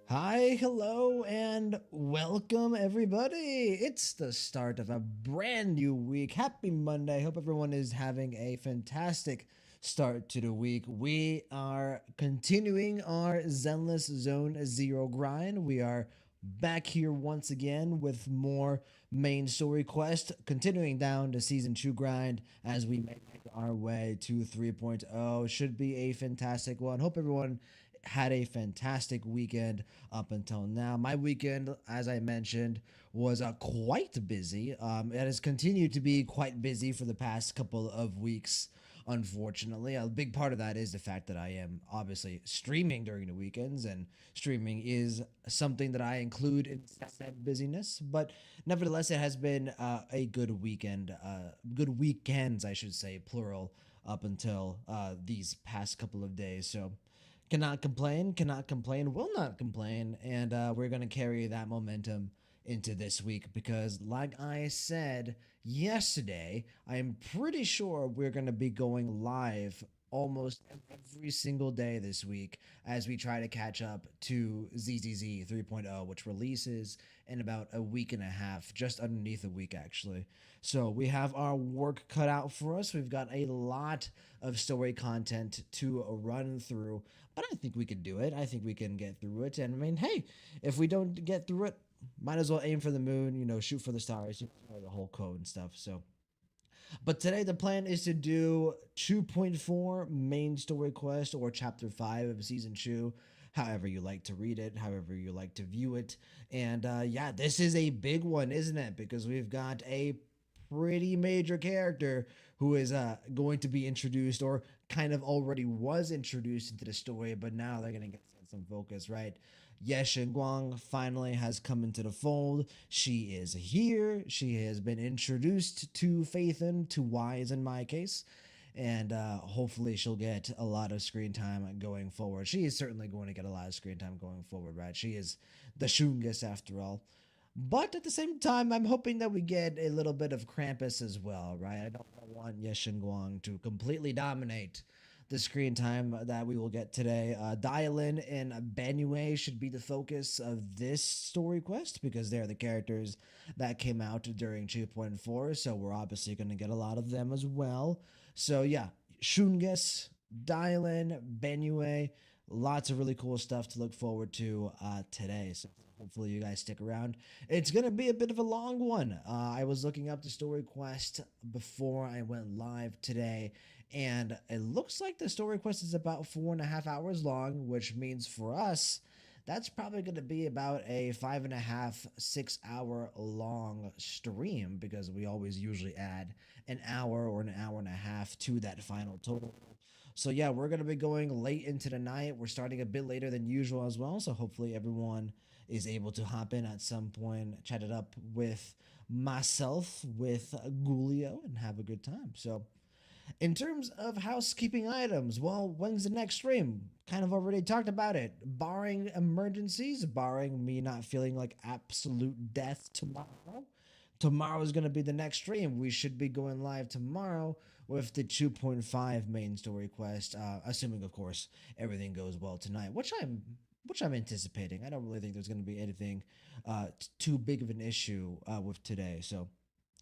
Hi, hello, and welcome everybody. It's the start of a brand new week. Happy Monday. Hope everyone is having a fantastic start to the week. We are continuing our Zenless Zone Zero grind. We are back here once again with more main story quest, continuing down the season 2 grind as we make our way to 3.0. Should be a fantastic one. Hope everyone had a fantastic weekend up until now. My weekend, as I mentioned, was quite busy. It has continued to be quite busy for the past couple of weeks. Unfortunately, a big part of that is the fact that I am obviously streaming during the weekends, and streaming is something that I include in said busyness. But nevertheless, it has been a good weekend, good weekends, I should say, plural, up until these past couple of days. So cannot complain, will not complain, and we're gonna carry that momentum into this week because, like I said yesterday, I am pretty sure we're gonna be going live almost every single day this week as we try to catch up to ZZZ 3.0, which releases in about a week and a half, just underneath a week actually. So we have our work cut out for us. We've got a lot of story content to run through, but I think we could do it. I think we can get through it. And I mean, hey, if we don't get through it, might as well aim for the moon, shoot for the stars, the whole code and stuff. So, but today the plan is to do 2.4 main story quest or chapter 5 of season 2, however you like to read it, however you like to view it. And yeah, this is a big one, isn't it? Because we've got a pretty major character who is going to be introduced or kind of already was introduced into the story, but now they're going to get some focus, right? Yes, Guang finally has come into the fold. She is here. She has been introduced to Phaethon, to Wise in my case, and hopefully she'll get a lot of screen time going forward. She is certainly going to get a lot of screen time going forward, right? She is the Shungus after all. But at the same time, I'm hoping that we get a little bit of Krampus as well, right? I don't want Yeshin Guang to completely dominate the screen time that we will get today. Dialin and Banue should be the focus of this story quest because they're the characters that came out during 2.4, so we're obviously going to get a lot of them as well. So yeah, Shungus, Dialin, Banue, lots of really cool stuff to look forward to today. So hopefully you guys stick around. It's gonna be a bit of a long one. I was looking up the story quest before I went live today, and it looks like the story quest is about 4.5 hours long, which means for us, that's probably going to be about a 5.5, 6 hour long stream because we always usually add an hour or an hour and a half to that final total. So yeah, we're gonna be going late into the night. We're starting a bit later than usual as well. So hopefully everyone is able to hop in at some point, chat it up with myself, with Gulio, and have a good time. So in terms of housekeeping items, well, when's the next stream? Kind of already talked about it. Barring emergencies, barring me not feeling like absolute death tomorrow, tomorrow is going to be the next stream. We should be going live tomorrow with the 2.5 main story quest, assuming, of course, everything goes well tonight, which I'm anticipating. I don't really think there's going to be anything too big of an issue with today. So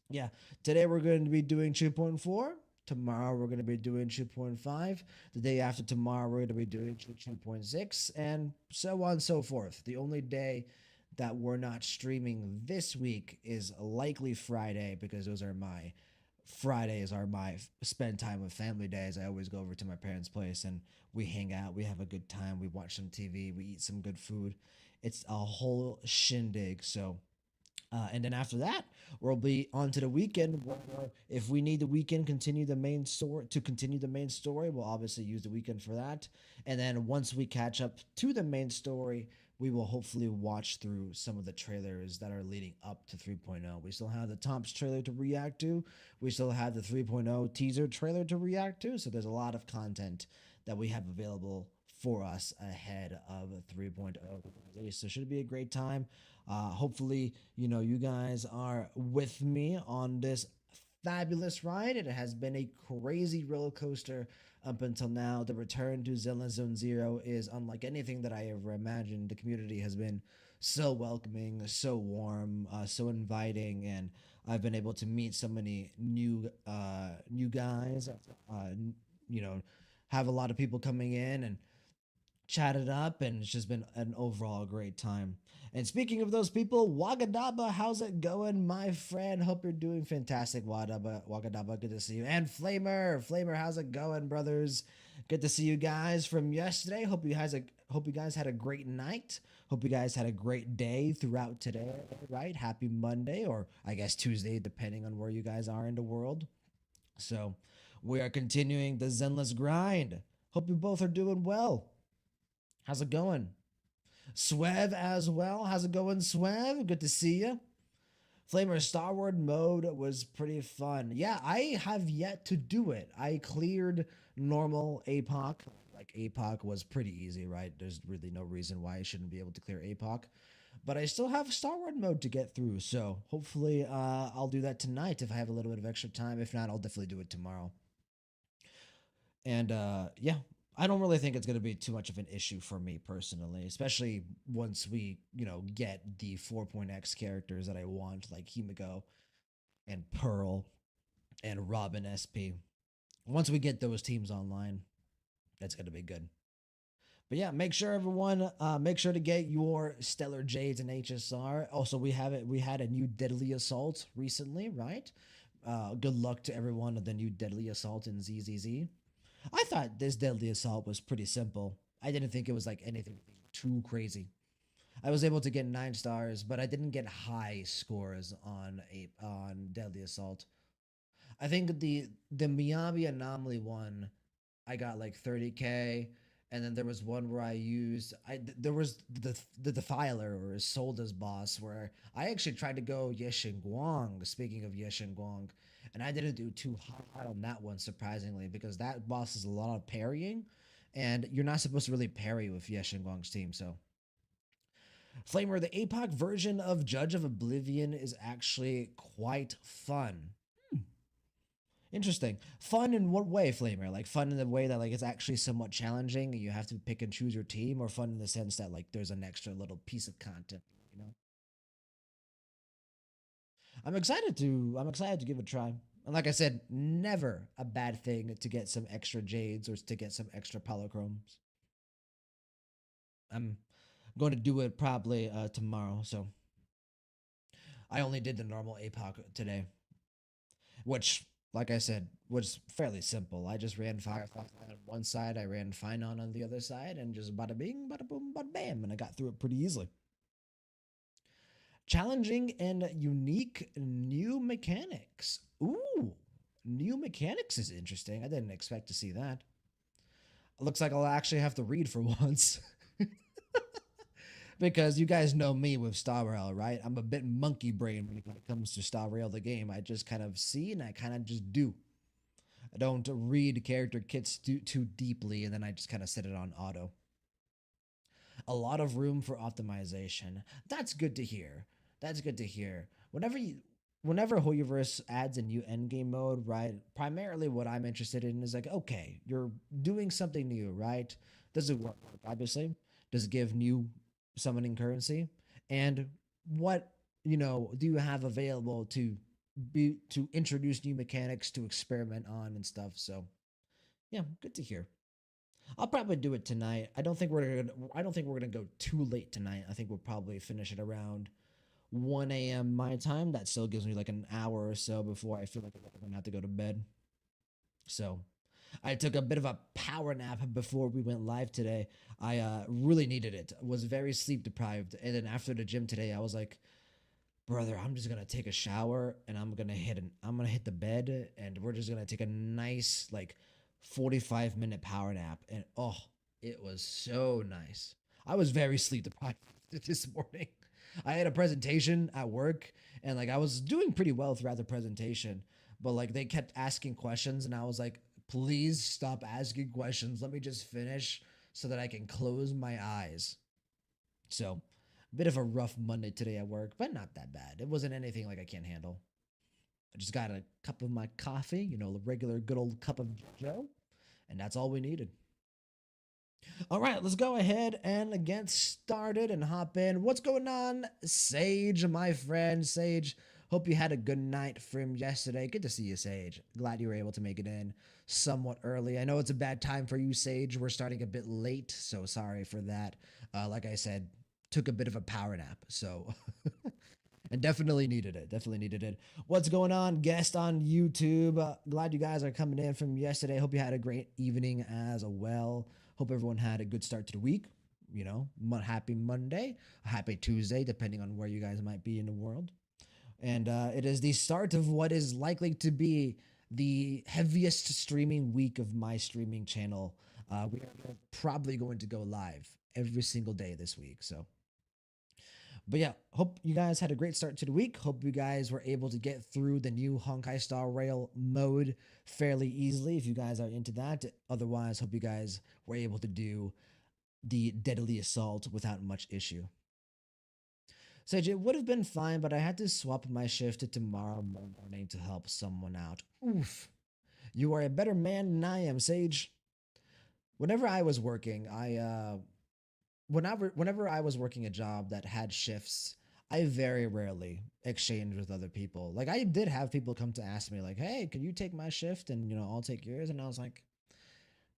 yeah, today we're going to be doing 2.4. Tomorrow we're going to be doing 2.5. The day after tomorrow we're going to be doing 2.6, and so on and so forth. The only day that we're not streaming this week is likely Friday because those are my Fridays are my spend time with family days. I always go over to my parents' place and we hang out, we have a good time, we watch some TV, we eat some good food. It's a whole shindig. So and then after that, we'll be on to the weekend. Where if we need the weekend continue the main story, we'll obviously use the weekend for that. And then once we catch up to the main story, we will hopefully watch through some of the trailers that are leading up to 3.0. We still have the Tom's trailer to react to. We still have the 3.0 teaser trailer to react to. So there's a lot of content that we have available for us ahead of 3.0. So it should be a great time. Hopefully, you guys are with me on this fabulous ride. It has been a crazy roller coaster up until now. The return to Zenless Zone Zero is unlike anything that I ever imagined. The community has been so welcoming, so warm, so inviting, and I've been able to meet so many new guys. You know, have a lot of people coming in and chatted up, and it's just been an overall great time. And speaking of those people, Wagadaba, how's it going, my friend? Hope you're doing fantastic, Wagadaba, good to see you. And Flamer, how's it going, brothers? Good to see you guys from yesterday. Hope you guys had a great night. Hope you guys had a great day throughout today, right? Happy Monday, or I guess Tuesday, depending on where you guys are in the world. So, we are continuing the Zenless grind. Hope you both are doing well. How's it going? Swev as well. How's it going, Swev? Good to see you. Flamer Starward mode was pretty fun. Yeah, I have yet to do it. I cleared normal APOC. Like APOC was pretty easy, right? There's really no reason why I shouldn't be able to clear APOC. But I still have Starward mode to get through, so hopefully I'll do that tonight if I have a little bit of extra time. If not, I'll definitely do it tomorrow. And yeah, I don't really think it's going to be too much of an issue for me personally, especially once we, get the 4.x characters that I want, like Himiko and Pearl and Robin SP. Once we get those teams online, that's going to be good. But yeah, make sure everyone, make sure to get your Stellar Jades and HSR. Also, we had a new Deadly Assault recently, right? Good luck to everyone of the new Deadly Assault in ZZZ. I thought this Deadly Assault was pretty simple. I didn't think it was like anything too crazy. I was able to get 9 stars, but I didn't get high scores on Deadly Assault. I think the Miyabi Anomaly one, I got like 30K, and then there was one where I used there was the Defiler or Solda's boss where I actually tried to go Yeshin Guang. Speaking of Yeshin Guang, and I didn't do too hot on that one surprisingly because that boss is a lot of parrying, and you're not supposed to really parry with Yeshin Guang's team. So Flamer, the APOC version of Judge of Oblivion is actually quite fun. Interesting. Fun in what way, Flamer? Like fun in the way that like it's actually somewhat challenging and you have to pick and choose your team, or fun in the sense that like there's an extra little piece of content, you know? I'm excited to give it a try. And like I said, never a bad thing to get some extra jades or to get some extra polychromes. I'm going to do it probably tomorrow, so I only did the normal APOC today, which, like I said, was fairly simple. I just ran Firefox on one side, I ran Finon on the other side, and just bada bing, bada boom, bada bam, and I got through it pretty easily. Challenging and unique new mechanics. Ooh, new mechanics is interesting. I didn't expect to see that. Looks like I'll actually have to read for once. Because you guys know me with Star Rail, right? I'm a bit monkey brain when it comes to Star Rail, the game. I just kind of see and I kind of just do. I don't read character kits too deeply, and then I just kind of set it on auto. A lot of room for optimization. That's good to hear. That's good to hear. Whenever Hoyoverse adds a new endgame mode, right? Primarily, what I'm interested in is like, okay, you're doing something new, right? Does it work? Obviously, does it give new summoning currency? And what do you have available to introduce new mechanics to experiment on and stuff? So yeah, good to hear. I'll probably do it tonight. I don't think we're gonna go too late tonight. I think we'll probably finish it around 1 a.m. my time. That still gives me like an hour or so before I feel like I'm gonna have to go to bed. So I took a bit of a power nap before we went live today. I really needed it. Was very sleep deprived, and then after the gym today, I was like, brother, I'm just gonna take a shower and I'm gonna hit the bed, and we're just gonna take a nice like 45-minute power nap. And oh, it was so nice. I was very sleep deprived this morning. I had a presentation at work, and like I was doing pretty well throughout the presentation, but like they kept asking questions, and I was like, please stop asking questions. Let me just finish so that I can close my eyes. So, bit of a rough Monday today at work, but not that bad. It wasn't anything like I can't handle. I just got a cup of my coffee, the regular good old cup of Joe, and that's all we needed. All right, let's go ahead and get started and hop in. What's going on, Sage, my friend? Sage, hope you had a good night from yesterday. Good to see you, Sage. Glad you were able to make it in somewhat early. I know it's a bad time for you, Sage. We're starting a bit late, so sorry for that. Like I said, took a bit of a power nap, so and definitely needed it. Definitely needed it. What's going on, guest on YouTube? Glad you guys are coming in from yesterday. Hope you had a great evening as well. Hope everyone had a good start to the week. Happy Monday, happy Tuesday, depending on where you guys might be in the world. And it is the start of what is likely to be the heaviest streaming week of my streaming channel. We are probably going to go live every single day this week. So but yeah, hope you guys had a great start to the week. Hope you guys were able to get through the new Honkai Star Rail mode fairly easily if you guys are into that. Otherwise, hope you guys were able to do the Deadly Assault without much issue. Sage, it would have been fine, but I had to swap my shift to tomorrow morning to help someone out. Oof. You are a better man than I am, Sage. Whenever I was working, whenever I was working a job that had shifts, I very rarely exchanged with other people. Like I did have people come to ask me, like, "Hey, can you take my shift and I'll take yours?" And I was like,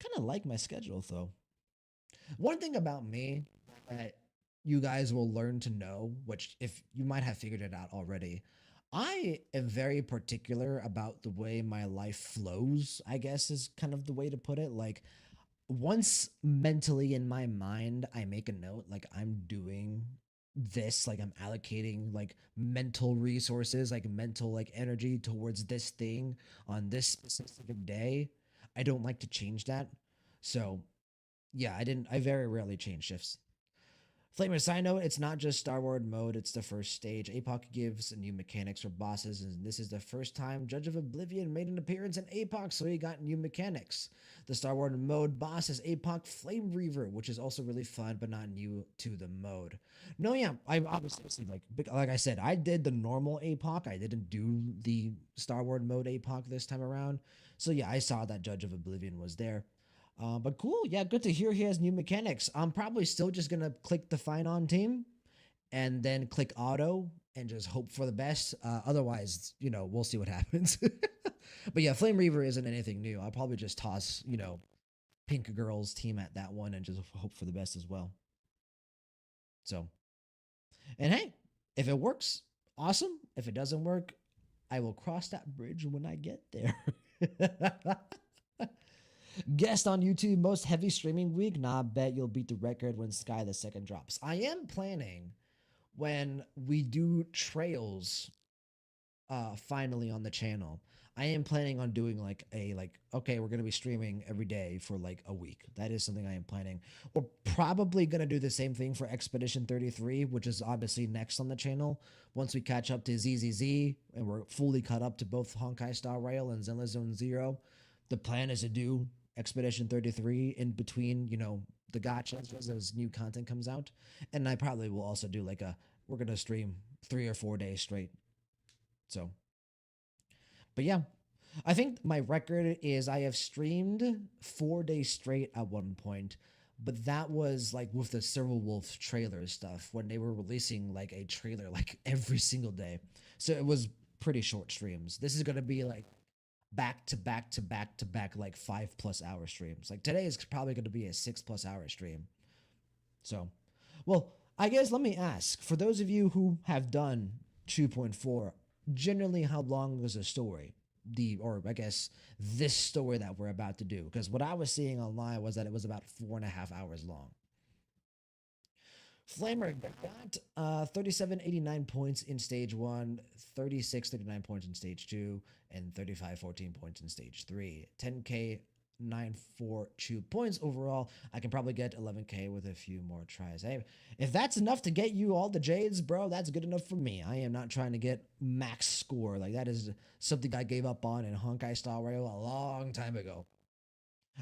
kind of like my schedule though. One thing about me that you guys will learn to know, which if you might have figured it out already, I am very particular about the way my life flows, I guess is kind of the way to put it. Like once mentally in my mind I make a note like I'm doing this, like I'm allocating like mental resources, like mental like energy towards this thing on this specific day, I don't like to change that. So yeah, I very rarely change shifts. Flamer, side note, it's not just Star Wars mode, it's the first stage. APOC gives new mechanics for bosses, and this is the first time Judge of Oblivion made an appearance in APOC, so he got new mechanics. The Star Wars mode boss is APOC Flame Reaver, which is also really fun, but not new to the mode. No, yeah, I obviously, like I said, I did the normal APOC, I didn't do the Star Wars mode APOC this time around. So yeah, I saw that Judge of Oblivion was there. But cool, yeah, good to hear he has new mechanics. I'm probably still just gonna click the Find On team and then click auto and just hope for the best. Otherwise, we'll see what happens. But yeah, Flame Reaver isn't anything new. I'll probably just toss, Pink Girl's team at that one and just hope for the best as well. So, and hey, if it works, awesome. If it doesn't work, I will cross that bridge when I get there. Guest on YouTube, most heavy streaming week. Nah, I bet you'll beat the record when Sky the Second drops. I am planning when we do trails finally on the channel. I am planning on doing okay, we're gonna be streaming every day for like a week. That is something I am planning. We're probably gonna do the same thing for Expedition 33, which is obviously next on the channel. Once we catch up to ZZZ and we're fully caught up to both Honkai Star Rail and Zenless Zone Zero, the plan is to do Expedition 33 in between, the gotchas as new content comes out. And I probably will also do we're gonna stream 3 or 4 days straight. So but yeah, I think my record is I have streamed 4 days straight at one point, but that was like with the Silver Wolf trailer stuff when they were releasing like a trailer like every single day. So it was pretty short streams. This is gonna be like back to back to back to back like 5+ hour streams. Like today is probably gonna be a 6+ hour stream. So, well, I guess let me ask for those of you who have done 2.4, generally, how long was a story? Or I guess this story that we're about to do. Because what I was seeing online was that it was about 4.5 hours long. Flamer got 3789 points in stage one, 3639 points in stage two, and 3514 points in stage three. 10k 942 points overall. I can probably get 11k with a few more tries. Hey, if that's enough to get you all the jades, bro, that's good enough for me. I am not trying to get max score. Like that is something I gave up on in Honkai Star Rail a long time ago.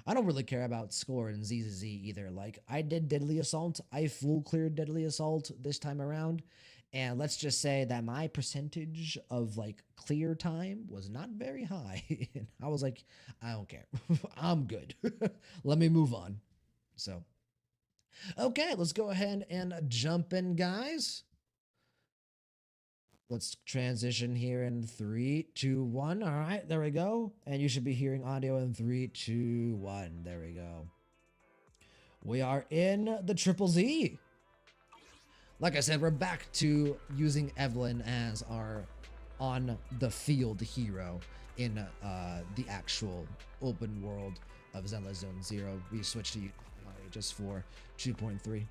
I don't really care about score in ZZZ either. Like I did Deadly Assault. I full cleared Deadly Assault this time around, And let's just say that my percentage of like clear time was not very high. And I was like, I don't care. I'm good. Let me move on. So, okay, let's go ahead and jump in, guys. Let's transition here in three, two, one. All right, there we go. And you should be hearing audio in three, two, one. There we go. We are in the Triple Z. Like I said, we're back to using Evelyn as our on the field hero in the actual open world of Zenless Zone Zero. We switched to just for 2.3.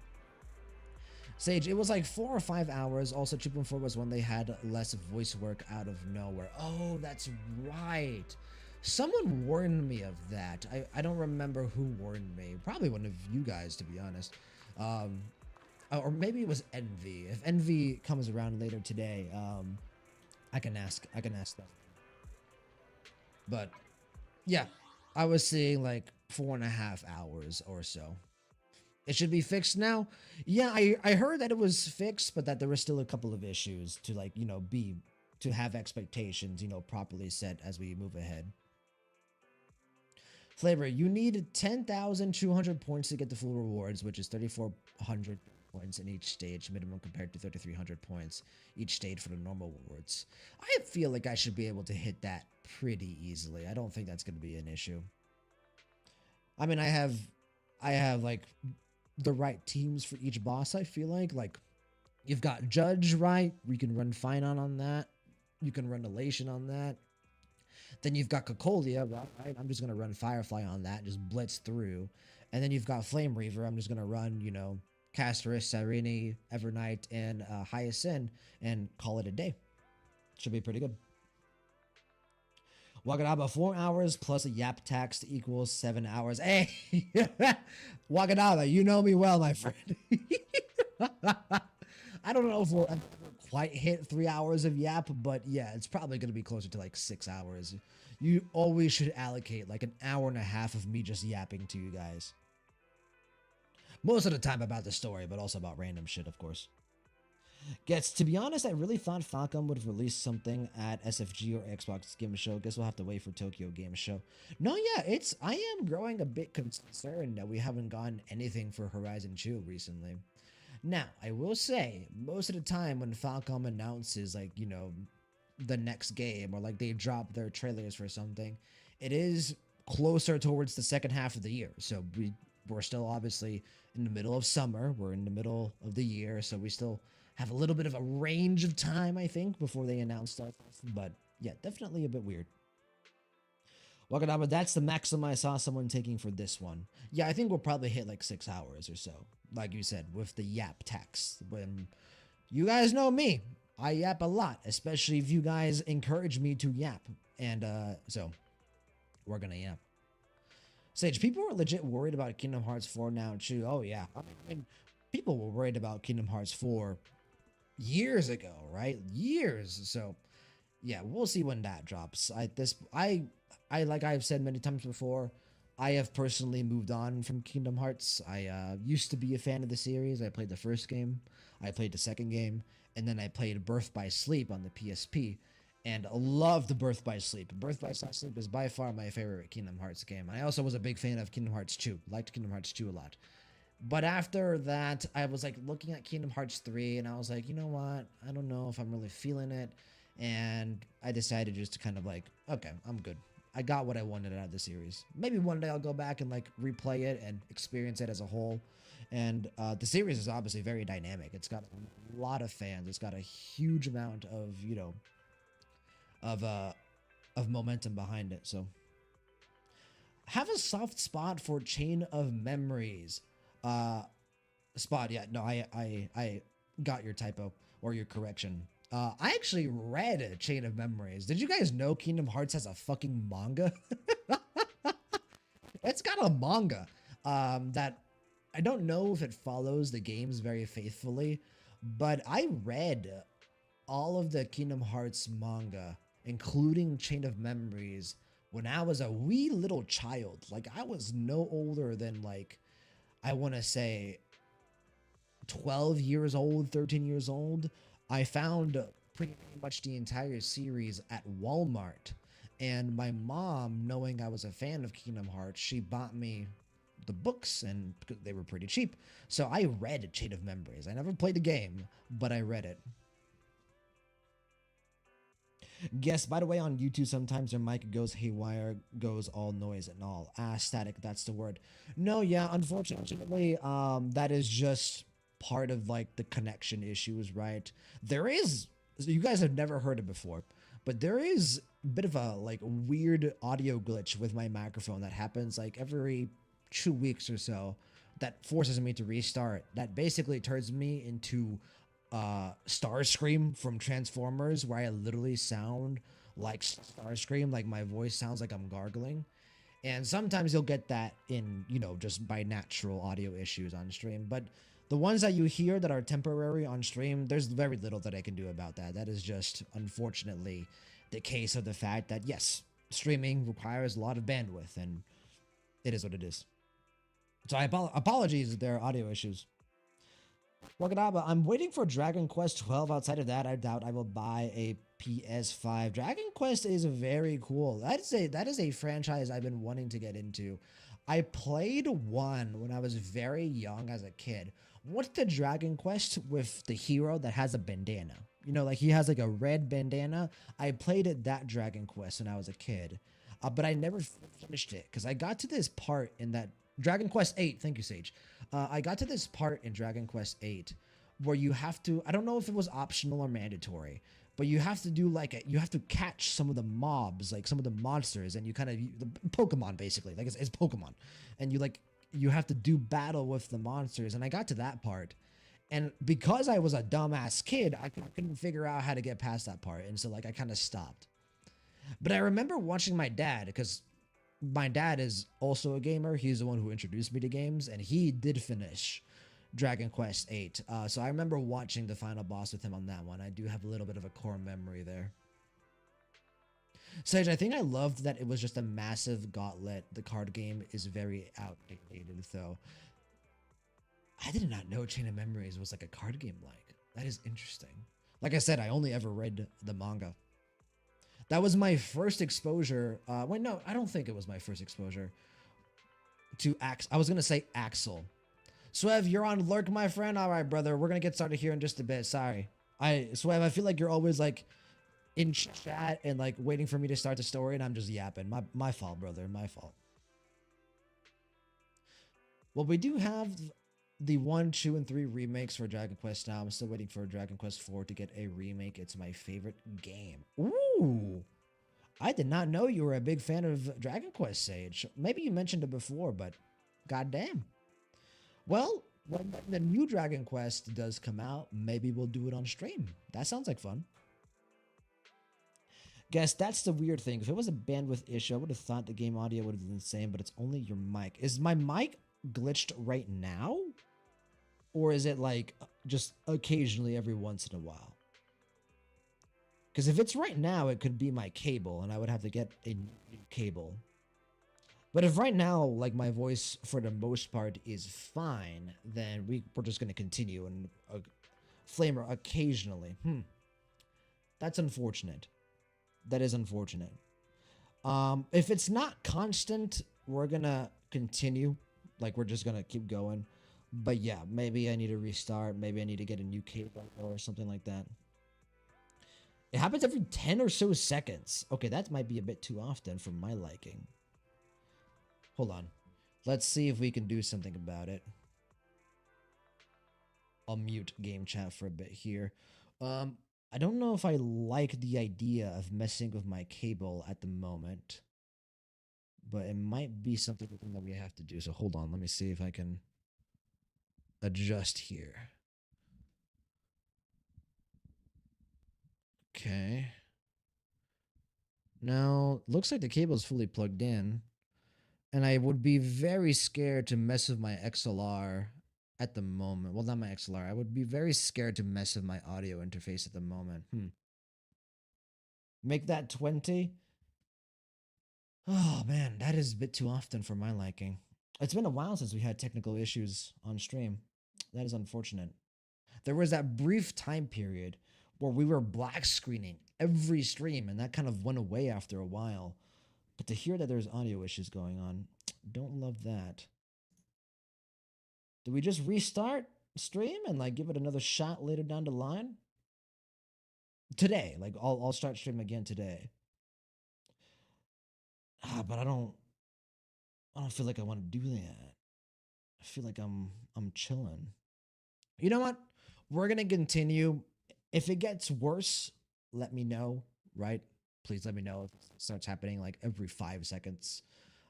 Sage, it was like 4 or 5 hours. Also, 2.4 was when they had less voice work out of nowhere. Oh, that's right. Someone warned me of that. I don't remember who warned me. Probably one of you guys, to be honest. Or maybe it was Envy. If Envy comes around later today, I can ask them. But yeah, I was seeing like 4.5 hours or so. It should be fixed now. Yeah, I heard that it was fixed, but that there were still a couple of issues to like, to have expectations, properly set as we move ahead. Flavor, you need 10,200 points to get the full rewards, which is 3,400 points in each stage, minimum compared to 3,300 points each stage for the normal rewards. I feel like I should be able to hit that pretty easily. I don't think that's going to be an issue. I mean, I have like the right teams for each boss. I feel like you've got Judge, right? We can run Finon on that. You can run Elation on that. Then you've got Cocolia, right? I'm just gonna run Firefly on that, just blitz through. And then you've got Flame Reaver. I'm just gonna run, Casterus, Cyrene, Evernight, and Hyacinth, and call it a day. Should be pretty good. Wakadaba, 4 hours plus a Yap tax equals 7 hours. Hey, Wakadaba, you know me well, my friend. I don't know if we'll ever quite hit 3 hours of Yap, but yeah, it's probably going to be closer to like 6 hours. You always should allocate like an hour and a half of me just yapping to you guys. Most of the time about the story, but also about random shit, of course. To be honest, I really thought Falcom would release something at SFG or Xbox Game Show. Guess we'll have to wait for Tokyo Game Show. No, yeah, I am growing a bit concerned that we haven't gotten anything for Horizon 2 recently. Now, I will say, most of the time when Falcom announces, like, the next game, or like they drop their trailers for something, it is closer towards the second half of the year. So we're still obviously in the middle of summer. We're in the middle of the year, so we still have a little bit of a range of time, I think, before they announce stuff. But yeah, definitely a bit weird. Wakadama, that's the maximum I saw someone taking for this one. Yeah, I think we'll probably hit like 6 hours or so. Like you said, with the Yap tax. When you guys know me, I yap a lot, especially if you guys encourage me to yap. And so we're gonna yap. Sage, people were legit worried about Kingdom Hearts 4 now too. Oh yeah. I mean, people were worried about Kingdom Hearts 4 years ago, right? Years. So yeah, we'll see when that drops. I like I've said many times before, I have personally moved on from Kingdom Hearts. I used to be a fan of the series. I played the first game, I played the second game, and then I played Birth by Sleep on the PSP, and loved Birth by Sleep. Birth by Sleep is by far my favorite Kingdom Hearts game. I also was a big fan of Kingdom Hearts 2. Liked Kingdom Hearts 2 a lot. But after that, I was like looking at Kingdom Hearts 3, and I was like, you know what? I don't know if I'm really feeling it. And I decided just to kind of like, okay, I'm good. I got what I wanted out of the series. Maybe one day I'll go back and like replay it and experience it as a whole. And the series is obviously very dynamic. It's got a lot of fans. It's got a huge amount of, of momentum behind it. So have a soft spot for Chain of Memories. Spot, yeah, no, I got your typo or your correction. I actually read Chain of Memories. Did you guys know Kingdom Hearts has a fucking manga? It's got a manga that I don't know if it follows the games very faithfully, but I read all of the Kingdom Hearts manga, including Chain of Memories, when I was a wee little child. Like, I was no older than, like, I want to say 12 years old, 13 years old. I found pretty much the entire series at Walmart. And my mom, knowing I was a fan of Kingdom Hearts, she bought me the books and they were pretty cheap. So I read Chain of Memories. I never played the game, but I read it. Yes, by the way, on YouTube, sometimes your mic goes haywire, goes all noise and all. Ah, static, that's the word. No, yeah, unfortunately, that is just part of like the connection issues, right? There is, so you guys have never heard it before, but there is a bit of a like weird audio glitch with my microphone that happens like every 2 weeks or so that forces me to restart. That basically turns me into Starscream from Transformers, where I literally sound like Starscream, like my voice sounds like I'm gargling. And sometimes you'll get that in, just by natural audio issues on stream. But the ones that you hear that are temporary on stream, there's very little that I can do about that. That is just, unfortunately, the case of the fact that, yes, streaming requires a lot of bandwidth, and it is what it is. So apologies if there are audio issues. Wakadaba, I'm waiting for Dragon Quest 12. Outside of that, I doubt I will buy a PS5. Dragon Quest is very cool. That is a franchise I've been wanting to get into. I played one when I was very young as a kid. What's the Dragon Quest with the hero that has a bandana? Like he has like a red bandana. I played that Dragon Quest when I was a kid, but I never finished it because I got to this part in that Dragon Quest 8. Thank you, Sage. I got to this part in Dragon Quest 8 where you have to, I don't know if it was optional or mandatory, but you have to do like you have to catch some of the mobs, like some of the monsters, and you kind of the Pokemon basically, like it's Pokemon, and you have to do battle with the monsters. And I got to that part, and because I was a dumbass kid, I couldn't figure out how to get past that part, and so like I kind of stopped. But I remember watching my dad because my dad is also a gamer. He's the one who introduced me to games, and he did finish Dragon Quest 8. So I remember watching the final boss with him on that one. I do have a little bit of a core memory there. Sage, I think I loved that it was just a massive gauntlet. The card game is very outdated, though. I did not know Chain of Memories was like a card game like. That is interesting. Like I said, I only ever read the manga. That was my first exposure. Wait, no, I don't think it was my first exposure to Ax. I was gonna say Axel. Swev, you're on lurk, my friend. All right, brother, we're gonna get started here in just a bit. Sorry, Swev, I feel like you're always like in chat and like waiting for me to start the story, and I'm just yapping. My fault, brother. My fault. Well, we do have the 1, 2, and 3 remakes for Dragon Quest now. I'm still waiting for Dragon Quest 4 to get a remake. It's my favorite game. Ooh. I did not know you were a big fan of Dragon Quest, Sage. Maybe you mentioned it before, but goddamn. Well, when the new Dragon Quest does come out, maybe we'll do it on stream. That sounds like fun. Guess that's the weird thing. If it was a bandwidth issue, I would have thought the game audio would have been the same, but it's only your mic. Is my mic glitched right now? Or is it like just occasionally every once in a while? Because if it's right now, it could be my cable, and I would have to get a new cable. But if right now, like my voice for the most part is fine, then we're just going to continue and flamer occasionally. That's unfortunate. That is unfortunate. If it's not constant, we're going to continue. Like we're just going to keep going. But yeah, maybe I need to restart. Maybe I need to get a new cable or something like that. It happens every 10 or so seconds. Okay, that might be a bit too often for my liking. Hold on. Let's see if we can do something about it. I'll mute game chat for a bit here. I don't know if I like the idea of messing with my cable at the moment. But it might be something that we have to do. So hold on. Let me see if I can adjust here. Okay. Now, looks like the cable is fully plugged in. And I would be very scared to mess with my XLR at the moment. Well, not my XLR. I would be very scared to mess with my audio interface at the moment. Make that 20? Oh, man, that is a bit too often for my liking. It's been a while since we had technical issues on stream. That is unfortunate. There was that brief time period where we were black screening every stream, and that kind of went away after a while. But to hear that there's audio issues going on, don't love that. Do we just restart stream and like give it another shot later down the line? Today, like I'll start stream again today. But I don't feel like I want to do that. I feel like I'm chilling. You know what? We're gonna continue. If it gets worse, let me know, right? Please let me know if it starts happening like every 5 seconds.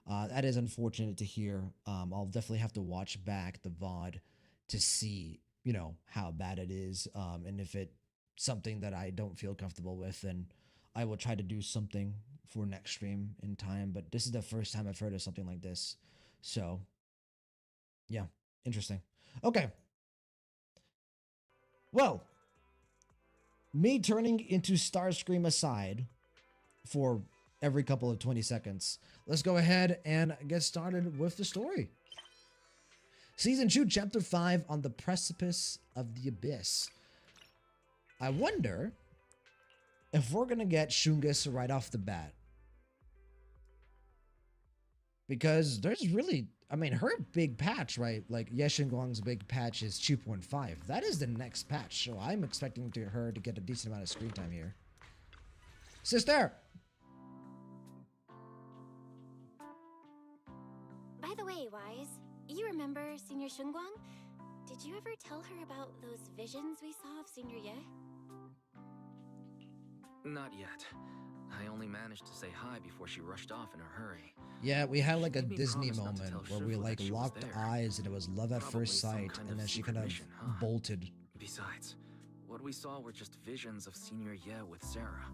That is unfortunate to hear. I'll definitely have to watch back the VOD to see, you know, how bad it is. And if it's something that I don't feel comfortable with, then I will try to do something for next stream in time. But this is the first time I've heard of something like this. So, yeah, interesting. Okay. Well, me turning into Starscream aside for every couple of 20 seconds, let's go ahead and get started with the story. Season 2, Chapter 5, On the Precipice of the Abyss. I wonder if we're going to get Shungus right off the bat. Because there's really, I mean, her big patch, right? Like, Yeshinguang's big patch is 2.5. That is the next patch, so I'm expecting her to get a decent amount of screen time here. Sister! By the way, Wise, you remember Senior Shunguang? Did you ever tell her about those visions we saw of Senior Ye? Not yet. I only managed to say hi before she rushed off in a hurry. Yeah, we had like a She made me Disney promise not to moment tell where we Shifu like that she was locked there. eyes and it was love at Probably first some sight, kind and of then she secret kind of mission, huh? bolted. Besides, what we saw were just visions of Senior Ye with Sarah.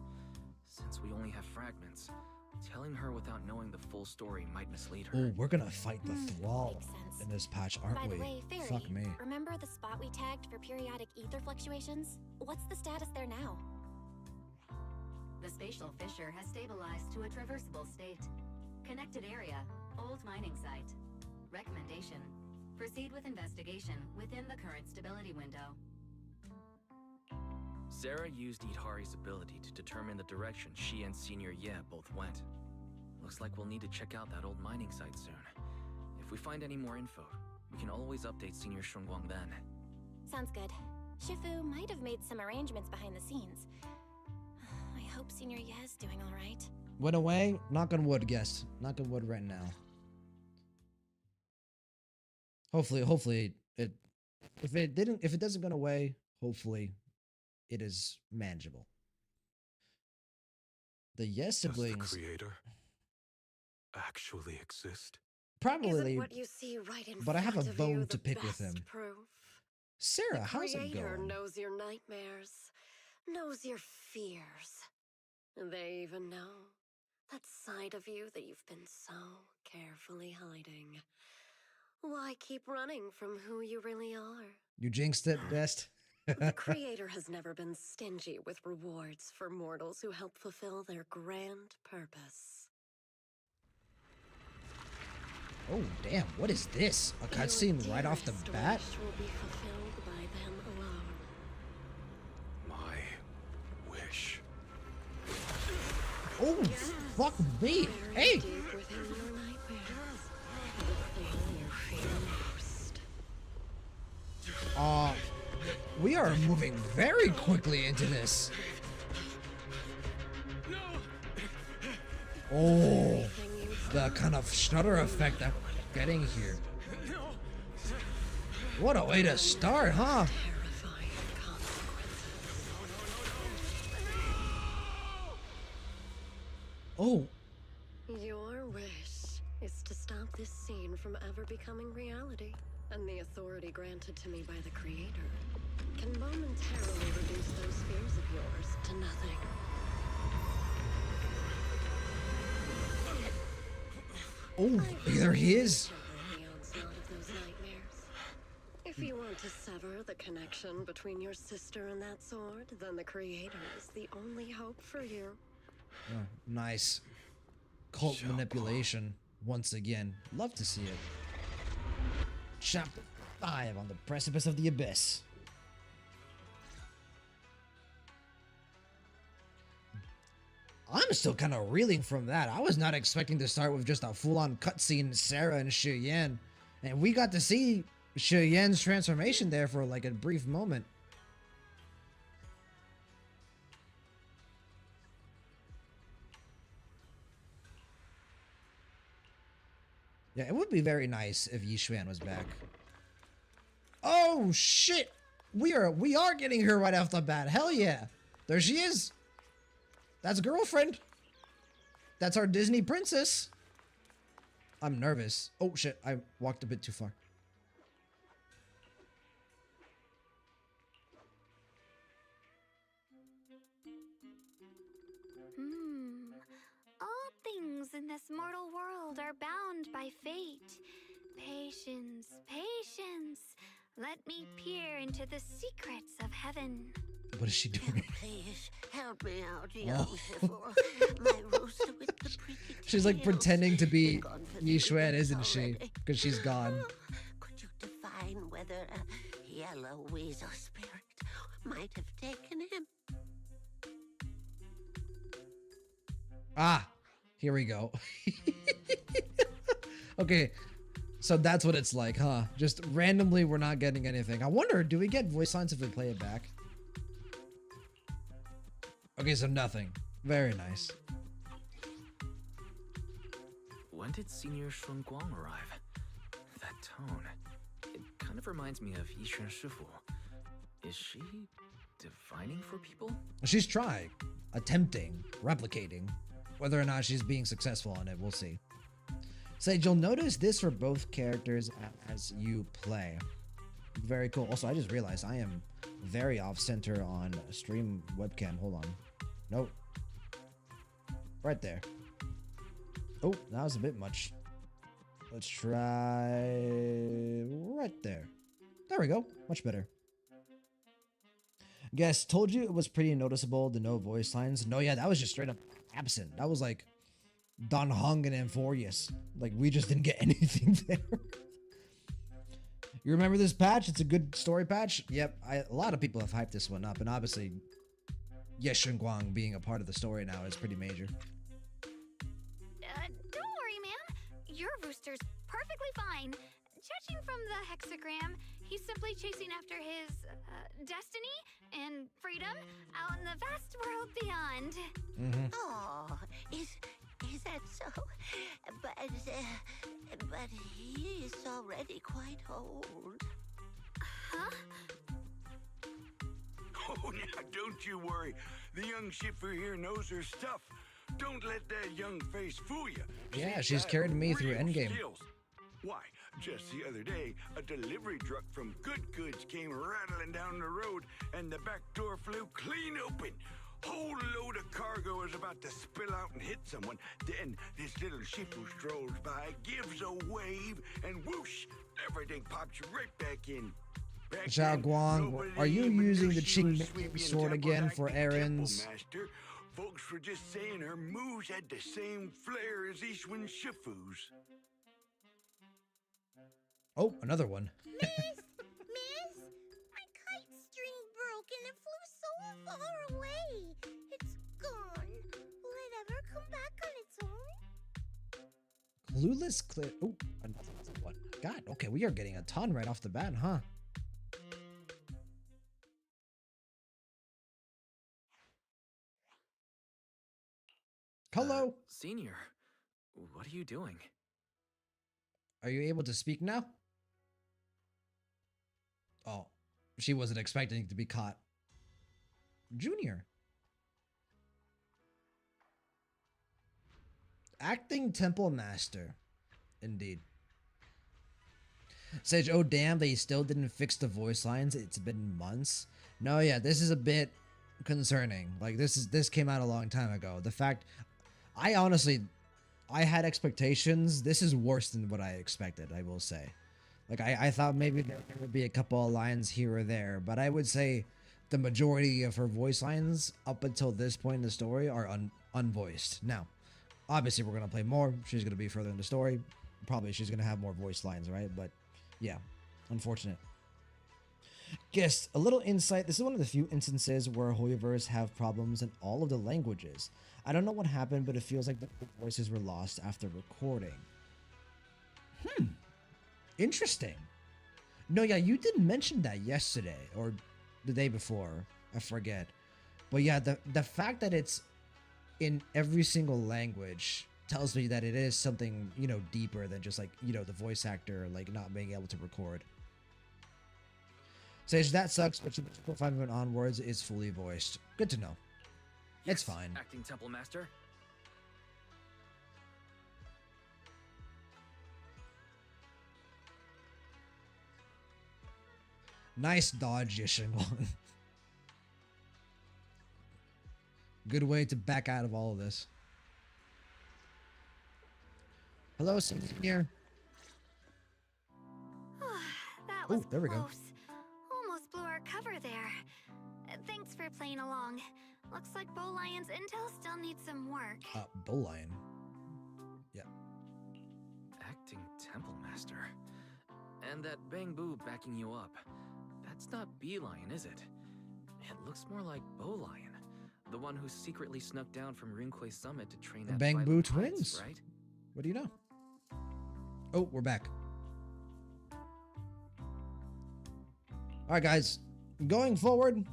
Since we only have fragments, telling her without knowing the full story might mislead her. Oh, we're gonna fight the Thrall makes sense. in this patch, aren't By we? the way, Fairy, Fuck me. remember the spot we tagged for periodic ether fluctuations? What's the status there now? The spatial fissure has stabilized to a traversable state. Connected area, old mining site. Recommendation: proceed with investigation within the current stability window. Sarah used Idhari's ability to determine the direction she and Senior Ye both went. Looks like we'll need to check out that old mining site soon. If we find any more info, we can always update Senior Shunguang then. Sounds good. Shifu might have made some arrangements behind the scenes. I hope Senior Ye's doing all right. Went away. Knock on wood, guest. Knock on wood right now. Hopefully it. If it doesn't go away, hopefully, it is manageable. The Yes siblings. Does the creator actually exist? Probably. Isn't what you see right in but I have a front of you bone to the pick with best him. Proof? Sarah, The how's it creator going? knows your nightmares, knows your fears. And they even know that side of you that you've been so carefully hiding. Why keep running from who you really are? You jinxed it, best. The creator has never been stingy with rewards for mortals who help fulfill their grand purpose. Oh damn! What is this? A Your cutscene right off the dearest bat? wish will be fulfilled by them alone. My wish. Oh fuck me! Hey! Deep within your nightmares, the thing you fear most. We are moving very quickly into this. Oh, the kind of stutter effect I'm getting here. What a way to start, huh? Terrifying consequences. Oh, Your wish is to stop this scene from ever becoming reality, and the authority granted to me by the Creator can momentarily reduce those fears of yours to nothing. oh, there he is. Temporary onslaught of those nightmares. If you want to sever the connection between your sister and that sword, then the Creator is the only hope for you. Oh, nice. Cult manipulation, once again. Love to see it. Chapter 5, On the Precipice of the Abyss. I'm still kind of reeling from that. I was not expecting to start with just a full-on cutscene, Sarah and Shi Yan. And we got to see Shi Yan's transformation there for like a brief moment. Yeah, it would be very nice if Yi Xuan was back. Oh shit! We are getting her right off the bat. Hell yeah! There she is. That's girlfriend. That's our Disney princess. I'm nervous. Oh shit! I walked a bit too far. All things in this mortal world are bound by fate. Patience, patience. Let me peer into the secrets of heaven. What is she doing? Please help me out, young Shifu. My rooster with the pricky She's like tails pretending to be is gone for Yi the Xuan, weeks isn't she? already. Because she's gone. Could you define whether a yellow weasel spirit might have taken him? Ah, here we go. Okay, so that's what it's like, huh? Just randomly, we're not getting anything. I wonder, do we get voice lines if we play it back? Okay, so nothing. Very nice. When did Senior Shunguang arrive? That tone. It kind of reminds me of Yishan Shifu. Is she divining for people? She's trying, attempting, replicating. Whether or not she's being successful on it, we'll see. Sage, you'll notice this for both characters as you play. Very cool. Also, I just realized I am very off-center on stream webcam. Hold on. Nope. Right there. Oh, that was a bit much. Let's try right there. There we go. Much better. Guess, told you it was pretty noticeable, the no voice lines. No, yeah, that was just straight up absent. That was like Don Hung and Amphorius. Like, we just didn't get anything there. You remember this patch? It's a good story patch. Yep, a lot of people have hyped this one up, and obviously, Ye Shunguang being a part of the story now is pretty major. Don't worry, man. Your rooster's perfectly fine. Judging from the hexagram, he's simply chasing after his destiny and freedom out in the vast world beyond. Oh, is that so? But he is already quite old. Huh? Oh, now don't you worry. The young Shifu here knows her stuff. Don't let that young face fool you. Yeah, she's carried me through real Endgame. skills. Why, just the other day, a delivery truck from Good Goods came rattling down the road, and the back door flew clean open. Whole load of cargo is about to spill out and hit someone. Then this little Shifu strolls by, gives a wave, and whoosh, everything pops right back in. Back Zhao then, Guang, nobody are you even using knew the she was Qing sweeping sword temples again like for the temple errands? master. Folks were just saying her moves had the same flair as Ishwan Shifu's. Oh, another one. Miss! My kite string broke and it flew so far away. It's gone. Will it ever come back on its own? Clueless clear. Oh, another one. God, okay, we are getting a ton right off the bat, huh? Hello. Senior, what are you doing? Are you able to speak now? Oh, she wasn't expecting to be caught. Junior. Acting Temple Master. Indeed. Sage, oh damn, they still didn't fix the voice lines. It's been months. No, yeah, this is a bit concerning. Like, this came out a long time ago. The fact, I had expectations. This is worse than what I expected, I will say. Like, I thought maybe there would be a couple of lines here or there, but I would say the majority of her voice lines up until this point in the story are unvoiced. Now, obviously we're going to play more. She's going to be further in the story. Probably she's going to have more voice lines, right? But yeah, unfortunate. Guess a little insight. This is one of the few instances where Hoyoverse have problems in all of the languages. I don't know what happened, but it feels like the voices were lost after recording. Interesting. No, yeah, you did mention that yesterday or the day before. I forget. But yeah, the fact that it's in every single language tells me that it is something, you know, deeper than just like, you know, the voice actor like not being able to record. Sage, that sucks, but 5 and onwards is fully voiced. Good to know. It's fine. Acting Temple Master. Nice dodge, Yishingwon. Good way to back out of all of this. Hello, Senior. That was there we go. close. Almost blew our cover there. Thanks for playing along. Looks like Bow Lion's intel still needs some work. Bow Lion. Yeah. Acting Temple Master. And that Bang Boo backing you up. That's not Beeline, is it? It looks more like Bow Lion. The one who secretly snuck down from Rinquay Summit to train The at Bang Violet Boo Heights, twins. right? What do you know? Oh, we're back. Alright, guys. Going forward,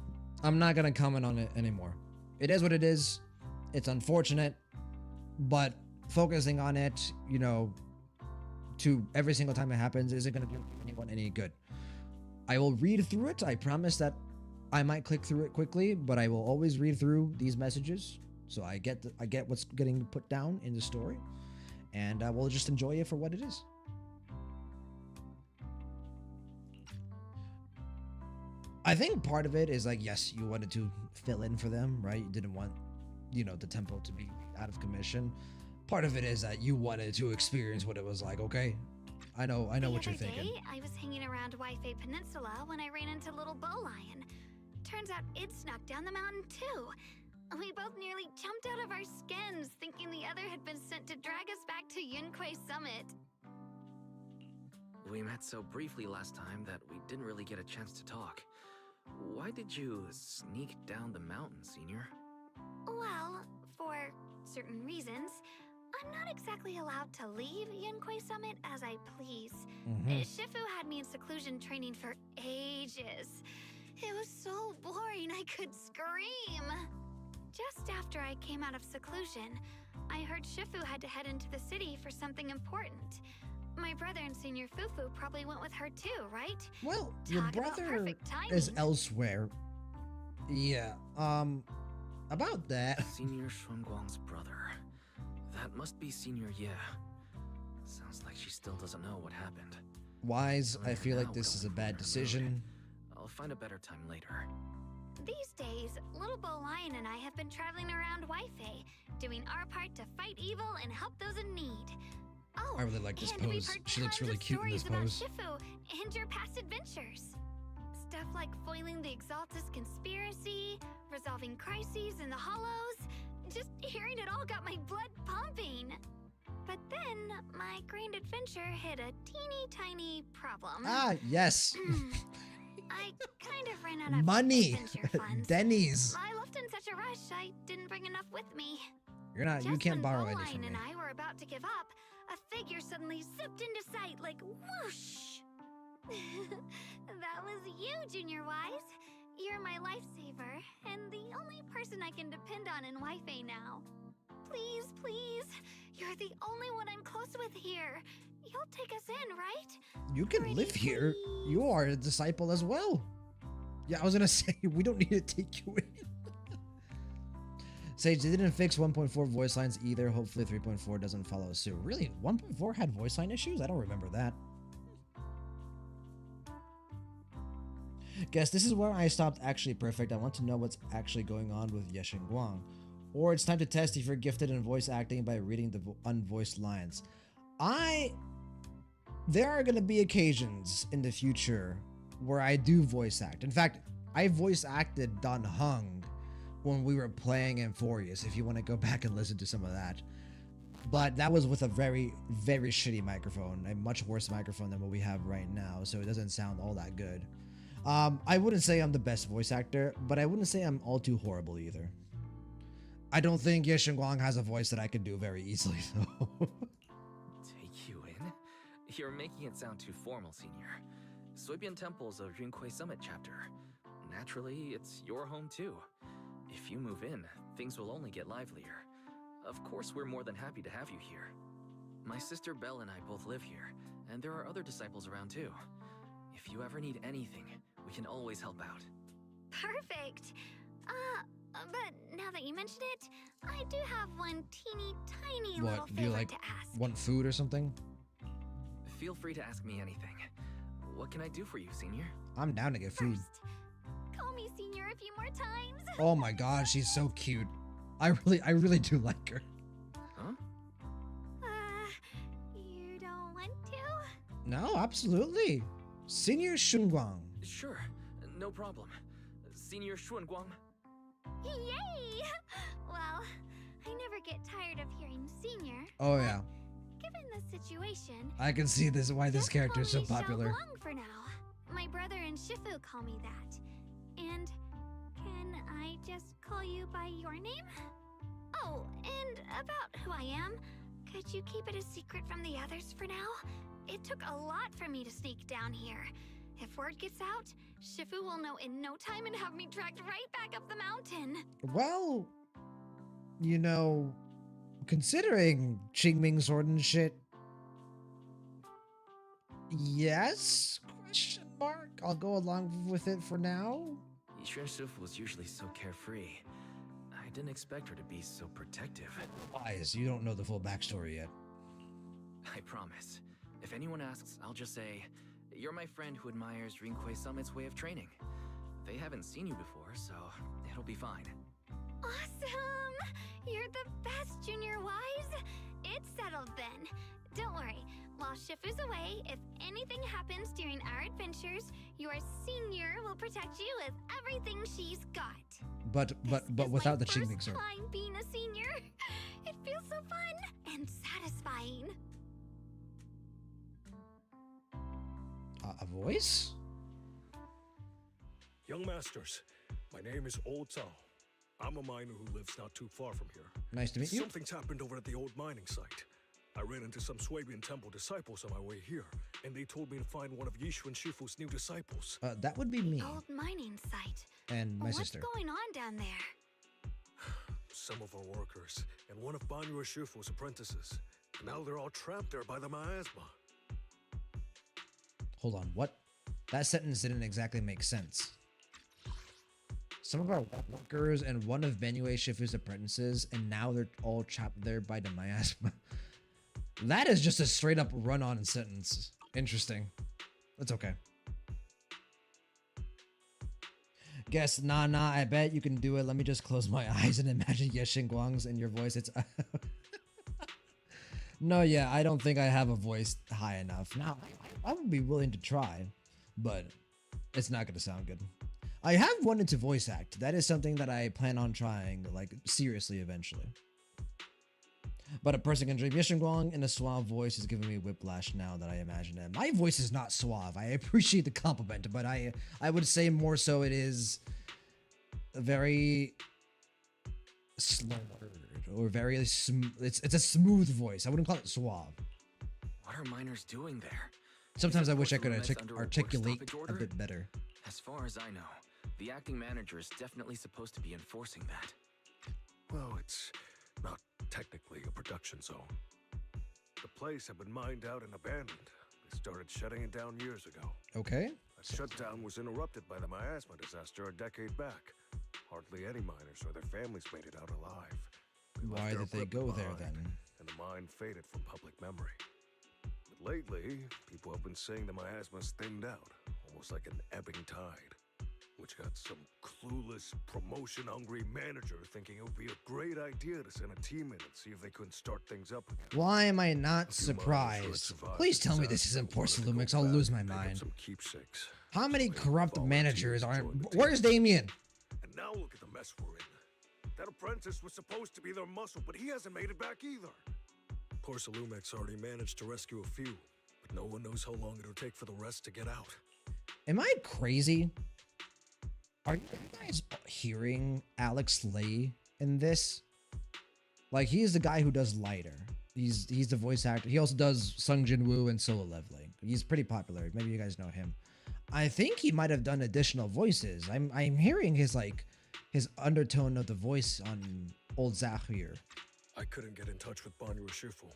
I'm not going to comment on it anymore. It is what it is. It's unfortunate. But focusing on it, you know, to every single time it happens isn't going to do anyone any good. I will read through it. I promise that I might click through it quickly, but I will always read through these messages. So I get what's getting put down in the story. And I will just enjoy it for what it is. I think part of it is like, yes, you wanted to fill in for them, right? You didn't want, you know, the tempo to be out of commission. Part of it is that you wanted to experience what it was like, okay? I know what you're thinking. The other day, I was hanging around Wi-Fi Peninsula when I ran into little Bow Lion. Turns out it snuck down the mountain too. We both nearly jumped out of our skins, thinking the other had been sent to drag us back to Yunquay Summit. We met so briefly last time that we didn't really get a chance to talk. Why did you sneak down the mountain, Senior? Well, for certain reasons, I'm not exactly allowed to leave Yunquay Summit as I please. Shifu had me in seclusion training for ages. It was so boring I could scream. Just after I came out of seclusion, I heard Shifu had to head into the city for something important. My brother and Senior Fufu probably went with her too, right? Well, your Talk about brother perfect timing. is elsewhere. Yeah, about that. Senior Shunguang's brother. That must be Senior Ye. Sounds like she still doesn't know what happened. Wise, I feel like Now this is a going bad for her decision. mood. I'll find a better time later. These days, little Bow Lion and I have been traveling around Wi-Fi, doing our part to fight evil and help those in need. Oh, I really like this and we've pose. heard She looks tons really of cute in this stories pose. about Shifu and your past adventures. Stuff like foiling the Exaltus conspiracy, resolving crises in the Hollows. Just hearing it all got my blood pumping. But then, my grand adventure hit a teeny tiny problem. Ah, yes. I kind of ran out of Money. adventure funds. Denny's. I left in such a rush, I didn't bring enough with me. You're not. You Just can't when borrow Bow any Lion from me. and I were about to give up, a figure suddenly zipped into sight like whoosh. That was you, Junior Wise. You're my lifesaver, and the only person I can depend on in Wi-Fi now. Please, please, you're the only one I'm close with here. You'll take us in, right? You can Pretty live here. please. You are a disciple as well. Yeah, I was gonna say we don't need to take you in. Sage, they didn't fix 1.4 voice lines either. Hopefully 3.4 doesn't follow suit. Really? 1.4 had voice line issues? I don't remember that. Guess this is where I stopped actually perfect. I want to know what's actually going on with Yesheng Guang. Or it's time to test if you're gifted in voice acting by reading the unvoiced lines. There are going to be occasions in the future where I do voice act. In fact, I voice acted Don Hung when we were playing Amphorius, if you want to go back and listen to some of that. But that was with a very, very shitty microphone, a much worse microphone than what we have right now, so it doesn't sound all that good. I wouldn't say I'm the best voice actor, but I wouldn't say I'm all too horrible either. I don't think Ye Guang has a voice that I could do very easily, though. Take you in? You're making it sound too formal, Senior. Suibian Temple's a Yunquei Summit chapter. Naturally, it's your home too. If you move in, things will only get livelier. Of course, we're more than happy to have you here. My sister Belle and I both live here, and there are other disciples around too. If you ever need anything, we can always help out. Perfect. But now that you mention it, I do have one teeny tiny little What, do you favor like to ask. want food or something? Feel free to ask me anything. What can I do for you, Senior? I'm down to get food. First, call me Senior a few more times. Oh my god, she's so cute. I really do like her. Huh? You don't want to? No, absolutely. Senior Shunguang. Sure, no problem. Senior Xuanguang. Yay! Well, I never get tired of hearing Senior. Oh yeah, Given the situation, I can see this why this just character is so call me popular. Xiaoguang for now. My brother and Shifu call me that. And can I just call you by your name? Oh, and about who I am, could you keep it a secret from the others for now? It took a lot for me to sneak down here. If word gets out, Shifu will know in no time and have me dragged right back up the mountain. Well, you know, considering Qingming sword and shit, yes? Question mark. I'll go along with it for now. Yixuan Shifu was usually so carefree. I didn't expect her to be so protective. Wise, you don't know the full backstory yet. I promise. If anyone asks, I'll just say, you're my friend who admires Rinquei Summit's way of training. They haven't seen you before, so it'll be fine. Awesome! You're the best, Junior Wise! It's settled then. Don't worry. While Shifu's away, if anything happens during our adventures, your Senior will protect you with everything she's got. But This is without my the Qingming first sword. time being a Senior. It feels so fun and satisfying. A voice? Young masters, my name is Old Zhao. I'm a miner who lives not too far from here. Nice to meet you. Something's happened over at the old mining site. I ran into some Swabian Temple disciples on my way here, and they told me to find one of Yixuan Shifu's new disciples. That would be me Old mining site. and my What's sister. going on down there? Some of our workers, and one of Banyu Shifu's apprentices. Now they're all trapped there by the miasma. Hold on, what? That sentence didn't exactly make sense. Some of our workers and one of Benue Shifu's apprentices, and now they're all trapped there by the miasma. That is just a straight up run-on sentence. Interesting. That's okay. Guess, nah, I bet you can do it. Let me just close my eyes and imagine Yexin Guang's in your voice. It's... No, yeah, I don't think I have a voice high enough. Now, I would be willing to try, but it's not going to sound good. I have wanted to voice act. That is something that I plan on trying, like, seriously eventually. But a person can dream. Yexin Guang in a suave voice is giving me whiplash now that I imagine it. My voice is not suave. I appreciate the compliment, but I would say more so it is very slurred or very it's a smooth voice. I wouldn't call it suave. What are miners doing there? Sometimes Is I the wish I could Porcelain Mess under a work articulate stoppage a order? bit better. As far as I know, the acting manager is definitely supposed to be enforcing that. Well, it's not technically a production zone. The place had been mined out and abandoned. They started shutting it down years ago. Okay. That shutdown was interrupted by the miasma disaster a decade back. Hardly any miners or their families made it out alive. left Why their did they equipment go there behind, then? And the mine faded from public memory. But lately, people have been saying the miasma's thinned out, almost like an ebbing tide. Which got some clueless, promotion-hungry manager thinking it would be a great idea to send a team in and see if they couldn't start things up again. Why am I not A few miners who had surprised? survived Please the tell me this disaster isn't wanted to go Porcelumix. I'll back lose my and pick up mind. some keepsakes. How many So they corrupt volunteered managers to are? join the team. Where's Damien? And now look at the mess we're in. That apprentice was supposed to be their muscle, but he hasn't made it back either. Porcelumix already managed to rescue a few, but no one knows how long it'll take for the rest to get out. Am I crazy? Are you guys hearing Alex Lee in this? Like, he is the guy who does Lighter. He's the voice actor. He also does Sung Jin Woo and Solo Leveling. He's pretty popular. Maybe you guys know him. I think he might have done additional voices. I'm hearing his undertone of the voice on Old Zahir. I couldn't get in touch with Banyu Shifu,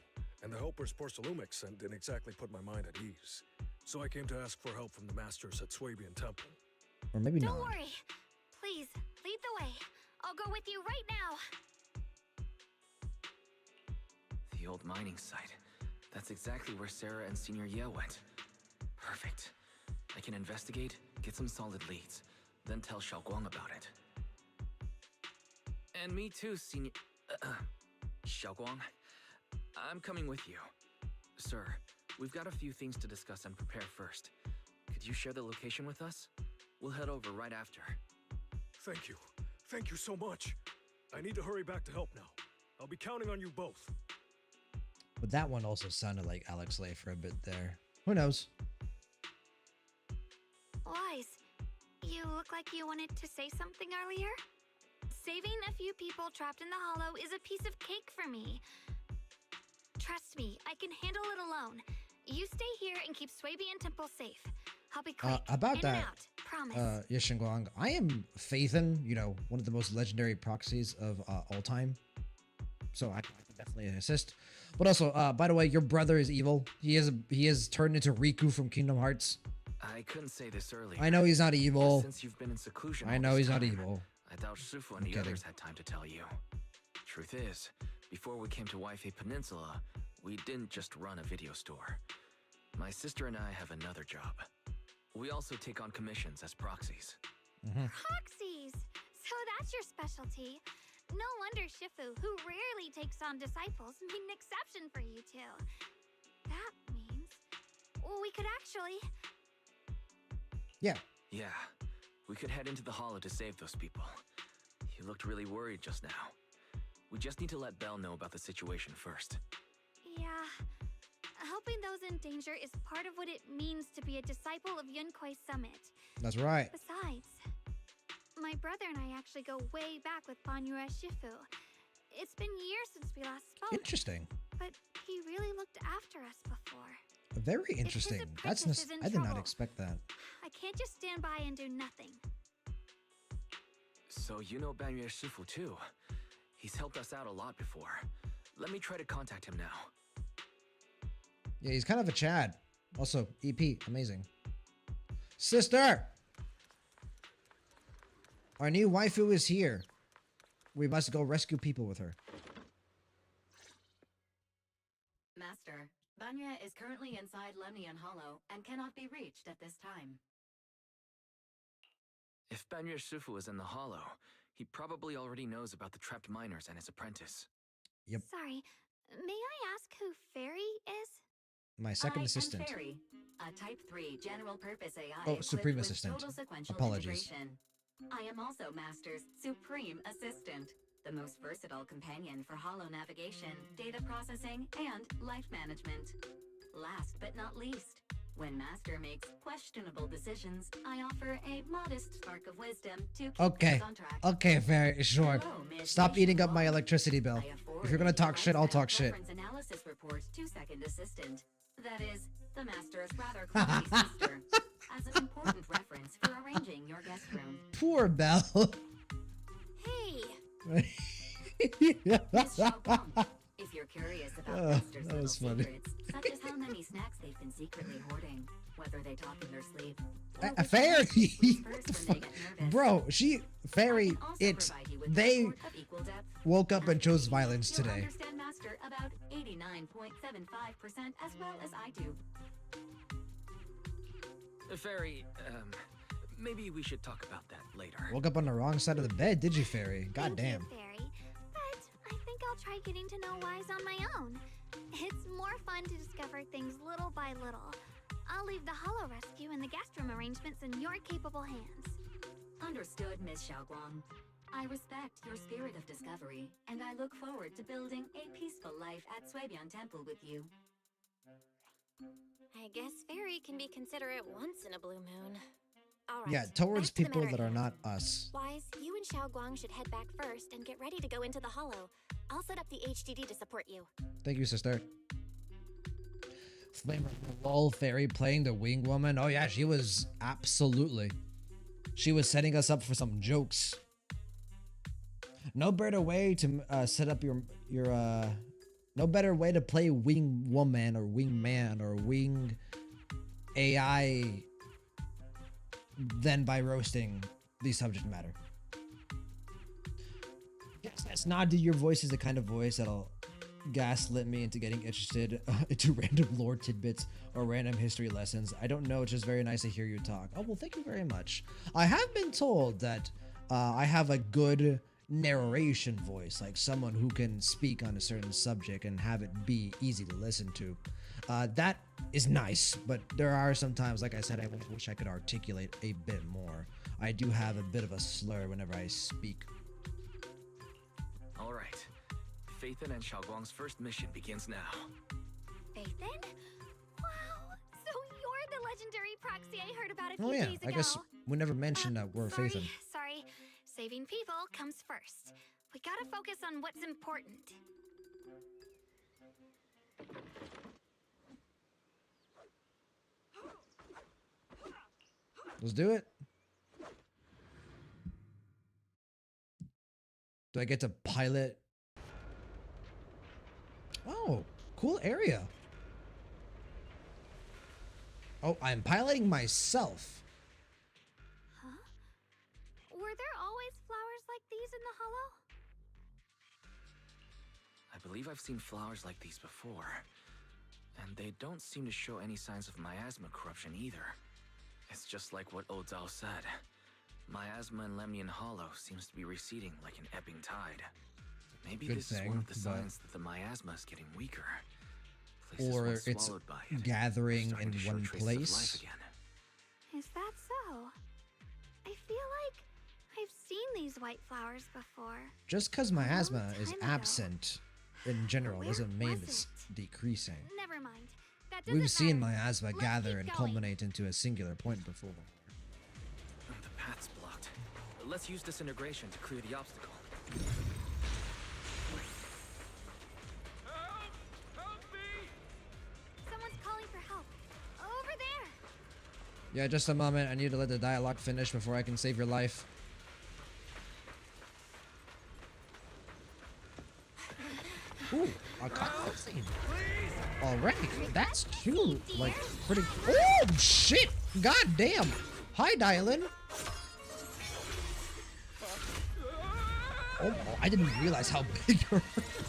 and the helpers Porcelumix sent didn't exactly put my mind at ease. So I came to ask for help from the masters at Swabian Temple. Or maybe Don't not. worry. Please, lead the way. I'll go with you right now. The old mining site. That's exactly where Sarah and Senior Ye went. Perfect. I can investigate, get some solid leads, then tell Xiaoguang about it. And me too, Senior... Xiaoguang. I'm coming with you. Sir, we've got a few things to discuss and prepare first. Could you share the location with us? We'll head over right after. Thank you. Thank you so much. I need to hurry back to help now. I'll be counting on you both. But that one also sounded like Alex Lay for a bit there. Who knows? Wise, you look like you wanted to say something earlier? Saving a few people trapped in the hollow is a piece of cake for me. Trust me, I can handle it alone. You stay here and keep Swabian Temple safe. I'll be quick. About in that, and out. Promise. Yishinguang, I am Phaethon, one of the most legendary proxies of all time. So I can definitely assist. But also, by the way, your brother is evil. He is turned into Riku from Kingdom Hearts. I couldn't say this earlier. I know he's not evil. Since you've been in seclusion I all know this he's not time, evil. I doubt Shifu and I'm the kidding. others had time to tell you. Truth is, before we came to Waifei Peninsula, we didn't just run a video store. My sister and I have another job. We also take on commissions as proxies. Proxies! So that's your specialty. No wonder Shifu, who rarely takes on disciples, made an exception for you two. That means we could actually... Yeah. Yeah, we could head into the hollow to save those people. You looked really worried just now. We just need to let Belle know about the situation first. Yeah. Helping those in danger is part of what it means to be a disciple of Yunkuei Summit. That's right. Besides, my brother and I actually go way back with Banyue Shifu. It's been years since we last spoke. Interesting. But he really looked after us before. Very interesting. That's apprentice is in I did not trouble, expect that. I can't just stand by and do nothing. So you know Banyue Shifu too. He's helped us out a lot before. Let me try to contact him now. Yeah, he's kind of a Chad. Also, EP, amazing. Sister! Our new waifu is here. We must go rescue people with her. Master, Banya is currently inside Lemnian Hollow and cannot be reached at this time. If Banyue Shifu is in the hollow, he probably already knows about the trapped miners and his apprentice. Yep. Sorry, may I ask who Fairy is? My second I assistant. am Fairy, a Type 3 general-purpose AI Oh, equipped Supreme with Assistant. total sequential Apologies. integration. I am also Master's Supreme Assistant, the most versatile companion for hollow navigation, data processing, and life management. Last but not least, when Master makes questionable decisions, I offer a modest spark of wisdom to keep Okay. things on track. Okay, fair. Sure. Hello, Miss Stop eating up my Yishinguang. electricity bill. I have If you're gonna forwarded talk shit, I'll lifestyle talk shit. preference analysis report to second assistant. That is, the Master's rather clumsy sister, as an important reference for arranging your guest room. Poor Belle. Hey, Miss Xiaoguang, if you're curious about Oh, Master's that little was funny. secrets, such as how many snacks they've been secretly hoarding, whether they talk in their sleep, or A which fairy. whispers What the when they fuck? get nervous. Bro, Fairy, I can also it, provide you with they support of equal depth. woke up and chose After violence you'll today. understand Master about 89.75% as well as I do. Fairy, maybe we should talk about that later. Woke up on the wrong side of the bed, did you, Fairy? God thank damn. you, Fairy. But I think I'll try getting to know Wise on my own. It's more fun to discover things little by little. I'll leave the hollow rescue and the guest room arrangements in your capable hands. Understood, Miss Xiaoguang. I respect your spirit of discovery, and I look forward to building a peaceful life at Swabian Temple with you. I guess Fairy can be considerate once in a blue moon. All right. Yeah, towards back to the people matter that at are hand. not us. Wise, you and Xiao Guang should head back first and get ready to go into the hollow. I'll set up the HDD to support you. Thank you, sister. Flamer lol fairy playing the wing woman. Oh yeah, she was absolutely. She was setting us up for some jokes. No better way to set up your no better way to play wing woman or wing man or wing AI than by roasting the subject matter. Yes, Nod, your voice is the kind of voice that'll gaslit me into getting interested into random lore tidbits or random history lessons. I don't know, it's just very nice to hear you talk. Oh, well, thank you very much. I have been told that I have a good narration voice, like someone who can speak on a certain subject and have it be easy to listen to. That is nice, but there are some times, like I said, I wish I could articulate a bit more. I do have a bit of a slur whenever I speak. All right. Phaethon and Xiaoguang's first mission begins now. Phaethon? Wow, so you're the legendary proxy I heard about a few Oh yeah, days ago. I guess we never mentioned that we're Phaethon. Sorry. Saving people comes first. We gotta focus on what's important. Let's do it. Do I get to pilot? Oh, cool area. Oh, I'm piloting myself. Huh? Were there always flowers like these in the hollow? I believe I've seen flowers like these before. And they don't seem to show any signs of miasma corruption either. It's just like what Odao said. Miasma in Lemnian Hollow seems to be receding like an ebbing tide. Maybe Good this is one thing, of the but- signs that the miasma is getting weaker. Places Or once it's swallowed by it are gathering starting in to show one traces of life place. again. Is that so? I feel like I've seen these white flowers before. Just because miasma is time ago. absent in general Where doesn't mean was it's it? decreasing. Never mind. That doesn't We've seen matter. miasma Let's gather keep and going. culminate into a singular point before. The path's blocked. Let's use disintegration to clear the obstacle. Someone's calling for help. Over there. Yeah, just a moment. I need to let the dialogue finish before I can save your life. Ooh, a cutscene. Already, that's too, like, pretty. Oh, shit! God damn! Hi, Dylan. Oh, I didn't realize how big your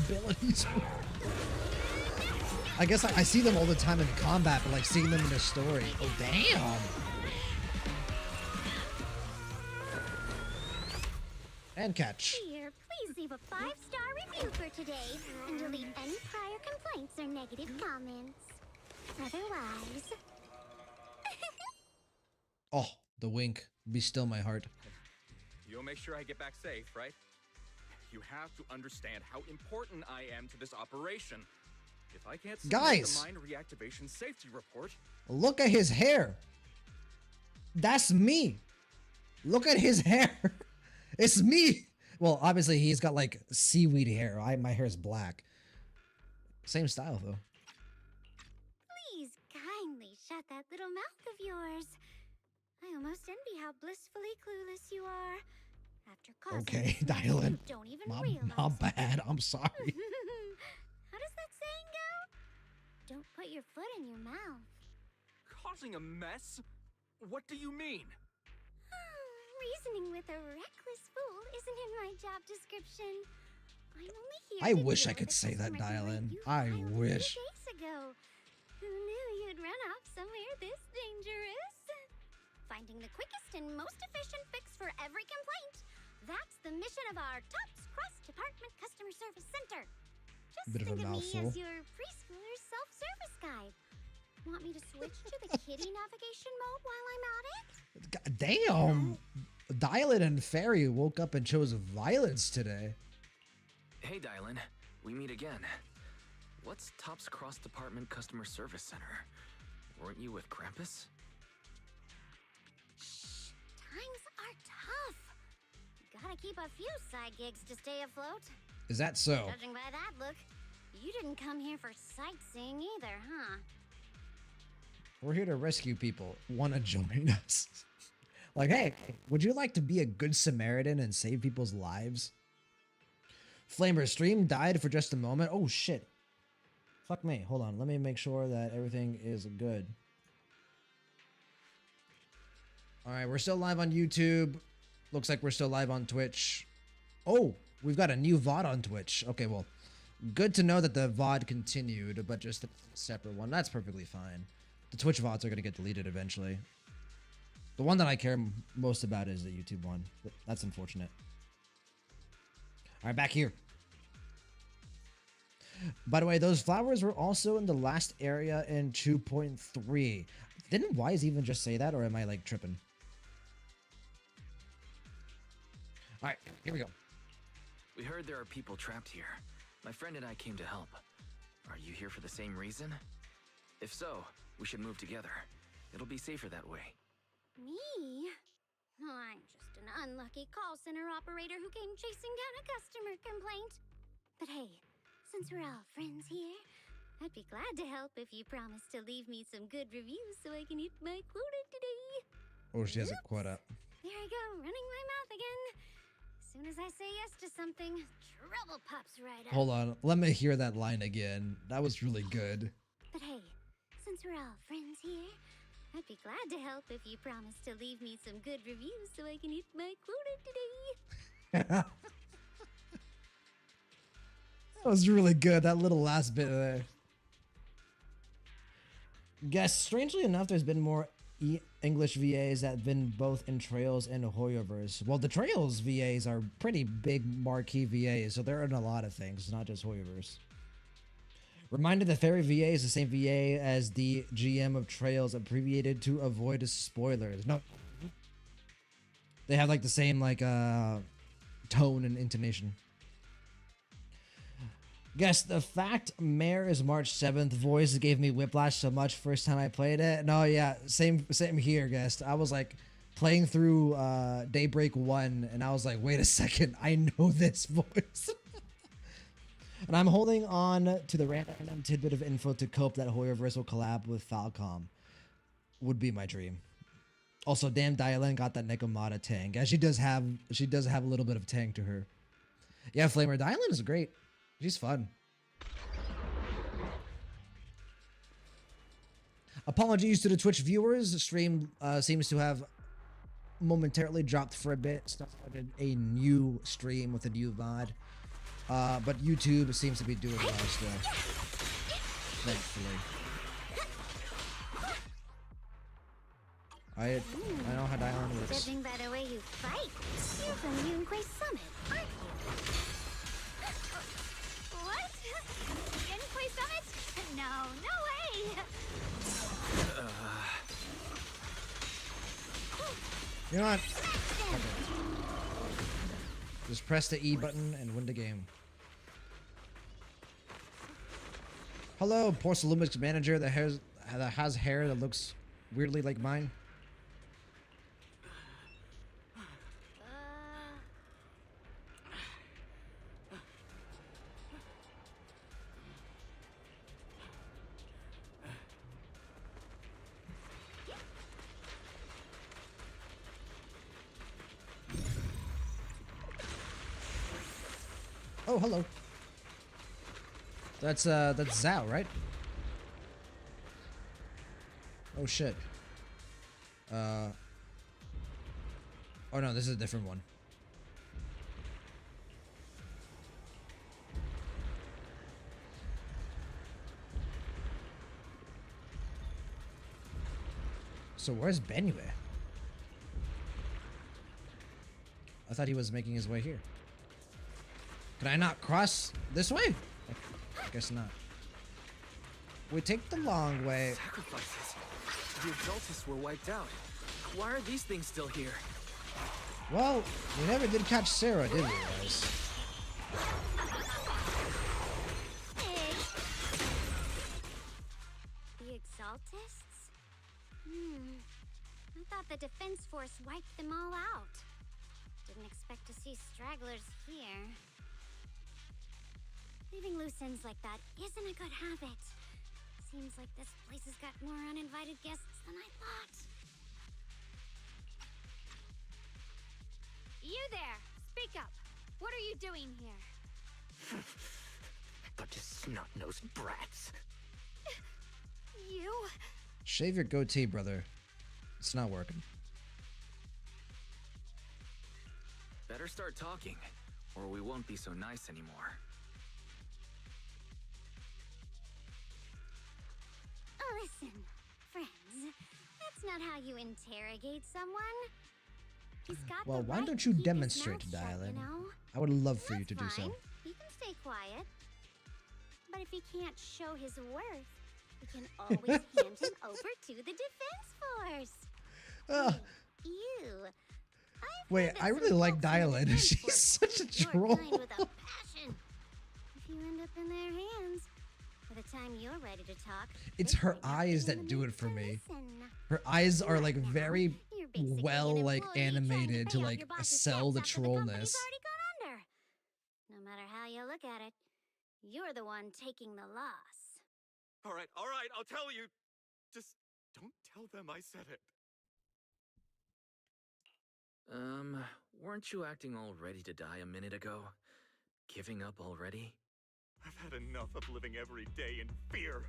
abilities were. I guess I see them all the time in combat, but like seeing them in the story. Oh, damn! And catch. Here, please leave a 5-star review for today and delete any prior complaints or negative comments. Otherwise... Oh, the wink. Be still, my heart. You'll make sure I get back safe, right? You have to understand how important I am to this operation. If I can't submit Guys! the mine reactivation safety report, Look at his hair. That's me. Look at his hair. It's me. Well, obviously he's got like seaweed hair. My hair is black. Same style though. Please kindly shut that little mouth of yours. I almost envy how blissfully clueless you are. After causing Okay, this mess, Dylan. you don't even My realize. bad. I'm sorry. How does that saying go? Don't put your foot in your mouth. causing a mess? What do you mean? Reasoning with a reckless fool isn't in my job description. I'm only here I to wish I deal could with say that, customer Dylan. complaint you I filed a few wish. days ago. Who knew you'd run off somewhere this dangerous? Finding the quickest and most efficient fix for every complaint. That's the mission of our TOPS cross-department customer service center. Just Bit of a think of me mouthful. as your preschooler self-service guide. Want me to switch to the kiddie navigation mode while I'm at it? God damn. Dylan and Fairy woke up and chose violence today. Hey, Dylan. We meet again. What's TOPS Cross Department Customer Service Center? Weren't you with Krampus? Shh. Times are tough. Gotta keep a few side gigs to stay afloat. Is that so? Judging by that look, you didn't come here for sightseeing either, huh? We're here to rescue people. Wanna join us? Like, hey, would you like to be a good Samaritan and save people's lives? Flamer's stream died for just a moment. Oh shit. Fuck me. Hold on. Let me make sure that everything is good. Alright, we're still live on YouTube. Looks like we're still live on Twitch. Oh, we've got a new VOD on Twitch. Okay, well, good to know that the VOD continued, but just a separate one. That's perfectly fine. The Twitch VODs are going to get deleted eventually. The one that I care most about is the YouTube one. That's unfortunate. Alright, back here. By the way, those flowers were also in the last area in 2.3. Didn't Wise even just say that, or am I like tripping? Alright, here we go. We heard there are people trapped here. My friend and I came to help. Are you here for the same reason? If so, we should move together. It'll be safer that way. Me? Oh, I'm just an unlucky call center operator who came chasing down a customer complaint. But hey, since we're all friends here, I'd be glad to help if you promise to leave me some good reviews so I can hit my quota today. Oh, she has a quota. There I go, running my mouth again. As soon as I say yes to something, trouble pops right up. Hold on, let me hear that line again. That was really good. But hey, since we're all friends here, I'd be glad to help if you promise to leave me some good reviews so I can hit my quota today. That was really good, that little last bit there. Guess, strangely enough, there's been more English VAs that have been both in Trails and Hoyoverse. Well, the Trails VAs are pretty big marquee VAs, so they're in a lot of things, not just Hoyoverse. Reminded that Fairy VA is the same VA as the GM of Trails, abbreviated to avoid spoilers. No. They have like the same like tone and intonation. Guess the fact Mare is March 7th voice gave me whiplash so much first time I played it. No, yeah, same here, guest. I was like playing through Daybreak 1 and I was like, wait a second, I know this voice. And I'm holding on to the random tidbit of info to cope that Hoyoverse will collab with Falcom. Would be my dream. Also, damn, Dialen got that Nekomata tang. Yeah, she does have a little bit of tang to her. Yeah, Flamer, Dialen is great. She's fun. Apologies to the Twitch viewers. The stream seems to have momentarily dropped for a bit. Started a new stream with a new VOD. But YouTube seems to be doing well still. Thankfully. I know how Dialen works. Judging by the way you fight, you're from Yunquay Summit, aren't you? What? Yunquay Summit? No, no way! You know what? Okay. Just press the E button and win the game. Hello, Porcelainics manager that has hair that looks weirdly like mine. Oh, hello. That's Zhao, right? Oh shit. Oh no, this is a different one. So where's Benue? I thought he was making his way here. Can I not cross this way? I guess not. We take the long way. Sacrifices. The Exaltists were wiped out. Why are these things still here? Well, we never did catch Sarah, did we, guys? The Exaltists? I thought the defense force wiped them all out. Didn't expect to see stragglers here. Leaving loose ends like that isn't a good habit. Seems like this place has got more uninvited guests than I thought. You there! Speak up! What are you doing here? Bunch of snot-nosed brats. You? Shave your goatee, brother. It's not working. Better start talking, or we won't be so nice anymore. Listen, friends, that's not how you interrogate someone. He's got Well, the why right don't to you keep his demonstrate, mouth shut, Dylan? you know? I would love for you That's to do so. fine. He can stay quiet. But if he can't show his worth, we can always hand him over to the defense force. Ugh. You. Wait, I really like Dylan. She's such a troll. With a passion. If you end up in their hands, by the time you're ready to talk, It's her eyes that do it for me. listen. Her eyes are like very You're basically well an like employee trying to animated to pay off like your boss's sell the debts after company's trollness. already gone under. No matter how you look at it, you're the one taking the loss. All right, I'll tell you. Just don't tell them I said it. Weren't you acting all ready to die a minute ago? Giving up already? I've had enough of living every day in fear.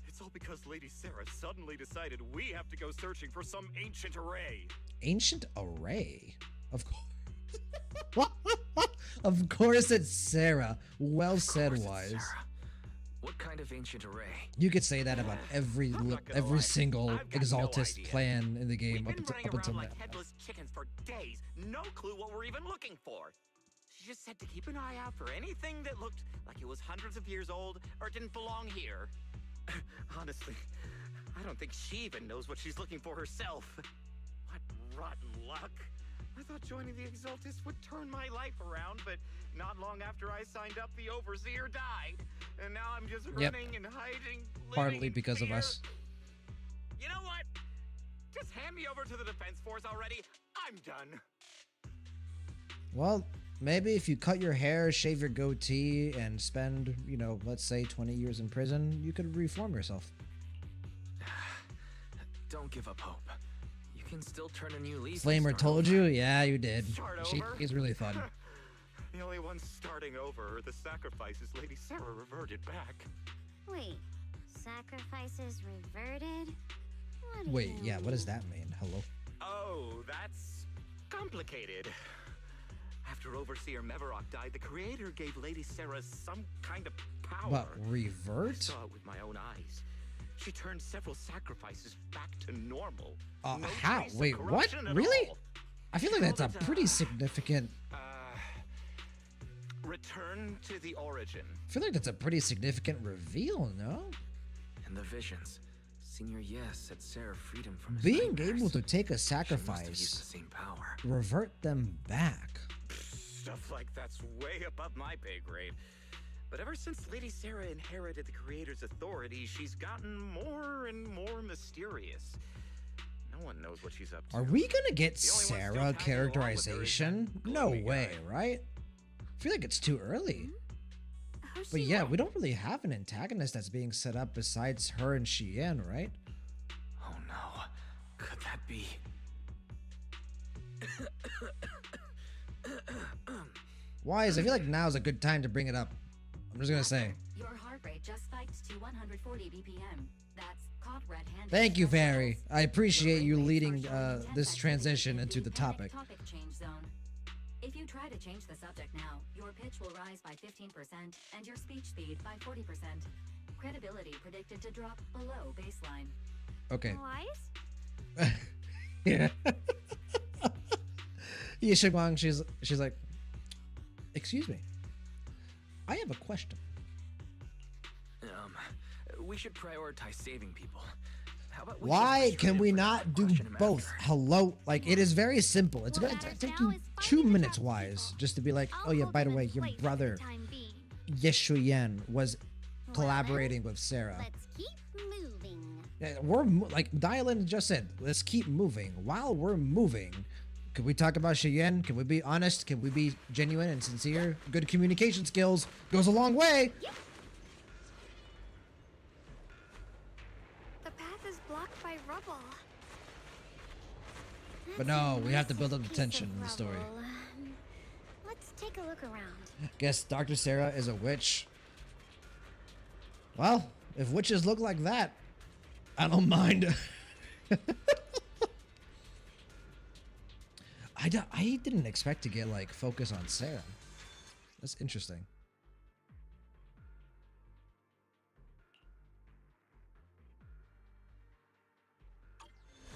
It's all because Lady Sarah suddenly decided we have to go searching for some ancient array. Ancient array? Of course. Of course it's Sarah. Well said, Of course it's Wise. Sarah. What kind of ancient array? You could say that about every I'm not gonna lie. single I've got no Exaltist idea. plan in the game We've up been until, running up until around now. like headless chickens for days. No clue what we're even looking for. She just said to keep an eye out for anything that looked like it was hundreds of years old or didn't belong here. Honestly, I don't think she even knows what she's looking for herself. What rotten luck. I thought joining the Exaltists would turn my life around, but not long after I signed up, the Overseer died. And now I'm just Yep. running and hiding, Partly living in because of fear. us. You know what? Just hand me over to the defense force already. I'm done. Well, maybe if you cut your hair, shave your goatee, and spend, you know, let's say 20 years in prison, you could reform yourself. Don't give up hope. You can still turn a new leaf. and Flamer start told over. you? Yeah, you did. Start over? She's really fun. The only ones starting over are the sacrifices Lady Sarah reverted back. Wait, sacrifices reverted? What do Wait, you yeah, what does mean? that mean? Hello? Oh, that's complicated. After Overseer Mevarok died, the Creator gave Lady Sarah some kind of power. What, I revert? saw it with my own eyes. She turned several sacrifices back to normal. No How? trace of Wait, what? corruption at Really? all. I feel like that's a pretty significant... Return to the origin. I feel like that's a pretty significant reveal, no? And the visions. Senior Yes said Sarah freed him from his Being nightmares. able to take a She must have used sacrifice, the same power. revert them back. Stuff like that's way above my pay grade. But ever since Lady Sarah inherited the Creator's authority, she's gotten more and more mysterious. No one knows what she's up to. Are we gonna get The only one still Sarah tagging along with her is characterization? that No gloomy way, guy. right? I feel like it's too early. Who's But she yeah, with? we don't really have an antagonist that's being set up besides her and Shien, right? Oh no. Could that be? Wise, I feel like now's a good time to bring it up. I'm just gonna say. Your heart rate just spiked to 140 BPM. That's caught red-handed. Thank you, stress Fairy. levels. I appreciate you Your brain leading waves are showing intense this activity transition in into the panic topic. change zone. If you try to change the subject now, your pitch will rise by 15% and your speech speed by 40%. Credibility predicted to drop below baseline. Okay. Wise? Yeah. Yishiguang, she's like, excuse me. I have a question. We should prioritize saving people. How about we Why just can we restrain not for do question him both? after? Hello? Like, it is very simple. It's What gonna matters take now you is 2 finding the minutes, trapped Wise, people. just to be like, I'll oh yeah, hold by the them way, in your place for the brother, time being. Yeshuyen, was Well, collaborating with Sarah. Let's keep moving. Like Dylan just said, let's keep moving. While we're moving, could we talk about Cheyenne? Can we be honest? Can we be genuine and sincere? Good communication skills goes a long way. The path is blocked by rubble. But no, we have to build up the tension in the story. Let's take a look around. Guess Dr. Sarah is a witch. Well, if witches look like that, I don't mind. I didn't expect to get like focus on Sarah. That's interesting.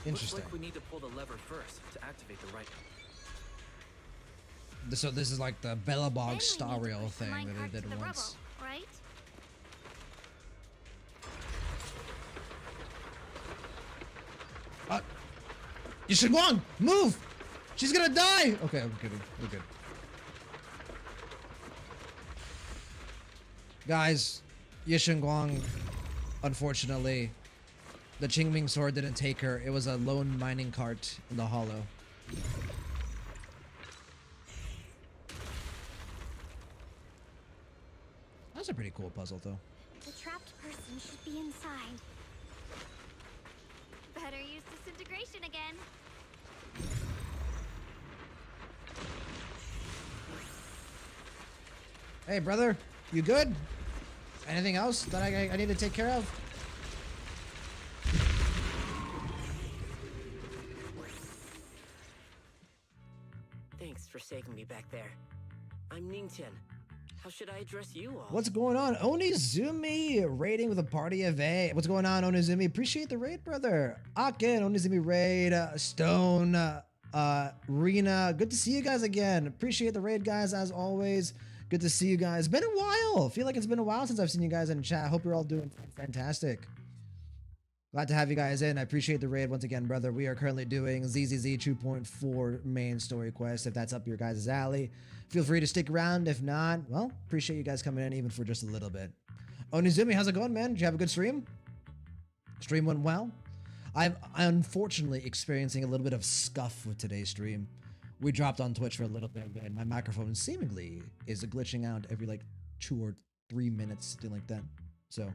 Interesting. Looks like we need to pull the lever first to activate the right. So this is like the Bellabog Then we need to Star Rail push the thing that minecart they to did the once. rubble, right? Yishiguang, move! She's gonna die! Okay, I'm kidding. We're good. Guys, Yishiguang, unfortunately, the Qingming sword didn't take her. It was a lone mining cart in the hollow. That's a pretty cool puzzle, though. The trapped person should be inside. Better use disintegration again. Hey, brother, you good? Anything else that I need to take care of? Thanks for saving me back there. I'm Ningtian. How should I address you all? What's going on? Onizumi raiding with a party of 8. What's going on, Onizumi? Appreciate the raid, brother. Akin, Onizumi raid, Stone, Rena. Good to see you guys again. Appreciate the raid, guys, as always. Good to see you guys. Been a while. Feel like it's been a while since I've seen you guys in chat. Hope you're all doing fantastic. Glad to have you guys in. I appreciate the raid once again, brother. We are currently doing ZZZ 2.4 main story quest. If that's up your guys' alley, feel free to stick around. If not, well, appreciate you guys coming in even for just a little bit. Onizumi, how's it going, man? Did you have a good stream? Stream went well? I'm unfortunately experiencing a little bit of scuff with today's stream. We dropped on Twitch for a little bit, and my microphone seemingly is glitching out every like 2 or 3 minutes, something like that. So,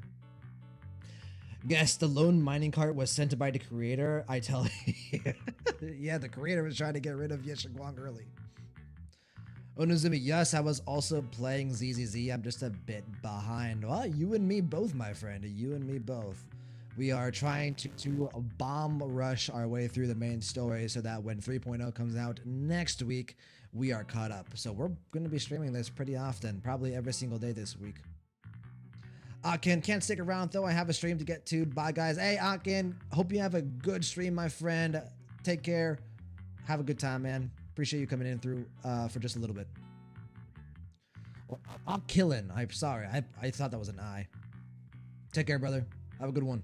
guess the lone mining cart was sent by the creator. I tell you, yeah, the creator was trying to get rid of Yeshiguang early. Onozumi, yes, I was also playing ZZZ. I'm just a bit behind. Well, you and me both, my friend. You and me both. We are trying to bomb rush our way through the main story so that when 3.0 comes out next week, we are caught up. So we're going to be streaming this pretty often, probably every single day this week. Akin, can't stick around though. I have a stream to get to. Bye, guys. Hey, Akin, hope you have a good stream, my friend. Take care. Have a good time, man. Appreciate you coming in through for just a little bit. I'm killing. I'm sorry. I thought that was an I. Take care, brother. Have a good one.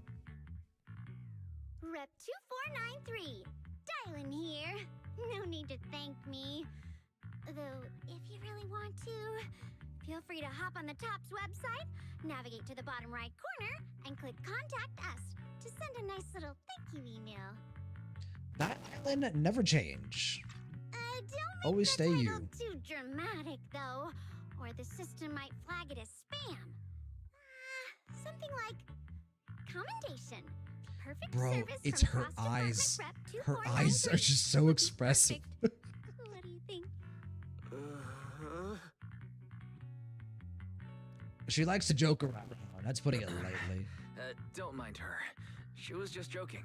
Rep 2493. Dylan here. No need to thank me. Though, if you really want to, feel free to hop on the TOPS website, navigate to the bottom right corner, and click Contact Us to send a nice little thank you email. That island never change. Don't make Always the stay title you. too dramatic, though, or the system might flag it as spam. Something like commendation. Perfect Bro, service it's from her Cross eyes. Department Rep Her eyes are 2493. just so expressive. What do you think? She likes to joke around. That's putting it lightly. Don't mind her. She was just joking.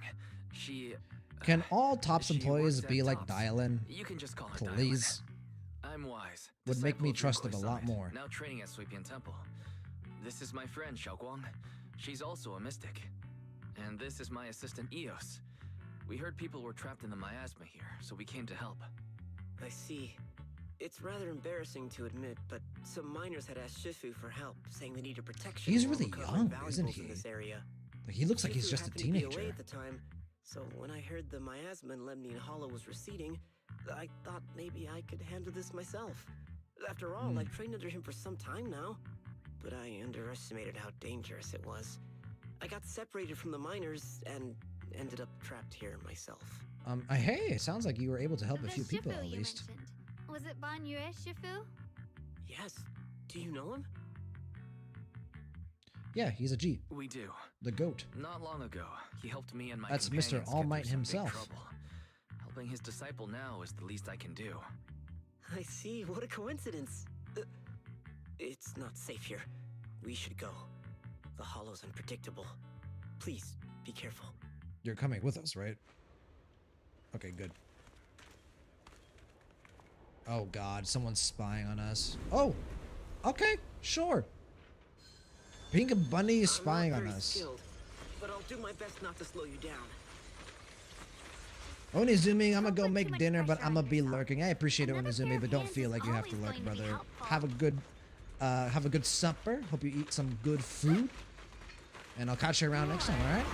She... Can all TOPS she employees works be at like TOPS. Dylan? You can just call her Please. Dylan. I'm Wise. Would make me disciple of trust Yukoi it a lot Summit, more. Now training at Suipian Temple. This is my friend Xiaoguang. She's also a mystic. And this is my assistant Eos. We heard people were trapped in the miasma here, so we came to help. I see. It's rather embarrassing to admit, but some miners had asked Shifu for help, saying they needed protection. He's while really recovering young, valuables isn't he? In this area. Like, he looks like he's Shifu just a happened to be away teenager. at the time, so when I heard the miasma in Lemnian Hollow was receding, I thought maybe I could handle this myself. After all, I've trained under him for some time now, but I underestimated how dangerous it was. I got separated from the miners and ended up trapped here myself. Hey, it sounds like you were able to help a The few people Shifu at you least. mentioned. Was it Ban Yue Shifu? Yes. Do you know him? Yeah, he's a G. We do. The goat. Not long ago, he helped me and my That's companions Mr. get All through Might some big himself. trouble. Helping his disciple now is the least I can do. I see. What a coincidence. It's not safe here. We should go. The hollow's unpredictable. Please, be careful. You're coming with us, right? Okay, good. Oh god, someone's spying on us. Oh! Okay, sure. Pink Bunny is spying I'm on not very us. skilled, but I'll do my best not to slow you down. Onizumi, I'm gonna Don't go put too make much dinner, but pressure I'm on gonna be yourself. lurking. I appreciate it, Another Onizumi, pair but of don't hands feel is like you have to always lurk, going to be brother. helpful. Have a good supper. Hope you eat some good food. And I'll catch you around next time, alright?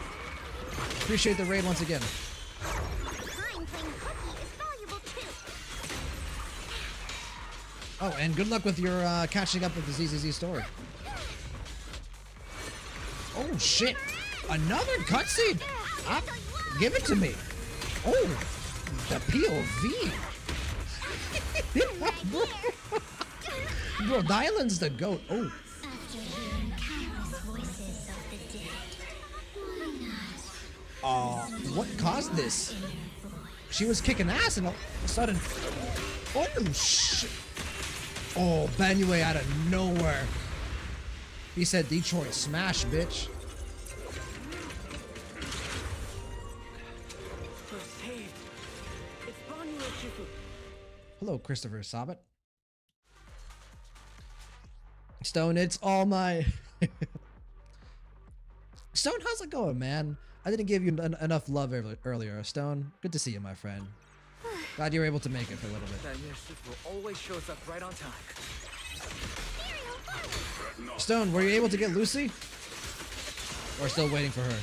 Appreciate the raid once again. Time playing hooky is valuable too. Oh, and good luck with your catching up with the ZZZ story. Oh shit! Another cutscene! Give it to me! Oh! The POV! Bro, Dylan's the goat. Oh. After hearing countless voices of the dead, What caused this? She was kicking ass and all of a sudden... Oh shit! Oh, Banyue out of nowhere. He said Detroit smash, bitch. We're saved. It's Banyu Shifu. Hello, Christopher Sabat. Stone, it's all my... Stone, how's it going, man? I didn't give you enough love earlier. Stone, good to see you, my friend. Glad you were able to make it for a little bit. That Shifu always shows up right on time. Stone, were you able to get Lucy? Or still waiting for her?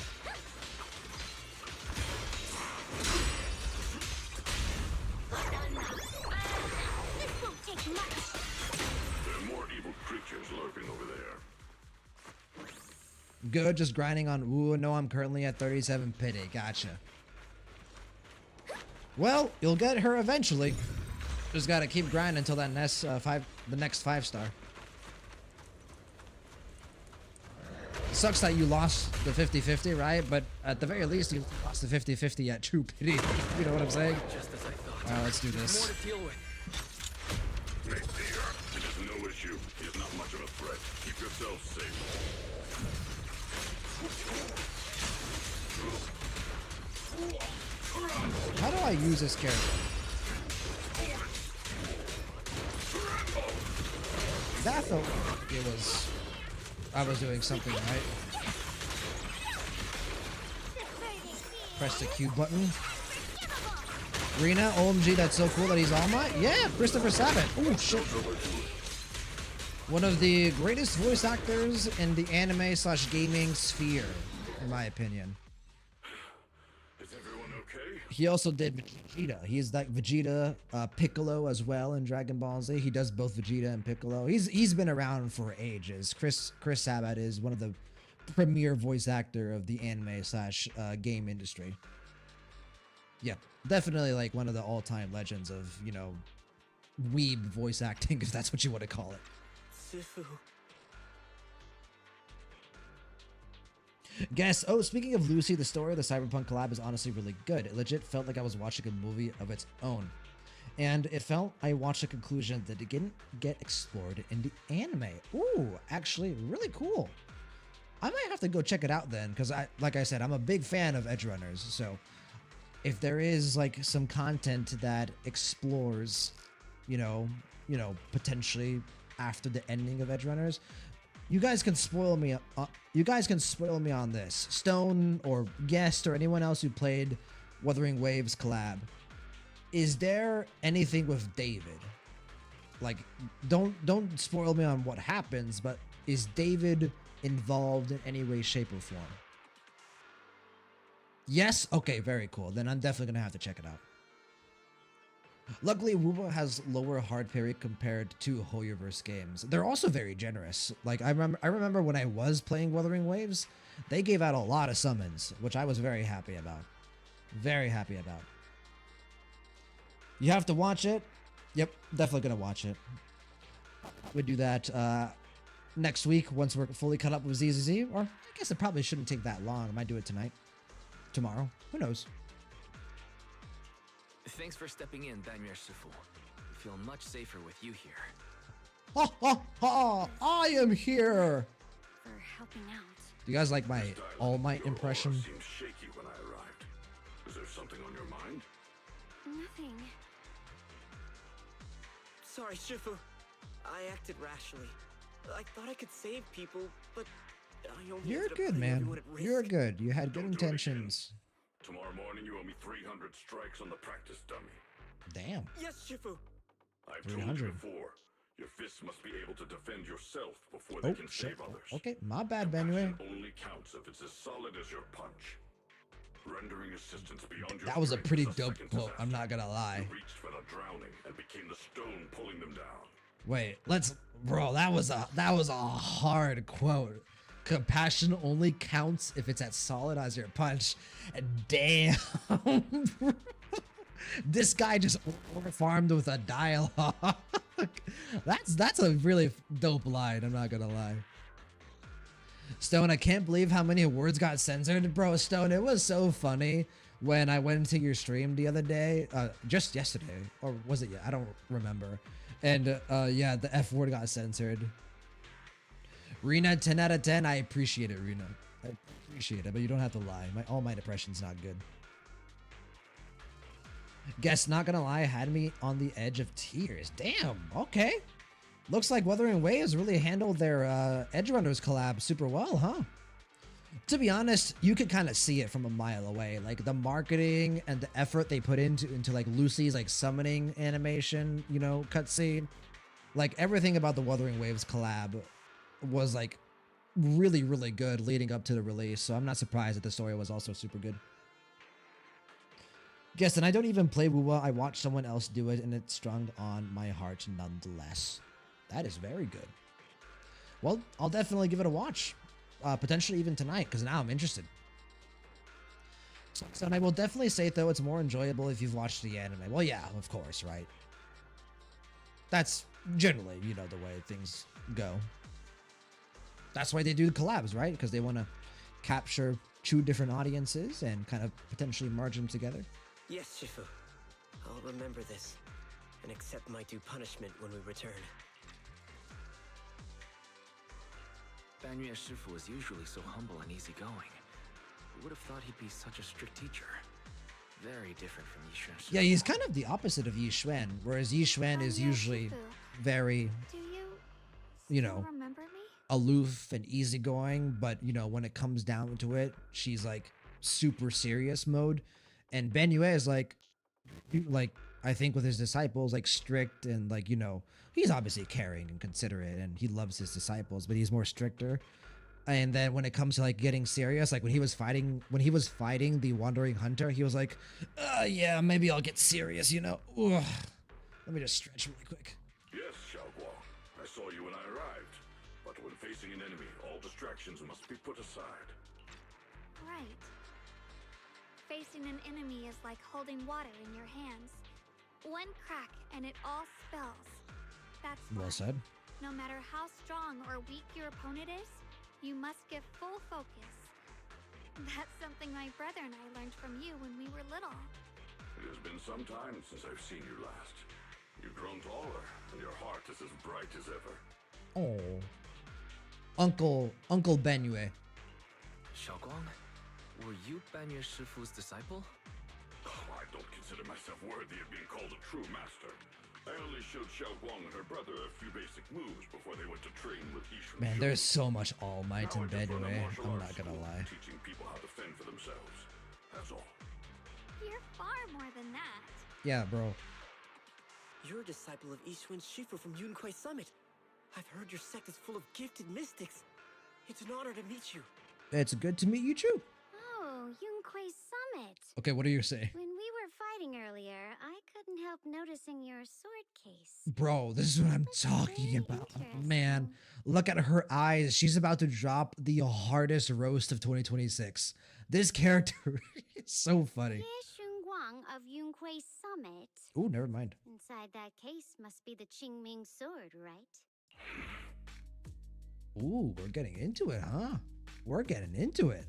this won't take much. There are more evil creatures lurking over there. Good, just grinding on. Ooh, no, I'm currently at 37 pity. Gotcha. Well, you'll get her eventually. Just gotta keep grinding until that next the next 5-star. Sucks that you lost the 50-50, right? But at the very least, you lost the 50-50 at true pity. You know what I'm saying? Just as I thought. Alright, let's do More this. to deal with. Mate, dear, it is no issue. He's not much of a threat. Keep yourself safe. How do I use this character? That felt like it was... I was doing something right. Press the Q button. Rena, OMG, that's so cool that he's All Might. Yeah, Christopher Sabat. Oh, shit. One of the greatest voice actors in the anime/gaming sphere, in my opinion. Is everyone okay? He also did Vegeta. He's like Vegeta, Piccolo as well in Dragon Ball Z. He does both Vegeta and Piccolo. He's been around for ages. Chris Sabat is one of the premier voice actor of the anime/game industry. Yeah, definitely like one of the all-time legends of, you know, weeb voice acting, if that's what you want to call it. Shifu. Guess. Oh, speaking of Lucy, the story of the Cyberpunk collab is honestly really good. It legit felt like I was watching a movie of its own. And it felt I watched a conclusion that it didn't get explored in the anime. Ooh, actually, really cool. I might have to go check it out then, because like I said, I'm a big fan of Edge Runners. So if there is like some content that explores, you know, potentially after the ending of Edge Runners, you guys can spoil me. You guys can spoil me on this. Stone or Guest or anyone else who played Wuthering Waves collab. Is there anything with David? Like, don't spoil me on what happens, but is David involved in any way, shape, or form? Yes? Okay, very cool. Then I'm definitely gonna have to check it out. Luckily, Wuba has lower hard parry compared to Hoyoverse games. They're also very generous. Like I remember when I was playing Wuthering Waves, they gave out a lot of summons, which I was very happy about. Very happy about. You have to watch it. Yep, definitely gonna watch it. We do that next week once we're fully caught up with ZZZ, or I guess it probably shouldn't take that long. I might do it tonight, tomorrow. Who knows? Thanks for stepping in, Banyer Shifu. I feel much safer with you here. Ha ha ha! I am here. For helping out. Do you guys like my All Might impression? Seemed shaky when I arrived. Is there something on your mind? Nothing. Sorry, Shifu. I acted rashly. I thought I could save people, but I only You're ended up good, putting man. everyone at risk. You're good. You had good Don't do it again. intentions. Tomorrow morning you owe me 300 strikes on the practice dummy. Damn. Yes, Shifu. I've told you 300. before, your fists must be able to defend yourself before Oh they can shit. save others. Okay, my bad, Benue. Compassion only counts if it's as solid as your punch. Rendering assistance beyond your That was a strength pretty is dope second quote. I'm not disaster. gonna lie. You reached for the drowning and became the stone pulling them down. Wait, bro. That was a hard quote. Compassion only counts if it's as solid as your punch. Damn. This guy just farmed with a dialogue. That's a really dope line. I'm not gonna lie. Stone, I can't believe how many words got censored, bro. Stone, it was so funny when I went into your stream the other day, just yesterday, or was it? Yeah, I don't remember. And yeah, the F word got censored. Rena, 10 out of 10. I appreciate it, Rena. I appreciate it, but you don't have to lie. All my depression's not good. Guess not gonna lie, had me on the edge of tears. Damn. Okay. Looks like Wuthering Waves really handled their Edge Runners collab super well, huh? To be honest, you could kind of see it from a mile away. Like the marketing and the effort they put into like Lucy's like summoning animation, you know, cutscene. Like everything about the Wuthering Waves collab was like really, really good leading up to the release. So I'm not surprised that the story was also super good. Yes, and I don't even play Wuwa. I watched someone else do it and it strung on my heart nonetheless. That is very good. Well, I'll definitely give it a watch. Potentially even tonight, because now I'm interested. So, and I will definitely say, though, it's more enjoyable if you've watched the anime. Well, yeah, of course, right? That's generally, you know, the way things go. That's why they do collabs, right? Because they want to capture two different audiences and kind of potentially merge them together. Yes, Shifu. I'll remember this and accept my due punishment when we return. Banyer Shifu is usually so humble and easygoing. Who would have thought he'd be such a strict teacher? Very different from Yishuan Shifu. Yeah, he's kind of the opposite of Yi Xuan, whereas Yi Xuan is usually very, Do you know, remember me? aloof and easygoing, but you know, when it comes down to it, she's like super serious mode. And Benue is like I think with his disciples, like strict and like, you know, he's obviously caring and considerate and he loves his disciples, but he's more stricter. And then when it comes to like getting serious, like when he was fighting the Wandering Hunter, he was like, yeah, maybe I'll get serious, you know. Ugh. Let me just stretch really quick. Yes, Xiaoguang. I saw you when I arrived. But when facing an enemy, all distractions must be put aside. Right. Facing an enemy is like holding water in your hands. One crack and it all spills. That's Well why, said. no matter how strong or weak your opponent is, you must give full focus. That's something my brother and I learned from you when we were little. It has been some time since I've seen you last. You've grown taller, and your heart is as bright as ever. Oh. Uncle Benue. Xiaoguang, were you Banyer Shifu's disciple? Oh, I don't consider myself worthy of being called a true master. I only showed Xiaoguang and her brother a few basic moves before they went to train with Yishuan. Man, there's so much All Might in Now I just run a Benue. martial I'm arts not gonna school, lie. teaching people how to fend for themselves. That's all. You're far more than that. Yeah, bro. You're a disciple of Yishuan Shifu from Yunquai Summit. I've heard your sect is full of gifted mystics. It's an honor to meet you. It's good to meet you too. Oh, Yunquai Summit. Okay, what are you saying? When we were fighting earlier, I couldn't help noticing your sword case. Bro, this is what I'm talking very about. Man, interesting. look at her eyes. She's about to drop the hardest roast of 2026. This character is so funny. Ye Shunguang of Yunquei Summit. Ooh, never mind. Inside that case must be the Qingming sword, right? Ooh, we're getting into it, huh? We're getting into it.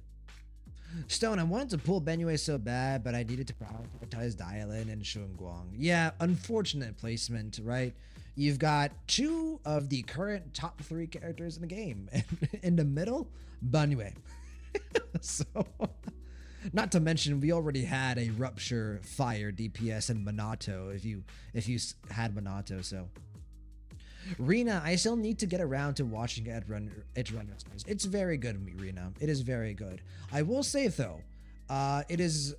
Stone, I wanted to pull Benue so bad, but I needed to prioritize Dialin and Shunguang. Yeah, unfortunate placement, right? You've got two of the current top 3 characters in the game. And in the middle, Benue. So, not to mention, we already had a Rupture, Fire, DPS, and Minato if you had Minato, so. Rena, I still need to get around to watching Edge Runners. It's very good, Rena. It is very good. I will say though, it is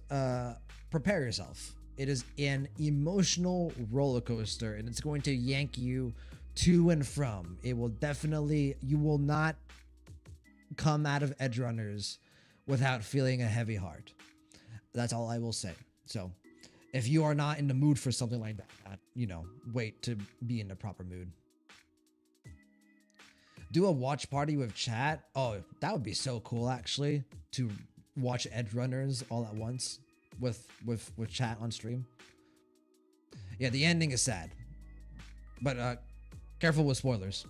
prepare yourself. It is an emotional roller coaster, and it's going to yank you to and from. It will definitely, you will not come out of Edge Runners without feeling a heavy heart. That's all I will say. So, if you are not in the mood for something like that, you know, wait to be in the proper mood. Do a watch party with chat. Oh, that would be so cool, actually, to watch Edge Runners all at once with chat on stream. Yeah, the ending is sad, but careful with spoilers.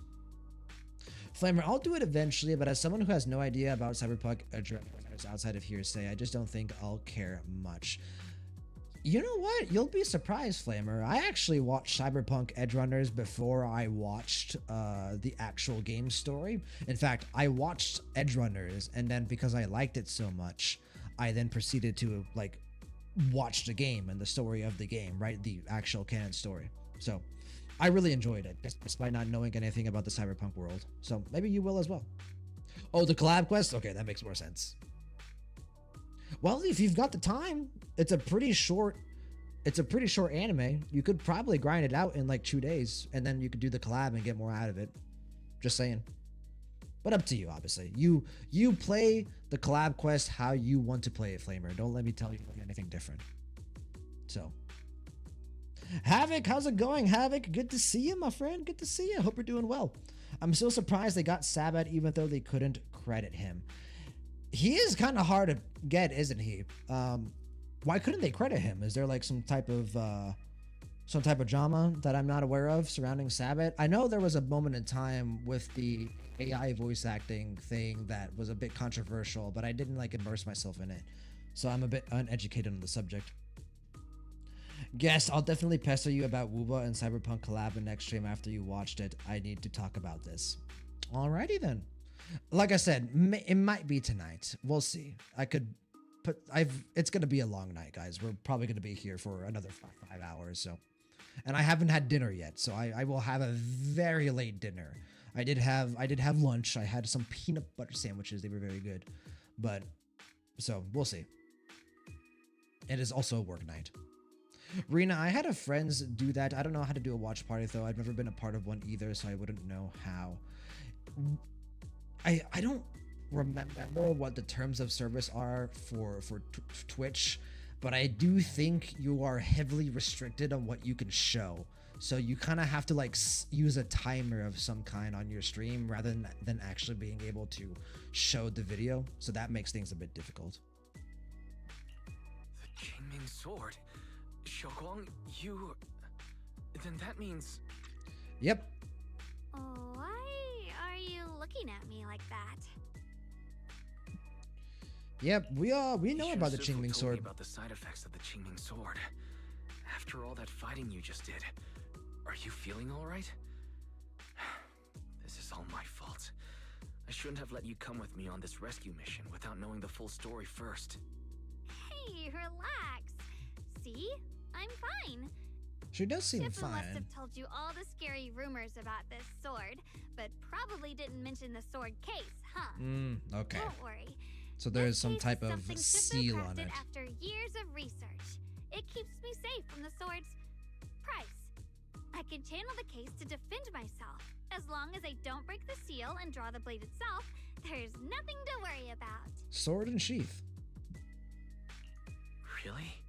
Flamer, I'll do it eventually, but as someone who has no idea about Cyberpunk Edge Runners outside of hearsay, I just don't think I'll care much. You know what? You'll be surprised, Flamer. I actually watched Cyberpunk Edge Runners before I watched the actual game story. In fact, I watched Edge Runners, and then because I liked it so much, I then proceeded to like watch the game and the story of the game, right? The actual canon story. So I really enjoyed it, despite not knowing anything about the Cyberpunk world. So maybe you will as well. Oh, the collab quest? Okay, that makes more sense. Well, if you've got the time, it's a pretty short anime. You could probably grind it out in like 2 days, and then you could do the collab and get more out of it. Just saying. But up to you, obviously. You play the collab quest how you want to play it, Flamer. Don't let me tell you anything different. So, Havoc, how's it going, Havoc? Good to see you, my friend. Good to see you. Hope you're doing well. I'm so surprised they got Sabat even though they couldn't credit him. He is kind of hard to get, isn't he? Why couldn't they credit him? Is there like some type of drama that I'm not aware of surrounding Sabat? I know there was a moment in time with the AI voice acting thing that was a bit controversial, but I didn't like immerse myself in it. So I'm a bit uneducated on the subject. Guess I'll definitely pester you about Wooba and Cyberpunk collab in next stream after you watched it. I need to talk about this. Alrighty then. Like I said, it might be tonight. We'll see. It's gonna be a long night, guys. We're probably gonna be here for another 5 hours. So, and I haven't had dinner yet, so I will have a very late dinner. I did have lunch. I had some peanut butter sandwiches. They were very good, but so we'll see. It is also a work night. Rena, I had a friends do that. I don't know how to do a watch party though. I've never been a part of one either, so I wouldn't know how. I don't remember what the terms of service are for Twitch, but I do think you are heavily restricted on what you can show. So you kind of have to like use a timer of some kind on your stream rather than actually being able to show the video. So that makes things a bit difficult. The Qingming sword? Xiaoguang, you... Then that means... Yep. Why are you looking at me like that? Yep, we know about the Shifu Qingming told me sword. about the side effects of the Qingming sword. After all that fighting you just did, are you feeling all right? This is all my fault. I shouldn't have let you come with me on this rescue mission without knowing the full story first. Hey, relax. See? I'm fine. She does seem Shifu must fine. have told you all the scary rumors about this sword, but probably didn't mention the sword case, huh? Okay. Don't worry. So there's This some case type is of something Shifu seal on crafted it. After years of research, it keeps me safe from the sword's price. I can channel the case to defend myself. As long as I don't break the seal and draw the blade itself, there's nothing to worry about. Sword and sheath. Really?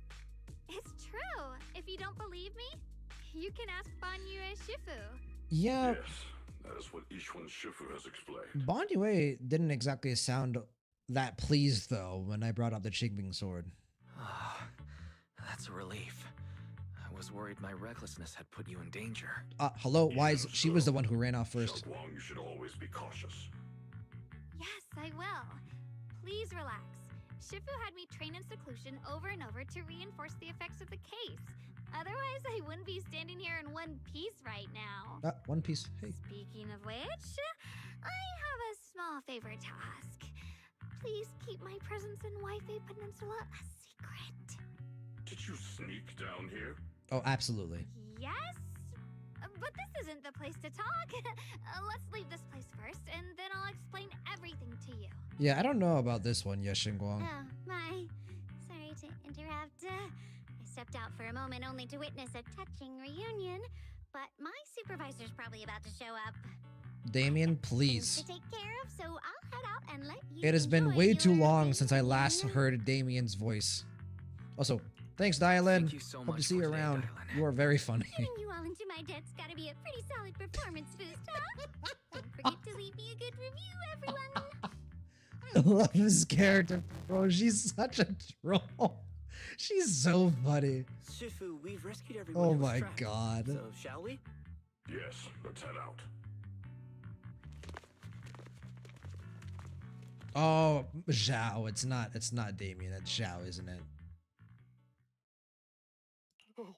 It's true. If you don't believe me, you can ask Banyu Shifu. Yeah, Yes, that is what Ishwan Shifu has explained. Bon Yue didn't exactly sound that pleased though when I brought up the Qingbing sword. That's a relief. I was worried my recklessness had put you in danger. Hello, Wise. Even She was so, the one who ran off first. Xiaoguang, you should always be cautious. Yes, I will. Please relax. Shifu had me train in seclusion over and over to reinforce the effects of the case. Otherwise, I wouldn't be standing here in one piece right now. One piece. Hey. Speaking of which, I have a small favor to ask. Please keep my presence in Wi-Fi Peninsula a secret. Did you sneak down here? Oh, absolutely. Yes? But this isn't the place to talk. Let's leave this place first, and then I'll explain everything to you. Yeah, I don't know about this one, Yeshingguang. Oh, my. Sorry to interrupt. I stepped out for a moment only to witness a touching reunion, but my supervisor's probably about to show up. Damien, Things please. to take care of, so I'll head out and let you It has been enjoy way too your long since I last evening. heard Damien's voice. Also, thanks, Dylan. Thank you so Hope much to see for you today, around. Dylan. You are very funny. Getting you all into my debt's gotta be a pretty solid performance boost, huh? Don't forget to leave me a good review, everyone. I love this character, bro. She's such a troll. She's so funny. Shifu, we've rescued everyone. Oh who was my trapped. god. So, shall we? Yes, let's head out. Oh, Zhao. It's not Damien. It's Zhao, isn't it? Oh,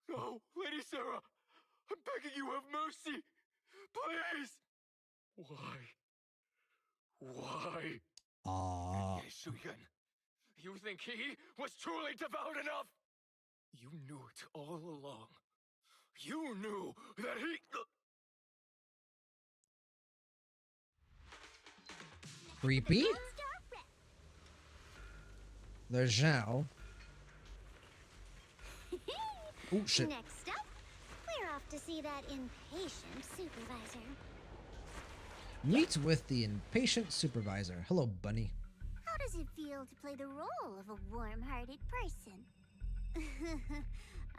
no, Lady Sarah! I'm begging you, have mercy! Please! Why? Aw. Shuyan, you think he was truly devout enough? You knew it all along. You knew that he... Creepy? There's Zhao. Oh, shit. Next up, we're off to see that impatient supervisor. Meet with the impatient supervisor. Hello, bunny. How does it feel to play the role of a warm-hearted person?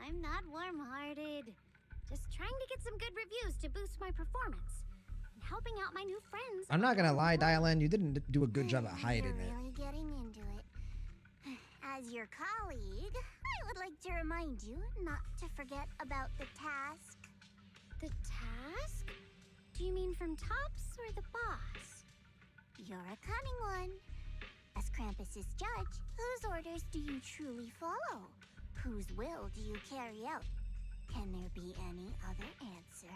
I'm not warm-hearted. Just trying to get some good reviews to boost my performance. And helping out my new friends. I'm not gonna lie, Dylan, you didn't do a good job at hiding You're it. really getting into it. As your colleague, I would like to remind you not to forget about the task. The task? Do you mean from Tops or the boss? You're a cunning one. As Krampus's judge, whose orders do you truly follow? Whose will do you carry out? Can there be any other answer?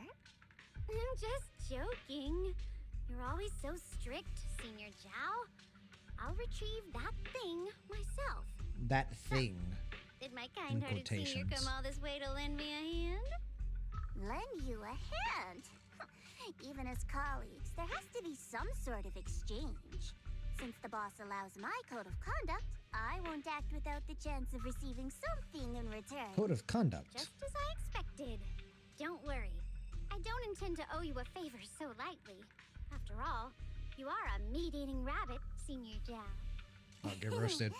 I'm just joking. You're always so strict, Senior Zhao. I'll retrieve that thing myself. That thing. Did my kind-hearted senior quotations. come all this way to lend me a hand? Lend you a hand? Even as colleagues, there has to be some sort of exchange. Since the boss allows my code of conduct, I won't act without the chance of receiving something in return. Code of conduct. Just as I expected. Don't worry. I don't intend to owe you a favor so lightly. After all, you are a meat-eating rabbit, Senior Zhao. I'll get roasted.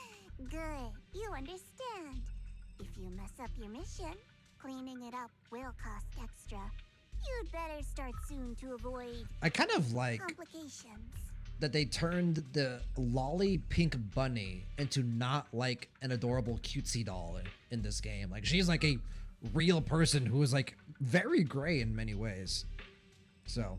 Good, you understand. If you mess up your mission, cleaning it up will cost extra. You'd better start soon to avoid I kind of like complications. that they turned the lolly pink bunny into not like an adorable cutesy doll in this game. Like she's like a real person who is like very gray in many ways. So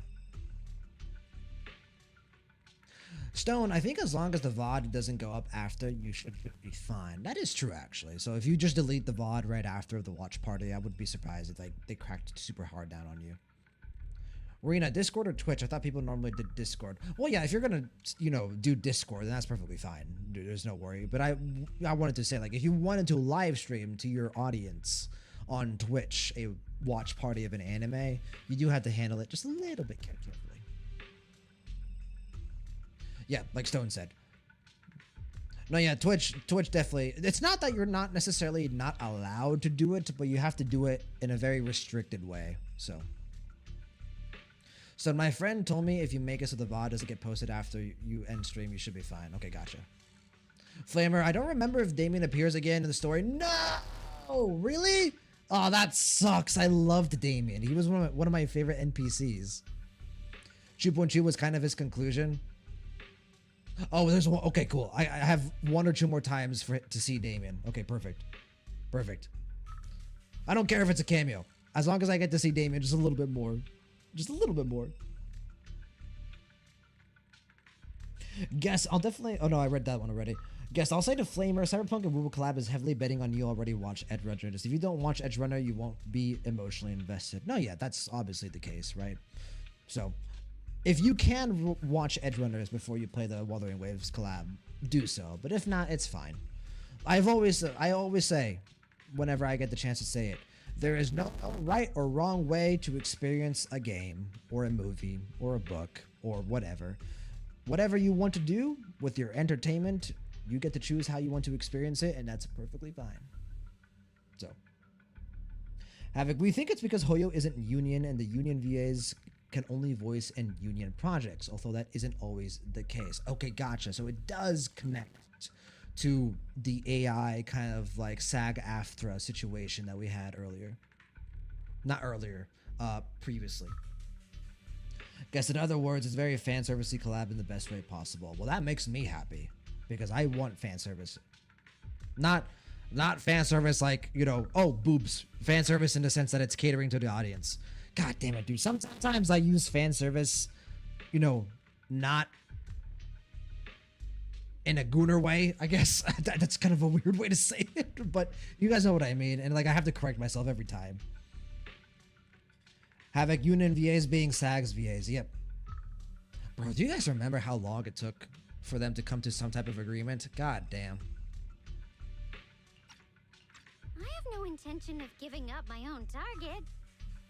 Stone, I think as long as the VOD doesn't go up after, you should be fine. That is true, actually. So if you just delete the VOD right after the watch party, I would be surprised if like they cracked super hard down on you. Rena, Discord or Twitch? I thought people normally did Discord. Well, yeah, if you're gonna, you know, do Discord, then that's perfectly fine. There's no worry. But I wanted to say, like, if you wanted to live stream to your audience on Twitch a watch party of an anime, you do have to handle it just a little bit carefully. Yeah, like Stone said. No, yeah, Twitch definitely. It's not that you're not necessarily not allowed to do it, but you have to do it in a very restricted way. So my friend told me if you make it so the VOD doesn't get posted after you end stream, you should be fine. Okay, gotcha. Flamer, I don't remember if Damien appears again in the story. No! Really? Oh, that sucks. I loved Damien. He was one of my favorite NPCs. Chuponchu was kind of his conclusion. Oh, there's one. Okay, cool. I have one or two more times to see Damien. Okay, perfect. Perfect. I don't care if it's a cameo. As long as I get to see Damien just a little bit more. Just a little bit more. Guess I'll definitely... Oh, no, I read that one already. Guess I'll say to Flamer, Cyberpunk and Wooble Collab is heavily betting on you already watch Edge Runners. If you don't watch Edge Runner, you won't be emotionally invested. No, yeah, that's obviously the case, right? So, if you can watch Edge Runners before you play the Wuthering Waves collab, do so. But if not, it's fine. I always say, whenever I get the chance to say it, there is no right or wrong way to experience a game or a movie or a book or whatever. Whatever you want to do with your entertainment, you get to choose how you want to experience it, and that's perfectly fine. So, Havoc, we think it's because Hoyo isn't union and the union VAs can only voice in union projects, although that isn't always the case. Okay, gotcha. So it does connect to the AI kind of like SAG-AFTRA situation that we had earlier. Not earlier, previously. Guess in other words, it's very fan servicey collab in the best way possible. Well, that makes me happy because I want fan service. Not fan service like, you know, oh, boobs. Fan service in the sense that it's catering to the audience. God damn it, dude. Sometimes I use fan service, you know, not in a gooner way, I guess. That's kind of a weird way to say it, but you guys know what I mean. And like, I have to correct myself every time. Havoc, union VAs being SAG's VAs. Yep. Bro, do you guys remember how long it took for them to come to some type of agreement? God damn. I have no intention of giving up my own target,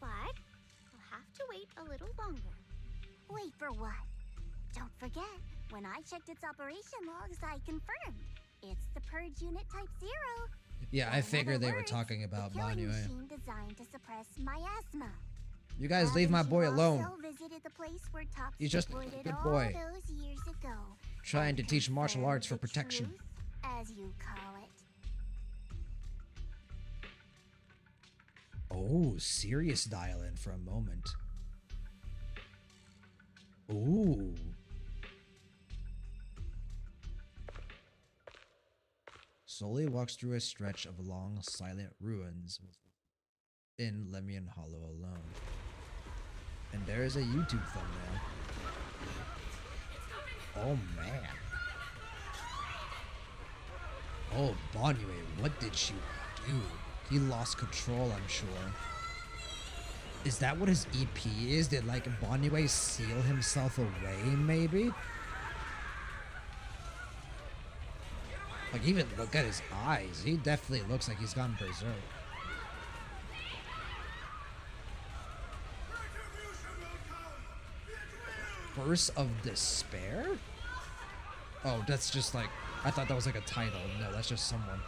but I'll have to wait a little longer. Wait for what? Don't forget, when I checked its operation logs, I confirmed. It's the Purge Unit Type 0. Yeah, I figured they were talking about Killing Manuel. machine designed to suppress miasma. You guys leave my boy alone. Visited the place where Topsy He's just a exploited good all boy. those years ago, Trying to teach martial confirmed arts for the protection. truth, as you call it. Oh, serious dial in for a moment. Ooh. Slowly walks through a stretch of long, silent ruins in Lemian Hollow alone. And there is a YouTube thumbnail. Oh man. Oh, Bonue, what did you do? He lost control, I'm sure. Is that what his EP is? Did like Bonue seal himself away, maybe? Like, even look at his eyes. He definitely looks like he's gone berserk. Verse of Despair? Oh, that's just like... I thought that was like a title. No, that's just someone.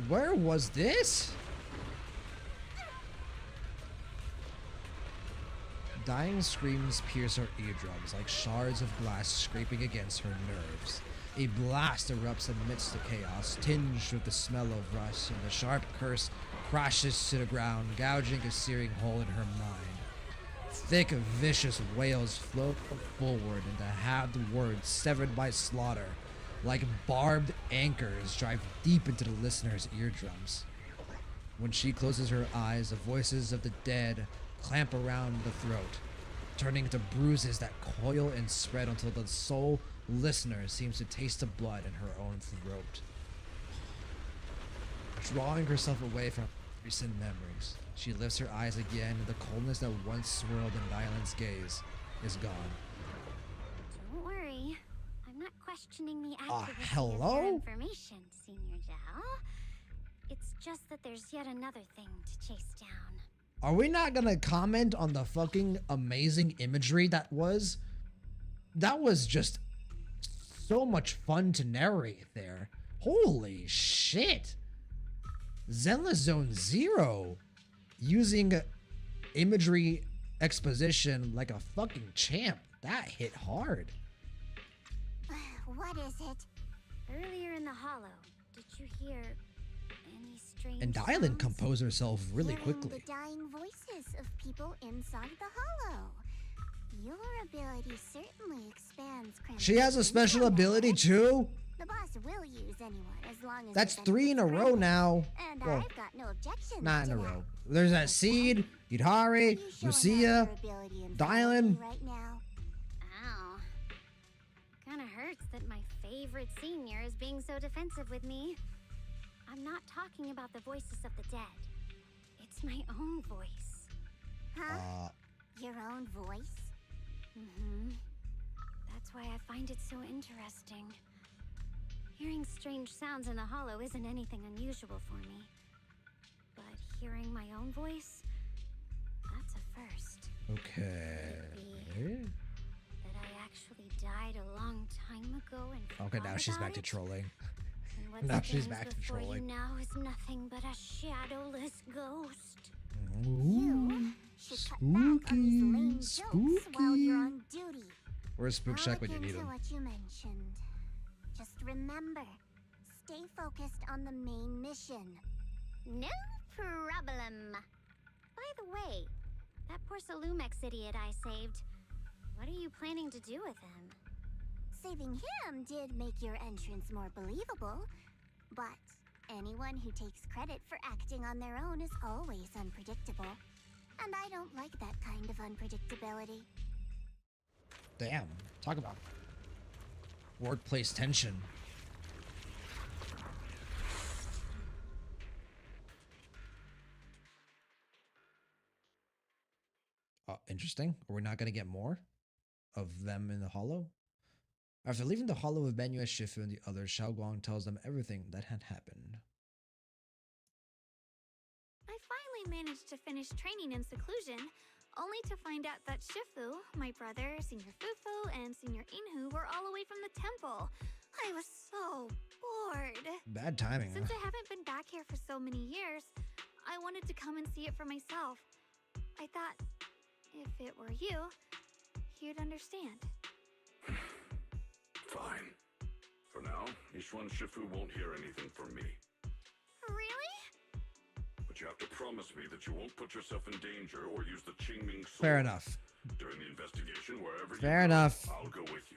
Where was this? Dying screams pierce her eardrums like shards of glass scraping against her nerves. A blast erupts amidst the chaos, tinged with the smell of rust, and the sharp curse crashes to the ground, gouging a searing hole in her mind. Thick, vicious wails float forward, and the halved words, severed by slaughter, like barbed anchors, drive deep into the listener's eardrums. When she closes her eyes, the voices of the dead clamp around the throat, turning into bruises that coil and spread until the sole listener seems to taste the blood in her own throat. Drawing herself away from recent memories, she lifts her eyes again, and the coldness that once swirled in Dylan's gaze is gone. Don't worry. I'm not questioning the accuracy of hello? your information, Senior Zhao. It's just that there's yet another thing to chase down. Are we not gonna comment on the fucking amazing imagery that was? That was just so much fun to narrate there. Holy shit. Zenless Zone Zero using imagery exposition like a fucking champ. That hit hard. What is it? Earlier in the hollow, did you hear any strange And Dylan sounds? composed herself really Hearing quickly. the dying voices of people inside the hollow. Your ability certainly expands. She has a special ability too? The boss will use anyone as long as That's it 3 in a benefits row credit. now. And Well, I've got no objections not in to a that. row. There's that Seed, Yudhari, You showing off Lucia, your ability in front of Dylan. me right now. Ow. Kinda hurts that my favorite senior is being so defensive with me. I'm not talking about the voices of the dead. It's my own voice. Huh? Your own voice? Mm-hmm. That's why I find it so interesting. Hearing strange sounds in the hollow isn't anything unusual for me. But hearing my own voice, that's a first. Okay. That I actually died a long time ago and Okay, now forgot she's about back to it? trolling. And what Now she's stands back to before trolling. You now is nothing but a shadowless ghost. You should cut back on these lame jokes while you're on duty. Where's Spook I'll Shack when you look need into him? what you mentioned. Just remember, stay focused on the main mission. No problem. By the way, that poor Salumex idiot I saved, what are you planning to do with him? Saving him did make your entrance more believable, but anyone who takes credit for acting on their own is always unpredictable. And I don't like that kind of unpredictability. Damn. Talk about workplace tension. Interesting. Are we not going to get more of them in the hollow? After leaving the hollow with Benyu, Shifu, and the others, Xiao Guang tells them everything that had happened. I finally managed to finish training in seclusion, only to find out that Shifu, my brother, Senior Fufu, and Senior Inhu were all away from the temple. I was so bored. Bad timing, Since huh? I haven't been back here for so many years, I wanted to come and see it for myself. I thought, if it were you, you'd understand. Fine. For now, Ishwan Shifu won't hear anything from me. Really? But you have to promise me that you won't put yourself in danger or use the Qingming sword. Fair enough. During the investigation, wherever Fair you go, enough. I'll go with you.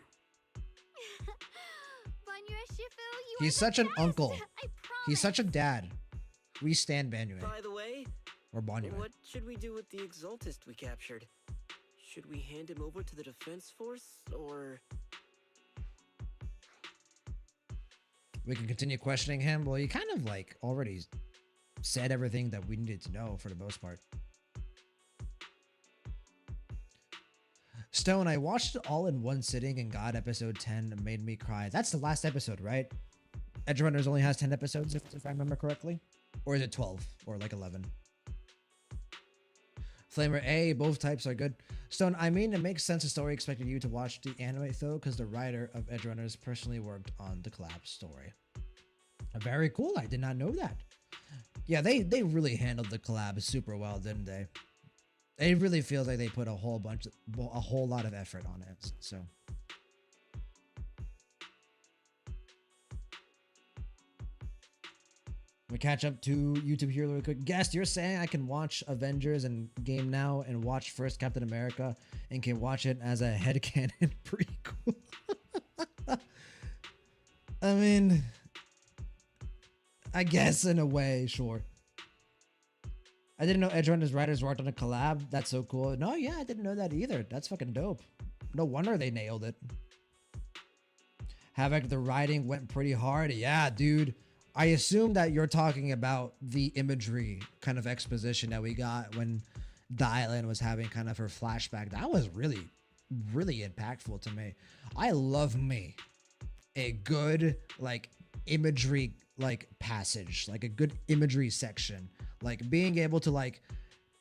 Banyu Shifu, you He's are such the an best. uncle. I promise. He's such a dad. We stand Banyu. By the way, Or Banyu. what should we do with the Exaltist we captured? Should we hand him over to the defense force, or... We can continue questioning him. Well, he kind of like already said everything that we needed to know for the most part. Stone, I watched it all in one sitting and God episode 10 made me cry. That's the last episode, right? Edge Runners only has 10 episodes, if I remember correctly. Or is it 12? Or like 11? Flamer A, both types are good. Stone, I mean, it makes sense the story expected you to watch the anime though, because the writer of Edge Runners personally worked on the collab story. Very cool. I did not know that. Yeah, they really handled the collab super well, didn't they? It really feels like they put a whole lot of effort on it. So. We catch up to YouTube here really quick. Guest, you're saying I can watch Avengers and Game Now and watch first Captain America and can watch it as a headcanon prequel. I mean, I guess in a way, sure. I didn't know Edge Runners writers worked on a collab. That's so cool. No, yeah, I didn't know that either. That's fucking dope. No wonder they nailed it. Havoc, the writing went pretty hard. Yeah, dude. I assume that you're talking about the imagery kind of exposition that we got when Dylan was having kind of her flashback. That was really, really impactful to me. I love me a good like imagery like passage, like a good imagery section, like being able to like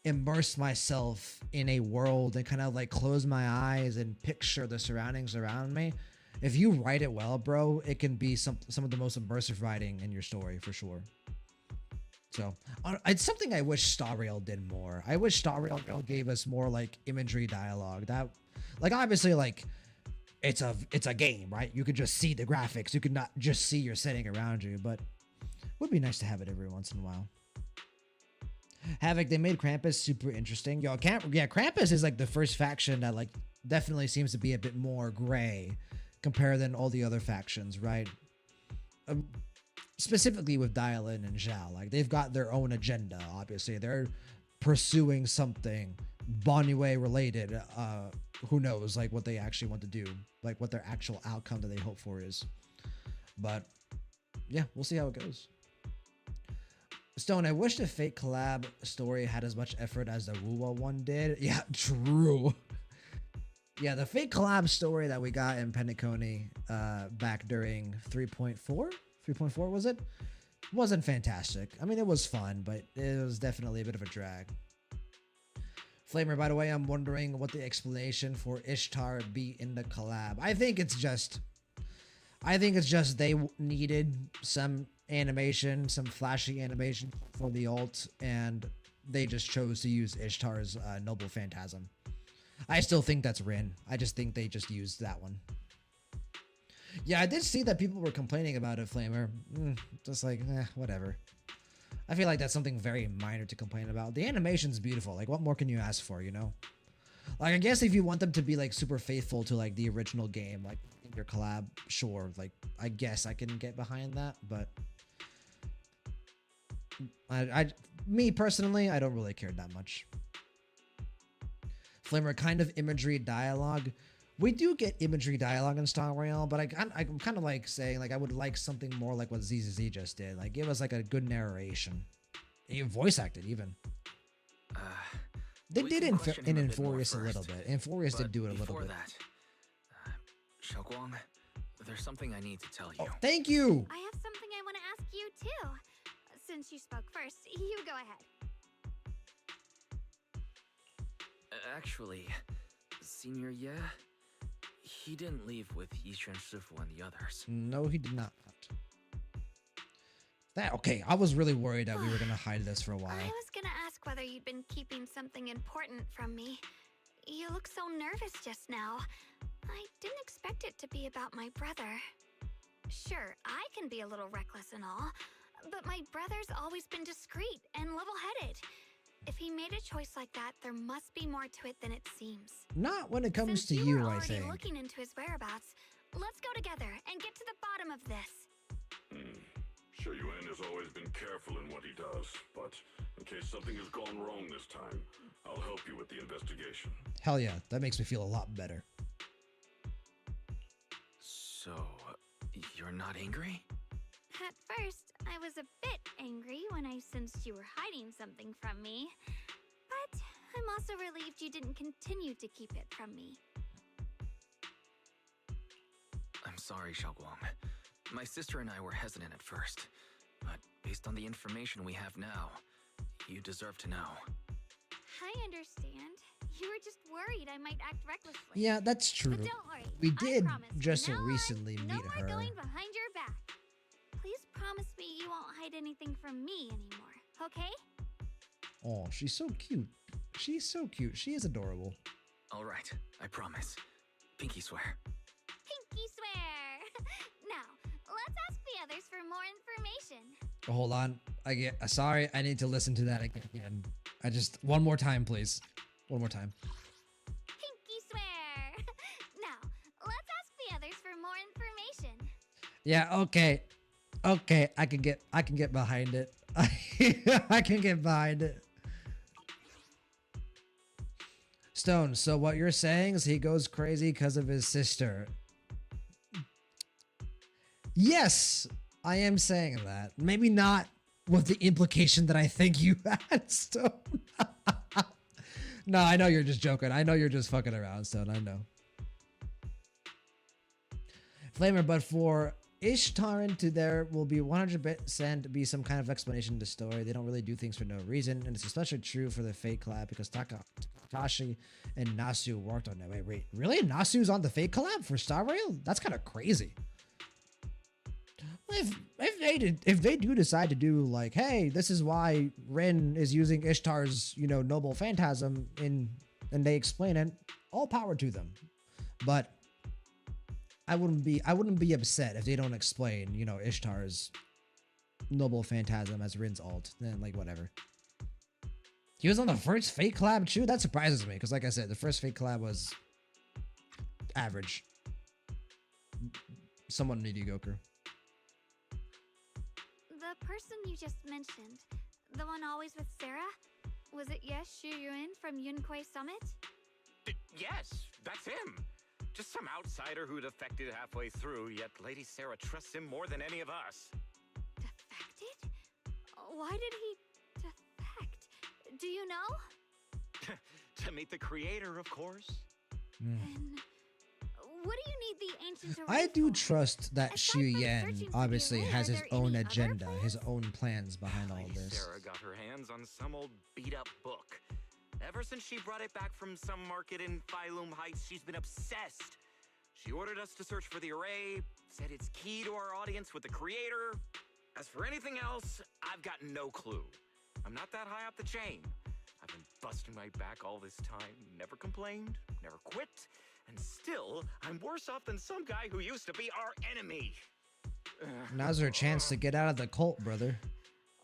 immerse myself in a world and kind of like close my eyes and picture the surroundings around me. If you write it well, bro, it can be some of the most immersive writing in your story for sure. So it's something I wish Star Rail did more. I wish Star Rail gave us more like imagery dialogue. That, like, obviously, like it's a game, right? You could just see the graphics. You could not just see your setting around you, but it would be nice to have it every once in a while. Havoc, they made Krampus super interesting. Yo, Krampus is like the first faction that like definitely seems to be a bit more gray compared than all the other factions, right? Specifically with Dialin and Zhao, like they've got their own agenda. Obviously, they're pursuing something Bonnue related. Who knows, like what they actually want to do, like what their actual outcome that they hope for is. But yeah, we'll see how it goes. Stone, I wish the Fate collab story had as much effort as the Wuwa one did. Yeah, true. Yeah, the Fate collab story that we got in Penacony back during 3.4? 3.4 was it? Wasn't fantastic. I mean, it was fun, but it was definitely a bit of a drag. Flamer, by the way, I'm wondering what the explanation for Ishtar be in the collab. I think it's just they needed some animation, some flashy animation for the ult, and they just chose to use Ishtar's Noble Phantasm. I still think that's Rin. I just think they just used that one. Yeah, I did see that people were complaining about it, Flamer. Just like, whatever. I feel like that's something very minor to complain about. The animation's beautiful. Like, what more can you ask for, you know? Like, I guess if you want them to be, like, super faithful to, like, the original game, like, your collab, sure. Like, I guess I can get behind that, but... me, personally, I don't really care that much. Flamer, kind of imagery dialogue. We do get imagery dialogue in Star Rail, but I'm kind of like saying, like, I would like something more like what ZZZ just did. Like, give us, like, a good narration. Even voice acted, even. They did in Infurious a little bit. Infurious did do it a little bit. That, Xiaoguang, there's something I need to tell you. Oh, thank you! I have something I want to ask you, too. Since you spoke first, you go ahead. Actually, Senior Ye, he didn't leave with Yishuan Shifu and the others. No, he did not. Okay, I was really worried that we were going to hide this for a while. I was going to ask whether you'd been keeping something important from me. You look so nervous just now. I didn't expect it to be about my brother. Sure, I can be a little reckless and all, but my brother's always been discreet and level-headed. If he made a choice like that, there must be more to it than it seems. Not when it comes Since to you you, were I already think. looking into his whereabouts, let's go together and get to the bottom of this. Sure, Yuan has always been careful in what he does, but in case something has gone wrong this time, I'll help you with the investigation. Hell yeah, that makes me feel a lot better. So, you're not angry? At first, I was a bit angry when I sensed you were hiding something from me. But I'm also relieved you didn't continue to keep it from me. I'm sorry, Xiaoguang. My sister and I were hesitant at first, but based on the information we have now, you deserve to know. I understand. You were just worried I might act recklessly. Yeah, that's true. But don't worry. We I did promise just from now recently on, meet no more her. going behind your back. Please promise me you won't hide anything from me anymore, okay? Oh, she's so cute. She's so cute. She is adorable. All right, I promise. Pinky swear. Pinky swear! Now, let's ask the others for more information. Hold on. Sorry, I need to listen to that again. One more time, please. One more time. Pinky swear! Now, let's ask the others for more information. Yeah, okay. Okay, I can get behind it. I can get behind it. Stone, so what you're saying is he goes crazy because of his sister. Yes, I am saying that. Maybe not with the implication that I think you had, Stone. No, I know you're just joking. I know you're just fucking around, Stone. I know. Flamer, but for Ishtaran to there will be 100% be some kind of explanation to the story. They don't really do things for no reason, and it's especially true for the Fate collab because Takashi and Nasu worked on it. Wait, really? Nasu's on the Fate collab for Star Rail? That's kind of crazy. If they do decide to do like, hey, this is why Rin is using Ishtar's, Noble Phantasm and they explain it, all power to them. But I wouldn't be upset if they don't explain, you know, Ishtar's noble phantasm as Rin's alt. Then like whatever. He was on the first Fate collab too? That surprises me, because like I said, the first Fate collab was average. Somewhat mediocre. The person you just mentioned, the one always with Sarah? Was it Yes Shuyuin from Yunquei Summit? Yes, that's him. Just some outsider who defected halfway through, yet Lady Sarah trusts him more than any of us. Defected? Why did he defect? Do you know? To meet the creator, of course. Then what do you need the ancient array I do for? trust that Xu Aside from Yan searching for obviously the array, has are his there own any other agenda, plans? his own plans behind all Lady this. Sarah got her hands on some old beat-up book. Ever since she brought it back from some market in Phylum Heights, she's been obsessed. She ordered us to search for the array, said it's key to our audience with the creator. As for anything else, I've got no clue. I'm not that high up the chain. I've been busting my back all this time, never complained, never quit, and still, I'm worse off than some guy who used to be our enemy. Now's our chance to get out of the cult, brother.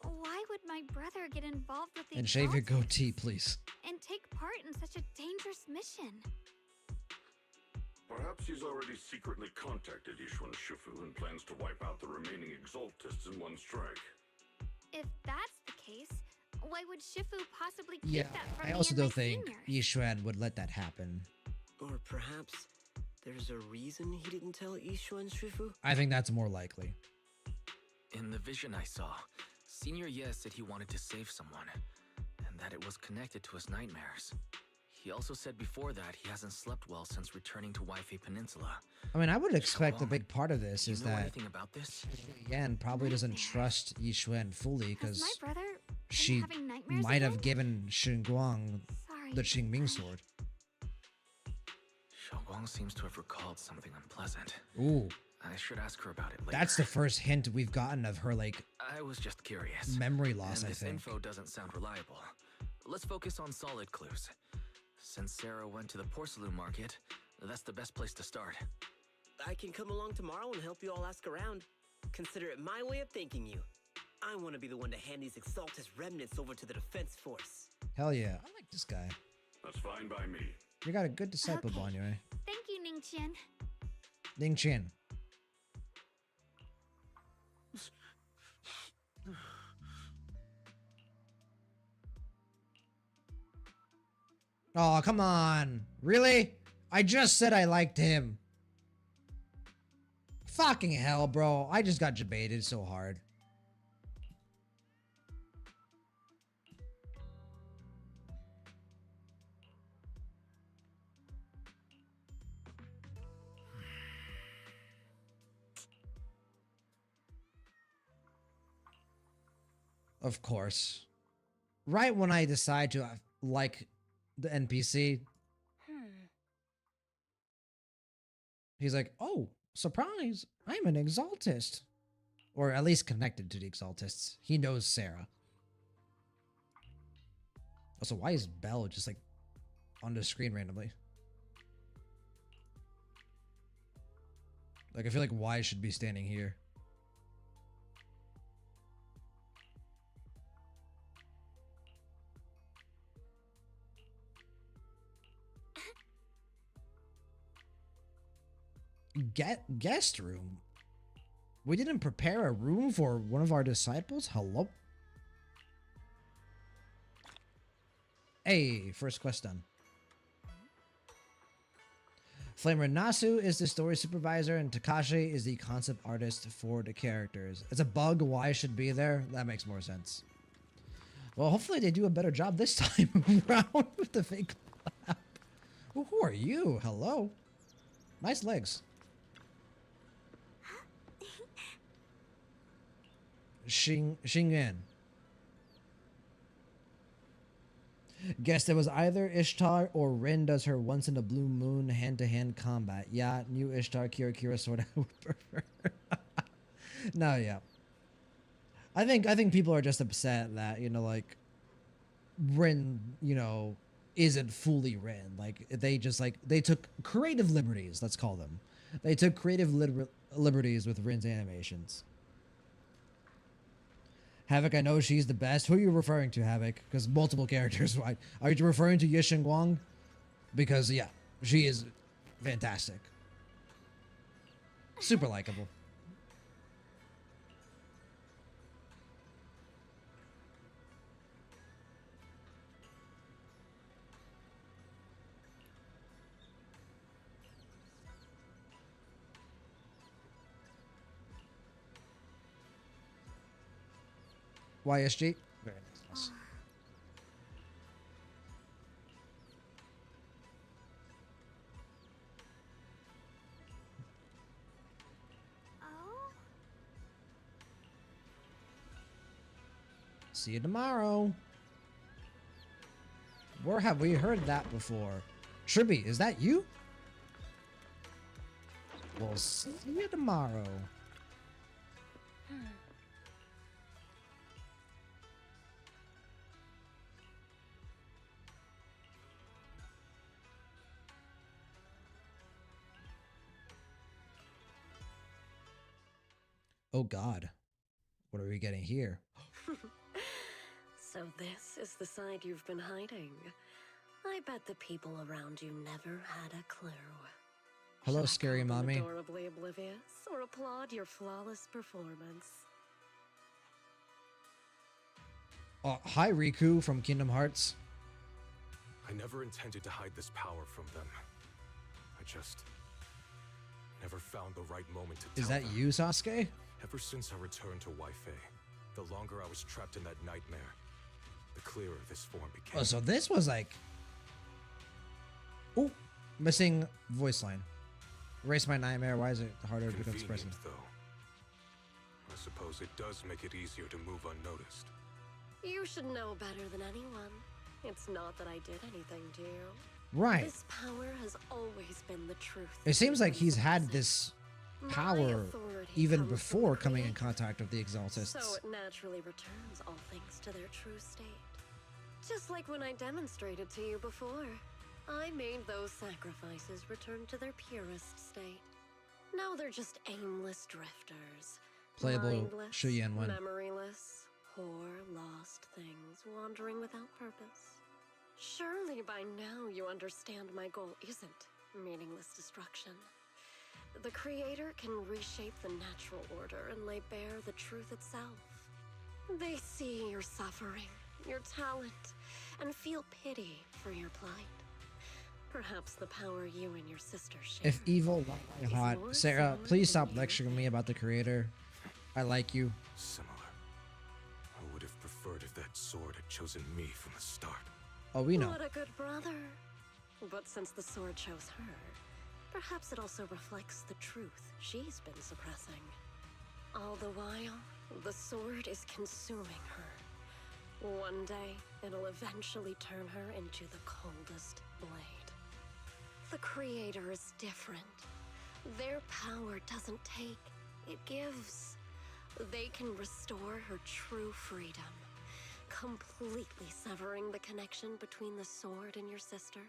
Why would my brother get involved with the And shave your Exalted goatee, please. and take part in such a dangerous mission? Perhaps he's already secretly contacted Yishuan Shifu and plans to wipe out the remaining Exaltists in one strike. If that's the case, why would Shifu possibly keep Yeah, that from I me also and don't my think seniors? Yishuan would let that happen. Or perhaps there's a reason he didn't tell Ishuan Shifu? I think that's more likely. In the vision I saw, Senior Ye said he wanted to save someone, and that it was connected to his nightmares. He also said before that he hasn't slept well since returning to Waifei Peninsula. I mean, I would expect a big part of this Do you is know that anything about this? Yan probably doesn't trust Yishuan fully Has because my brother been she having nightmares might have again? given Xinguang Sorry. the Qingming sword. Xiaoguang seems to have recalled something unpleasant. Ooh, I should ask her about it later. that's the first hint we've gotten of her, like, I was just curious. memory loss, And I this think. info doesn't sound reliable. Let's focus on solid clues. Since Sarah went to the porcelain market, that's the best place to start. I can come along tomorrow and help you all ask around. Consider it my way of thanking you. I want to be the one to hand these Exaltus remnants over to the defense force. Hell yeah, I like this guy. That's fine by me. You got a good disciple, Okay. Banyo. Thank you, Ning Qian. Ning Qian. Oh, come on. Really? I just said I liked him. Fucking hell, bro. I just got debated so hard. Of course. Right when I decide to like the NPC, he's like, oh, surprise, I'm an Exaltist. Or at least connected to the Exaltists. He knows Sarah. Also, why is Belle just like on the screen randomly? Like, I feel like Y should be standing here. Guest room? We didn't prepare a room for one of our disciples? Hello? Hey, first quest done. Flamer Nasu is the story supervisor and Takashi is the concept artist for the characters. It's a bug why should be there. That makes more sense. Well, hopefully they do a better job this time around with the fake clap. Who are you? Hello? Nice legs. Xingyan. Guess it was either Ishtar or Rin does her once in a blue moon hand-to-hand combat. Yeah, new Ishtar Kira sword I would prefer. No, yeah. I think people are just upset that, you know, like Rin, you know, isn't fully Rin. Like they just like they took creative liberties, let's call them, They took creative liberties with Rin's animations. Havoc, I know she's the best. Who are you referring to, Havoc? Because multiple characters. Are you referring to Yishin Guang? Because, yeah, she is fantastic. Super likable. YSG? Very nice. Oh? See you tomorrow. Where have we heard that before? Tribby, is that you? We'll see you tomorrow. Oh God, what are we getting here? So this is the side you've been hiding. I bet the people around you never had a clue. Hello, Should I scary call them mommy. adorably oblivious or applaud your flawless performance? Hi, Riku from Kingdom Hearts. I never intended to hide this power from them. I just never found the right moment to tell Is that them. you, Sasuke? Ever since I returned to Wi-Fi, the longer I was trapped in that nightmare, the clearer this form became. Oh, so this was like... Oh, missing voice line. Erase my nightmare. Why is it harder to express it? Convenient, though. I suppose it does make it easier to move unnoticed. You should know better than anyone. It's not that I did anything to you. Right. This power has always been the truth. It seems like he's had this My power authority even comes from before the coming in Creator, contact with the Exaltists. So it naturally returns all things to their true state. Just like when I demonstrated to you before. I made those sacrifices return to their purest state. Now they're just aimless drifters. Playable mindless, Shuyan one. memoryless, poor, lost things wandering without purpose. Surely by now you understand my goal isn't meaningless destruction. The Creator can reshape the natural order and lay bare the truth itself. They see your suffering, your talent, and feel pity for your plight. Perhaps the power you and your sister share. If evil lies hot, more Sarah, similar please than stop you lecturing me about the Creator. I like you. Similar. I would have preferred if that sword had chosen me from the start. Oh, we know. What a good brother. But since the sword chose her, perhaps it also reflects the truth she's been suppressing. All the while, the sword is consuming her. One day, it'll eventually turn her into the coldest blade. The Creator is different. Their power doesn't take, it gives. They can restore her true freedom, completely severing the connection between the sword and your sister,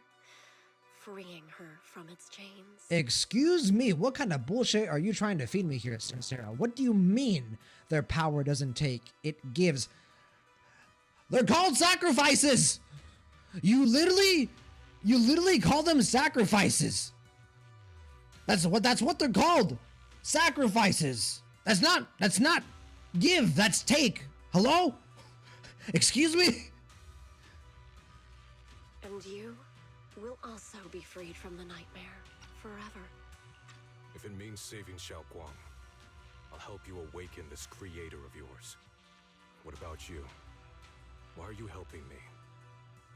freeing her from its chains. Excuse me, what kind of bullshit are you trying to feed me here, Sarah? What do you mean their power doesn't take, it gives? They're called sacrifices! You literally call them sacrifices. That's what they're called. Sacrifices. That's not give, that's take. Hello? Excuse me? And you will also be freed from the nightmare forever. If it means saving Xiao Guang, I'll help you awaken this creator of yours. What about you? Why are you helping me?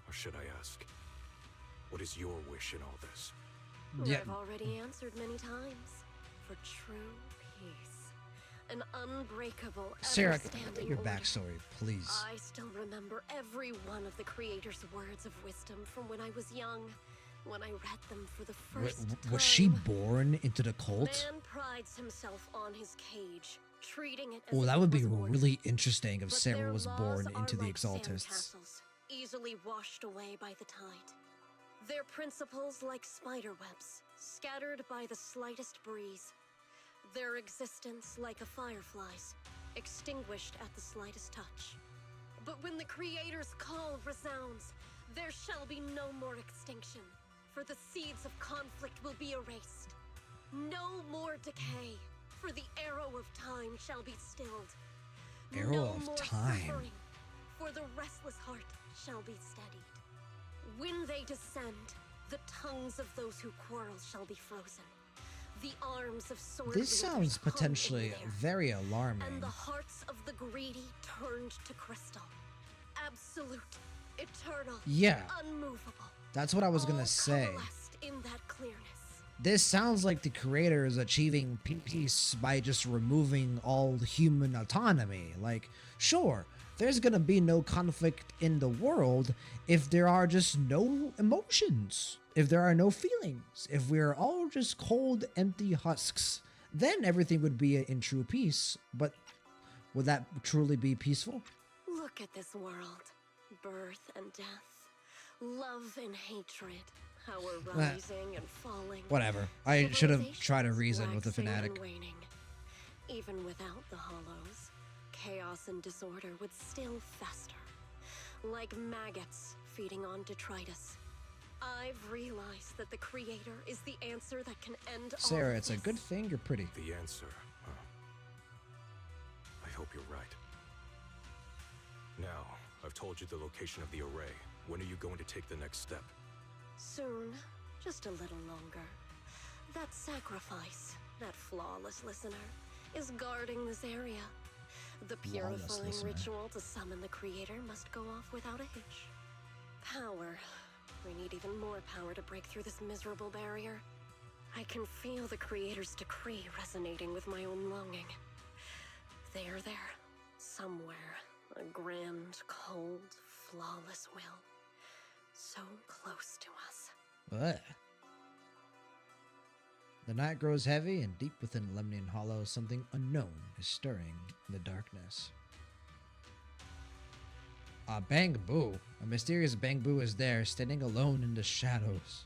Or should I ask, what is your wish in all this? Yeah. I've already answered many times. For true peace. An unbreakable, Sarah, can I ever-standing get your order. backstory, please? I still remember every one of the Creator's words of wisdom from when I was young, when I read them for the first time. Was she born into the cult? Man prides himself on his cage, treating it as Oh, if that it would be was order. really interesting if But Sarah their was laws born are into the like Exaltists. sandcastles, easily washed away by the tide. Their principles like spider webs, scattered by the slightest breeze. Their existence like a firefly's, extinguished at the slightest touch. But when the Creator's call resounds, there shall be no more extinction, for the seeds of conflict will be erased. No more decay, for the arrow of time shall be stilled. Arrow no of more time. suffering, for the restless heart shall be steadied. When they descend, the tongues of those who quarrel shall be frozen. The arms of sword This sounds wielders hung in potentially the air, very alarming. and the hearts of the greedy turned to crystal. Absolute, eternal, Yeah. unmovable. That's what I was gonna all say. coalesced in that clearness. This sounds like the creator is achieving peace by just removing all human autonomy. Like, sure, there's gonna be no conflict in the world if there are just no emotions, if there are no feelings, if we're all just cold, empty husks. Then everything would be in true peace. But would that truly be peaceful? Look at this world. Birth and death. Love and hatred. How we're rising and falling. Whatever. I should have tried to reason with the Waxing and fanatic. waning. Even without the hollows, chaos and disorder would still fester. Like maggots feeding on detritus. I've realized that the Creator is the answer that can end all Sarah, of it's a this. good thing you're pretty. The answer, huh? I hope you're right. Now, I've told you the location of the array. When are you going to take the next step? Soon, just a little longer. That sacrifice, that flawless listener, is guarding this area. The Flawless purifying listener. ritual to summon the Creator must go off without a hitch. Power. We need even more power to break through this miserable barrier. I can feel the Creator's decree resonating with my own longing. They are there, somewhere. A grand, cold, flawless will. So close to us. Ugh. The night grows heavy, and deep within Lemnian Hollow, something unknown is stirring in the darkness. A Bangbu. A mysterious Bangbu is there, standing alone in the shadows.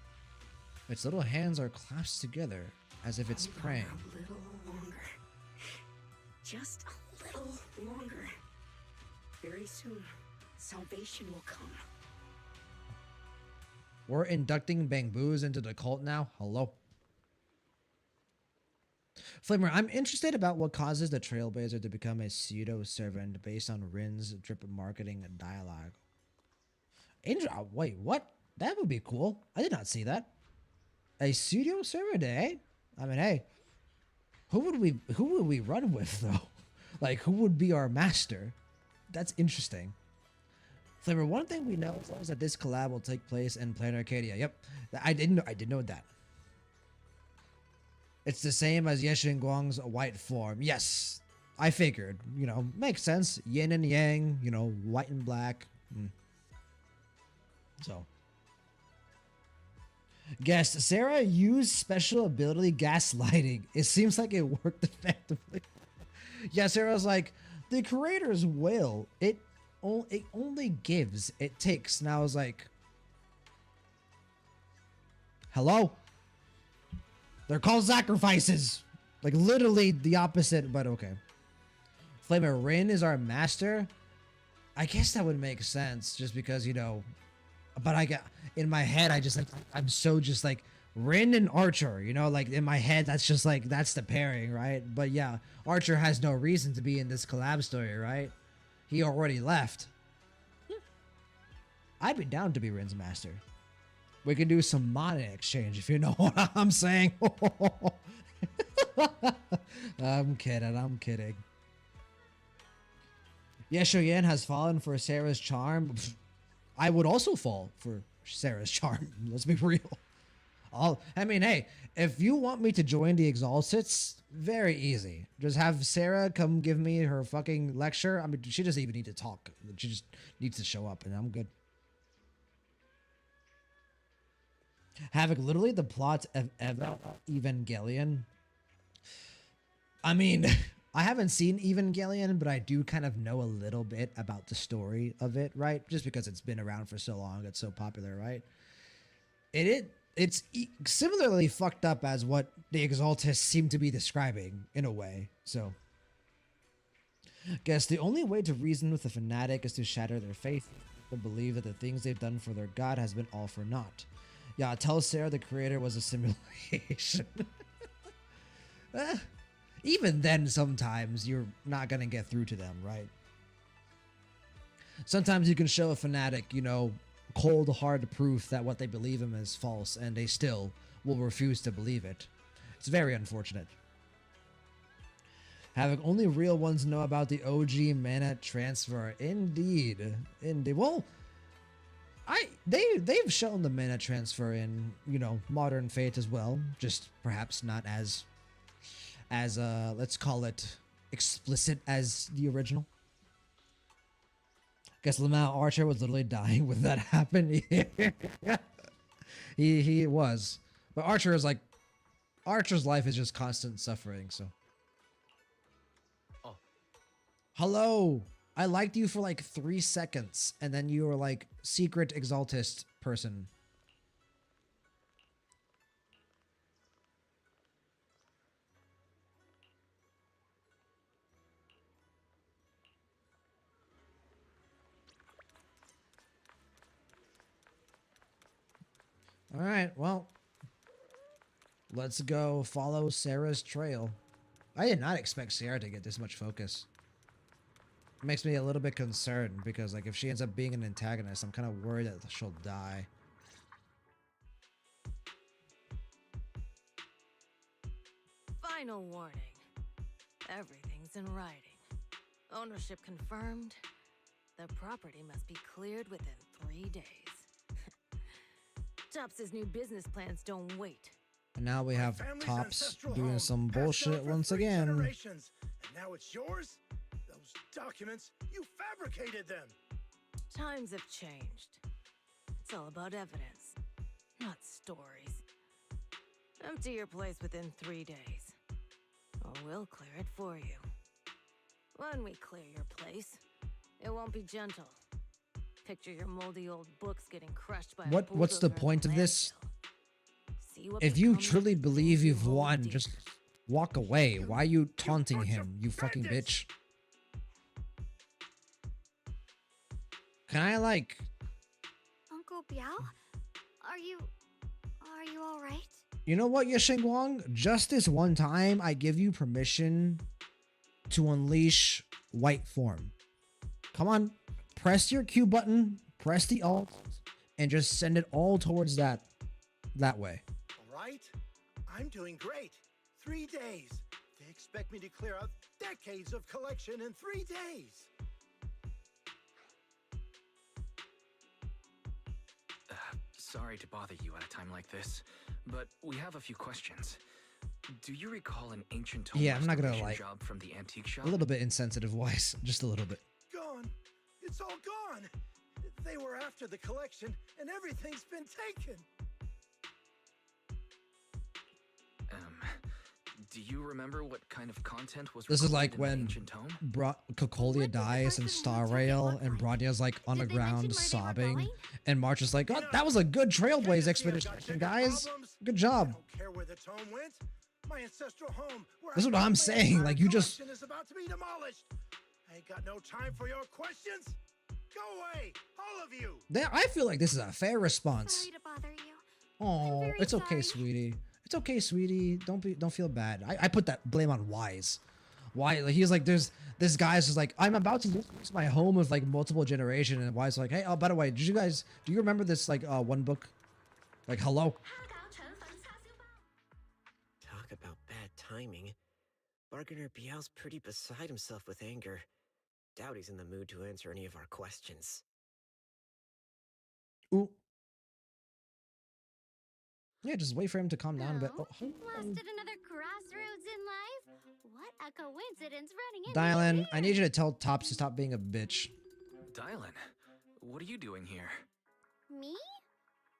Its little hands are clasped together, as if it's praying. A little longer. Just a little longer. Very soon, salvation will come. We're inducting Bangbus into the cult now? Hello? Flamer, I'm interested about what causes the Trailblazer to become a pseudo-servant based on Rin's drip marketing dialogue. Angel, wait, what? That would be cool. I did not see that. A pseudo-servant, eh? I mean, hey, who would we run with, though? Like, who would be our master? That's interesting. Flavor, one thing we know is that this collab will take place in Planet Arcadia. Yep, I did know that. It's the same as Yeshin Guang's white form. Yes, I figured. You know, makes sense. Yin and yang. You know, white and black. So, guest Sarah used special ability gaslighting. It seems like it worked effectively. Yeah, Sarah's like, the creator's will. It only gives, it takes. And I was like, hello? They're called sacrifices. Like, literally the opposite, but okay. Flamer Rin is our master. I guess that would make sense, just because, you know, but I got, in my head, I'm so just like, Rin and Archer, you know, like in my head, that's just like, that's the pairing, right? But yeah, Archer has no reason to be in this collab story, right? He already left. I'd be down to be Rin's master. We can do some money exchange, if you know what I'm saying. I'm kidding. Yeshoyen has fallen for Sarah's charm. I would also fall for Sarah's charm. Let's be real. I mean, hey, if you want me to join the Exaltits, very easy. Just have Sarah come give me her fucking lecture. I mean, she doesn't even need to talk. She just needs to show up, and I'm good. Havoc, literally the plot of Evangelion. I mean, I haven't seen Evangelion, but I do kind of know a little bit about the story of it, right? Just because it's been around for so long, it's so popular, right? it's similarly fucked up as what the Exaltists seem to be describing in a way. So, guess the only way to reason with a fanatic is to shatter their faith, to believe that the things they've done for their god has been all for naught. Yeah, tell Sarah the creator was a simulation. Even then, sometimes you're not gonna get through to them, right? Sometimes you can show a fanatic, you know, cold, hard proof that what they believe in is false, and they still will refuse to believe it. It's very unfortunate. Having only real ones know about the OG mana transfer. Indeed. Indeed. Well, they've shown the mana transfer in, you know, Modern Fate as well. Just perhaps not as let's call it explicit as the original. Guess Lamau Archer was literally dying when that happened. he was. But Archer's life is just constant suffering, so. Oh. Hello. I liked you for like 3 seconds, and then you were like secret exaltist person. All right, well, let's go follow Sarah's trail. I did not expect Sarah to get this much focus. It makes me a little bit concerned because, like, if she ends up being an antagonist, I'm kind of worried that she'll die. Final warning. Everything's in writing. Ownership confirmed. The property must be cleared within 3 days. Tops' new business plans don't wait. And now we have Tops doing some bullshit once again. And now it's yours? Those documents, you fabricated them. Times have changed. It's all about evidence, not stories. Empty your place within 3 days, or we'll clear it for you. When we clear your place, it won't be gentle. Picture your moldy old books getting crushed by What's the point of this? If you truly believe you've won, just walk away. Why are you taunting him, you fucking bitch? Can I, like... Uncle Biao? Are you all right? You know what, Yasheng Wang? Just this one time, I give you permission to unleash white form. Come on. Press your Q button, press the alt, and just send it all towards that way. All right. I'm doing great. 3 days. They expect me to clear out decades of collection in 3 days. Sorry to bother you at a time like this, but we have a few questions. Do you recall an ancient tome I'm not gonna restoration job from the antique shop? A little bit insensitive wise, just a little bit. Gone. It's all gone. They were after the collection, and everything's been taken. Do you remember what kind of content was? This is like recorded in the when ancient tome? Cocolia dies in Star Rail, and Bronya's like on the ground sobbing, and March is like, "Oh, that was a good Trailblaze expedition, guys. Good job." I don't care where the tome went. My ancestral home. That's what I'm saying. Like, you just is about to be demolished. I ain't got no time for your questions. Go away, all of you. I feel like this is a fair response. Sorry to bother you. Oh, it's okay, sweetie. It's okay, sweetie. Don't feel bad. I put that blame on Wise. Why? Like, he's like, there's this guy's just like, I'm about to lose my home of like multiple generation, and Wise is like, hey, oh, by the way, do you remember this like one book? Like, hello. Talk about bad timing. Bargainer Biao's pretty beside himself with anger. Doubt he's in the mood to answer any of our questions. Ooh. Yeah, just wait for him to calm down a bit. Oh, Blasted another crossroads in life? What a coincidence running into Dylan, you I need you to tell Tops to stop being a bitch. Dylan, what are you doing here? Me?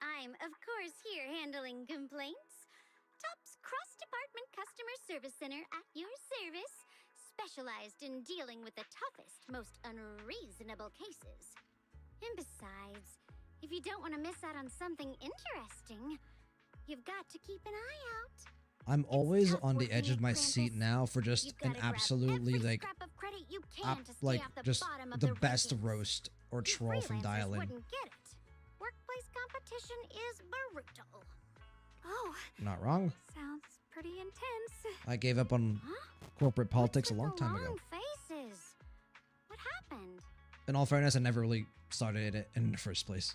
I'm, of course, here handling complaints. Top's cross-department customer service center at your service, specialized in dealing with the toughest, most unreasonable cases. And besides, if you don't want to miss out on something interesting, You've got to keep an eye out. I'm always tough on the working edge of at my Krampus. seat now for just You've an gotta grab absolutely every like scrap of credit you can to stay like off the just bottom of the best rankings. roast or You troll from freelancers Dial In. wouldn't get it. Workplace competition is brutal. Oh, Not wrong. sounds pretty intense. I gave up on corporate politics a long time ago. Long faces. What happened? In all fairness, I never really started it in the first place.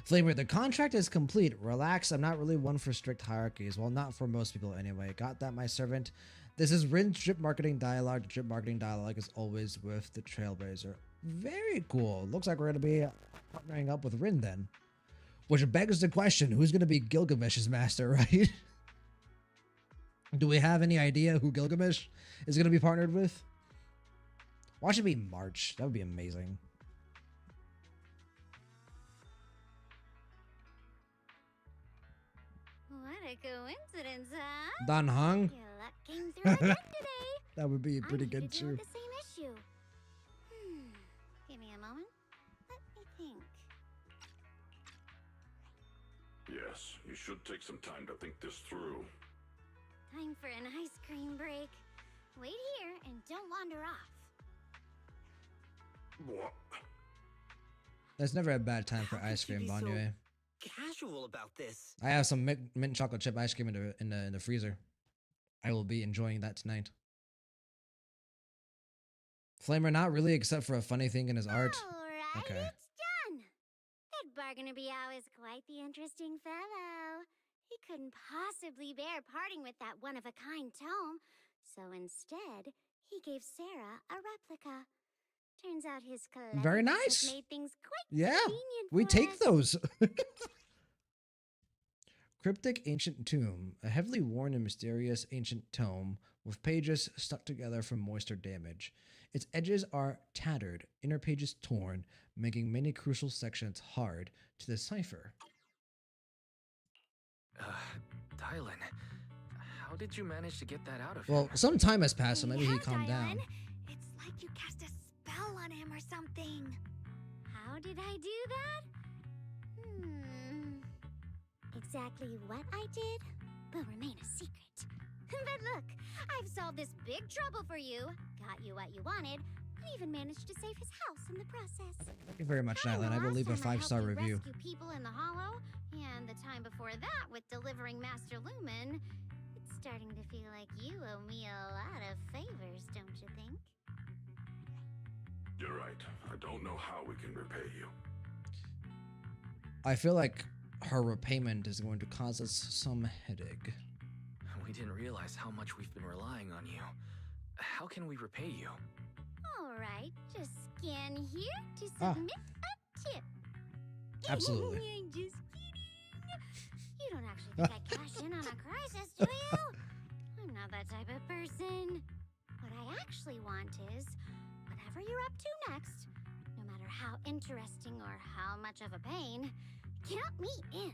Flavor, the contract is complete. Relax, I'm not really one for strict hierarchies. Well, not for most people anyway. Got that, my servant? This is Rin's drip marketing dialogue. Drip marketing dialogue is always with the Trailblazer. Very cool. Looks like we're going to be partnering up with Rin then. Which begs the question, who's going to be Gilgamesh's master, right? Do we have any idea who Gilgamesh is going to be partnered with? Watch it be March. That would be amazing. What a coincidence, huh? Dan Hung? Your luck came through again today. That would be pretty I'm here good to deal too. with the same issue. Give me a moment. Let me think. Yes, you should take some time to think this through. Time for an ice cream break. Wait here and don't wander off. What? There's never a bad time for How could ice she cream, be so Bonnier. casual about this? I have some mint chocolate chip ice cream in the freezer. I will be enjoying that tonight. Flamer, not really, except for a funny thing in his art. Alright, Okay. it's done. That Barganabiao is quite the interesting fellow. He couldn't possibly bear parting with that one-of-a-kind tome, so instead, he gave Sarah a replica. Turns out his Very cleverness has nice. made things quite Yeah, convenient we for take us. those. Cryptic ancient tomb, a heavily worn and mysterious ancient tome with pages stuck together from moisture damage. Its edges are tattered, inner pages torn, making many crucial sections hard to decipher. Dylan, how did you manage to get that out of Well, him? some time has passed, so maybe he Yeah, calmed down. Dylan. It's like you cast a spell on him or something. How did I do that? Exactly what I did will remain a secret. But look, I've solved this big trouble for you, got you what you wanted, and even managed to save his house in the process. Thank you very much, Kinda Nylan. I will last leave a time I helped 5-star you review. Rescue people in the Hollow, and the time before that with delivering Master Lumen. It's starting to feel like you owe me a lot of favors, don't you think? You're right. I don't know how we can repay you. I feel like her repayment is going to cause us some headache. We didn't realize how much we've been relying on you. How can we repay you? Alright, just scan here to Ah. submit a tip. Absolutely. I'm just kidding. You don't actually think I cash in on a crisis, do you? I'm not that type of person. What I actually want is, whatever you're up to next, no matter how interesting or how much of a pain, count me in.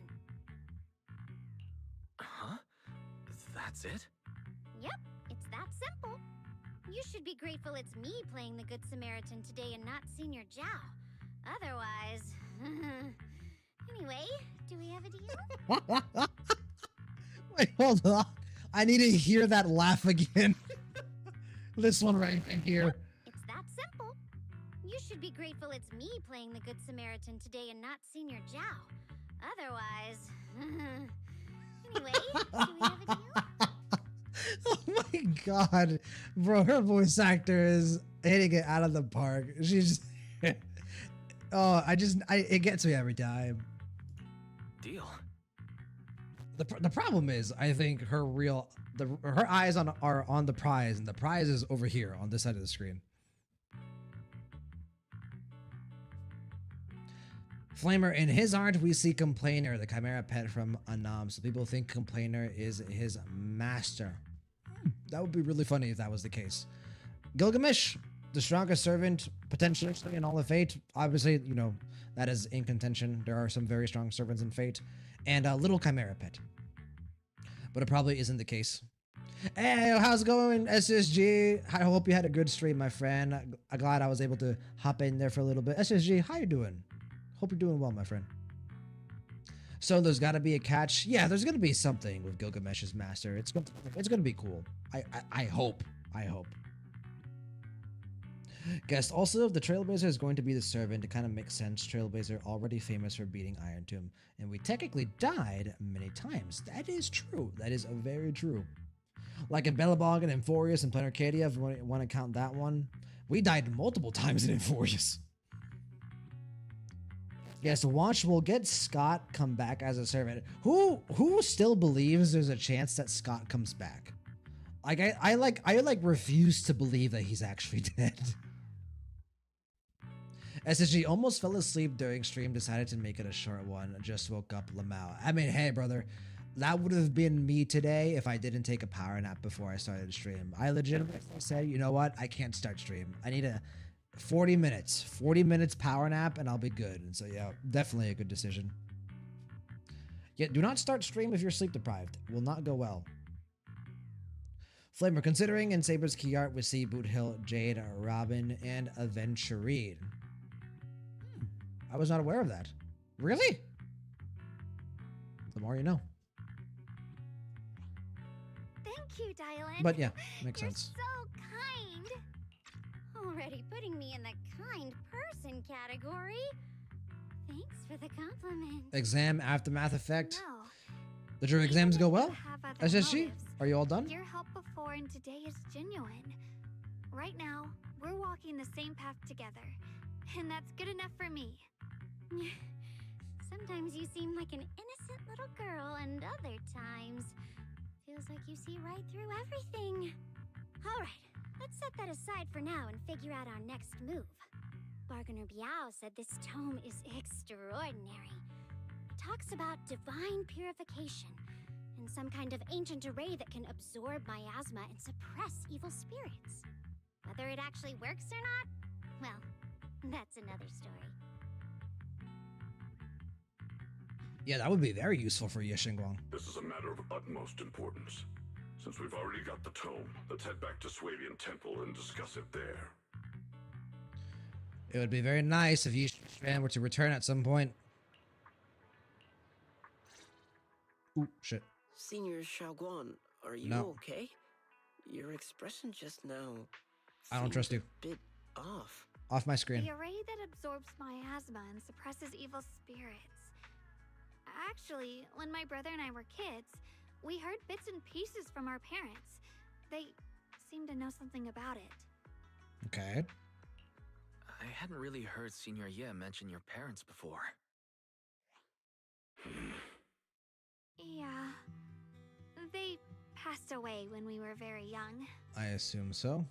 Huh? That's it? Yep, it's that simple. You should be grateful it's me playing the Good Samaritan today and not Senior Zhao. Otherwise... Anyway, do we have a deal? Wait, hold on. I need to hear that laugh again. This one right here. It's that simple. You should be grateful it's me playing the Good Samaritan today and not Senior Zhao. Otherwise... Anyway, do we have a deal? Oh my god. Bro, her voice actor is hitting it out of the park. She's... Oh, it gets me every time. Deal. The problem is, I think her eyes are on the prize, and the prize is over here on this side of the screen. Flamer, in his art, we see Complainer, the chimera pet from Anam, so people think Complainer is his master. That would be really funny if that was the case. Gilgamesh, the strongest servant, potentially in all of Fate. Obviously, you know, that is in contention. There are some very strong servants in Fate. And a little chimera pet. But it probably isn't the case. Hey, how's it going, SSG? I hope you had a good stream, my friend. I'm glad I was able to hop in there for a little bit. SSG, how you doing? Hope you're doing well, my friend. So there's got to be a catch. Yeah, there's gonna be something with Gilgamesh's master. It's gonna be cool. I hope. I hope. Guess also if the Trailblazer is going to be the servant, it kind of makes sense. Trailblazer already famous for beating Iron Tomb, and we technically died many times. That is true. That is very true. Like in Bellabog and Emphorius and Planar Arcadia, if you want to count that one, we died multiple times in Emphorius. Yes, watch. We'll get Scott come back as a servant. Who still believes there's a chance that Scott comes back? Like I refuse to believe that he's actually dead. SSG almost fell asleep during stream, decided to make it a short one. Just woke up, Lamau. I mean, hey brother, that would have been me today if I didn't take a power nap before I started stream. I legitimately said, you know what? I can't start stream. I need a 40 minutes power nap and I'll be good. And so yeah, definitely a good decision. Yet do not start stream if you're sleep deprived. It will not go well. Flamer, considering in Saber's key art we see Boot Hill, Jade, Robin, and Aventurine. I was not aware of that. Really? The more you know. Thank you, Dylan. But yeah, makes You're sense. so kind. Already putting me in the kind person category. Thanks for the compliment. Exam aftermath effect. No. Did your exams go well? Have other SSG? motives. Are you all done? Your help before and today is genuine. Right now, we're walking the same path together, and that's good enough for me. Sometimes you seem like an innocent little girl, and other times feels like you see right through everything. All right, let's set that aside for now and figure out our next move. Bargainer Biao said this tome is extraordinary. It talks about divine purification and some kind of ancient array that can absorb miasma and suppress evil spirits. Whether it actually works or not, well, that's another story. Yeah, that would be very useful for Yishingguang. This is a matter of utmost importance. Since we've already got the tome, let's head back to Swabian Temple and discuss it there. It would be very nice if Yishingguang were to return at some point. Ooh, shit. Senior Xiaoguan, are you No. okay? Your expression just now I don't trust you. a bit off. Off my screen. The array that absorbs miasma and suppresses evil spirits. Actually, when my brother and I were kids, we heard bits and pieces from our parents. They seemed to know something about it. Okay. I hadn't really heard Senior Ye mention your parents before. Yeah. They passed away when we were very young. I assume so.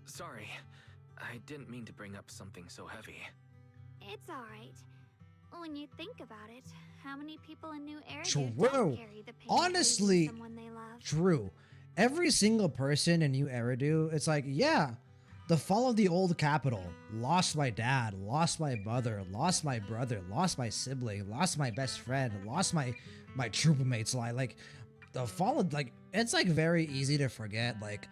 Sorry, I didn't mean to bring up something so heavy. It's alright. When you think about it, how many people in New Era True. don't carry the pain of Honestly, losing someone they love? True. Every single person in New Eridu, it's like, yeah, the fall of the old capital. Lost my dad, lost my mother, lost my brother, lost my sibling, lost my best friend, lost my troop mates. Like, the fall of, like, it's like very easy to forget, like,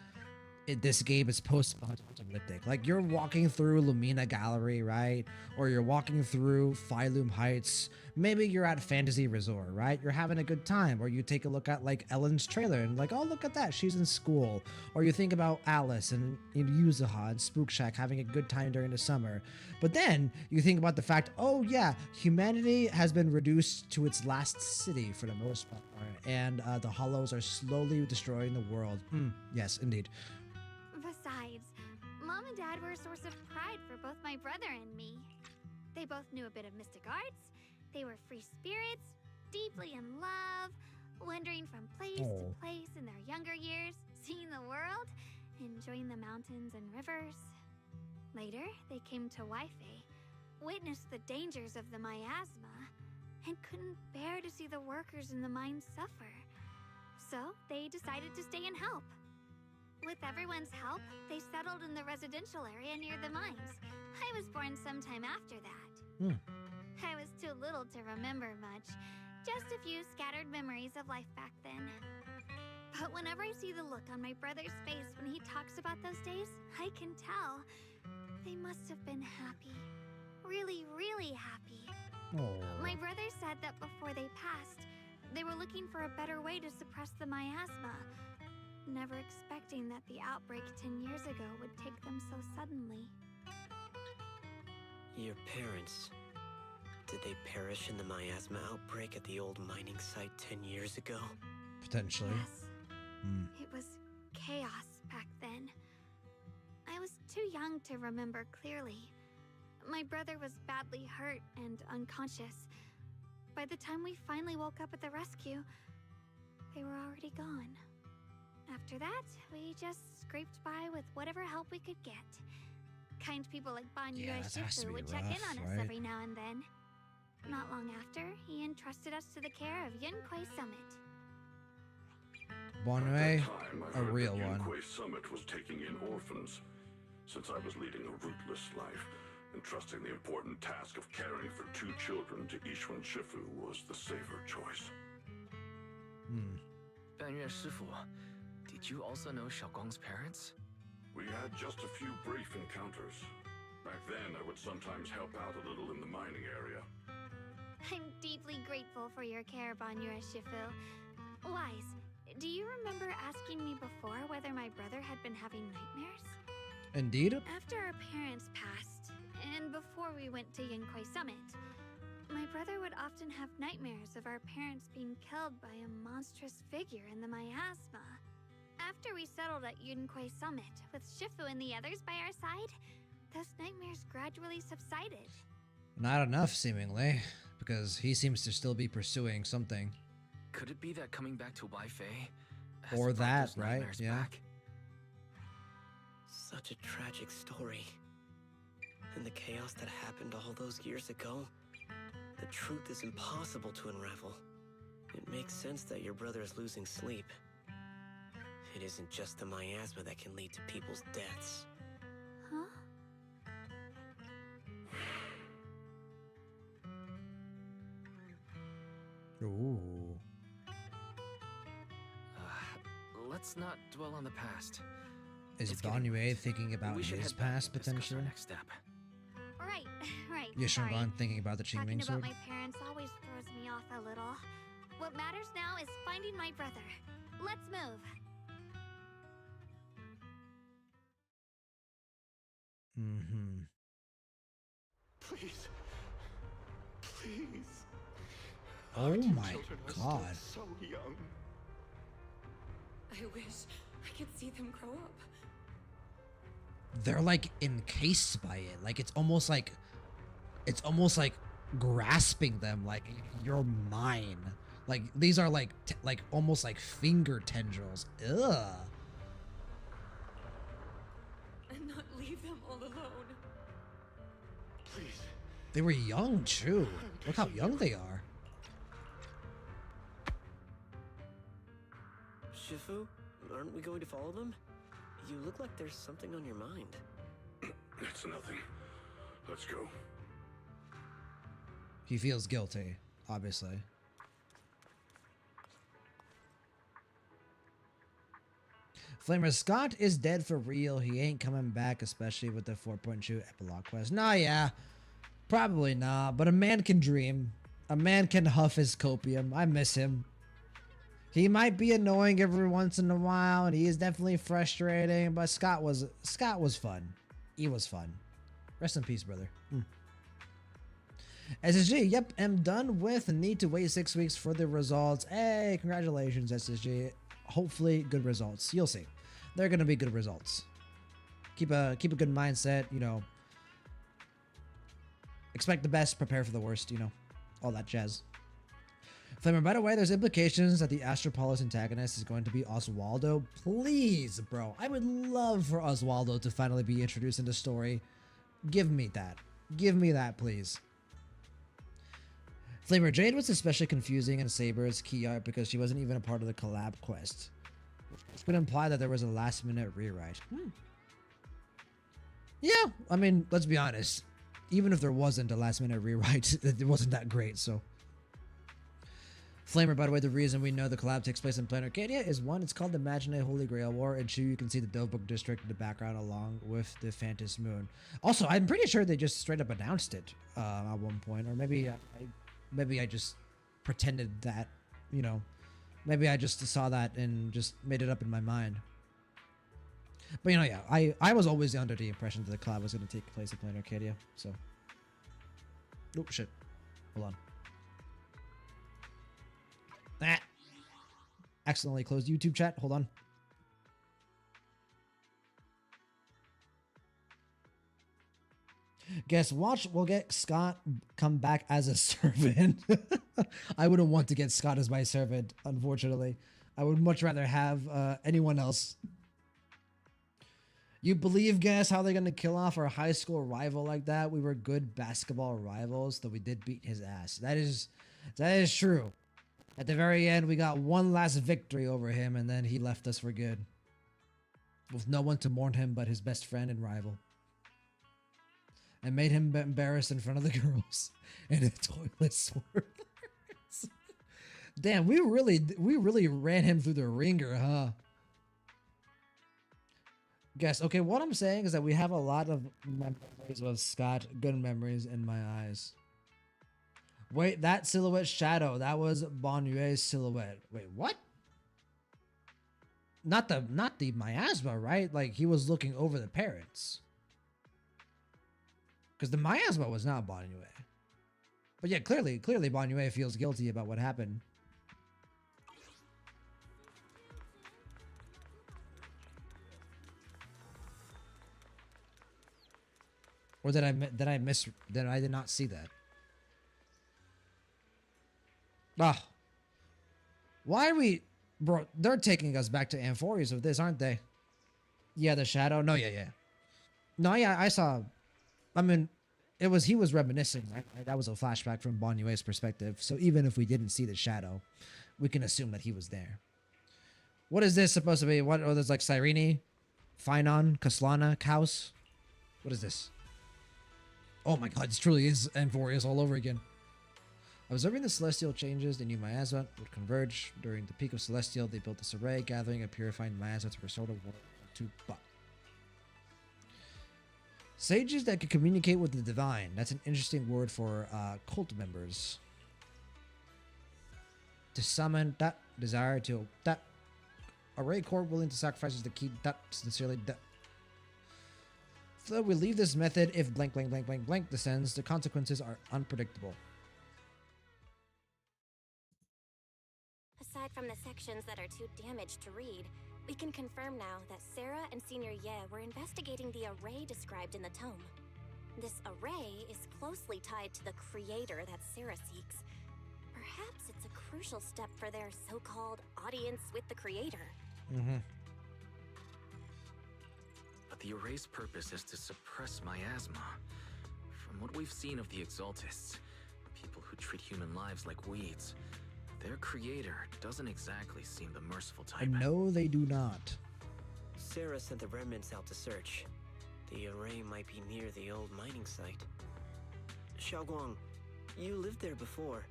this game is post-apocalyptic. Like, you're walking through Lumina Gallery, right? Or you're walking through Phylum Heights. Maybe you're at Fantasy Resort, right? You're having a good time. Or you take a look at, like, Ellen's trailer and, like, oh, look at that, she's in school. Or you think about Alice and Yuzuha and Spook Shack having a good time during the summer. But then you think about the fact, oh, yeah, humanity has been reduced to its last city for the most part. And the Hollows are slowly destroying the world. Yes, indeed. Besides, Mom and Dad were a source of pride for both my brother and me. They both knew a bit of mystic arts, they were free spirits, deeply in love, wandering from place to place in their younger years, seeing the world, enjoying the mountains and rivers. Later, they came to Waife, witnessed the dangers of the miasma, and couldn't bear to see the workers in the mines suffer. So, they decided to stay and help. With everyone's help, they settled in the residential area near the mines. I was born sometime after that. I was too little to remember much, just a few scattered memories of life back then. But whenever I see the look on my brother's face when he talks about those days, I can tell they must have been happy. Really, really happy. Oh. My brother said that before they passed, they were looking for a better way to suppress the miasma, never expecting that the outbreak 10 years ago would take them so suddenly. Your parents, did they perish in the miasma outbreak at the old mining site 10 years ago? Potentially. Yes. It was chaos back then. I was too young to remember clearly. My brother was badly hurt and unconscious. By the time we finally woke up at the rescue, they were already gone. After that, we just scraped by with whatever help we could get. Kind people like Banyu Yeah, that has to Shifu be would check in rough, on us right? every now and then. Not long after, he entrusted us to the care of Yunquei Summit. Bonwei, Time, I a heard real that one. Yunquei Summit was taking in orphans. Since I was leading a rootless life, entrusting the important task of caring for 2 children to Ishwan Shifu was the safer choice. Banyu Shifu, did you also know Xiaoguang's parents? We had just a few brief encounters. Back then, I would sometimes help out a little in the mining area. I'm deeply grateful for your care, Banyu Shifu. Wise, do you remember asking me before whether my brother had been having nightmares? Indeed. After our parents passed, and before we went to Yunquei Summit, my brother would often have nightmares of our parents being killed by a monstrous figure in the miasma. After we settled at Yunquei Summit, with Shifu and the others by our side, those nightmares gradually subsided. Not enough, seemingly, because he seems to still be pursuing something. Could it be that coming back to Waifei Or has brought that, those right? nightmares Yeah. back? Such a tragic story. And the chaos that happened all those years ago, the truth is impossible to unravel. It makes sense that your brother is losing sleep. It isn't just the miasma that can lead to people's deaths. Huh? Ooh. Let's not dwell on the past. Is It's getting Banyu late. thinking about We should his head back past and discuss our potentially? next step. Right, right. Yishungan sorry. thinking about the Talking Qingming about sword? my parents always throws me off a little. What matters now is finding my brother. Let's move. Mm-hmm. Please. Please. Oh Our two my children are still god. so young. I wish I could see them grow up. They're like encased by it. Like it's almost like grasping them like you're mine. Like these are like almost like finger tendrils. Ugh. And not leave them all alone. Please. They were young too. Look how young they are. Shifu, aren't we going to follow them? You look like there's something on your mind. It's nothing. Let's go. He feels guilty, obviously. Flamer Scott is dead for real. He ain't coming back, especially with the 4.2 epilogue quest. Nah, yeah. Probably not, but a man can dream. A man can huff his copium. I miss him. He might be annoying every once in a while, and he is definitely frustrating, but Scott was fun. He was fun. Rest in peace, brother. SSG, yep, am done with. Need to wait 6 weeks for the results. Hey, congratulations, SSG. Hopefully, good results. You'll see. They're gonna be good results. Keep a good mindset. You know, expect the best, prepare for the worst. You know, all that jazz. Flamer, by the way, there's implications that the Astropolis antagonist is going to be Oswaldo. Please, bro. I would love for Oswaldo to finally be introduced in the story. Give me that. Give me that, please. Flamer, Jade was especially confusing in Saber's key art because she wasn't even a part of the collab quest. Which would imply that there was a last-minute rewrite. Yeah, I mean, let's be honest. Even if there wasn't a last-minute rewrite, it wasn't that great, so... Flamer, by the way, the reason we know the collab takes place in Planet Arcadia is one, it's called the Imagine Holy Grail War, and two, you can see the Dovebook District in the background along with the Phantom Moon. Also, I'm pretty sure they just straight up announced it at one point, or maybe I just pretended that, you know, maybe I just saw that and just made it up in my mind. But you know, yeah, I was always under the impression that the collab was going to take place in Planet Arcadia, so. Oh shit, hold on. Ah. Accidentally closed YouTube chat. Hold on. Guess watch. We'll get Scott come back as a servant. I wouldn't want to get Scott as my servant, unfortunately. I would much rather have anyone else. You believe, guess, how they're going to kill off our high school rival like that? We were good basketball rivals, though we did beat his ass. That is true. At the very end, we got one last victory over him, and then he left us for good. With no one to mourn him but his best friend and rival. And made him embarrassed in front of the girls. And the toilet sword. Damn, we really ran him through the ringer, huh? Guess, okay, what I'm saying is that we have a lot of memories of Scott, good memories in my eyes. Wait, that silhouette shadow, that was Bon Yue's silhouette. Wait, what? Not the miasma, right? Like he was looking over the parents. Because the miasma was not Bon Yue. But yeah, clearly Bon Yue feels guilty about what happened. Or did I did not see that? Ah. Why are we... Bro, they're taking us back to Amphoreas with this, aren't they? Yeah, the shadow. No, yeah. No, yeah, I saw... I mean, he was reminiscing, right? That was a flashback from Bon Yue's perspective. So even if we didn't see the shadow, we can assume that he was there. What is this supposed to be? What? Oh, there's like Cyrene, Phynon, Kaslana, Kaus. What is this? Oh my god, this truly is Amphoreas all over again. Observing the celestial changes, they knew miasma would converge. During the peak of celestial, they built this array, gathering and purifying miasma to restore the world to but. Sages that could communicate with the divine. That's an interesting word for cult members. To summon that desire to that array core willing to sacrifice the key that sincerely that. So we leave this method if blank blank blank blank blank descends, the consequences are unpredictable. Aside from the sections that are too damaged to read, we can confirm now that Sarah and Senior Ye were investigating the array described in the tome. This array is closely tied to the creator that Sarah seeks. Perhaps it's a crucial step for their so-called audience with the creator. Mm-hmm. But the array's purpose is to suppress miasma. From what we've seen of the Exaltists, people who treat human lives like weeds, their creator doesn't exactly seem the merciful type. No, they do not. Sarah sent the remnants out to search. The array might be near the old mining site. Xiaoguang, you lived there before.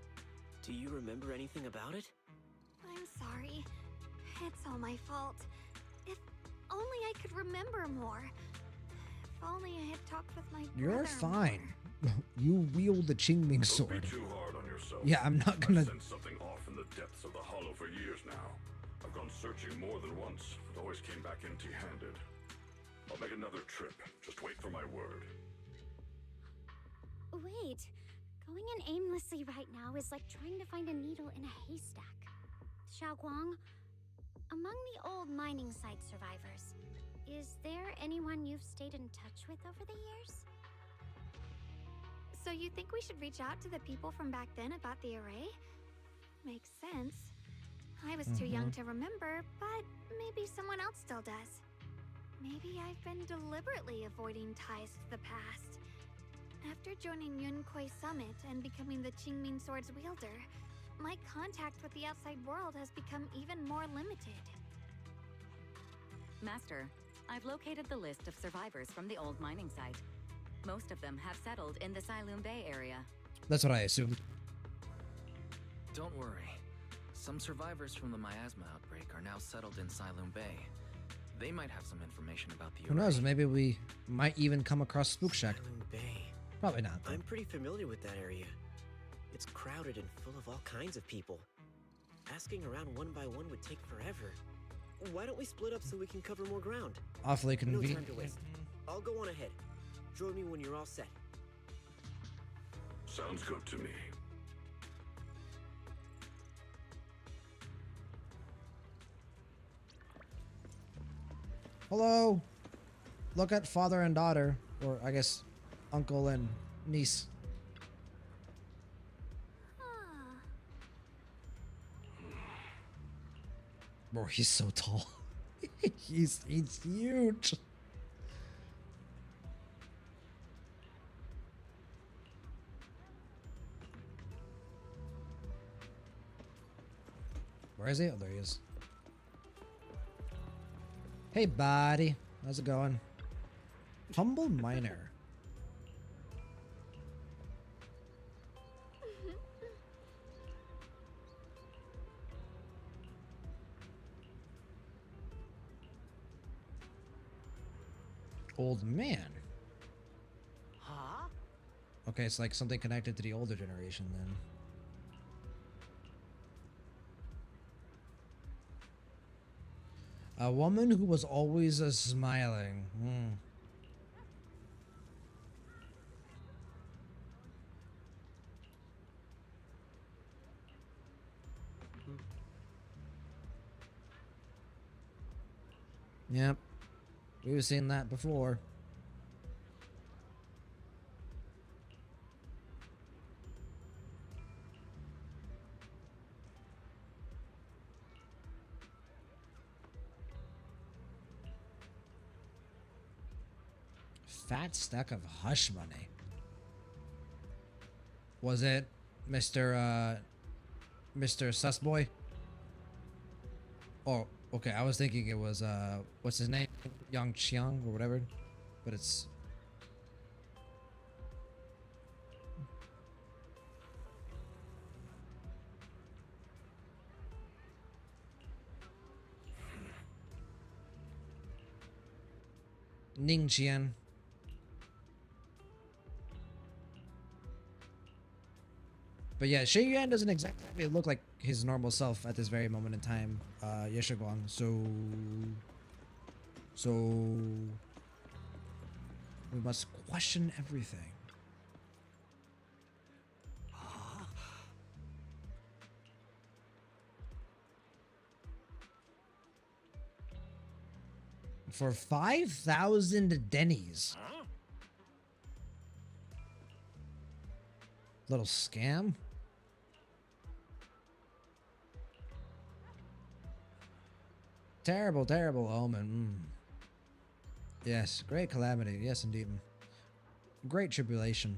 Do you remember anything about it? I'm sorry. It's all my fault. If only I could remember more. If only I had talked with my You're brother fine. You wield the Qingming sword. Don't be too hard on yourself. Yeah, I'm not gonna... I've sensed something off in the depths of the hollow for years now. I've gone searching more than once, but always came back empty-handed. I'll make another trip. Just wait for my word. Wait, going in aimlessly right now is like trying to find a needle in a haystack. Xiaoguang, among the old mining site survivors, is there anyone you've stayed in touch with over the years? So you think we should reach out to the people from back then about the array? Makes sense. I was too young to remember, but maybe someone else still does. Maybe I've been deliberately avoiding ties to the past. After joining Yunkuei Summit and becoming the Qingming Sword's wielder, my contact with the outside world has become even more limited. Master, I've located the list of survivors from the old mining site. Most of them have settled in the Silum Bay area. That's what I assumed. Don't worry. Some survivors from the miasma outbreak are now settled in Siloon Bay. They might have some information about the Who knows? Maybe we might even come across Spook Shack. Silent Bay. Probably not, though. I'm pretty familiar with that area. It's crowded and full of all kinds of people. Asking around one by one would take forever. Why don't we split up so we can cover more ground? Awfully No convenient. time to waste. I'll go on ahead. Join me when you're all set. Sounds good to me. Hello. Look at father and daughter, or I guess uncle and niece. Bro, he's so tall. he's huge. Where is he? Oh, there he is. Hey, buddy. How's it going? Humble miner. Old man. Huh? Okay, it's like something connected to the older generation then. A woman who was always smiling. Yep. We've seen that before. Fat stack of hush money. Was it Mr. Sussboy? Oh, okay. I was thinking it was what's his name? Yang Qiang or whatever. But it's Ning Qian. But yeah, Xie Yuan doesn't exactly look like his normal self at this very moment in time, Yeshiguang. So we must question everything. For 5,000 Denny's. Little scam. Terrible, terrible omen. Yes, great calamity. Yes, indeed. Great tribulation.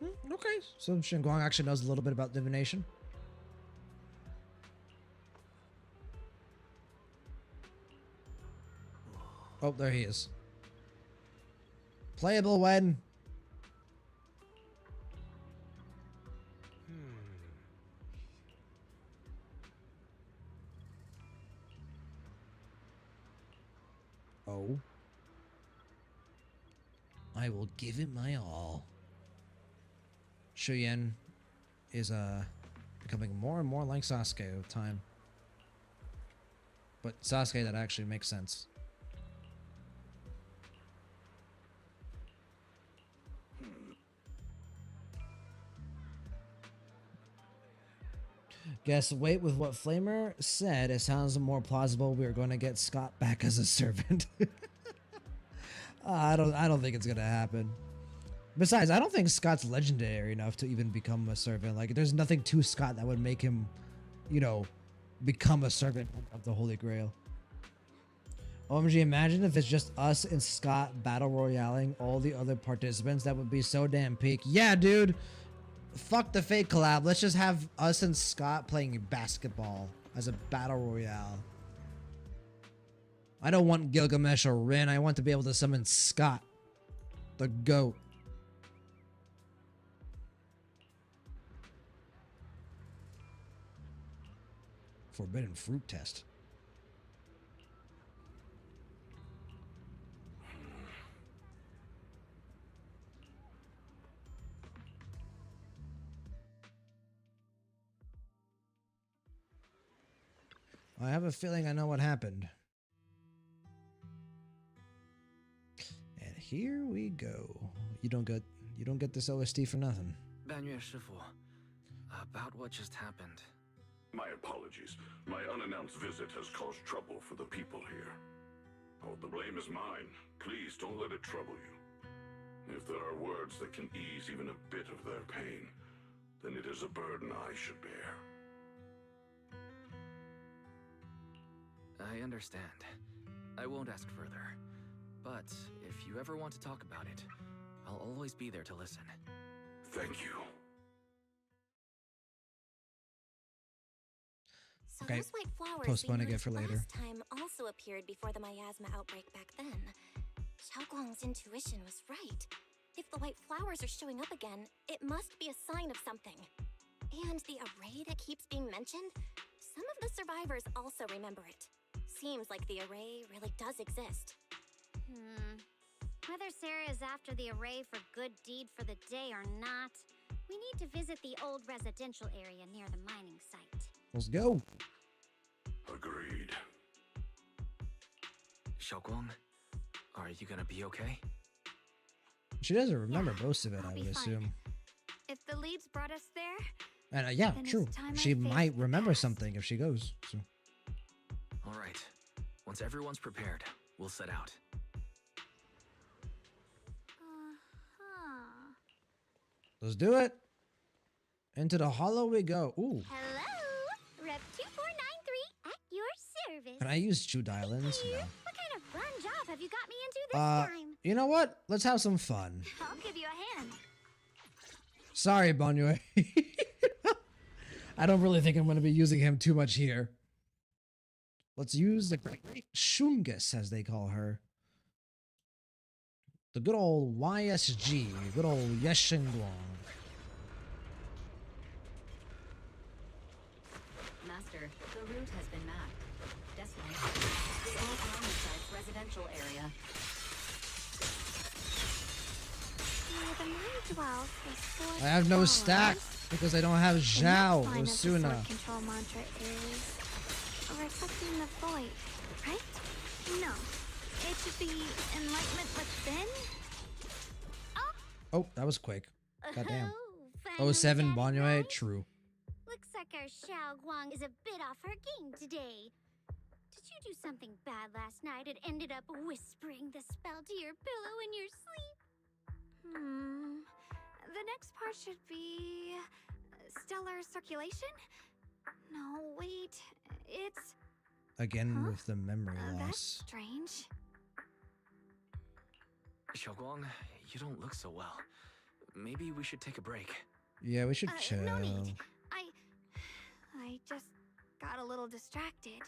Okay, so Shenguang actually knows a little bit about divination. Oh, there he is. Playable when? Oh. I will give it my all. Shuyan is becoming more and more like Sasuke with time. But Sasuke that actually makes sense. Guess wait, with what Flamer said, it sounds more plausible we are going to get Scott back as a servant. I don't think it's gonna happen. Besides, I don't think Scott's legendary enough to even become a servant. Like, there's nothing to Scott that would make him, you know, become a servant of the Holy Grail. OMG, imagine if it's just us and Scott battle royaling all the other participants. That would be so damn peak. Yeah, dude. Fuck the fake collab. Let's just have us and Scott playing basketball as a battle royale. I don't want Gilgamesh or Rin. I want to be able to summon Scott, the goat. Forbidden fruit test. I have a feeling I know what happened. And here we go. You don't get this OST for nothing. 半月师傅, about what just happened. My apologies. My unannounced visit has caused trouble for the people here. Oh, the blame is mine. Please don't let it trouble you. If there are words that can ease even a bit of their pain, then it is a burden I should bear. I understand. I won't ask further. But if you ever want to talk about it, I'll always be there to listen. Thank you. So Okay, those white flowers postpone being it for used later. last time also appeared before the miasma outbreak back then. Xiaoguang's intuition was right. If the white flowers are showing up again, it must be a sign of something. And the array that keeps being mentioned? Some of the survivors also remember it. Seems like the array really does exist. Whether Sarah is after the array for good deed for the day or not, we need to visit the old residential area near the mining site. Let's go. Agreed. Xiaoguang, are you gonna be okay? She doesn't remember most of it, I'll I be would fine. assume. If the leaves brought us there, And yeah, then it's true. time I She faced might the remember past. something if she goes. So. All right. Once everyone's prepared, we'll set out. Let's do it. Into the hollow we go. Ooh. Hello, Rep 2493 at your service. Can I use Chu Islands? No. What kind of fun job have you got me into this time? You know what? Let's have some fun. I'll give you a hand. Sorry, Bonyue. I don't really think I'm going to be using him too much here. Let's use the great Shungus, as they call her. The good old YSG, good old Yeshenguang. Master, the route has been mapped. Destination, the old mining site's residential area. Where the mine dwells, there's four I have no columns. stack because I don't have The Zhao next line or of the Suna. sword control mantra is reflecting the void, right? No, it should be enlightenment within. Oh, that was quick. Goddamn. Oh, 07 Bonyue, true. Looks like our Xiao Guang is a bit off her game today. Did you do something bad last night and ended up whispering the spell to your pillow in your sleep? The next part should be stellar circulation? No, wait. It's Again with the memory that's loss. strange. Xiaoguang, you don't look so well. Maybe we should take a break. Yeah, we should chill. No need. I just got a little distracted.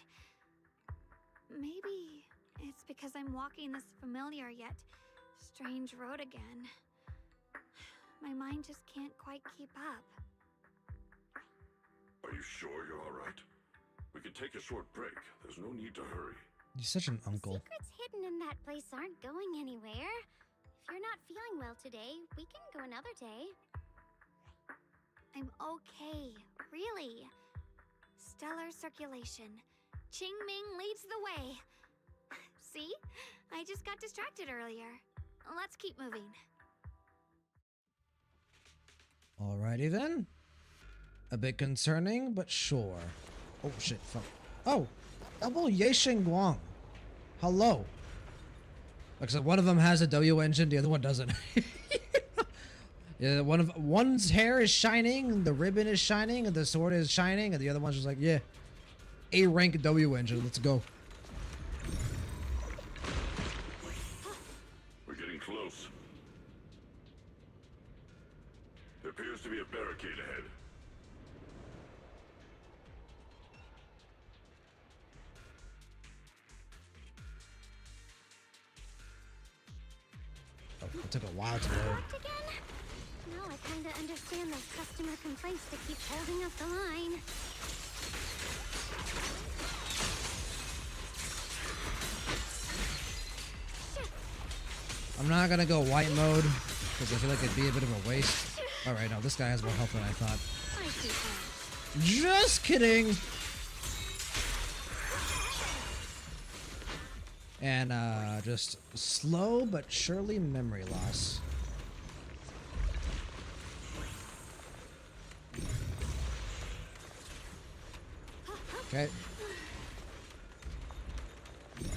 Maybe it's because I'm walking this familiar yet strange road again. My mind just can't quite keep up. Are you sure you're all right? We can take a short break. There's no need to hurry. You're such an uncle. Secrets hidden in that place aren't going anywhere. If you're not feeling well today, we can go another day. I'm okay, really. Stellar circulation. Qingming leads the way. See? I just got distracted earlier. Let's keep moving. Alrighty then. A bit concerning, but sure. Oh shit, fuck. Oh! Double Yexing Guang. Hello. Except one of them has a W engine, the other one doesn't. Yeah, one's hair is shining, the ribbon is shining, and the sword is shining, and the other one's just like, yeah. A rank W engine, let's go. We're getting close. There appears to be a barricade ahead. It took a while to load. Locked again? No, I kinda understand those customer complaints that keep holding up the line. I'm not gonna go white mode because I feel like it'd be a bit of a waste. Alright, no, this guy has more health than I thought. Just kidding! And just slow but surely memory loss. Okay.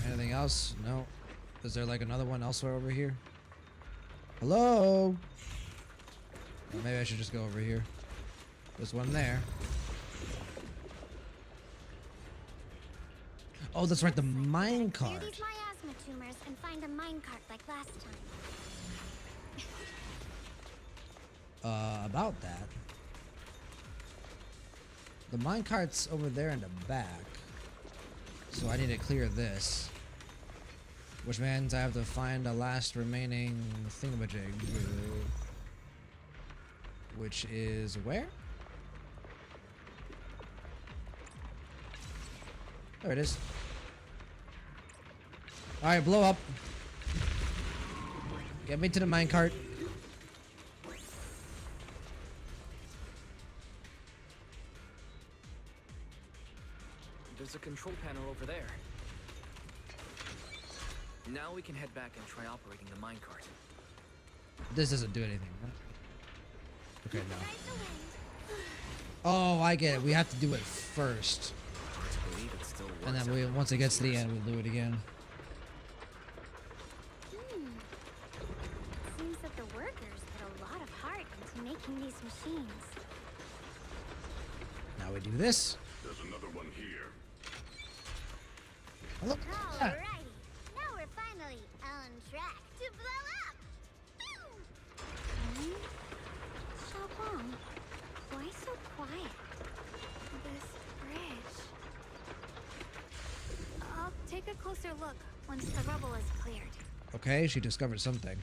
Anything else? No. Is there like another one elsewhere over here? Hello? Or maybe I should just go over here. There's one there. Oh, that's right, the mine Clear cart. these miasma tumors and find a minecart like last time. About that. The minecart's over there in the back. So I need to clear this. Which means I have to find the last remaining thingamajig. Which is where? There it is. Alright, blow up. Get me to the minecart. There's a control panel over there. Now we can head back and try operating the minecart. This doesn't do anything, right? Okay, no. Oh, I get it. We have to do it first. And then once it gets to the end, we'll do it again. Seems that the workers put a lot of heart into making these machines. Now we do this. There's another one here. Hello. Alrighty, now we're finally on track to blow up. Xiaoguang, why so quiet? This bridge. I'll take a closer look once the rubble is cleared. Okay, she discovered something.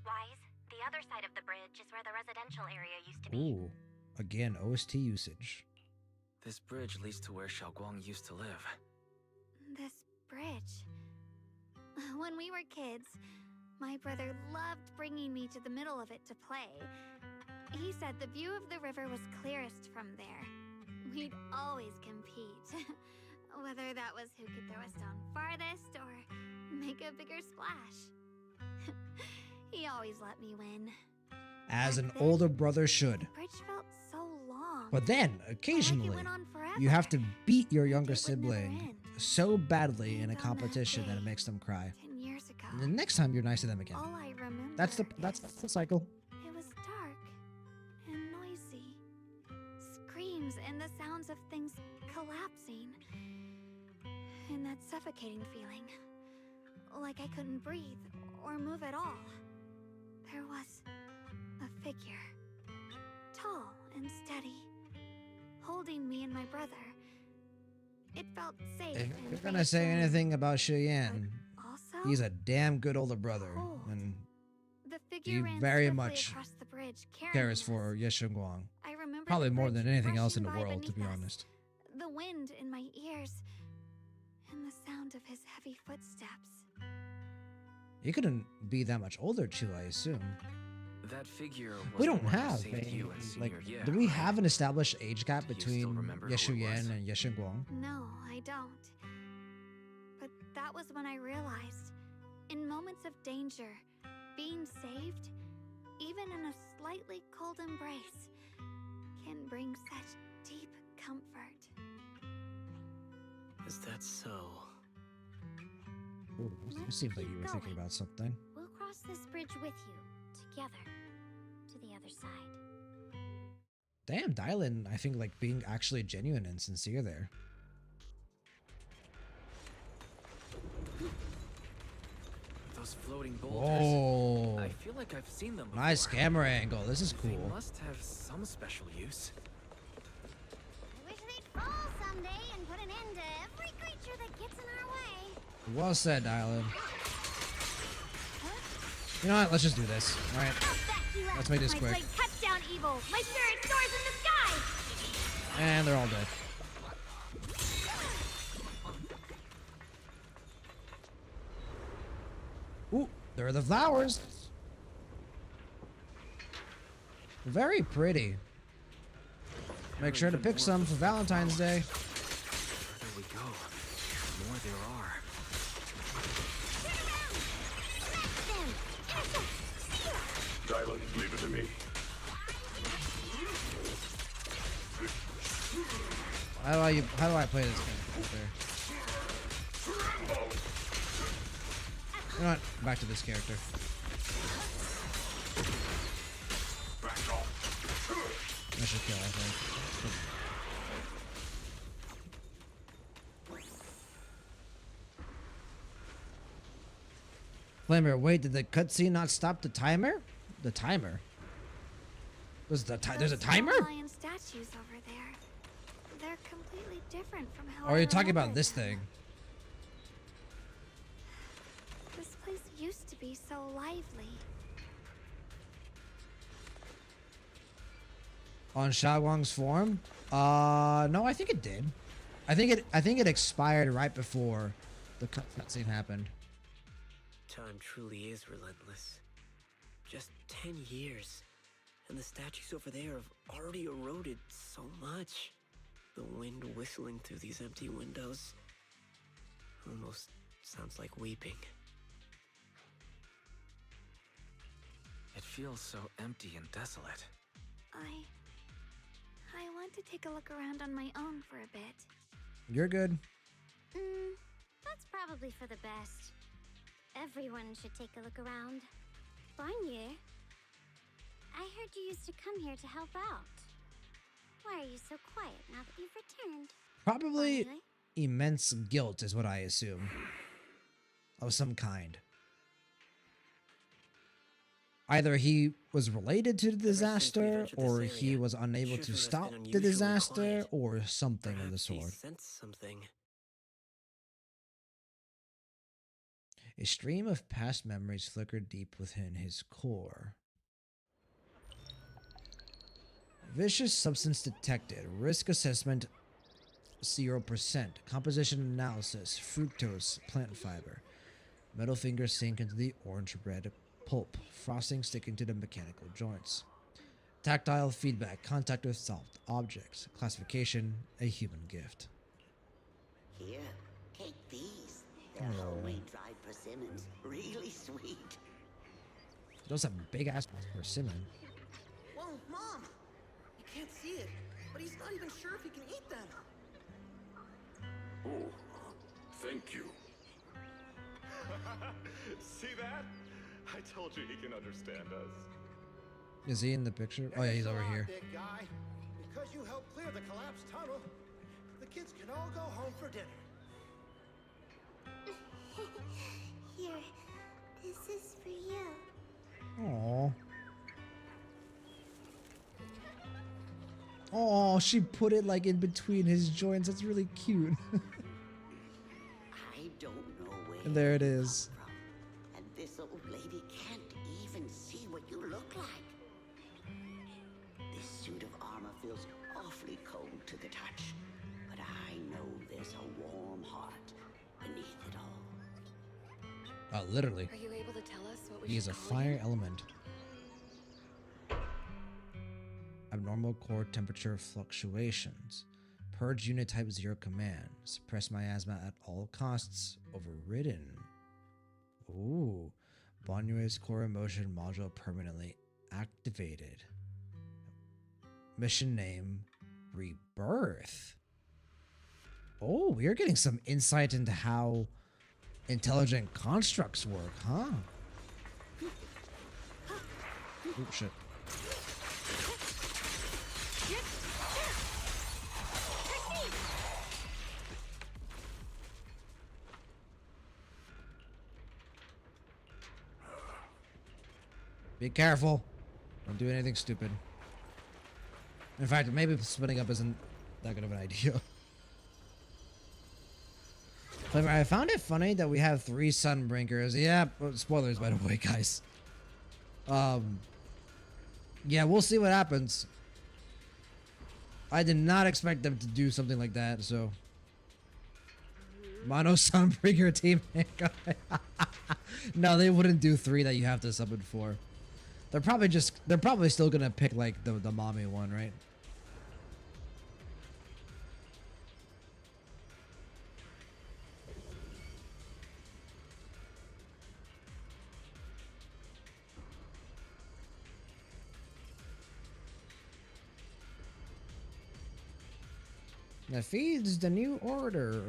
Wise, the other side of the bridge is where the residential area used to be. Ooh, again, OST usage. This bridge leads to where Xiaoguang used to live. This bridge. When we were kids, my brother loved bringing me to the middle of it to play. He said the view of the river was clearest from there. We'd always compete. Whether that was who could throw a stone farthest or make a bigger splash. He always let me win. As an older brother should. The bridge felt so long. But then, occasionally, you have to beat your younger sibling so badly in a competition that it makes them cry. 10 years ago. And the next time you're nice to them again. All I remember That's the cycle. It was dark and noisy. Screams and the sounds of things collapsing. And that suffocating feeling. Like I couldn't breathe or move at all. There was a figure. Tall and steady. Holding me and my brother. It felt safe. If and you're gonna say anything about Shuyan, also, he's a damn good older brother, and the he figure ran very swiftly much across the bridge, carrying cares us. for Yeshunguang. I remember Probably the more bridge than anything else in the rushing by world, to be beneath us, honest. The wind in my ears, and the sound of his heavy footsteps. He couldn't be that much older, too, I assume. That figure We was don't the one who have saved you and like. Senior Ye, Do we right? have an established age gap between remember who it Yeshuyan was? and Yeshunguang? No, I don't. But that was when I realized, in moments of danger, being saved, even in a slightly cold embrace, can bring such deep comfort. Is that so? Ooh, it seems like you were thinking about something. We'll cross this bridge with you, together, to the other side. Damn, Dylan, I think like being actually genuine and sincere there. Those floating boulders. Whoa. I feel like I've seen them before. Nice camera angle. This is They cool. must have some special use. I wish they'd fall someday and put an end to every creature that gets in our way. Well said, Dylan. You know what? Let's just do this. All right. Let's make this My quick. blade cuts down evil. My spirit soars in the sky. And they're all dead. Ooh, there are the flowers. Very pretty. Make sure to pick some for Valentine's Day. There we go. More there are. Dylan, leave it to me. How do I play this character? You know what? Back to this character. I should kill, I think. Flamer, wait, did the cutscene not stop the timer? The timer? There's a timer? Lion statues over there. They're completely different from how. Or are you talking about this thing? This place used to be so lively. On Shao Guang's form? No, I think it did. I think it expired right before the cutscene happened. Time truly is relentless. Just 10 years, and the statues over there have already eroded so much. The wind whistling through these empty windows almost sounds like weeping. It feels so empty and desolate. I want to take a look around on my own for a bit. You're good. That's probably for the best. Everyone should take a look around. Bonnier, I heard you used to come here to help out. Why are you so quiet now that you've returned? Probably Bonnier? immense guilt is what I assume. Of some kind. Either he was related to the disaster, or he was unable to stop the disaster, or something of the sort. Sense something. A stream of past memories flickered deep within his core. Vicious substance detected. Risk assessment 0%. Composition analysis. Fructose plant fiber. Metal fingers sink into the orange red pulp. Frosting sticking to the mechanical joints. Tactile feedback. Contact with soft objects. Classification. A human gift. Here, take these. They're homemade dried persimmons. Really sweet. Those have big ass persimmon. Whoa, Mom! You can't see it, but he's not even sure if he can eat them. Oh, thank you. See that? I told you he can understand us. Is he in the picture? Oh yeah, he's over here. Big guy. Because you helped clear the collapsed tunnel, the kids can all go home for dinner. Here, this is for you. Aww. Oh, she put it like in between his joints. That's really cute. I don't know where. And there it is. And this old lady can't even see what you look like. This suit of armor feels awfully cold to the touch, but I know there's a warm heart beneath it all. Literally. Are you able to tell us what we He is should a call fire you? element. Abnormal core temperature fluctuations. Purge unit type 0 command. Suppress miasma at all costs. Overridden. Ooh. Bonnier's core emotion module permanently activated. Mission name Rebirth. Oh, we are getting some insight into how intelligent constructs work, huh? Oh shit. Be careful. Don't do anything stupid. In fact, maybe splitting up isn't that good of an idea. However, I found it funny that we have 3 Sunbreakers. Yeah, spoilers by the way, guys. Yeah, we'll see what happens. I did not expect them to do something like that, so. Mono Sunbreaker team. No, they wouldn't do 3 that you have to summon for. They're probably still gonna pick like the mommy one, right? That feeds the new order.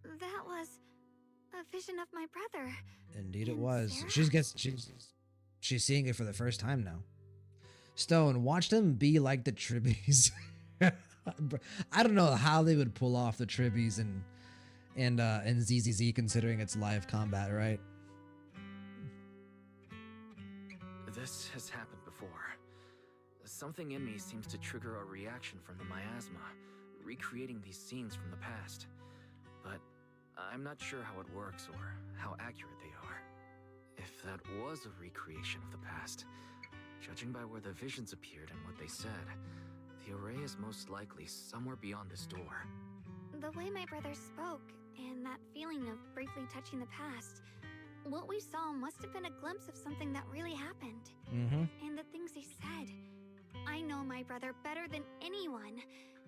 That was a vision of my brother. Indeed, it And was. Sarah? She's seeing it for the first time now. Stone, watch them be like the Tribbies. I don't know how they would pull off the Tribbies and ZZZ considering it's live combat, right? This has happened before. Something in me seems to trigger a reaction from the miasma, recreating these scenes from the past. But I'm not sure how it works or how accurate they are. If that was a recreation of the past, judging by where the visions appeared and what they said, the array is most likely somewhere beyond this door. The way my brother spoke, and that feeling of briefly touching the past, what we saw must have been a glimpse of something that really happened. And the things he said. I know my brother better than anyone.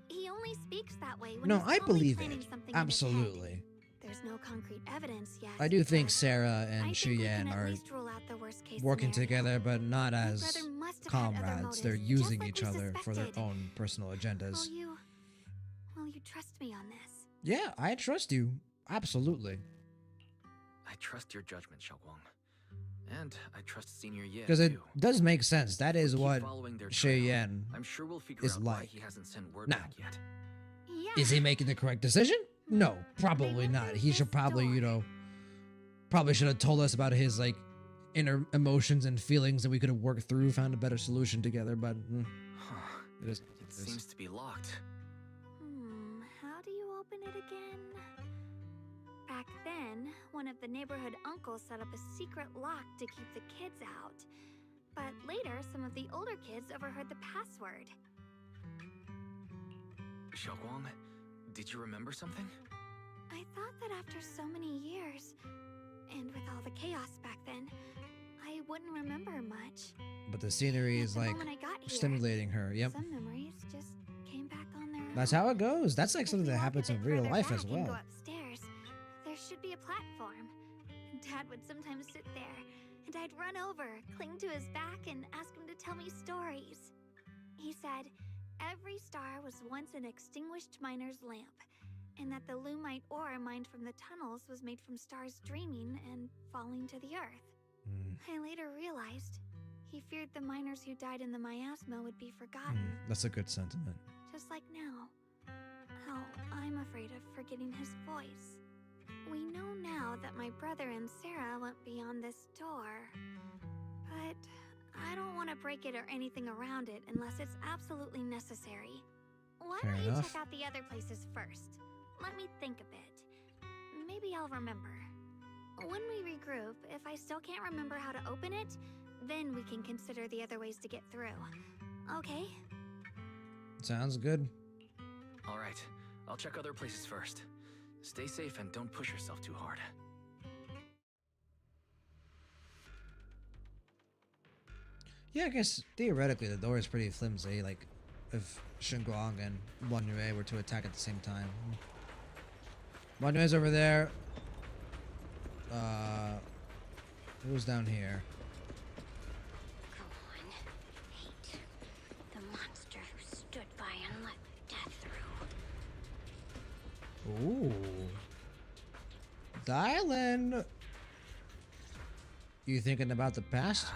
He only speaks that way when No, he's I calmly believe planning it. something in his head. Absolutely. There's no concrete evidence yet. I do think but Sarah I and think we can Shuyan at are least rule out the worst-case working scenario. together, but not My as brother must have had other comrades. They're motives, using just like each we other for their suspected. own personal agendas. Will you trust me on this? Yeah, I trust you. Absolutely. I trust your judgment, Xiaoguang. And I trust Senior Ye Because it too. does make sense. That is Keep what following their Shui trail. Yan I'm sure we'll figure is out why like. he hasn't sent word Now, back yet. is he making the correct decision? No, probably not. He should probably, probably should have told us about his like inner emotions and feelings that we could have worked through, found a better solution together. But it is. It seems to be locked. How do you open it again? Back then, one of the neighborhood uncles set up a secret lock to keep the kids out. But later, some of the older kids overheard the password. Xiaoguang, did you remember something? I thought that after so many years, and with all the chaos back then, I wouldn't remember much. But the scenery is The like moment I got here, stimulating her. Yep. Some memories just came back on their That's own. how it goes. That's like something that happens in real Further life back as and well. go upstairs, there should be a platform. Dad would sometimes sit there, and I'd run over, cling to his back, and ask him to tell me stories. He said every star was once an extinguished miner's lamp, and that the lumite ore mined from the tunnels was made from stars dreaming and falling to the earth. I later realized he feared the miners who died in the miasma would be forgotten, That's a good sentiment. just like now. How I'm afraid of forgetting his voice. We know now that my brother and Sarah went beyond this door, but I don't want to break it or anything around it unless it's absolutely necessary. Why Fair don't you enough. check out the other places first? Let me think a bit. Maybe I'll remember. When we regroup, if I still can't remember how to open it, then we can consider the other ways to get through. Okay? Sounds good. All right, I'll check other places first. Stay safe and don't push yourself too hard. Yeah, I guess theoretically the door is pretty flimsy. Like, if Shunguang and Wan Yue were to attack at the same time. Wan Yue's over there. Who's down here? Go on. Hate. The monster who stood by and let death through. Ooh. Dylan! You thinking about the past?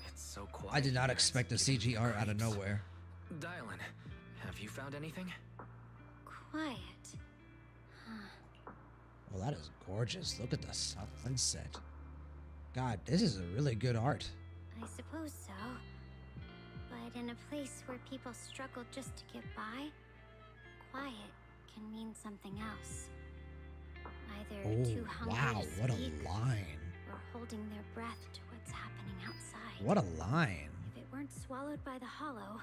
It's so quiet. I did not expect a CG art out of nowhere. Dylan, have you found anything? Quiet. Well, that is gorgeous. Look at the sunset. God, this is a really good art. I suppose so. But in a place where people struggle just to get by, quiet can mean something else. Either Oh, too hungry wow, to what a speak, line. or holding their breath to what's happening outside. What a line. If it weren't swallowed by the hollow,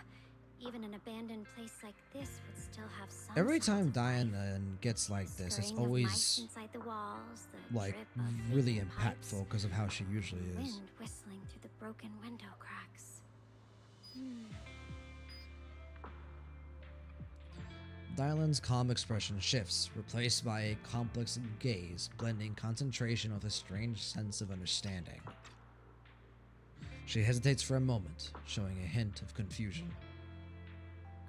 even an abandoned place like this would still have some Every sounds time of life. Diana gets like this, it's Scurrying of mice always inside the walls, the like drip of really leaking pipes, impactful because of how she usually is. wind whistling through the broken window cracks. Dylan's calm expression shifts, replaced by a complex gaze, blending concentration with a strange sense of understanding. She hesitates for a moment, showing a hint of confusion.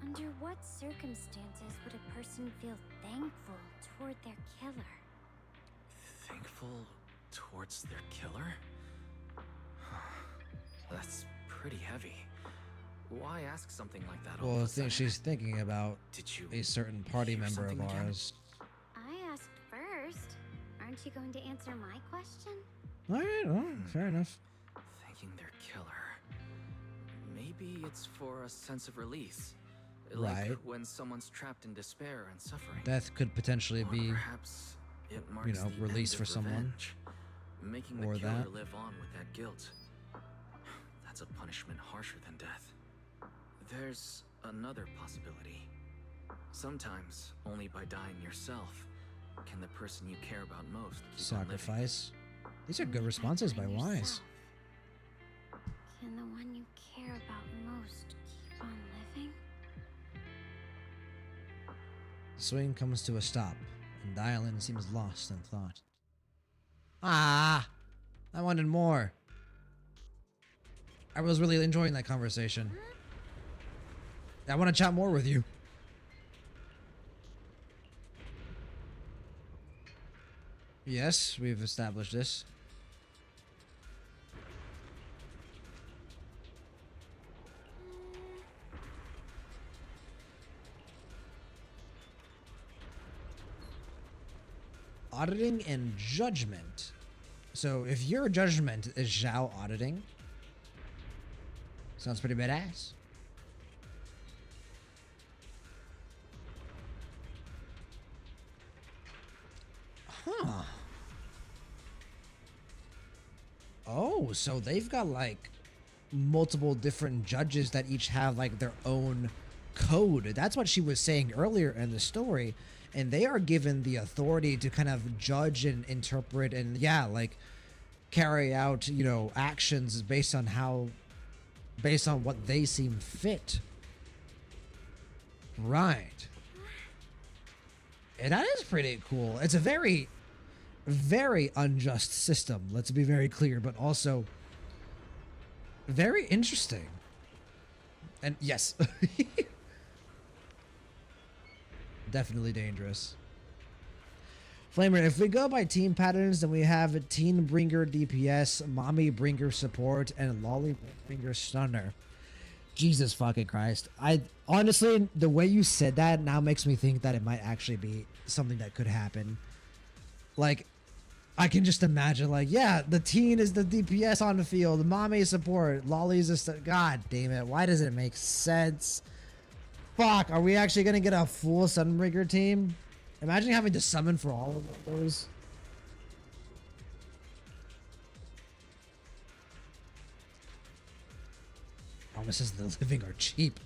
Under what circumstances would a person feel thankful toward their killer? Thankful towards their killer? That's pretty heavy. Why ask something like that? Well, I think she's thinking about a certain party hear member of something again? ours. I asked first. Aren't you going to answer my question? Alright, well, fair enough. Thanking their killer. Maybe it's for a sense of release. Like Right. when someone's trapped in despair and suffering. Death could potentially Or be, perhaps it marks you know, the release end for of someone. revenge, making the Or killer that. live on with that guilt. That's a punishment harsher than death. There's another possibility. Sometimes, only by dying yourself, can the person you care about most keep on living. Sacrifice. These are good responses by Wise. Can the one you care about most keep on living? The swing comes to a stop, and Dylan seems lost in thought. Ah! I wanted more. I was really enjoying that conversation. I want to chat more with you. Yes, we've established this. Auditing and judgment. So if your judgment is Zhao auditing, sounds pretty badass. Huh. Oh, so they've got like multiple different judges that each have like their own code. That's what she was saying earlier in the story. And they are given the authority to kind of judge and interpret and, yeah, like carry out, you know, actions based on what they seem fit. Right. And that is pretty cool. It's a very, very unjust system. Let's be very clear, but also very interesting. And yes, definitely dangerous. Flamer, if we go by team patterns, then we have Teen Bringer DPS, Mommy Bringer support, and Lolly Bringer stunner. Jesus fucking Christ. I honestly, the way you said that now makes me think that it might actually be something that could happen. Like, I can just imagine, like, yeah, the teen is the DPS on the field, the mommy support, Lolly's a God damn it, why does it make sense? Fuck, are we actually gonna get a full Sunbreaker team? Imagine having to summon for all of those. Promises of the living are cheap.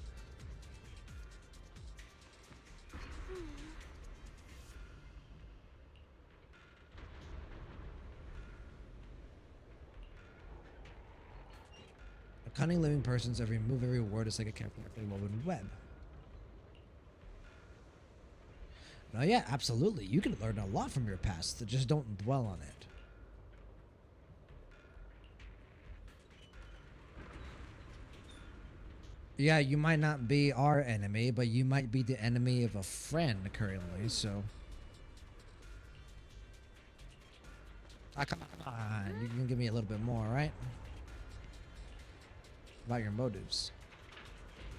A cunning living person's every move, every word is like a carefully woven web. Now, yeah, absolutely. You can learn a lot from your past, just don't dwell on it. Yeah, you might not be our enemy, but you might be the enemy of a friend currently, so... Ah, come on. You can give me a little bit more, right? About your motives.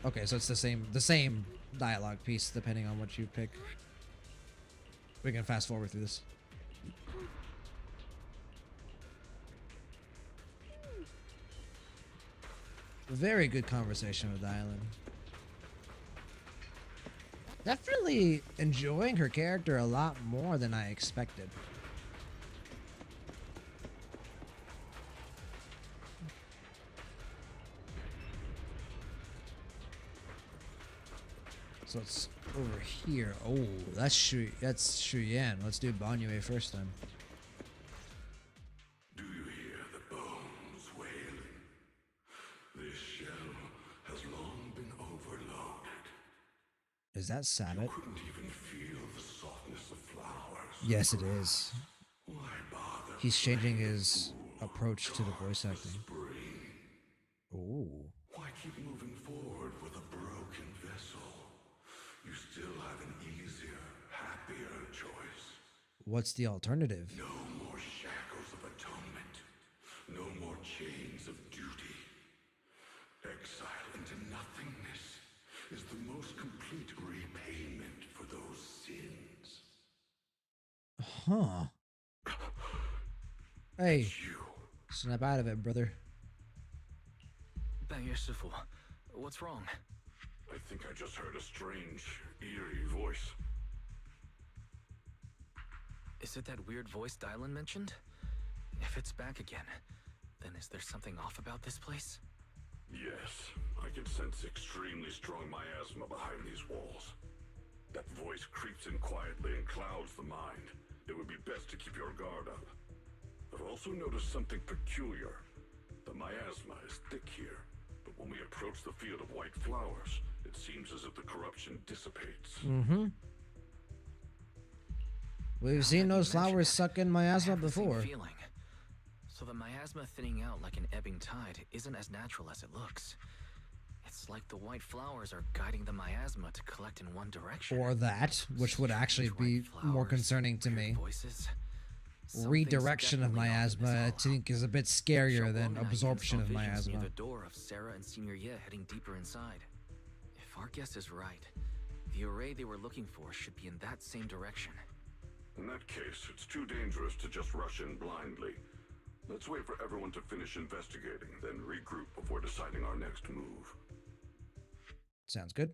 Okay, so it's the same dialogue piece, depending on what you pick. We can fast forward through this. Very good conversation with Dylan. Definitely enjoying her character a lot more than I expected. So it's over here. Oh, that's Shuyan. Let's do Banyue first then. Do you hear the bones wailing? This shell has long been overloaded. Is that Sabbath? Couldn't even feel the softness of flowers. Yes, it is. Why bother? He's changing his approach to the voice acting. Ooh. Why keep moving forward with a broken vessel? You still have an easier, happier choice. What's the alternative? No more shackles of atonement. No more chains of duty. Exile into nothingness is the most complete repayment for those sins. Huh. Hey, snap out of it, brother. What's wrong? I think I just heard a strange, eerie voice. Is it that weird voice Dylan mentioned? If it's back again, then is there something off about this place? Yes, I can sense extremely strong miasma behind these walls. That voice creeps in quietly and clouds the mind. It would be best to keep your guard up. I've also noticed something peculiar. The miasma is thick here, but when we approach the field of white flowers, it seems as if the corruption dissipates. Mm-hmm. We've seen those flowers suck in miasma before. Feeling. So the miasma thinning out like an ebbing tide isn't as natural as it looks. It's like the white flowers are guiding the miasma to collect in one direction. Or that, which would actually be more concerning to me. Voices. Redirection of miasma, I think, is a bit scarier than absorption of miasma. Near the door of Sarah and Senior Ye heading deeper inside. If our guess is right, the array they were looking for should be in that same direction. In that case, it's too dangerous to just rush in blindly. Let's wait for everyone to finish investigating, then regroup before deciding our next move. Sounds good.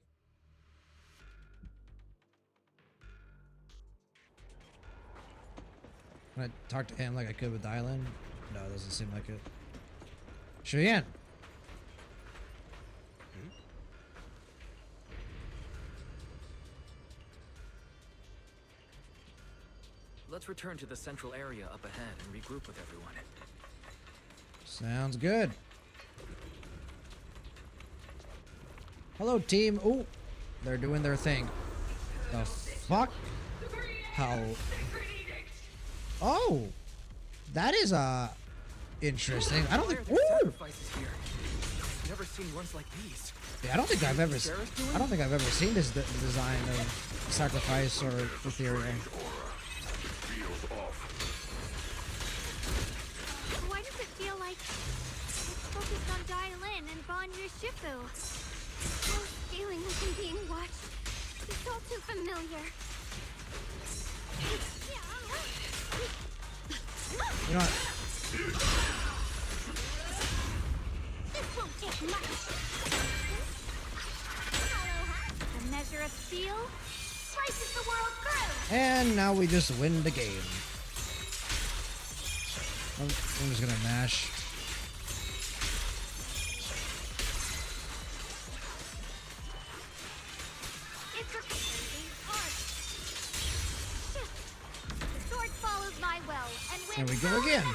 Can I talk to him like I could with Dylan? No, it doesn't seem like it. Cheyenne! Let's return to the central area up ahead and regroup with everyone. Sounds good. Hello, team. Ooh, they're doing their thing. The fuck? How? Oh, that is interesting. I don't think. Ooh. Never seen ones like these. Yeah, I don't think I've ever seen this design of sacrifice or ethereal. Why does it feel like it's focused on Dylan and Banya Shifu? This feeling like I'm being watched. It's all too familiar. You know what? This won't take much. A measure of steel slices the world through. And now we just win the game. I'm just gonna mash. It's a amazing art. The sword follows my will and wins. There we go again.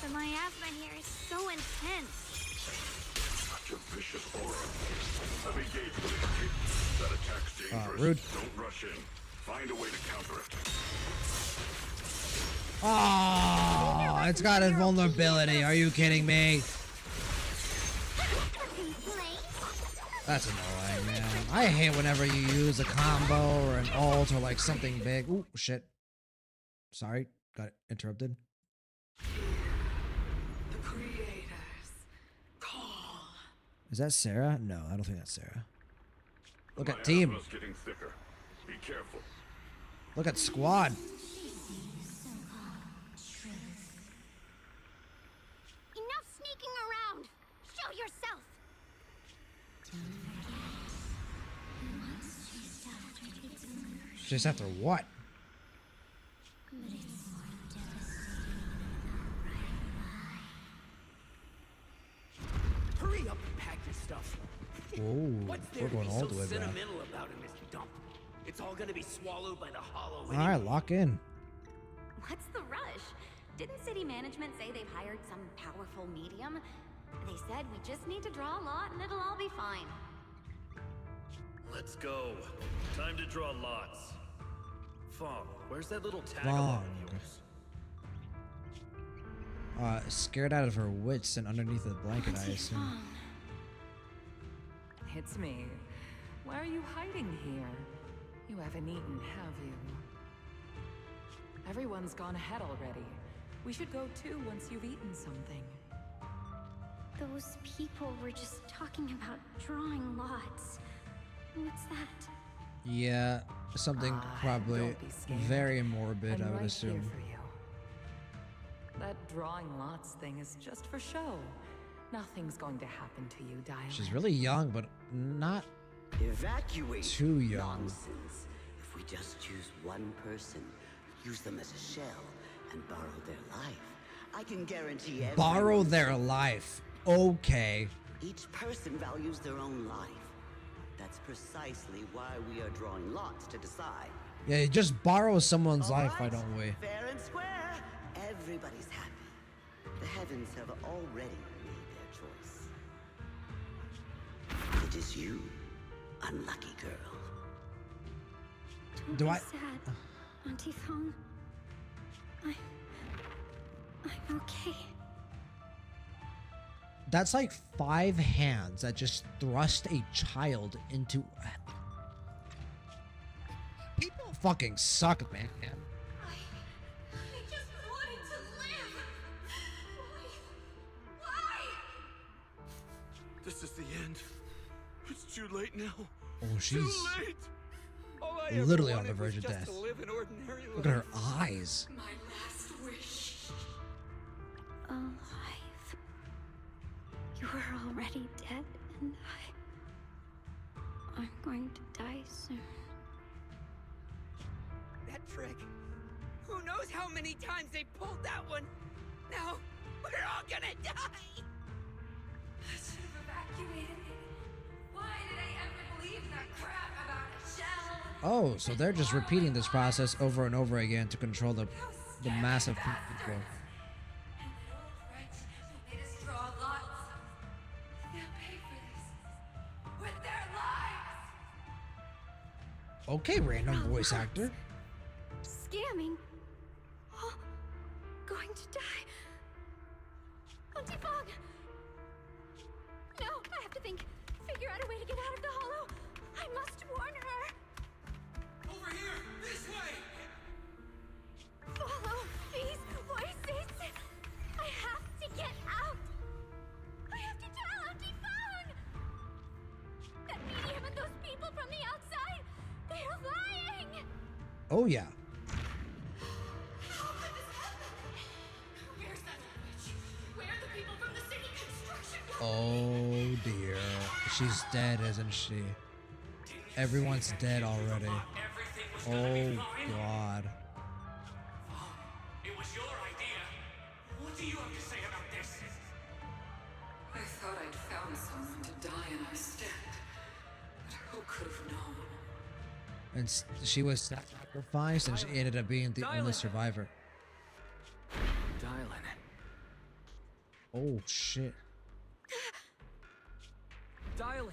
The miasma here is so intense. Such a vicious aura. Heavy gate please. That attack's dangerous. Rude. Don't rush in. Find a way to counter it. Oh, it's got a vulnerability. Are you kidding me? That's annoying, man. I hate whenever you use a combo or an ult or like something big. Ooh, shit. Sorry, got interrupted. The creators call. Is that Sarah? No, I don't think that's Sarah. Look at My team. asthma's getting thicker. Be careful. Look at squad. Enough sneaking around. Show yourself. Just after what? Hurry up and pack your stuff. Whoa, What's there we're to going be all so the way back. sentimental about in this dump? It's all gonna be swallowed by the hollow. All right, lock in. What's the rush? Didn't city management say they've hired some powerful medium? They said we just need to draw a lot and it'll all be fine. Let's go. Time to draw lots. Fong, where's that little tag Fong. along of yours? Scared out of her wits and underneath the blanket, I assume. It's me. Why are you hiding here? You haven't eaten, have you? Everyone's gone ahead already. We should go too once you've eaten something. Those people were just talking about drawing lots. What's that? Yeah, something probably don't be scared. very morbid, I'm I would right assume. here for you. That drawing lots thing is just for show. Nothing's going to happen to you, Dial. She's really young, but not Evacuate. too young. Nonsense. If we just choose one person, use them as a shell, and borrow their life, I can guarantee Borrow everyone their safety. life. Okay. Each person values their own life. That's precisely why we are drawing lots to decide. Yeah, you just borrow someone's All life, right, why don't we? Fair and square. Everybody's happy. The heavens have already made their choice. It is you, unlucky girl. Don't Do be I- sad, Auntie Fong. I'm okay. That's like 5 hands that just thrust a child into. People fucking suck, man. I just wanted to live. Why? This is the end. It's too late now. Oh, Too she's late. All I ever literally on the wanted was verge of just death. to live an ordinary Look at her life. eyes. My last wish. Alive. You were already dead, and I'm going to die soon. That trick. Who knows how many times they pulled that one? Now, we're all gonna die! I should have evacuated. Why did I ever believe that crap about a shell? Oh, so they're just repeating this process over and over again to control the massive people. And that old wretch who made us draw lots. They'll pay for this with their lives. Okay, random voice actor. Scamming. Oh, going to die. Auntie Fong. No, I have to think. Figure out a way to get out of the hollow. I must warn her. Over here! This way! Follow these voices. I have to get out. I have to tell Auntie Fong. That medium and those people from the outside, they're lying. Oh yeah. How could this happen? Where's that witch? Where are the people from the city construction company? Oh dear. She's dead, isn't she? Everyone's dead already. Oh god. It was your idea. What do you have to say about this? I thought I'd found someone to die in our stead. But who could have known? And she was sacrificed, and she ended up being the only survivor. Dylan. Oh shit. Dylan!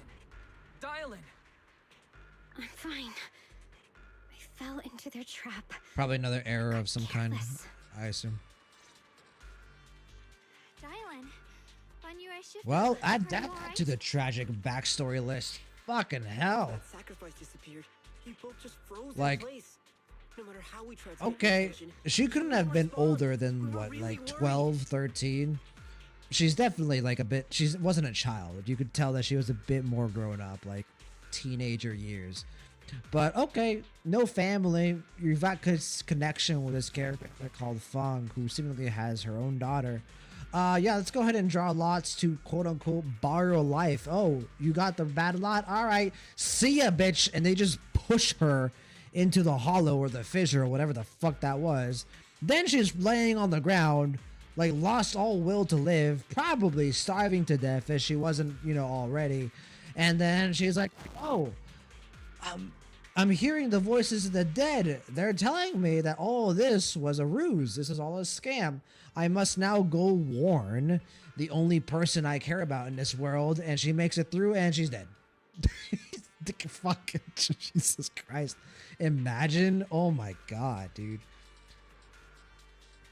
Dylan! I'm fine. I fell into their trap. Probably another error of some kind, I assume. Dylan, when you are shifted, Well, add are you that alright? to the tragic backstory list. Fucking hell. That sacrifice disappeared. You both just froze Like- in place. No matter how we tried to Okay, she couldn't have been older than what, like 12, 13? She's definitely like a bit, she wasn't a child. You could tell that she was a bit more grown up, like teenager years. But okay, no family. You've got connection with this character called Fong, who seemingly has her own daughter. Yeah, let's go ahead and draw lots to quote unquote borrow life. Oh, you got the bad lot? Alright, see ya, bitch. And they just push her into the hollow or the fissure or whatever the fuck that was. Then she's laying on the ground, like lost all will to live, probably starving to death if she wasn't, you know, already. And then she's like, oh, I'm hearing the voices of the dead. They're telling me that all this was a ruse. This is all a scam. I must now go warn the only person I care about in this world. And she makes it through and she's dead. Fucking Jesus Christ. Imagine. Oh my God, dude.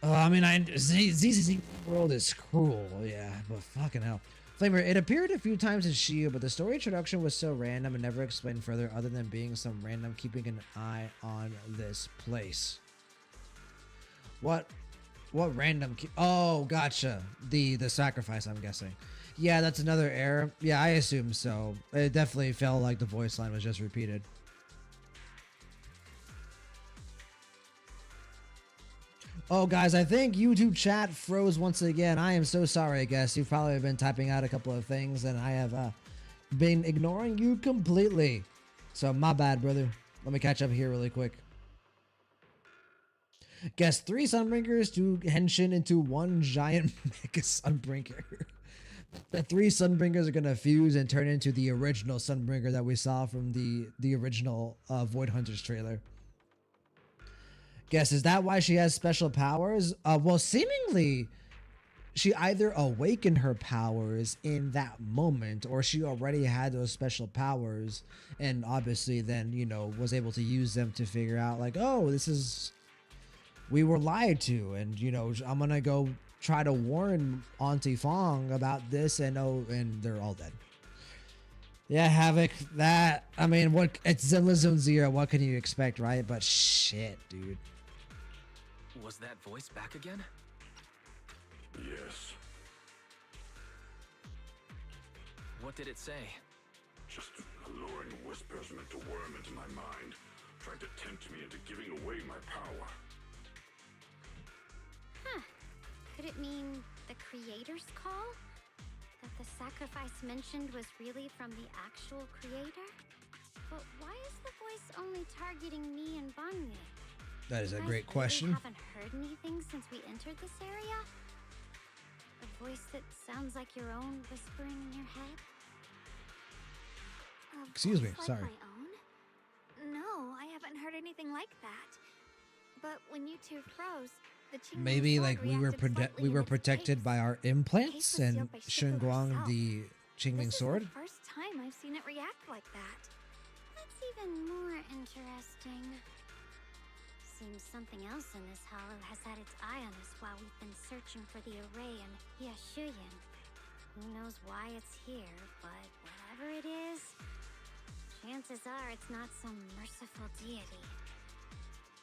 Oh, I mean, ZZZ world is cruel. Yeah, but fucking hell. Flavor, it appeared a few times in Shield, but the story introduction was so random and never explained further other than being some random keeping an eye on this place. What random oh, gotcha. The sacrifice, I'm guessing. Yeah, that's another error. Yeah, I assume so. It definitely felt like the voice line was just repeated. Oh, guys, I think YouTube chat froze once again. I am so sorry, I guess. You've probably been typing out a couple of things, and I have been ignoring you completely. So, my bad, brother. Let me catch up here really quick. Guess 3 Sunbringers to henshin into 1 giant mega Sunbringer. The 3 Sunbringers are going to fuse and turn into the original Sunbringer that we saw from the original Void Hunters trailer. Guess, is that why she has special powers? Well, seemingly, she either awakened her powers in that moment, or she already had those special powers, and obviously then, you know, was able to use them to figure out, like, oh, this is... we were lied to, and, you know, I'm gonna go try to warn Auntie Fong about this, and oh, and they're all dead. Yeah, Havoc, that... I mean, what... it's Zenless Zone Zero, what can you expect, right? But shit, dude. Was that voice back again? Yes. What did it say? Just alluring whispers meant to worm into my mind. Tried to tempt me into giving away my power. Huh. Could it mean the creator's call? That the sacrifice mentioned was really from the actual creator? But why is the voice only targeting me and Banye? That is a great I question. haven't heard anything since we entered this area? A voice that sounds like your own whispering in your head? Excuse me, Like sorry. my own? No, I haven't heard anything like that. But when you two froze, the Qingming Maybe sword like we reacted were slightly in its protected case. by our The implants case was and sealed by Shifu Shunguang herself. the Qingming This sword. is the first time I've seen it react like that. That's even more interesting. Seems something else in this hollow has had its eye on us while we've been searching for the array in Yashuyan. Who knows why it's here, but whatever it is, chances are it's not some merciful deity.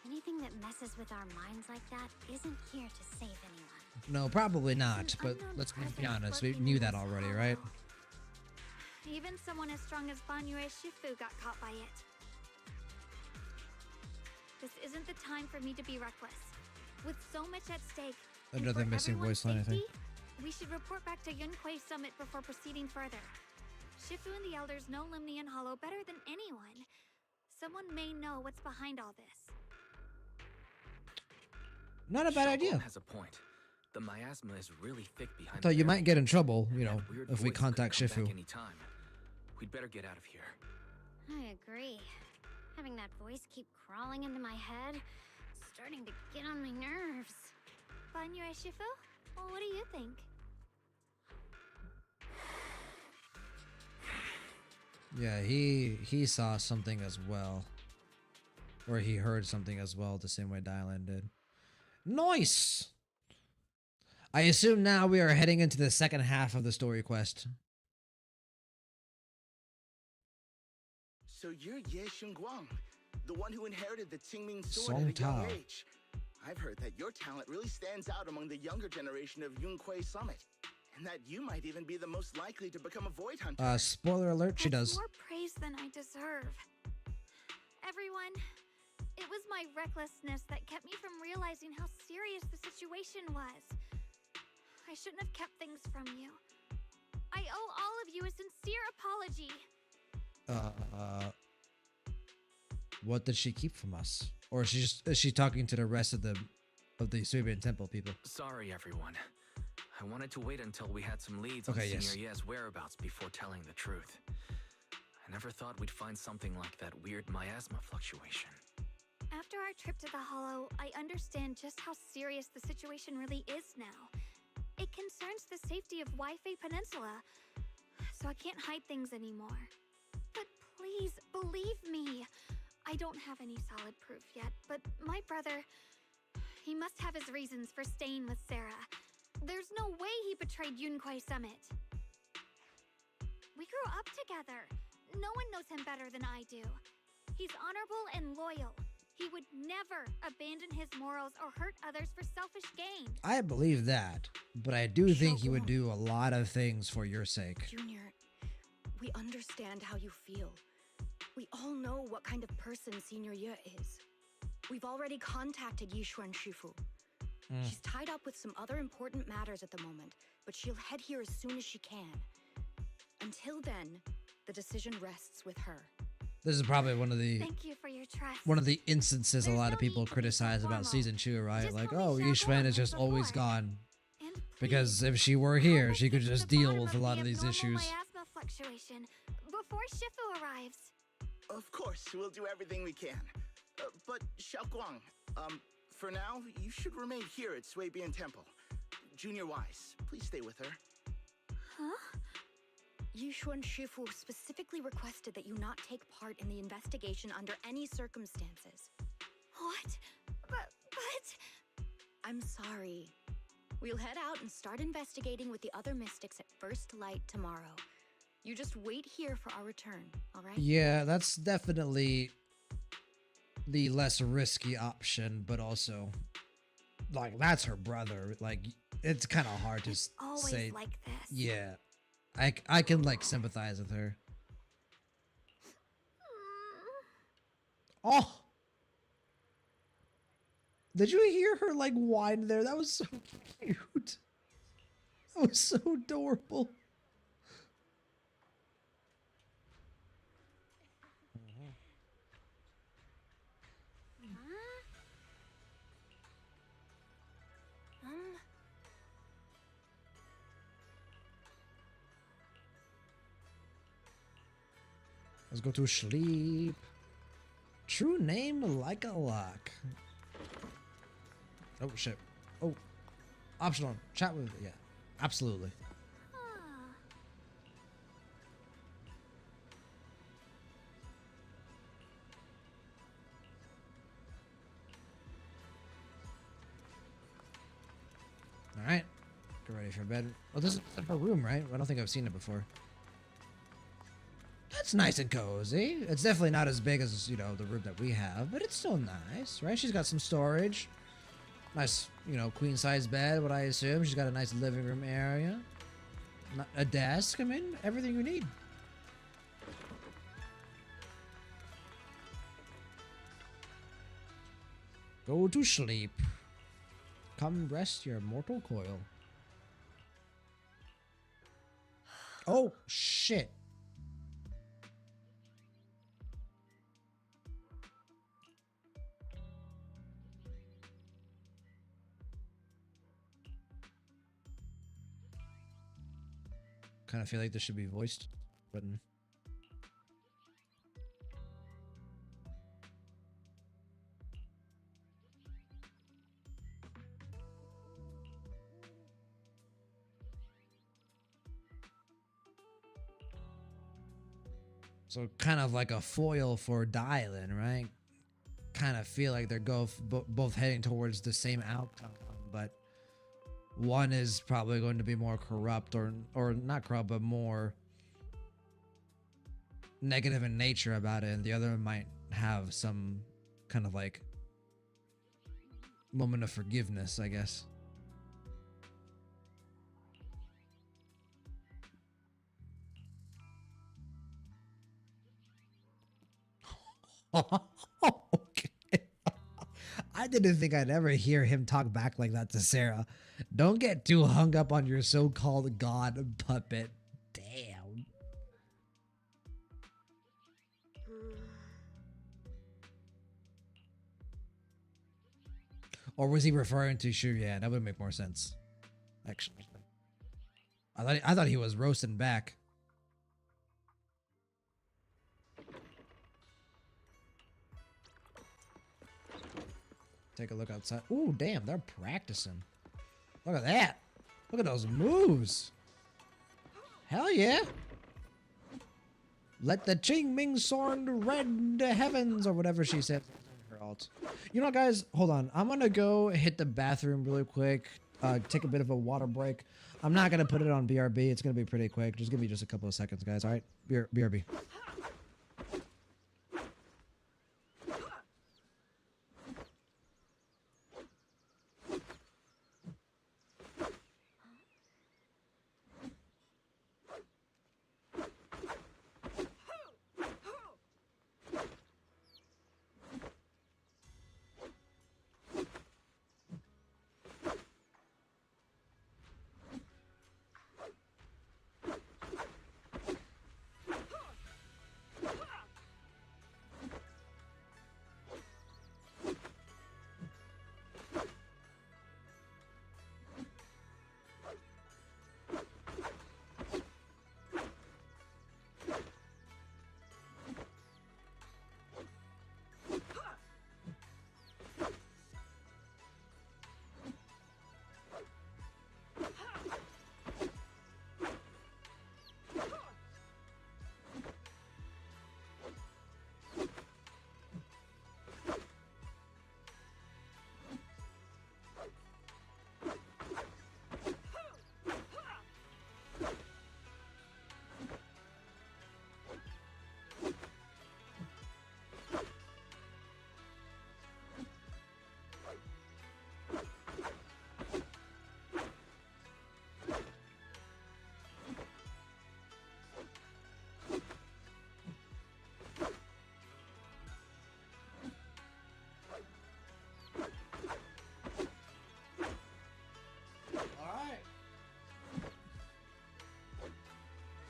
Anything that messes with our minds like that isn't here to save anyone. No, probably not, but let's be honest, we knew that already, right? Even someone as strong as Banyue Shifu got caught by it. This isn't the time for me to be reckless. With so much at stake, and Another for missing everyone's voice line, I think. safety, we should report back to Yunquei Summit before proceeding further. Shifu and the elders know Limnian Hollow better than anyone. Someone may know what's behind all this. Not a bad idea. Has a point. The miasma is really thick behind. So you might get in trouble, you know, That weird if we voice contact could come Shifu. back anytime. We'd better get out of here. I agree. Having that voice keep crawling into my head, it's starting to get on my nerves. Banyue Shifu? Well, what do you think? Yeah, he saw something as well. Or he heard something as well, the same way Dylan did. Nice! I assume now we are heading into the second half of the story quest. So you're Ye Shunguang, the one who inherited the Qingming sword Song at a young Tao. age. I've heard that your talent really stands out among the younger generation of Yunquei Summit, and that you might even be the most likely to become a Void Hunter. Spoiler alert, she does. More praise than I deserve. Everyone, it was my recklessness that kept me from realizing how serious the situation was. I shouldn't have kept things from you. I owe all of you a sincere apology. What did she keep from us? Or is she talking to the rest of the Suibian Temple people? Sorry, everyone. I wanted to wait until we had some leads on Okay, Senior yes. Ye's whereabouts before telling the truth. I never thought we'd find something like that weird miasma fluctuation. After our trip to the Hollow, I understand just how serious the situation really is now. It concerns the safety of Wi-Fi Peninsula, so I can't hide things anymore. But please, believe me. I don't have any solid proof yet, but my brother, he must have his reasons for staying with Sarah. There's no way he betrayed Yunquai Summit. We grew up together. No one knows him better than I do. He's honorable and loyal. He would never abandon his morals or hurt others for selfish gain. I believe that, but I do think he would do a lot of things for your sake. Junior, we understand how you feel. We all know what kind of person Senior Ye is. We've already contacted Yishuan Shifu. She's tied up with some other important matters at the moment, but she'll head here as soon as she can. Until then, the decision rests with her. This is probably one of the Thank you for your trust. one of the instances a lot of people criticize about season 2, right? Like, oh, Yishwen is just always gone. Because if she were here, she could just deal with a lot of these issues. Miasma fluctuation before Shifu arrives. Of course, we'll do everything we can. But Xiaoguang, for now, you should remain here at Suibian Temple. Junior Wise, please stay with her. Huh? Yishuan Shifu specifically requested that you not take part in the investigation under any circumstances. What? But... I'm sorry. We'll head out and start investigating with the other mystics at first light tomorrow. You just wait here for our return, all right? Yeah, that's definitely the less risky option, but also, like, that's her brother. Like, it's kind of hard to always say. like this. Yeah, I can, like, sympathize with her. Oh! Did you hear her, like, whine there? That was so cute. That was so adorable. Let's go to sleep. True name like a lock. Oh shit. Oh. Optional. Chat with, yeah. Absolutely. Alright. Get ready for bed. Oh, this is her room, right? I don't think I've seen it before. That's nice and cozy. It's definitely not as big as, you know, the room that we have, but it's still nice, right? She's got some storage. Nice, you know, queen size bed, what I assume. She's got a nice living room area. A desk, I mean, everything you need. Go to sleep. Come rest your mortal coil. Oh, shit. Kind of feel like this should be voiced, but so kind of like a foil for Dylan, right? Kind of feel like they're both heading towards the same outcome, but one is probably going to be more corrupt or not corrupt, but more negative in nature about it. And the other might have some kind of like moment of forgiveness, I guess. Okay. I didn't think I'd ever hear him talk back like that to Sarah. Don't get too hung up on your so-called god puppet. Damn. Or was he referring to Shu? Yeah, that would make more sense. Actually, I thought he was roasting back. Take a look outside. Ooh, damn, they're practicing. Look at that. Look at those moves. Hell yeah. Let the Ching Ming soaring rend the heavens, or whatever she said. Her alt. You know, guys, hold on. I'm gonna go hit the bathroom really quick. Take a bit of a water break. I'm not gonna put it on BRB. It's gonna be pretty quick. Just give me just a couple of seconds, guys. All right, BRB.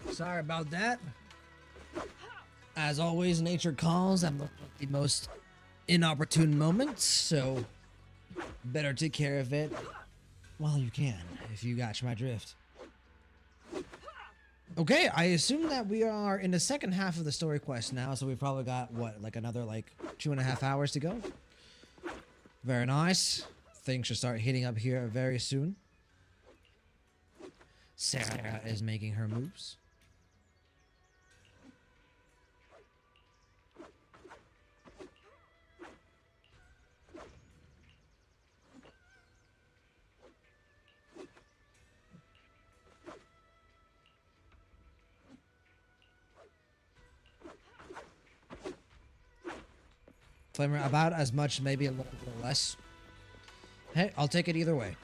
Sorry about that. As always, nature calls at the most inopportune moments, so better take care of it while you can, if you got my drift. Okay, I assume that we are in the second half of the story quest now, so we've probably got, what, like another, 2.5 hours to go? Very nice. Things should start heating up here very soon. Sarah is making her moves. Flamer about as much, maybe a little bit less. Hey, I'll take it either way.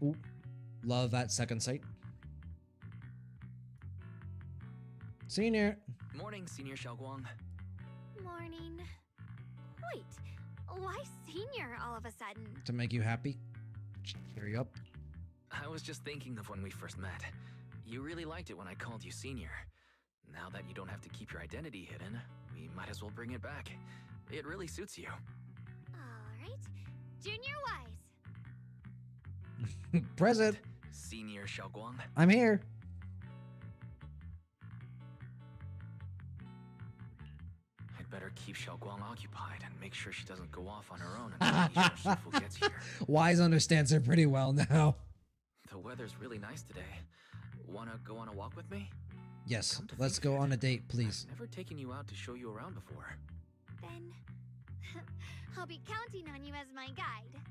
Ooh, love that second sight. Senior. Morning, Senior Xiaoguang. Morning. Wait, why senior all of a sudden? To make you happy. Cheer you up. I was just thinking of when we first met. You really liked it when I called you Senior. Now that you don't have to keep your identity hidden, we might as well bring it back. It really suits you. Alright. Junior Wise. Present. Senior Xiaoguang. I'm here. I'd better keep Xiaoguang occupied and make sure she doesn't go off on her own until Shifu gets here. Wise understands her pretty well now. The weather's really nice today. Wanna go on a walk with me? Yes, let's go on a date, please. I've never taken you out to show you around before. Then I'll be counting on you as my guide.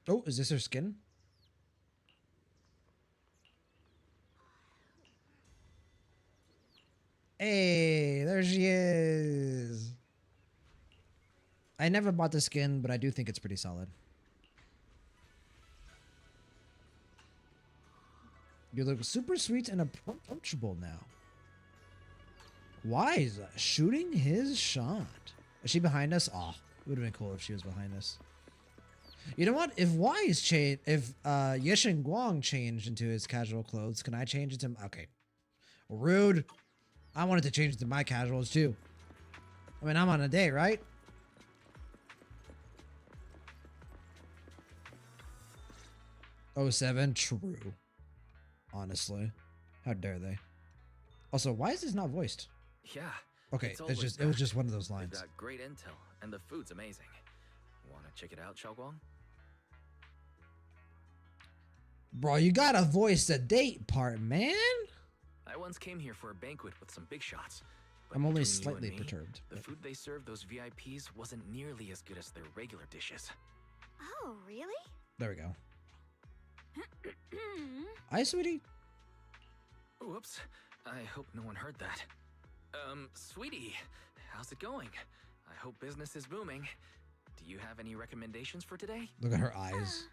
Oh, is this her skin? Hey, there she is. I never bought the skin, but I do think it's pretty solid. You look super sweet and approachable now. Why is that? Shooting his shot? Is she behind us? Aw, it would have been cool if she was behind us. You know what? If Wise changed, if Yishin Guang changed into his casual clothes, can I change it to? Okay, rude. I wanted to change it to my casuals too. I mean, I'm on a date, right? Oh, 07, true. Honestly, how dare they? Also, why is this not voiced? Yeah. Okay, it's it always was back. just one of those They've lines. got great intel, and the food's amazing. Wanna check it out, Xiaoguang? Bro, you gotta voice the date part, man. I once came here for a banquet with some big shots. But I'm only between you slightly and me, perturbed. The food they served those VIPs wasn't nearly as good as their regular dishes. Oh, really? There we go. Hi, sweetie. Whoops. I hope no one heard that. Sweetie, how's it going? I hope business is booming. Do you have any recommendations for today? Look at her eyes.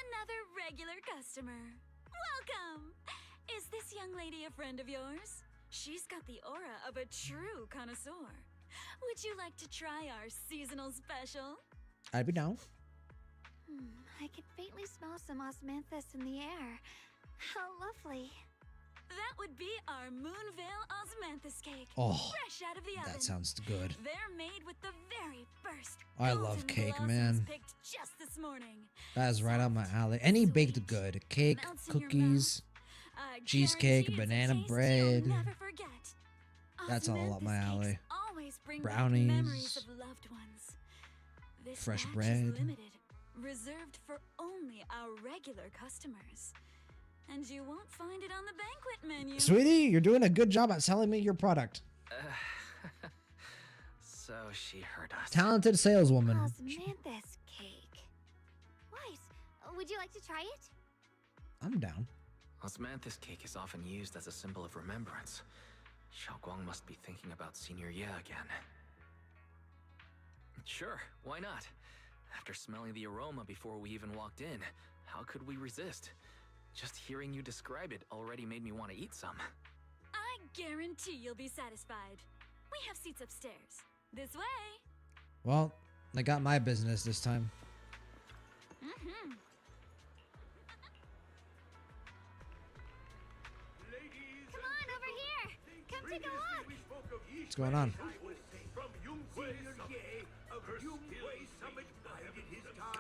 Another regular customer. Welcome! Is this young lady a friend of yours? She's got the aura of a true connoisseur. Would you like to try our seasonal special? I'd be down. I can faintly smell some osmanthus in the air. How lovely. That would be our Moonvale Osmanthus cake. Oh, fresh out of the oven. that sounds good. They're made with the very first. I love cake, man. Picked just this morning. That is right up my alley. Any baked good. Cake, cookies, cheesecake, banana bread. That's all up my alley. Brownies, Memories of loved ones. This fresh batch is bread. limited, reserved for only our regular customers. And you won't find it on the banquet menu. Sweetie, you're doing a good job at selling me your product. So she heard us. Talented saleswoman. Osmanthus cake. Wise, would you like to try it? I'm down. Osmanthus cake is often used as a symbol of remembrance. Xiaoguang must be thinking about Senior Ye again. Sure, why not? After smelling the aroma before we even walked in, how could we resist? Just hearing you describe it already made me want to eat some. I guarantee you'll be satisfied. We have seats upstairs. This way. Well, I got my business this time. Mm-hmm. Come on, over here. Come take a look. What's going on?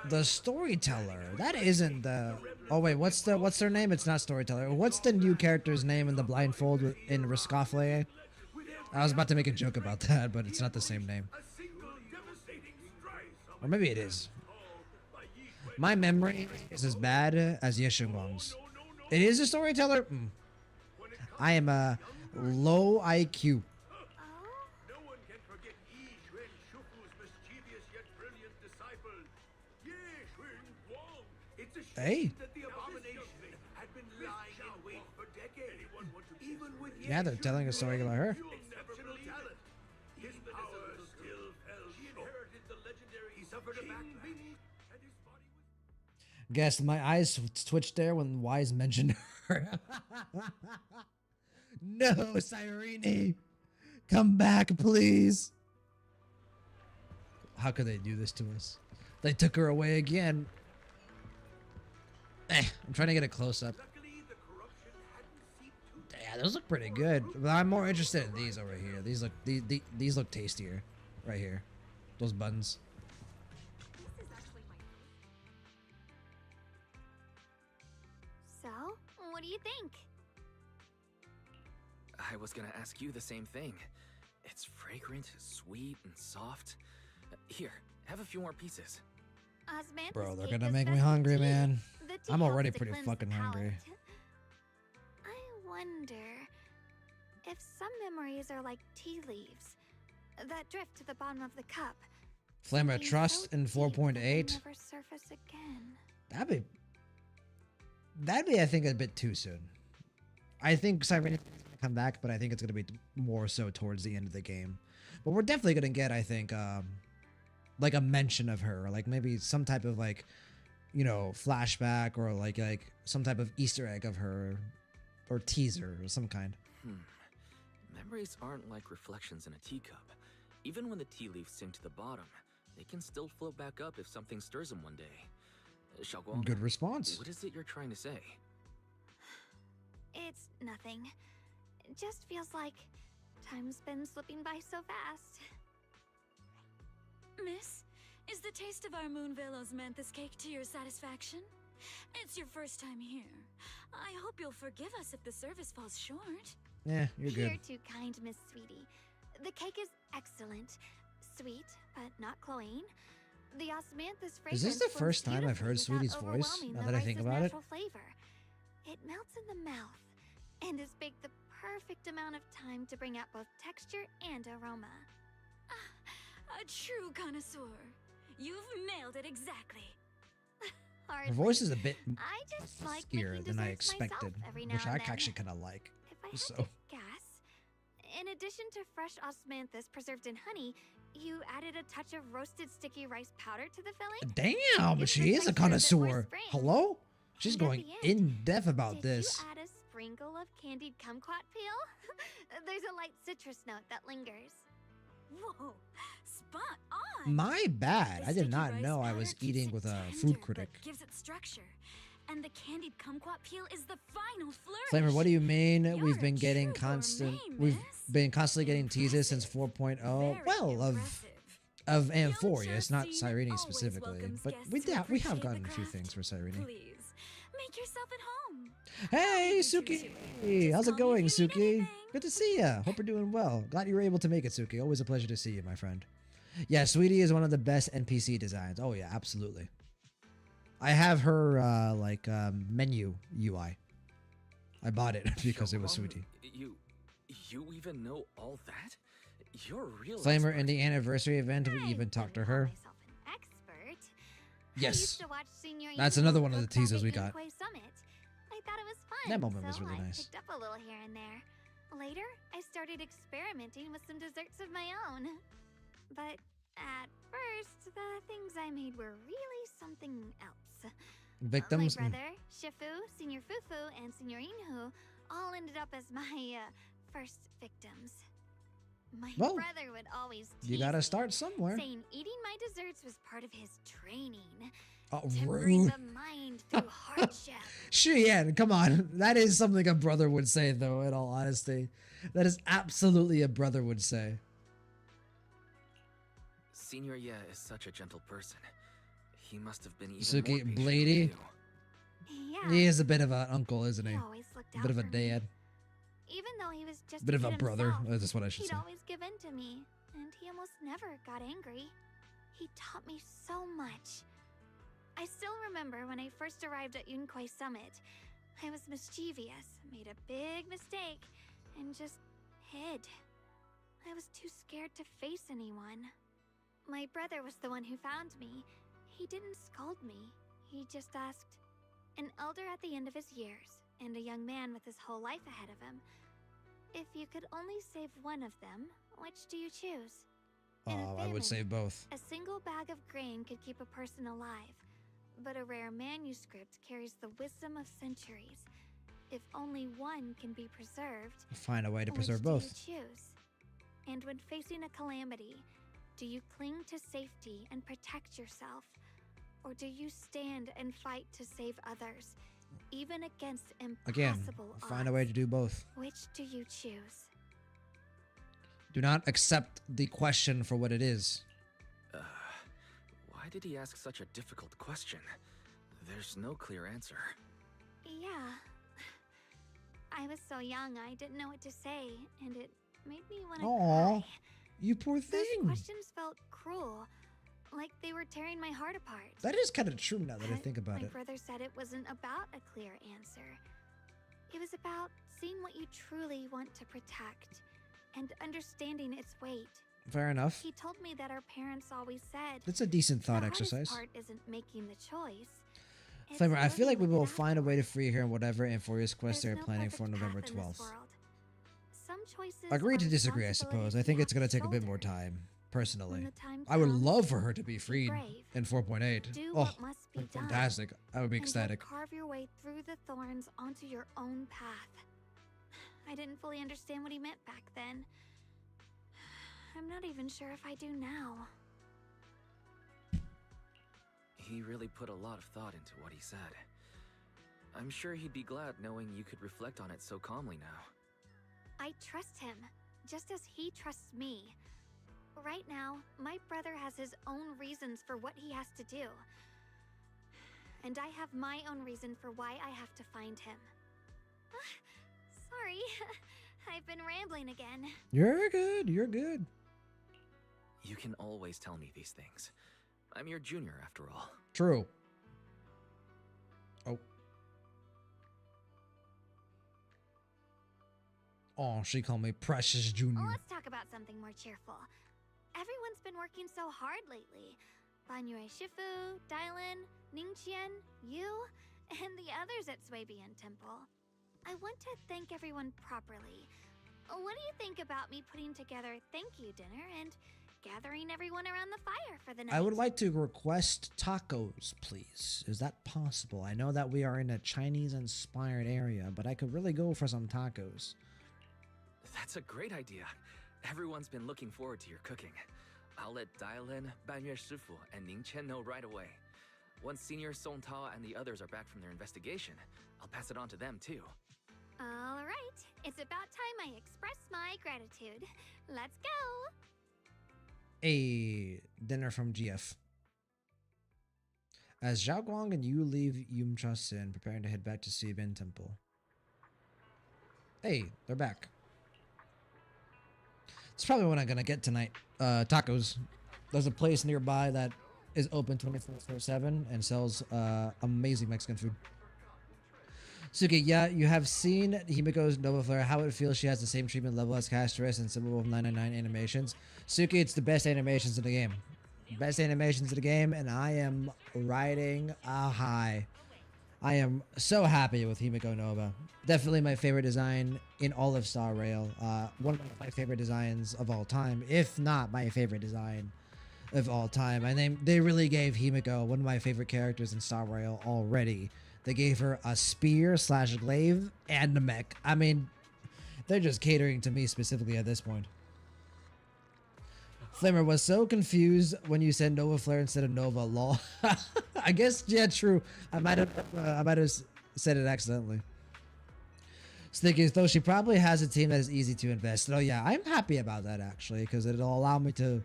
The storyteller. That isn't the. Oh wait, what's their name? It's not storyteller. What's the new character's name in the blindfold in Riscofle? I was about to make a joke about that, but it's not the same name. Or maybe it is. My memory is as bad as Yeshunguang's. It is a storyteller. I am a low IQ. Hey. Yeah, they're telling a story about her. Guess my eyes twitched there when Wise mentioned her. No, Cyrene! Come back, please! How could they do this to us? They took her away again. I'm trying to get a close-up. Yeah, those look pretty good. But I'm more interested in these over here. These look tastier. Right here. Those buns. So, what do you think? I was gonna ask you the same thing. It's fragrant, sweet, and soft. Here, have a few more pieces. Osmanthus Bro, they're cake gonna is make me best with hungry, tea. man. The tea I'm already helps to pretty cleanse fucking the hungry. palate. I wonder if some memories are like tea leaves that drift to the bottom of the cup. Flame of sinking Trust so in deep that they 4.8. never surface again. That'd be, I think, a bit too soon. I think Cyrene is gonna come back, but I think it's gonna be more so towards the end of the game. But we're definitely gonna get, I think, like a mention of her, or like maybe some type of like, you know, flashback, or like some type of Easter egg of her, or teaser or some kind. Memories aren't like reflections in a teacup. Even when the tea leaves sink to the bottom, they can still float back up if something stirs them one day. Xiaoguang, Good response. what is it you're trying to say? It's nothing. It just feels like time's been slipping by so fast. Miss, is the taste of our Moonvale Osmanthus cake to your satisfaction? It's your first time here. I hope you'll forgive us if the service falls short. Yeah, you're good. You're too kind, Miss Sweetie. The cake is excellent. Sweet, but not cloying. The osmanthus fragrance Is this the first blends time I've heard beautifully Sweetie's without voice? overwhelming Now the that I think rice's about it. natural flavor. It melts in the mouth and is baked the perfect amount of time to bring out both texture and aroma. A true connoisseur. You've nailed it exactly. Her voice is a bit I just like scarier making than I desserts myself expected, every now which I and then. actually kind of like. If I had So, to guess, in addition to fresh osmanthus preserved in honey, you added a touch of roasted sticky rice powder to the filling? damn, It's she the is a texture that connoisseur. we're spraying. Hello? She's And at going the end, in depth about Did this. you add a sprinkle of candied kumquat peel? There's a light citrus note that lingers. Whoa, spot on. My bad. The I did sticky not rice know I powder was keeps eating it with a tender, food but critic. gives it structure. And the candied kumquat peel is the final flourish. Flamer, what do you mean? You're We've been a getting true constant. gourmet, We've miss. been constantly getting teases since 4.0. Well, of Amphoria, not Cyrene specifically, but we have gotten a few things for Cyrene. Please, make yourself at home. Hey, Suki! How's it going, Suki? Good to see ya. Hope you're doing well. Glad you were able to make it, Suki. Always a pleasure to see you, my friend. Yeah, Sweetie is one of the best NPC designs. Oh yeah, absolutely. I have her menu UI. I bought it because it was Sweetie. You even know all that? You're a real Flamer expert. in the anniversary event, we even talked to her. Expert. I Yes. used to watch Senior That's Yuko another one of the cook back teasers at we got. Yunquay Summit. I thought it was fun. That moment so was really I nice. picked up a little here and there. Later, I started experimenting with some desserts of my own. But at first, the things I made were really something else. Victims? My brother, Shifu, Senior Fufu, and Senior Inhu all ended up as my first victims. My Well, brother would always you tease gotta me, start somewhere. saying eating my desserts was part of his training. Oh, To bring rude. the mind through hardship. Cheyenne, come on. That is something a brother would say, though, in all honesty. That is absolutely a brother would say. Senior Ye is such a gentle person. He must have been even Suki, more patient Blady. with you. Yeah. He is a bit of an uncle, isn't he? He always looked A out bit of a for me. dad. Even though he was just Bit of a kid brother. himself, That's what I should he'd say. always give in to me, and he almost never got angry. He taught me so much. I still remember when I first arrived at Yunquay Summit. I was mischievous, made a big mistake, and just hid. I was too scared to face anyone. My brother was the one who found me. He didn't scold me. He just asked, an elder at the end of his years, and a young man with his whole life ahead of him. If you could only save one of them, which do you choose? In a I would famine, say both. A single bag of grain could keep a person alive, but a rare manuscript carries the wisdom of centuries. If only one can be preserved, Find a way to which preserve do both. you choose? And when facing a calamity, do you cling to safety and protect yourself? Or do you stand and fight to save others, even against Again, impossible find a way to do both. odds? Which do you choose? Do not accept the question for what it is. Why did he ask such a difficult question? There's no clear answer. Yeah. I was so young, I didn't know what to say, and it made me want to Aw, cry. you poor Those thing. questions felt cruel, like they were tearing my heart apart. That is kind of true now that I But think about my it. brother said it wasn't about a clear answer. It was about seeing what you truly want to protect and understanding its weight. Fair enough. He told me that our parents always said, That's a decent thought the hardest exercise. part isn't making the choice. It's Flamer, I feel like we living will with it find a way to free her and whatever Amphoria's quest There's they're no planning perfect for November path in this 12th. world. Some choices Agree to are disagree, I suppose. I think it's going to take a bit more responsibilities time, personally. When the time I would comes, love for her to be freed brave. in 4.8. Do Oh, what must be done, fantastic. I would be and you'll ecstatic. carve your way through the thorns onto your own path. I didn't fully understand what he meant back then. I'm not even sure if I do now. He really put a lot of thought into what he said. I'm sure he'd be glad knowing you could reflect on it so calmly now. I trust him, just as he trusts me. Right now, my brother has his own reasons for what he has to do. And I have my own reason for why I have to find him. Sorry, I've been rambling again. You're good, you're good. You can always tell me these things. I'm your junior after all. True. Oh. Oh, she called me Precious Junior. Let's talk about something more cheerful. Everyone's been working so hard lately. Banyue Shifu, Dylan, Ningqian, you, and the others at Swabian Temple. I want to thank everyone properly. What do you think about me putting together a thank you dinner and gathering everyone around the fire for the night? I would like to request tacos, please. Is that possible? I know that we are in a Chinese-inspired area, but I could really go for some tacos. That's a great idea. Everyone's been looking forward to your cooking. I'll let Dylan, Banyue Shifu, and Ning Qian know right away. Once Senior Song Tao and the others are back from their investigation, I'll pass it on to them too. All right, it's about time I express my gratitude. Let's go! A dinner from GF. As Zhao Guang and you leave Yumcha Sin, preparing to head back to Sibin Temple. Hey, they're back. It's probably what I'm gonna get tonight. Tacos. There's a place nearby that is open 24/7 and sells amazing Mexican food. Suki, yeah, you have seen Himiko's Nova Flare, how it feels she has the same treatment level as Castress and Symbol of 999 animations. Suki, it's the best animations in the game. Best animations in the game, and I am riding a high. I am so happy with Himiko Nova. Definitely my favorite design in all of Star Rail. One of my favorite designs of all time, if not my favorite design of all time. And they really gave Himiko one of my favorite characters in Star Rail already. They gave her a spear / glaive and a mech. I mean, they're just catering to me specifically at this point. Flamer was so confused when you said Nova Flare instead of Nova. Lol. I guess, yeah, true. I might have said it accidentally. Sticky, though she probably has a team that is easy to invest. Oh yeah, I'm happy about that actually, because it'll allow me to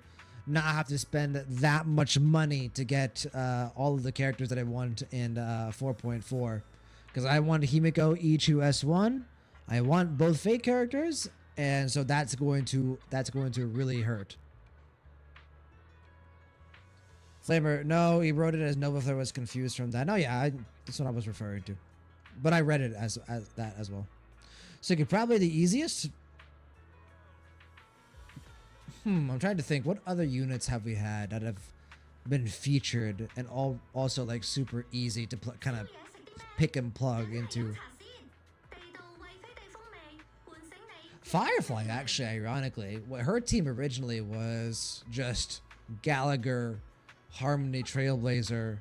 not have to spend that much money to get all of the characters that I want in 4.4. Because I want Himiko Ichu S1. I want both fake characters, and so that's going to really hurt. Flamer, no, he wrote it as Nova Flare was confused from that. No, yeah, that's what I was referring to. But I read it as that as well. So probably the easiest. I'm trying to think. What other units have we had that have been featured and also like super easy to kind of pick and plug into? Firefly, actually, ironically, what her team originally was just Gallagher, Harmony Trailblazer,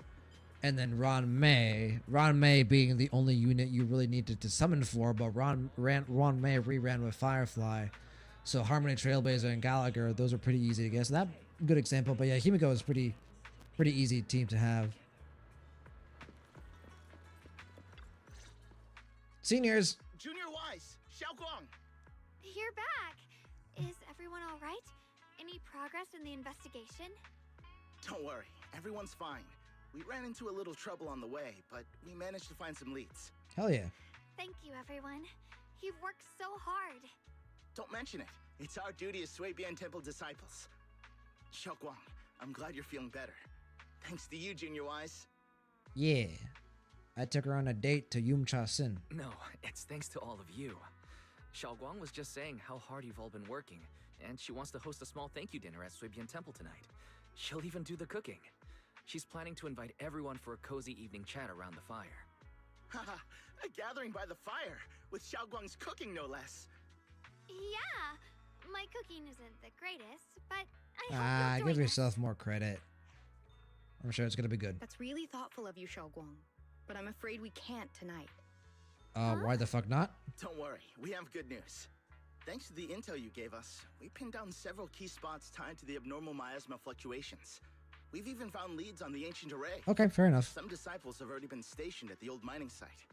and then Ron May. Ron May being the only unit you really needed to summon for, but Ron May reran with Firefly. So Harmony Trailblazer and Gallagher, those are pretty easy to get. So that's a good example. But yeah, Himiko is pretty easy team to have. Seniors. Junior Wise, Xiaoguang. You're back. Is everyone all right? Any progress in the investigation? Don't worry, everyone's fine. We ran into a little trouble on the way, but we managed to find some leads. Hell yeah. Thank you, everyone. You've worked so hard. Don't mention it. It's our duty as Swabian Temple disciples. Xiaoguang, I'm glad you're feeling better. Thanks to you, Junior Wise. Yeah. I took her on a date to Yumcha Sin. No, it's thanks to all of you. Xiaoguang was just saying how hard you've all been working, and she wants to host a small thank you dinner at Swabian Temple tonight. She'll even do the cooking. She's planning to invite everyone for a cozy evening chat around the fire. Haha, a gathering by the fire, with Xiaoguang's cooking no less. Yeah, my cooking isn't the greatest, but I hope you'll Give join us. yourself more credit. I'm sure it's gonna be good. That's really thoughtful of you, Xiaoguang. But I'm afraid we can't tonight. Why the fuck not? Don't worry, we have good news. Thanks to the intel you gave us, we pinned down several key spots tied to the abnormal miasma fluctuations. We've even found leads on the ancient array. Okay, fair enough. Some disciples have already been stationed at the old mining site.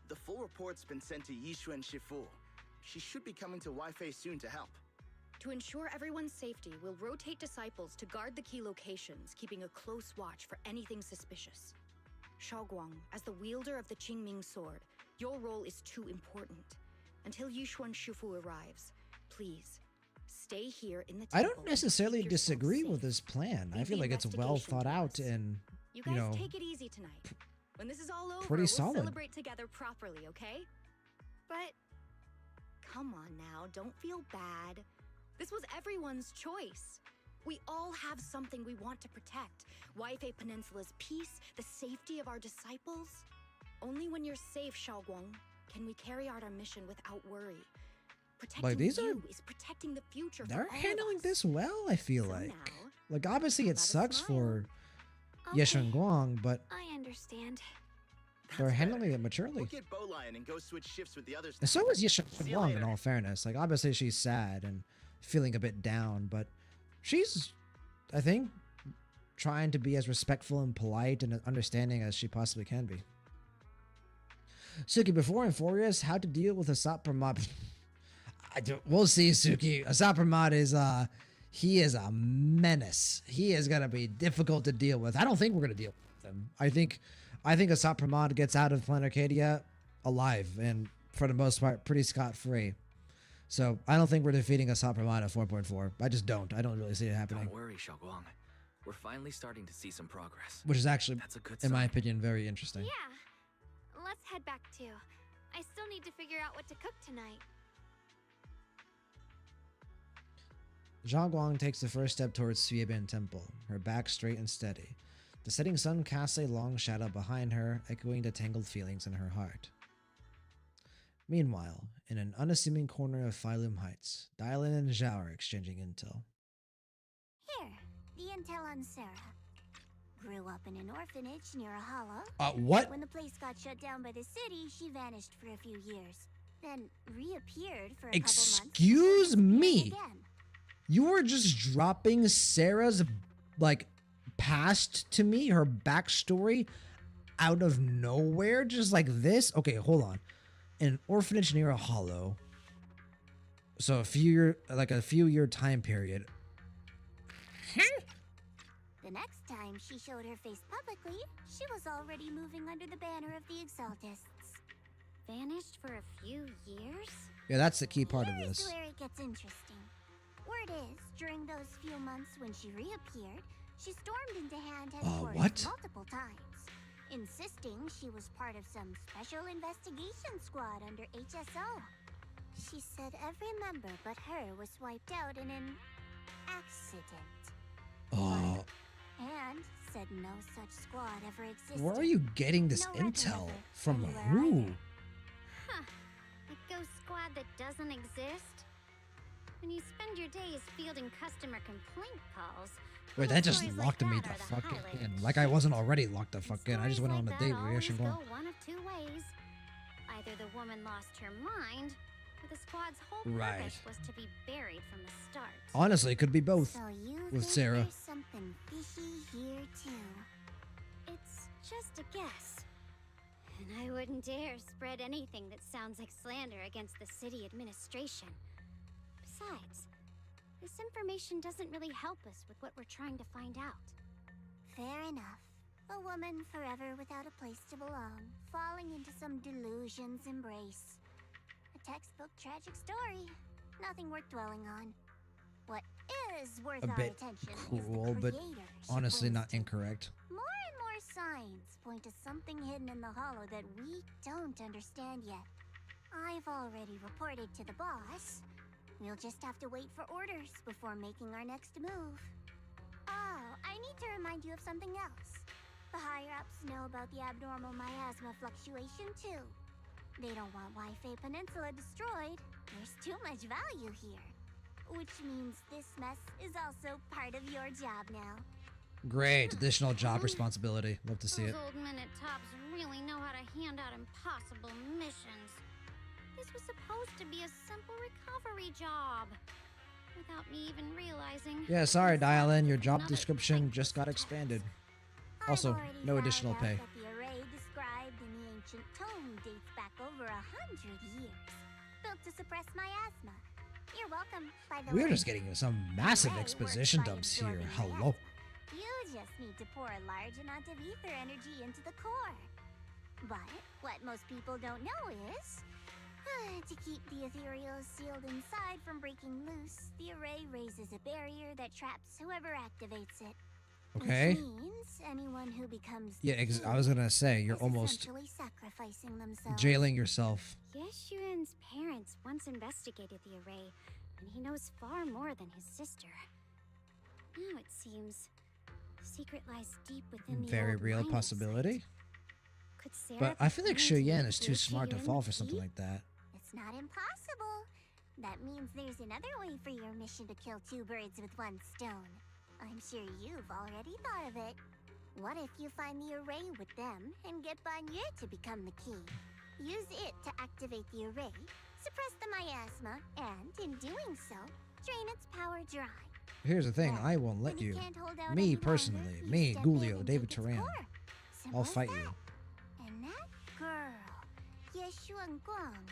The full report's been sent to Yixuan Shifu. She should be coming to Wi-Fi soon to help. To ensure everyone's safety, we'll rotate disciples to guard the key locations, keeping a close watch for anything suspicious. Shaoguang, as the wielder of the Qingming sword, your role is too important. Until Yixuan Shifu arrives, please, stay here in the temple. I don't necessarily disagree with this plan. I feel like it's well thought out and, you guys take it easy tonight. When this is all over, pretty we'll solid. celebrate together properly, okay? But come on now, don't feel bad. This was everyone's choice. We all have something we want to protect. Wi-Fi Peninsula's peace, the safety of our disciples. Only when you're safe, Shaoguang, can we carry out our mission without worry. Protecting Like, these you is protecting the future for They're all of handling us. this well, I feel So like. now, Like, obviously it sucks for Okay. Yeshen Guang, but I understand. they're handling it maturely. We'll get Bowline and go switch shifts with the others. And so is Yeshen See you Guang, in later. all fairness. Like, obviously she's sad and feeling a bit down, but she's, I think, trying to be as respectful and polite and understanding as she possibly can be. Suki, before Euphorious, how to deal with Asap Pramod? We'll see, Suki. Asap Pramod is, he is a menace. He is going to be difficult to deal with. I don't think we're going to deal with him. I think Asap Pramod gets out of Planet Arcadia alive and, for the most part, pretty scot-free. So I don't think we're defeating Asap Pramod at 4.4. I just don't. I don't really see it happening. Don't worry, Xiaoguang. We're finally starting to see some progress. Which is actually, That's a good in my sign. opinion, very interesting. Yeah. Let's head back too. I still need to figure out what to cook tonight. Zhang Guang takes the first step towards Suyeban Temple, her back straight and steady. The setting sun casts a long shadow behind her, echoing the tangled feelings in her heart. Meanwhile, in an unassuming corner of Phylum Heights, Dylan and Zhao are exchanging intel. Here, the intel on Sarah. Grew up in an orphanage near a hollow. What? When the place got shut down by the city, she vanished for a few years. Then reappeared for a couple months. Excuse me? Again. You were just dropping Sarah's, like, past to me, her backstory, out of nowhere, just like this? Okay, hold on. In an orphanage near a hollow. So a few year time period. The next time she showed her face publicly, she was already moving under the banner of the Exaltists. Vanished for a few years? Yeah, that's the key part of Here's this. where it gets interesting. Word is, during those few months when she reappeared, she stormed into Hand headquarters what? multiple times, insisting she was part of some special investigation squad under HSO. She said every member but her was wiped out in an accident. And said no such squad ever existed. Where are you getting this No record intel? of her From anywhere who? either. Huh. A ghost squad that doesn't exist? When you spend your days fielding customer complaint calls. Wait, that just locked me the fuck in. Like I wasn't already locked the fuck in. I just went on a date with always Yeshen go Guang. one of two ways. Either the woman lost her mind, or the squad's whole Right. purpose was to be buried from the start. Honestly, it could be both. So you With think Sarah. there's something fishy here too? It's just a guess. And I wouldn't dare spread anything that sounds like slander against the city administration. Besides, this information doesn't really help us with what we're trying to find out. Fair enough. A woman forever without a place to belong, falling into some delusion's embrace. A textbook tragic story. Nothing worth dwelling on. What is worth A our bit attention cruel, is the but creator she honestly clings not to. incorrect. More and more signs point to something hidden in the hollow that we don't understand yet. I've already reported to the boss. We'll just have to wait for orders before making our next move. Oh, I need to remind you of something else. The higher-ups know about the abnormal miasma fluctuation, too. They don't want Wi-Fi Peninsula destroyed. There's too much value here. Which means this mess is also part of your job now. Great. Additional job responsibility. Love to see Those it. old men at Tops really know how to hand out impossible missions. This was supposed to be a simple recovery job. without me even realizing. Yeah, sorry, Dial-In. Your job description just got expanded. Also, I've already no found additional out pay. that the array described in the ancient tome dates back over 100 years, built to suppress miasma. You're welcome, by the We're way. just getting some massive Array exposition works by dumps here. absorbing Hello. miasma. You just need to pour a large amount of ether energy into the core. But what most people don't know is, to keep the ethereals sealed inside from breaking loose, the array raises a barrier that traps whoever activates it. Okay. Which means anyone who becomes Yeah, the I was king gonna say, you're is almost essentially sacrificing themselves. jailing yourself. Yeshuan's parents once investigated the array, and he knows far more than his sister. Now it seems the secret lies deep within the Very old real mining possibility. site. Could Sarah But I feel like pretend to Shuyan be is too smart to Yeshuan fall the for something key? like that. It's not impossible. That means there's another way for your mission to kill two birds with one stone. I'm sure you've already thought of it. What if you find the array with them and get Banye to become the key? Use it to activate the array, suppress the miasma, and in doing so, drain its power dry. Here's the thing, I won't let you. Me personally, me, Gulio, David Turan. I'll fight you. And that girl, Yeshuan Guang,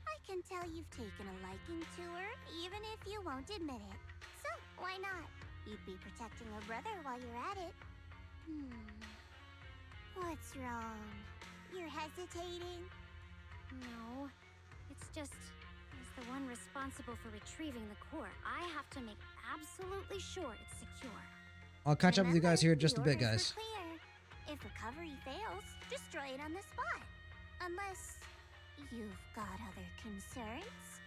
I can tell you've taken a liking to her, even if you won't admit it. So, why not? You'd be protecting her brother while you're at it. What's wrong? You're hesitating? No, it's just, as the one responsible for retrieving the core, I have to make absolutely sure it's secure. I'll catch up with you guys here in The just a bit, orders guys. were clear. If recovery fails, destroy it on the spot. Unless you've got other concerns.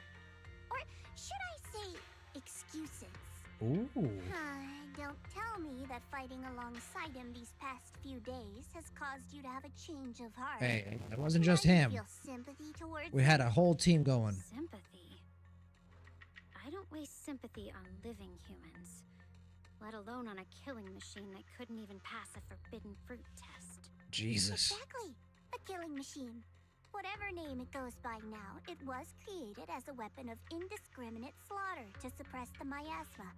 Or should I say excuses? Ooh. Don't tell me that fighting alongside him these past few days has caused you to have a change of heart. Hey, it wasn't Now just you him. feel sympathy towards We had a him? whole team going. Sympathy? I don't waste sympathy on living humans, let alone on a killing machine that couldn't even pass a forbidden fruit test. Jesus. Exactly. A killing machine. Whatever name it goes by now, it was created as a weapon of indiscriminate slaughter to suppress the miasma.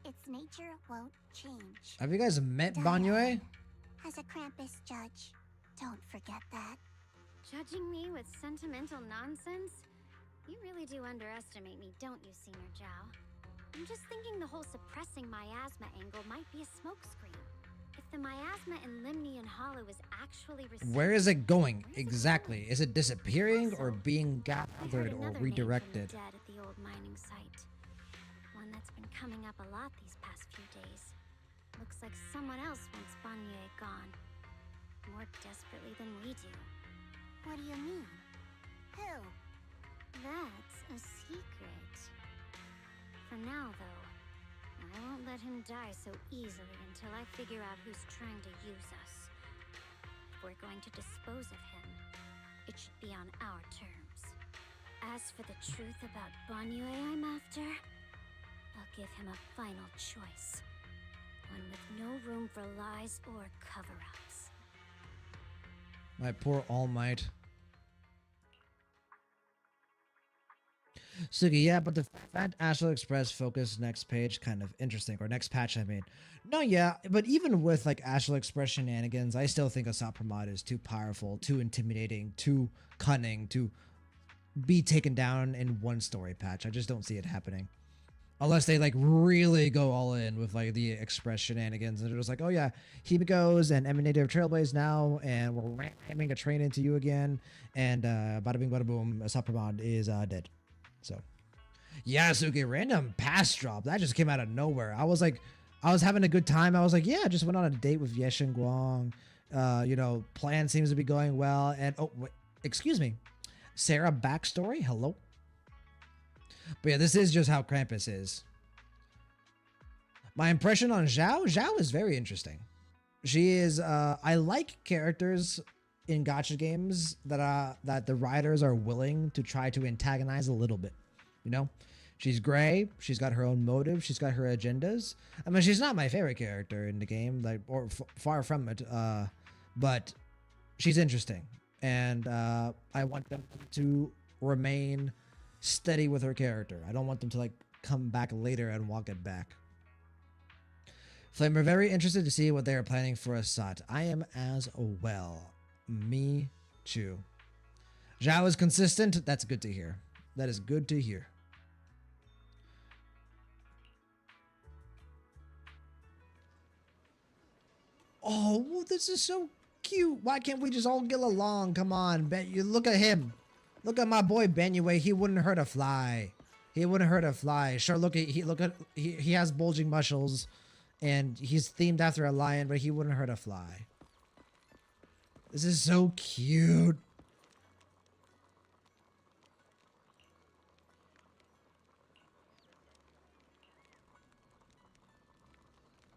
Its nature won't change. Have you guys met Banyue? As a Krampus judge, don't forget that. Judging me with sentimental nonsense? You really do underestimate me, don't you, Senior Zhao? I'm just thinking the whole suppressing miasma angle might be a smokescreen. If the miasma in Limnian Hollow is actually Where is it going exactly? Is it disappearing or being gathered or redirected? Dead at the old mining site. One that's been coming up a lot these past few days. Looks like someone else wants Banye gone. More desperately than we do. What do you mean? Who? That's a secret. For now, though, I won't let him die so easily until I figure out who's trying to use us. If we're going to dispose of him, it should be on our terms. As for the truth about Banyue I'm after, I'll give him a final choice. One with no room for lies or cover-ups. My poor All Might. Sugi, yeah, but the Fat Astral Express focus next page kind of interesting, or next patch, I mean. No, yeah, but even with like Astral Express shenanigans, I still think Asap Pramod is too powerful, too intimidating, too cunning to be taken down in one story patch. I just don't see it happening. Unless they like really go all in with like the Express shenanigans and they're just like, oh yeah, Himiko's and Emanator of Trailblaze now, and we're ramming a train into you again, and bada bing bada boom, Asap Pramod is dead. So, yeah, Suki, random pass drop. That just came out of nowhere. I was like, I was having a good time. I was like, yeah, I just went on a date with Yeshin Guang. You know, plan seems to be going well. And, oh, wait, excuse me. Sarah backstory? Hello? But yeah, this is just how Krampus is. My impression on Zhao? Zhao is very interesting. She is, I like characters in gacha games that the writers are willing to try to antagonize a little bit, you know. She's gray, she's got her own motive, she's got her agendas. I mean, she's not my favorite character in the game, like, or far from it, but she's interesting, and I want them to remain steady with her character. I don't want them to like come back later and walk it back. Flame are very interested to see what they are planning for Assad. I am as well. Me too. Zhao is consistent. That's good to hear. That is good to hear. Oh, well, this is so cute. Why can't we just all get along? Come on, Ben. You look at him. Look at my boy Benue. He wouldn't hurt a fly. He wouldn't hurt a fly. Sure, he has bulging muscles, and he's themed after a lion, but he wouldn't hurt a fly. This is so cute.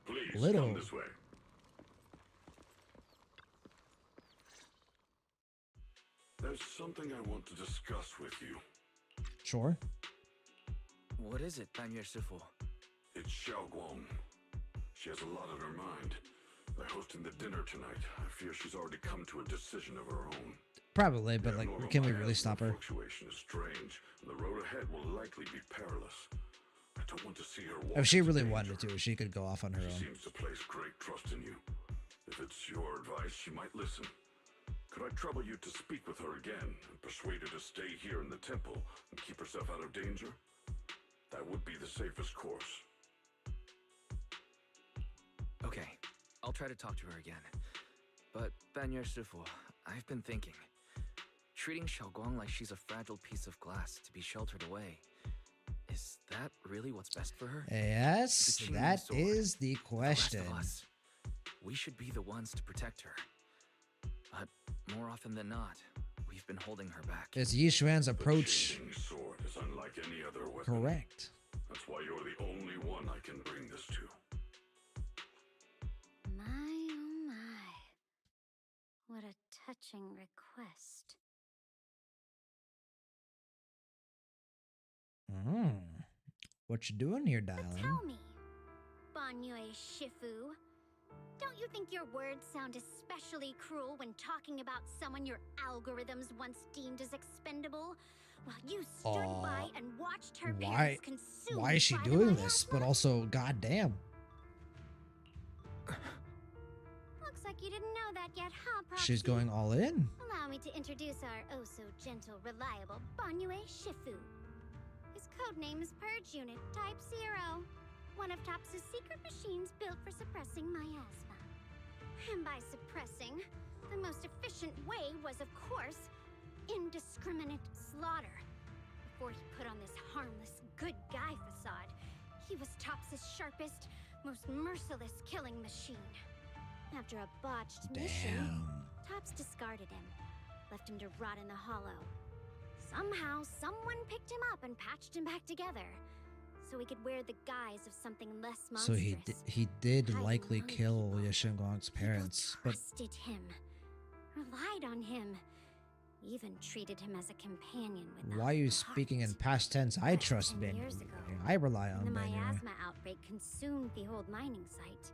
Please Little. come this way. There's something I want to discuss with you. Sure. What is it, Ban Yue Shifu? It's Xiaoguang. She has a lot on her mind. By hosting the dinner tonight, I fear she's already come to a decision of her own. Probably, but like, can we really stop her? Fluctuation is strange, and the road ahead will likely be perilous. I don't want to see her walk If she into really danger. wanted to, she could go off on her She own. seems to place great trust in you. If it's your advice, she might listen. Could I trouble you to speak with her again and persuade her to stay here in the temple and keep herself out of danger? That would be the safest course. Okay, I'll try to talk to her again. But, Ban Yue Shifu, I've been thinking. Treating Xiaoguang like she's a fragile piece of glass to be sheltered away. Is that really what's best for her? Yes, The Qingyu that sword, is the the rest question. of us, we should be the ones to protect her. But more often than not, we've been holding her back. Is Yishuan's approach The sword is unlike any other weapon. correct? That's why you're the only one I can bring this to. My, oh my. What a touching request. What you doing here, But darling? tell me, Banyue Shifu, don't you think your words sound especially cruel when talking about someone your algorithms once deemed as expendable? While you stood by and watched her Why? parents consumed Why is she by the doing miasma? this? But also, goddamn, Looks like you didn't know that yet, huh, Proxy? she's going all in. Allow me to introduce our oh-so-gentle, reliable Banyue Shifu. His codename is Purge Unit Type 0, one of TOPS' secret machines built for suppressing miasma. And by suppressing, the most efficient way was, of course, indiscriminate slaughter. Before he put on this harmless, good guy facade, he was TOPS' sharpest, most merciless killing machine. After a botched mission, TOPS discarded him, left him to rot in the hollow. Somehow, someone picked him up and patched him back together, so he could wear the guise of something less So monstrous. he did likely kill Yishuan's parents, but Trusted him, relied on him, even treated him as a companion with why are you speaking in past tense? I trust Ben. I rely When on the Ben. miasma outbreak consumed the old mining site,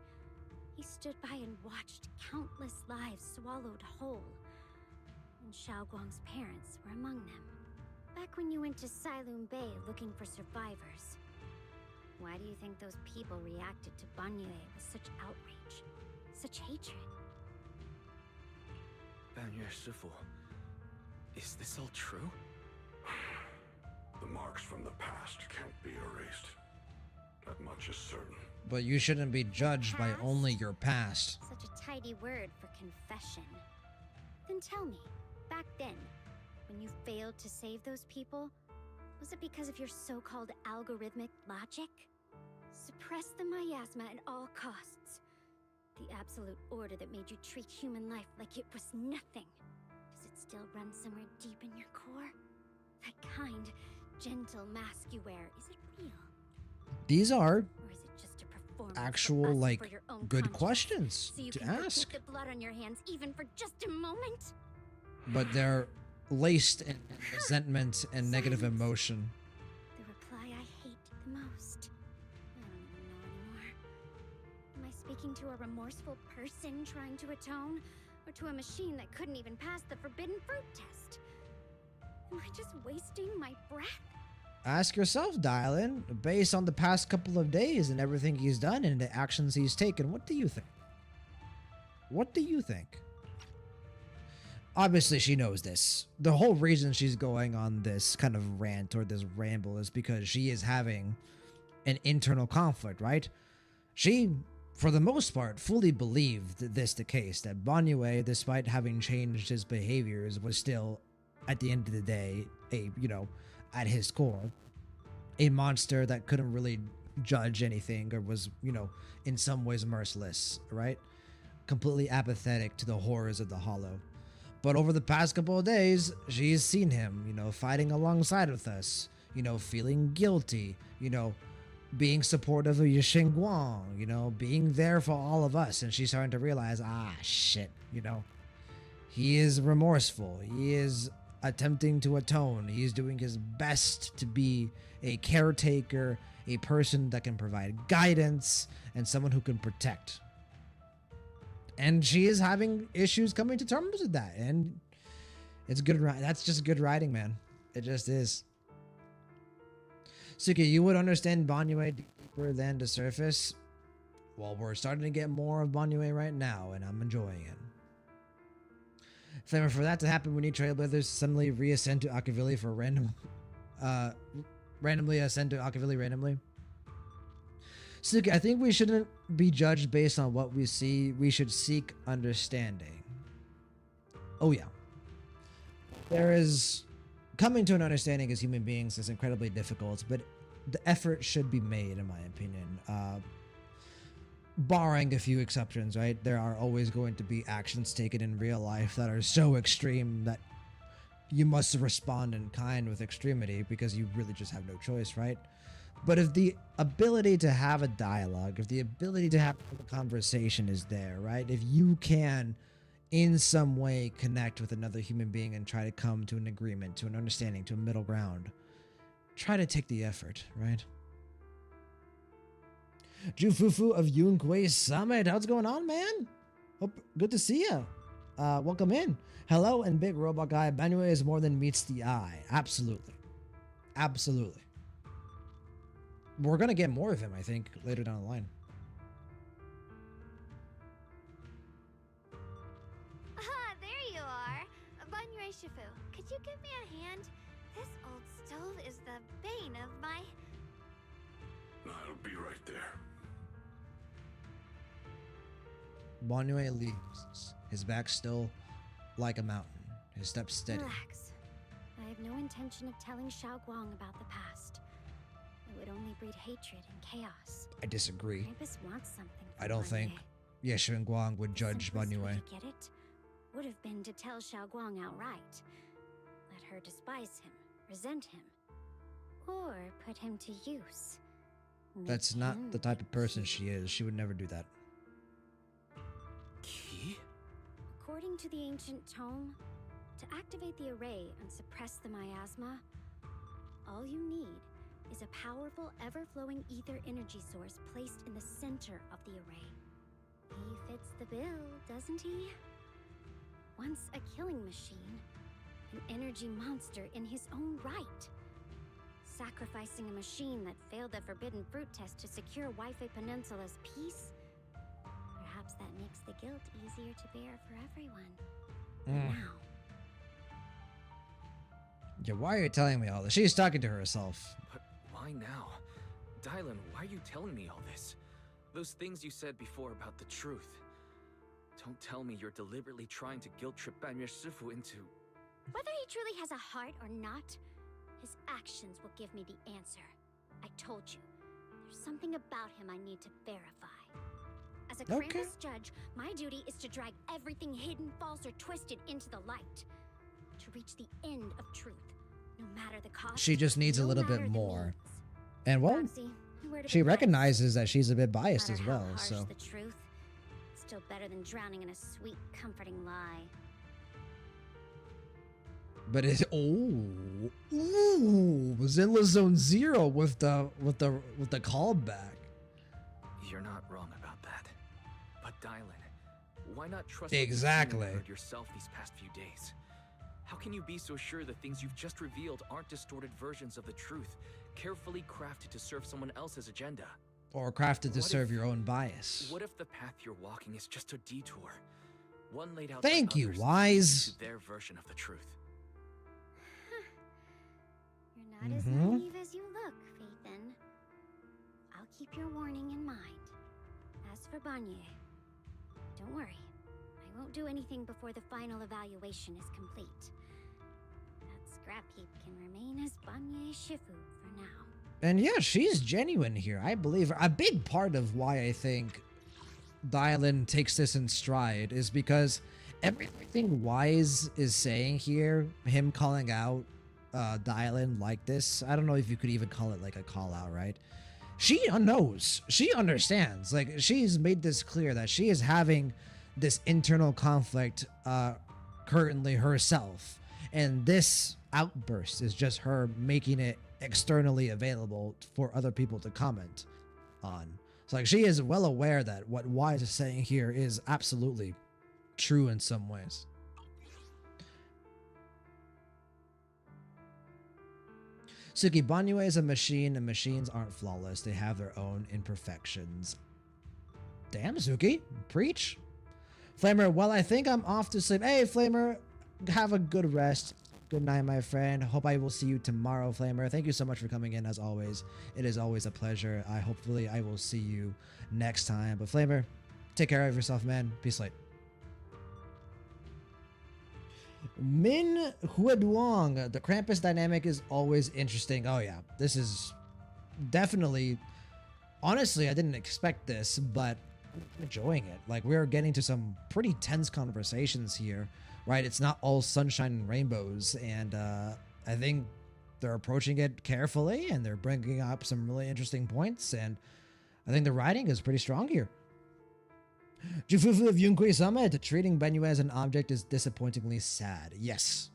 he stood by and watched countless lives swallowed whole. And Xiaoguang's parents were among them. Back when you went to Silum Bay looking for survivors, why do you think those people reacted to Banyue with such outrage, such hatred? Ban Yue Shifu, is this all true? The marks from the past can't be erased. That much is certain. But you shouldn't be judged by only your past. Such a tidy word for confession. Then tell me, back then, when you failed to save those people, was it because of your so-called algorithmic logic? Suppress the miasma at all costs. The absolute order that made you treat human life like it was nothing. Does it still run somewhere deep in your core? That kind, gentle mask you wear, is it real? These are Or is it just a performance for actual, us and like, for your own good conscience? questions So you to can ask. forget the blood on your hands even for just a moment? But they're laced in resentment and negative emotion. The reply I hate the most. I don't even know anymore. Am I speaking to a remorseful person trying to atone? Or to a machine that couldn't even pass the forbidden fruit test? Am I just wasting my breath? Ask yourself, Dylan, based on the past couple of days and everything he's done and the actions he's taken, what do you think? What do you think? Obviously, she knows this. The whole reason she's going on this kind of rant or this ramble is because she is having an internal conflict, right? She, for the most part, fully believed this the case, that Banyue, despite having changed his behaviors, was still, at the end of the day, at his core, a monster that couldn't really judge anything or was, in some ways merciless, right? Completely apathetic to the horrors of the Hollow. But over the past couple of days, she's seen him, fighting alongside with us, feeling guilty, being supportive of Yixing Guang, being there for all of us. And she's starting to realize, shit, he is remorseful. He is attempting to atone. He's doing his best to be a caretaker, a person that can provide guidance, and someone who can protect. And she is having issues coming to terms with that. And it's good. That's just good writing, man. It just is. Suki, you would understand Banyue deeper than the surface. Well, we're starting to get more of Banyue right now, and I'm enjoying it. Flavor, for that to happen, we need Trailblazers suddenly reascend to Akavili for randomly ascend to Akavili randomly. Suki, I think we shouldn't be judged based on what we see. We should seek understanding. Oh yeah. There is... Coming to an understanding as human beings is incredibly difficult, but the effort should be made, in my opinion. Barring a few exceptions, right? There are always going to be actions taken in real life that are so extreme that you must respond in kind with extremity because you really just have no choice, right? But if the ability to have a dialogue, if the ability to have a conversation is there, right? If you can, in some way, connect with another human being and try to come to an agreement, to an understanding, to a middle ground, try to take the effort, right? Jufufu of Yunquay Summit, how's it going on, man? Hope, good to see you. Welcome in. Hello, and big robot guy. Banyue is more than meets the eye. Absolutely. Absolutely. We're going to get more of him, I think, later down the line. There you are. Banyue Shifu, could you give me a hand? This old stove is the bane of my... I'll be right there. Banyue leaves, his back still like a mountain, his steps steady. Relax. I have no intention of telling Xiao Guang about the past. It would only breed hatred and chaos. I disagree. Krampus wants something from I don't think Yixing Guang would judge Banyue. Way to get it would have been to tell Xiao Guang outright. Let her despise him, resent him, or put him to use. That's not the type of person she is. She would never do that. Key? According to the ancient tome, to activate the array and suppress the miasma, all you need is a powerful, ever-flowing ether energy source placed in the center of the array. He fits the bill, doesn't he? Once a killing machine, an energy monster in his own right. Sacrificing a machine that failed the forbidden fruit test to secure Waifei Peninsula's peace? Perhaps that makes the guilt easier to bear for everyone. But now... Yeah, why are you telling me all this? She's talking to herself. But why now? Dylan, why are you telling me all this? Those things you said before about the truth. Don't tell me you're deliberately trying to guilt-trip Banyue Shifu into... Whether he truly has a heart or not, his actions will give me the answer. I told you, there's something about him I need to verify. As a Krampus judge, my duty is to drag everything hidden, false, or twisted into the light. To reach the end of truth, no matter the cost. She just needs a little bit more. And well, Roxy, she recognizes that she's a bit biased as well, harsh so... the truth, it's still better than drowning in a sweet, comforting lie. But it's Zenless Zone Zero with the callback. You're not wrong about that. But Dylan, why not trust Exactly. what you've seen and heard yourself these past few days? How can you be so sure the things you've just revealed aren't distorted versions of the truth, carefully crafted to serve someone else's agenda? Or crafted to What serve if- your own bias. What if the path you're walking is just a detour? One laid out Thank by you, others Wise. to their version of the truth. You're not as naive as you look, Phaethon. I'll keep your warning in mind. As for Banye, don't worry. I won't do anything before the final evaluation is complete. That scrap heap can remain as Banye Shifu for now. And yeah, she's genuine here. I believe her. A big part of why I think Dylan takes this in stride is because everything Wise is saying here, him calling out Dylan like this, I don't know if you could even call it like a call out, right? She knows. She understands. Like, she's made this clear that she is having this internal conflict currently herself. And this outburst is just her making it externally available for other people to comment on. So like, she is well aware that what Wise is saying here is absolutely true in some ways. Suki, Banyue is a machine and machines aren't flawless. They have their own imperfections. Damn, Suki. Preach. Flamer, well, I think I'm off to sleep. Hey, Flamer, have a good rest. Good night, my friend. Hope I will see you tomorrow, Flamer. Thank you so much for coming in, as always. It is always a pleasure. Hopefully I will see you next time. But Flamer, take care of yourself, man. Peace light. Min Huedwong. The Krampus dynamic is always interesting. Oh yeah, this is definitely... Honestly, I didn't expect this, but I'm enjoying it. Like, we're getting to some pretty tense conversations here. Right, it's not all sunshine and rainbows, and I think they're approaching it carefully, and they're bringing up some really interesting points, and I think the writing is pretty strong here. Jufufu of Yunkui Summit, treating Benyu as an object is disappointingly sad. Yes.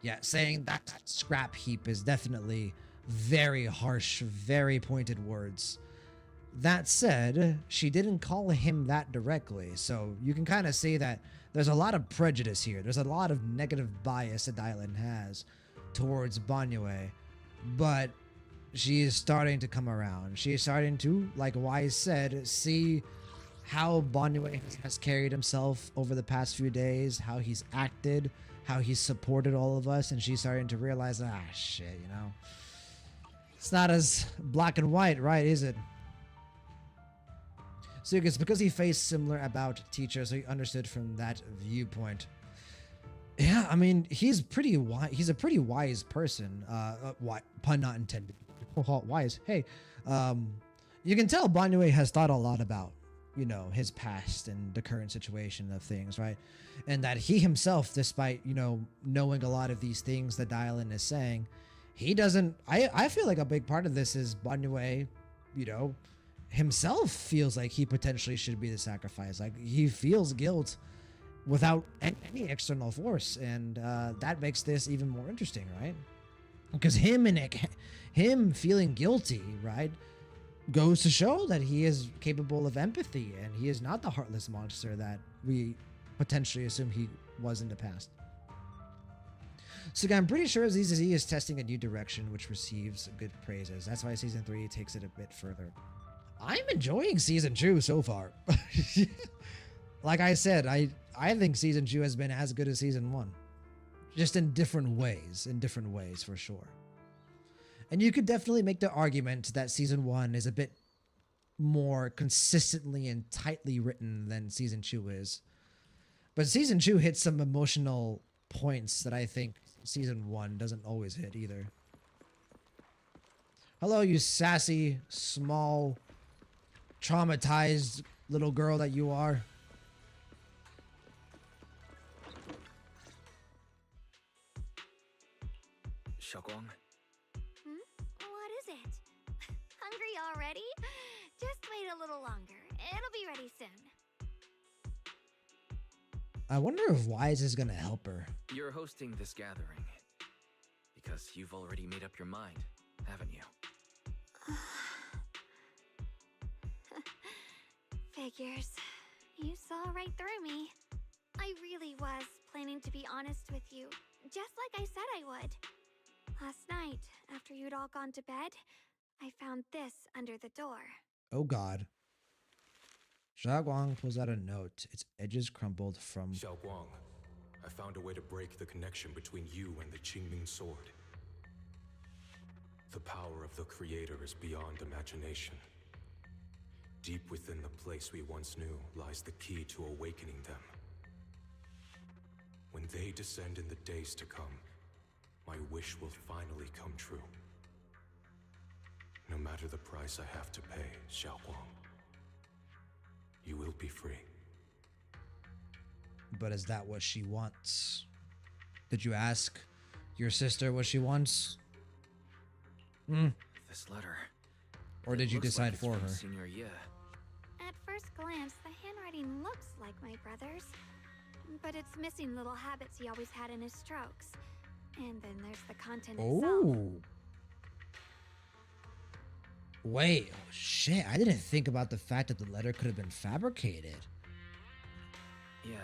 Yeah, saying that scrap heap is definitely very harsh, very pointed words. That said, she didn't call him that directly, so you can kind of see that there's a lot of prejudice here. There's a lot of negative bias that Dylan has towards Banyue, but she is starting to come around. She is starting to, like Wise said, see how Banyue has carried himself over the past few days, how he's acted, how he's supported all of us, and she's starting to realize, shit, you know, it's not as black and white, right, is it? So it's because he faced similar about teacher, so he understood from that viewpoint. Yeah, I mean, he's pretty wise. He's a pretty wise person. Pun not intended. Wise. Hey, you can tell Banyue has thought a lot about, you know, his past and the current situation of things, right? And that he himself, despite, you know, knowing a lot of these things that Dylan is saying, he doesn't. I feel like a big part of this is Banyue, you know, himself feels like he potentially should be the sacrifice. Like, he feels guilt without any external force, and that makes this even more interesting, right? Because him feeling guilty, right, goes to show that he is capable of empathy, and he is not the heartless monster that we potentially assume he was in the past. So I'm pretty sure ZZZ is testing a new direction, which receives good praises. That's why Season 3 takes it a bit further. I'm enjoying Season 2 so far. Like I said, I think Season 2 has been as good as Season 1. Just in different ways for sure. And you could definitely make the argument that Season 1 is a bit more consistently and tightly written than Season 2 is. But Season 2 hits some emotional points that I think Season 1 doesn't always hit either. Hello, you sassy, small, traumatized little girl that you are. Xiaoguang? What is it? Hungry already? Just wait a little longer. It'll be ready soon. I wonder if Wise is gonna help her. You're hosting this gathering because you've already made up your mind, haven't you? Figures. You saw right through me. I really was planning to be honest with you, just like I said I would. Last night, after you'd all gone to bed, I found this under the door. Oh god. Xiaoguang pulls out a note. Its edges crumpled from... Xiaoguang, I found a way to break the connection between you and the Qingming sword. The power of the Creator is beyond imagination. Deep within the place we once knew lies the key to awakening them. When they descend in the days to come, my wish will finally come true. No matter the price I have to pay, Xiaoguang, you will be free. But is that what she wants? Did you ask your sister what she wants? This letter. Or did you decide for her? Senior Ye. At first glance, the handwriting looks like my brother's, but it's missing little habits he always had in his strokes. And then there's the content itself. Oh. Wait, oh shit. I didn't think about the fact that the letter could have been fabricated. Yeah.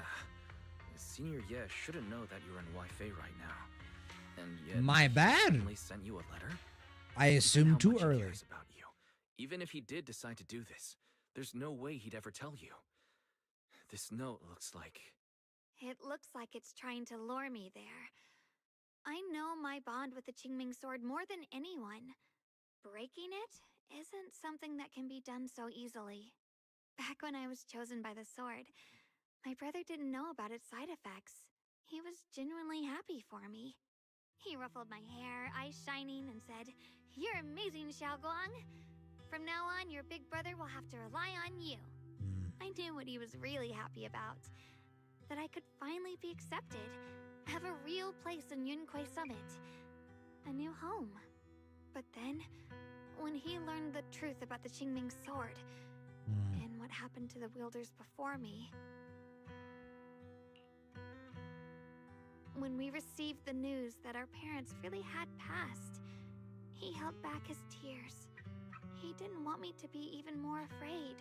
Senior Ye shouldn't know that you're in Wi-Fi right now. And yet, My bad. He sent you a letter? I assumed too How much he early. cares about you. Even if he did decide to do this, there's no way he'd ever tell you. This note looks like... It looks like it's trying to lure me there. I know my bond with the Qingming sword more than anyone. Breaking it isn't something that can be done so easily. Back when I was chosen by the sword, my brother didn't know about its side effects. He was genuinely happy for me. He ruffled my hair, eyes shining, and said, "You're amazing, Xiaoguang. From now on, your big brother will have to rely on you." I knew what he was really happy about. That I could finally be accepted, have a real place in Yunquei Summit, a new home. But then, when he learned the truth about the Qingming sword, and what happened to the wielders before me, when we received the news that our parents really had passed, he held back his tears. He didn't want me to be even more afraid.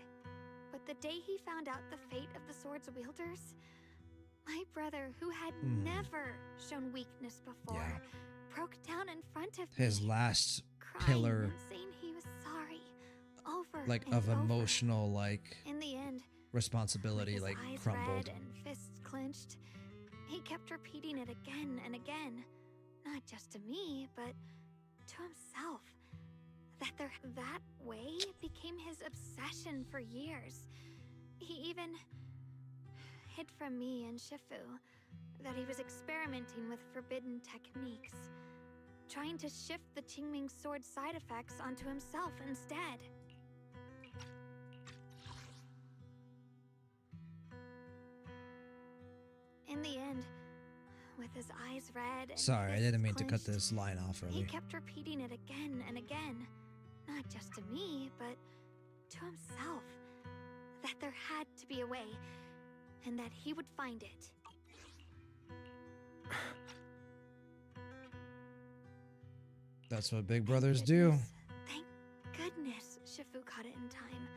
But the day he found out the fate of the sword's wielders, my brother, who had never shown weakness before, broke down in front of His me, last crying pillar, and saying he was sorry, over like, and of over. emotional, like, In the end, responsibility, with his like, eyes crumbled. red and fists clenched, he kept repeating it again and again, not just to me, but to himself. That way became his obsession for years. He even hid from me and Shifu that he was experimenting with forbidden techniques, trying to shift the Qingming sword side effects onto himself instead. In the end, with his eyes red and Sorry, I fists didn't mean to cut clenched, this line off he early. kept repeating it again and again, not just to me, but to himself, that there had to be a way, and that he would find it. That's what big brothers do. Thank goodness Shifu caught it in time.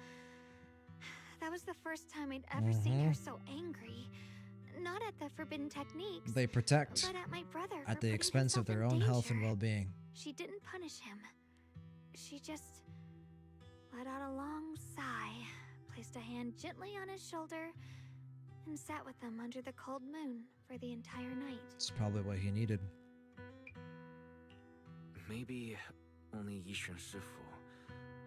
That was the first time I'd ever seen her so angry. Not at the forbidden techniques, They protect but at my brother at for the putting expense of himself their in own health and danger. well-being. She didn't punish him. She just let out a long sigh, placed a hand gently on his shoulder, and sat with him under the cold moon for the entire night. It's probably what he needed. Maybe only Yishun Shifu,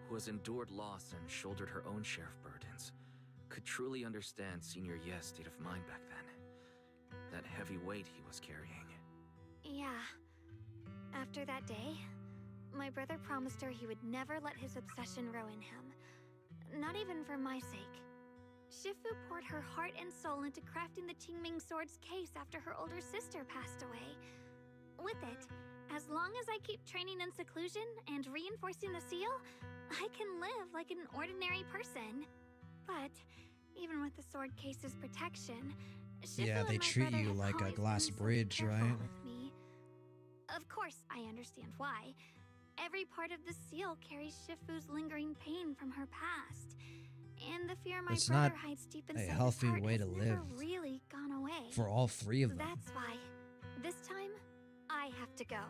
who has endured loss and shouldered her own share of burdens, could truly understand Senior Ye's state of mind back then. That heavy weight he was carrying. Yeah. After that day, my brother promised her he would never let his obsession ruin him. Not even for my sake. Shifu poured her heart and soul into crafting the Qingming sword's case after her older sister passed away. With it, as long as I keep training in seclusion and reinforcing the seal, I can live like an ordinary person. But even with the sword case's protection, Shifu Yeah, they and my treat brother you have like a always glass been so bridge, careful right? with me. Of course, I understand why. Every part of the seal carries Shifu's lingering pain from her past. and the fear my It's brother not hides deep a inside healthy his heart way has to never live really gone away. for all three of them. That's why, this time, I have to go.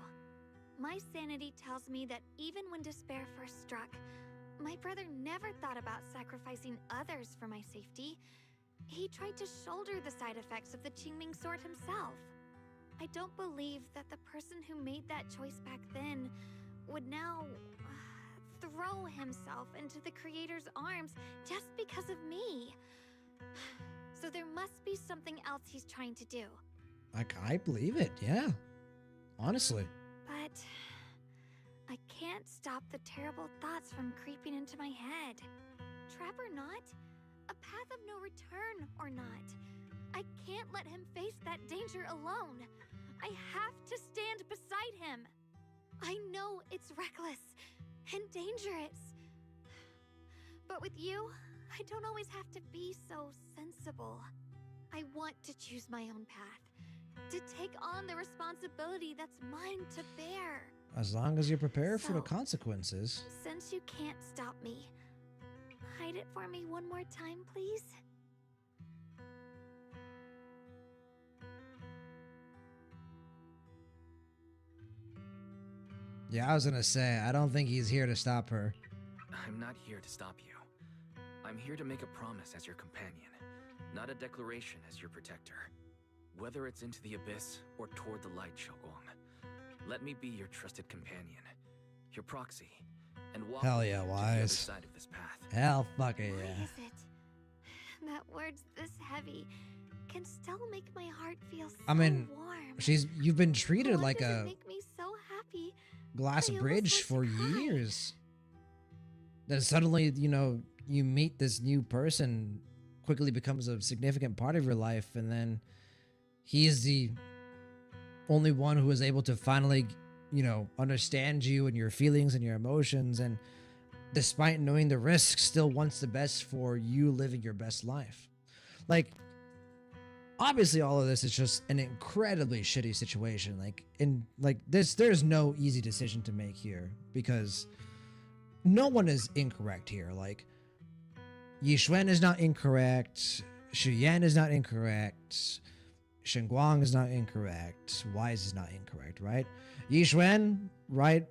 My sanity tells me that even when despair first struck, my brother never thought about sacrificing others for my safety. He tried to shoulder the side effects of the Qingming sword himself. I don't believe that the person who made that choice back then would now throw himself into the Creator's arms just because of me. So there must be something else he's trying to do. I believe it, yeah. Honestly. But I can't stop the terrible thoughts from creeping into my head. Trap or not, a path of no return or not, I can't let him face that danger alone. I have to stand beside him. I know it's reckless and dangerous. But with you, I don't always have to be so sensible. I want to choose my own path, to take on the responsibility that's mine to bear. As long as you're prepared for the So, consequences. Since you can't stop me, hide it for me one more time, please? Yeah, I was gonna say, I don't think he's here to stop her. I'm not here to stop you. I'm here to make a promise as your companion, not a declaration as your protector. Whether it's into the abyss or toward the light, Xiaoguang, let me be your trusted companion, your proxy, and walk Hell with yeah, you to the other Wise. side of this path. Hell fucking Why yeah. is it that words this heavy can still make my heart feel so I mean, warm? you've been treated Why like does it a make me so happy? glass I almost bridge want to for cry. years. Then suddenly, you meet this new person, quickly becomes a significant part of your life, and then he is the only one who is able to finally, understand you and your feelings and your emotions, and despite knowing the risks, still wants the best for you living your best life. Like, obviously all of this is just an incredibly shitty situation. There's no easy decision to make here because no one is incorrect here. Like, Yixuan is not incorrect, Shu Yan is not incorrect, Shen Guang is not incorrect, Wise is not incorrect, right? Yixuan, right,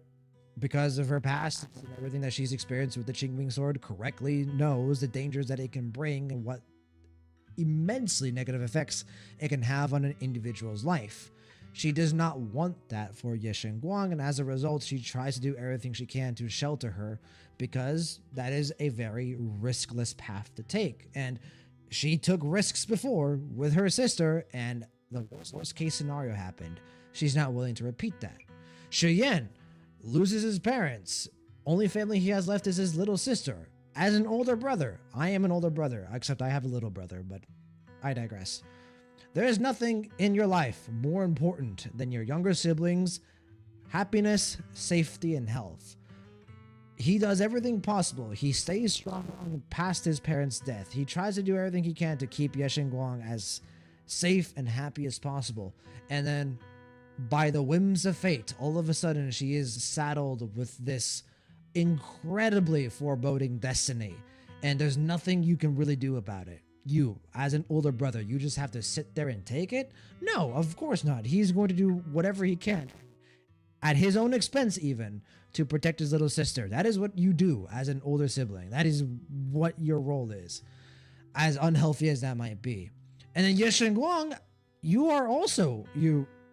because of her past and everything that she's experienced with the Qingming sword, correctly knows the dangers that it can bring and what immensely negative effects it can have on an individual's life. She does not want that for Ye Guang, and as a result, she tries to do everything she can to shelter her because that is a very riskless path to take. And she took risks before with her sister, and the worst case scenario happened. She's not willing to repeat that. Shu Yan loses his parents. Only family he has left is his little sister. As an older brother, I am an older brother, except I have a little brother, but I digress. There is nothing in your life more important than your younger siblings' happiness, safety, and health. He does everything possible. He stays strong past his parents' death. He tries to do everything he can to keep Ye Guang as safe and happy as possible. And then, by the whims of fate, all of a sudden she is saddled with this incredibly foreboding destiny, and there's nothing you can really do about it. You, as an older brother, you just have to sit there and take it? No, of course not. He's going to do whatever he can, at his own expense even, to protect his little sister. That is what you do as an older sibling. That is what your role is, as unhealthy as that might be. And then Ye Guang, you are also,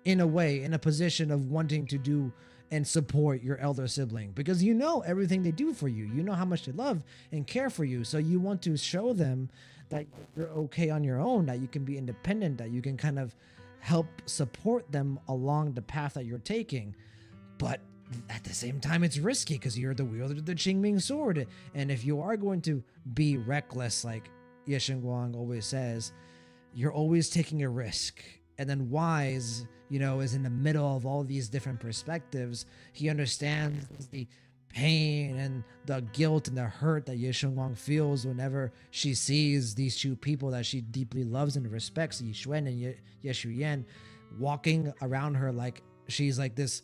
in a way, in a position of wanting to do and support your elder sibling because you know everything they do for you. You know how much they love and care for you. So you want to show them that you're okay on your own, that you can be independent, that you can kind of help support them along the path that you're taking. But at the same time, it's risky because you're the wielder of the Qingming sword. And if you are going to be reckless, like Ye Guang always says, you're always taking a risk. And then Wise, is in the middle of all these different perspectives. He understands the pain and the guilt and the hurt that Ye Guang feels whenever she sees these two people that she deeply loves and respects, Yixuan and Ye Yan, walking around her like she's like this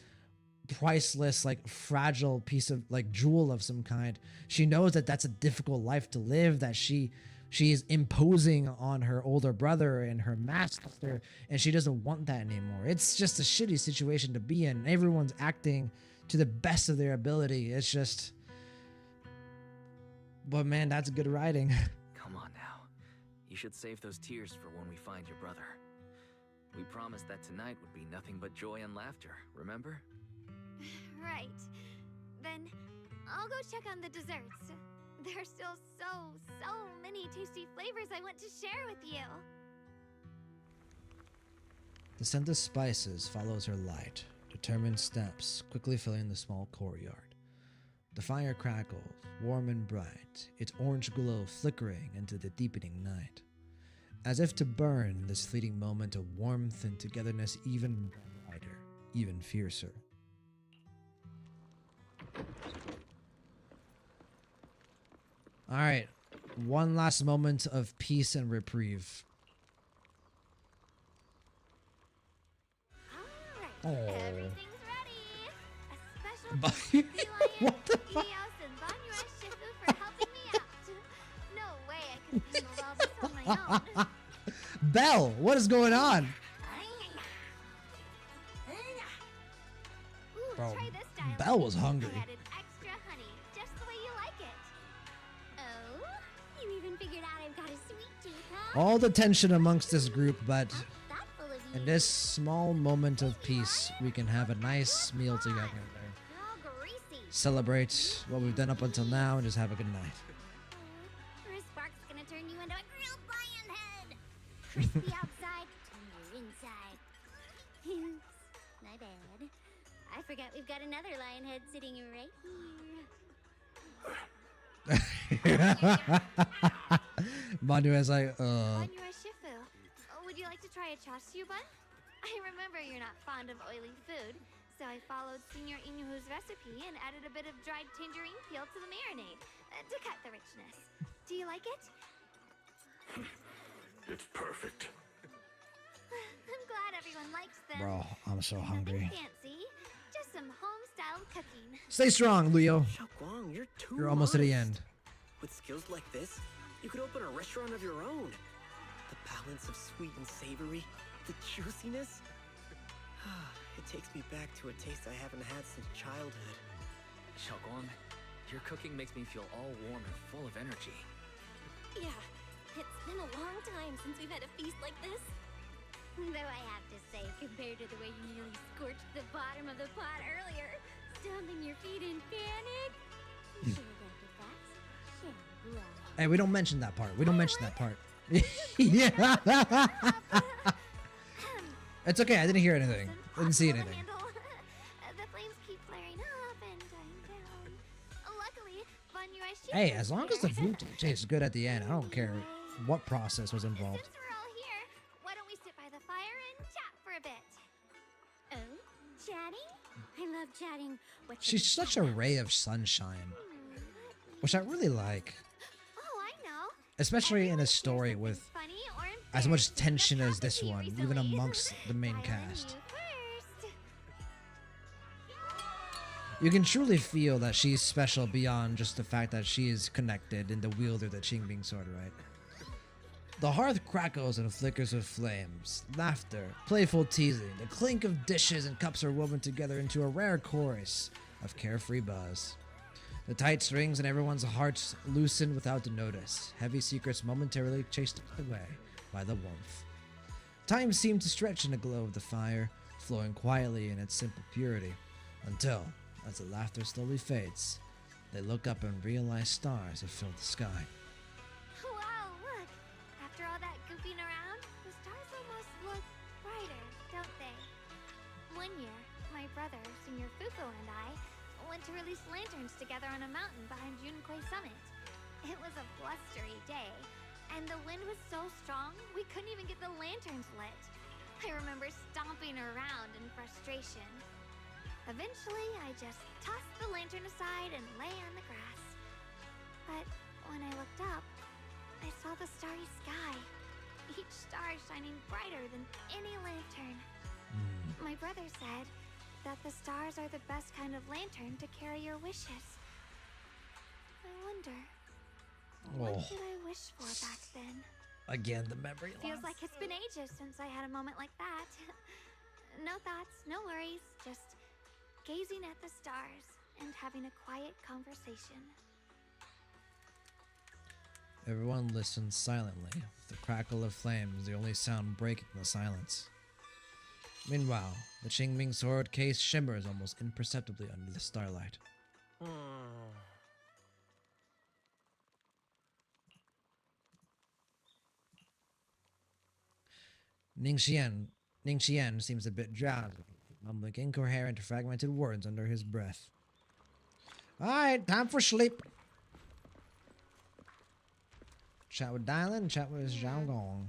priceless, like fragile piece of like jewel of some kind. She knows that that's a difficult life to live, that she is imposing on her older brother and her master, and she doesn't want that anymore. It's just a shitty situation to be in. Everyone's acting to the best of their ability. It's just, but man, that's good writing. Come on now. You should save those tears for when we find your brother. We promised that tonight would be nothing but joy and laughter, remember? Right. Then I'll go check on the desserts. There's still so many tasty flavors I want to share with you. The scent of spices follows her light, determined steps, quickly filling the small courtyard. The fire crackles, warm and bright, its orange glow flickering into the deepening night. As if to burn this fleeting moment of warmth and togetherness even brighter, even fiercer. Alright, one last moment of peace and reprieve. Alright, everything's ready. A special thanks to What the fuck? Eos and Banura Shifu for helping me out. No way I could handle all this on my own. Belle, what is going on? Ooh, Bro, try this style. Belle was hungry. I added extra honey, just the way you like it. Oh, you even figured out I've got a sweet tooth, huh? All the tension amongst this group, but Thoughtful of in you. this small moment of peace, we can have a nice meal together. All greasy. Celebrate what we've done up until now and just have a good night. Or a spark's gonna turn you into a grilled lion head. Crispy outside, tender inside. Oops, my bad. I forgot we've got another lion head sitting right here. Manu is like, Banura Shifu, would you like to try a chasu bun? I remember you're not fond of oily food, so I followed Senior Inuhu's recipe and added a bit of dried tangerine peel to the marinade to cut the richness. Do you like it? It's perfect. I'm glad everyone likes them. bro, I'm so Nothing hungry. fancy, just some home-style cooking. Stay strong, Leo. Xiaoguang, you're too You're almost to the modest. end. With skills like this, you could open a restaurant of your own. The balance of sweet and savory, the juiciness. It takes me back to a taste I haven't had since childhood. Xiaoguang, your cooking makes me feel all warm and full of energy. Yeah, it's been a long time since we've had a feast like this. Though I have to say, compared to the way you nearly scorched the bottom of the pot earlier, stomping your feet in panic, you should have left it fast. Shame. Hey, we don't mention that part. We don't mention that part. Yeah. It's okay. I didn't hear anything. I didn't see anything. The flames keep flaring up and dying down. Luckily, Banura Shifu Hey, as long as the here. food tastes good at the end, I don't care what process was involved. Since we're all here, why don't we sit by the fire and chat for a bit? Oh, chatting? I love chatting. What's She's such a ray of sunshine, which I really like, Oh, I know. especially in a story with Funny or as much tension as this one, even amongst the main cast. first. You can truly feel that she's special beyond just the fact that she is connected in the wielder of the Qingbing sword, right? The hearth crackles and flickers of flames, laughter, playful teasing, the clink of dishes and cups are woven together into a rare chorus of carefree buzz. The tight strings in everyone's hearts loosen without a notice, heavy secrets momentarily chased away by the warmth. Time seemed to stretch in the glow of the fire, flowing quietly in its simple purity, until, as the laughter slowly fades, they look up and realize stars have filled the sky. Wow, look. After all that goofing around, the stars almost look brighter, don't they? One year, my brother, Senior Fuko, and I went to release lanterns together on a mountain behind Junkoi Summit. It was a blustery day, and the wind was so strong we couldn't even get the lanterns lit. I remember stomping around in frustration. Eventually, I just tossed the lantern aside and lay on the grass. But when I looked up, I saw the starry sky, each star shining brighter than any lantern. My brother said that the stars stars are the best kind of lantern to carry your wishes. I wonder, what did I wish for back then? Again, the memory Feels loss. like it's been ages since I had a moment like that. No thoughts, no worries, just gazing at the stars and having a quiet conversation. Everyone listens silently, with the crackle of flames the only sound breaking the silence. Meanwhile, the Qingming sword case shimmers almost imperceptibly under the starlight. Ningxian seems a bit drowsy, mumbling incoherent, fragmented words under his breath. Alright, time for sleep. Chat with Dylan, chat with Zhao Gong.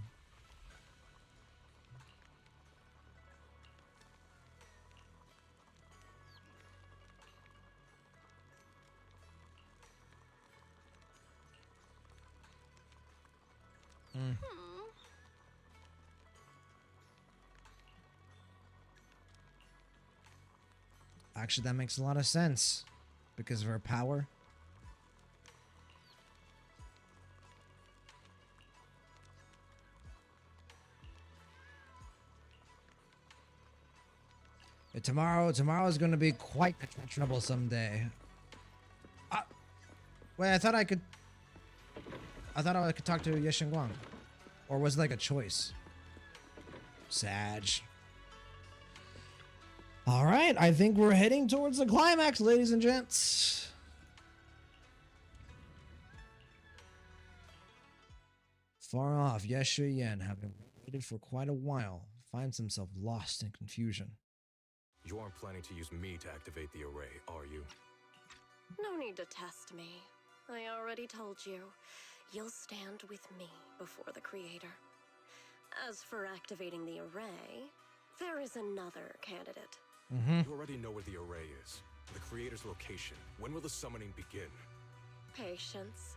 Actually, that makes a lot of sense. Because of her power. Tomorrow's gonna be quite a troublesome day. Wait, I thought I could talk to Yeshen Guang. Or was it like a choice? Sag. Alright, I think we're heading towards the climax, ladies and gents. Far off, Yeshu Yen, having waited for quite a while, finds himself lost in confusion. You aren't planning to use me to activate the array, are you? No need to test me. I already told you. You'll stand with me before the Creator. As for activating the array, there is another candidate. You already know where the array is. The Creator's location. When will the summoning begin? Patience.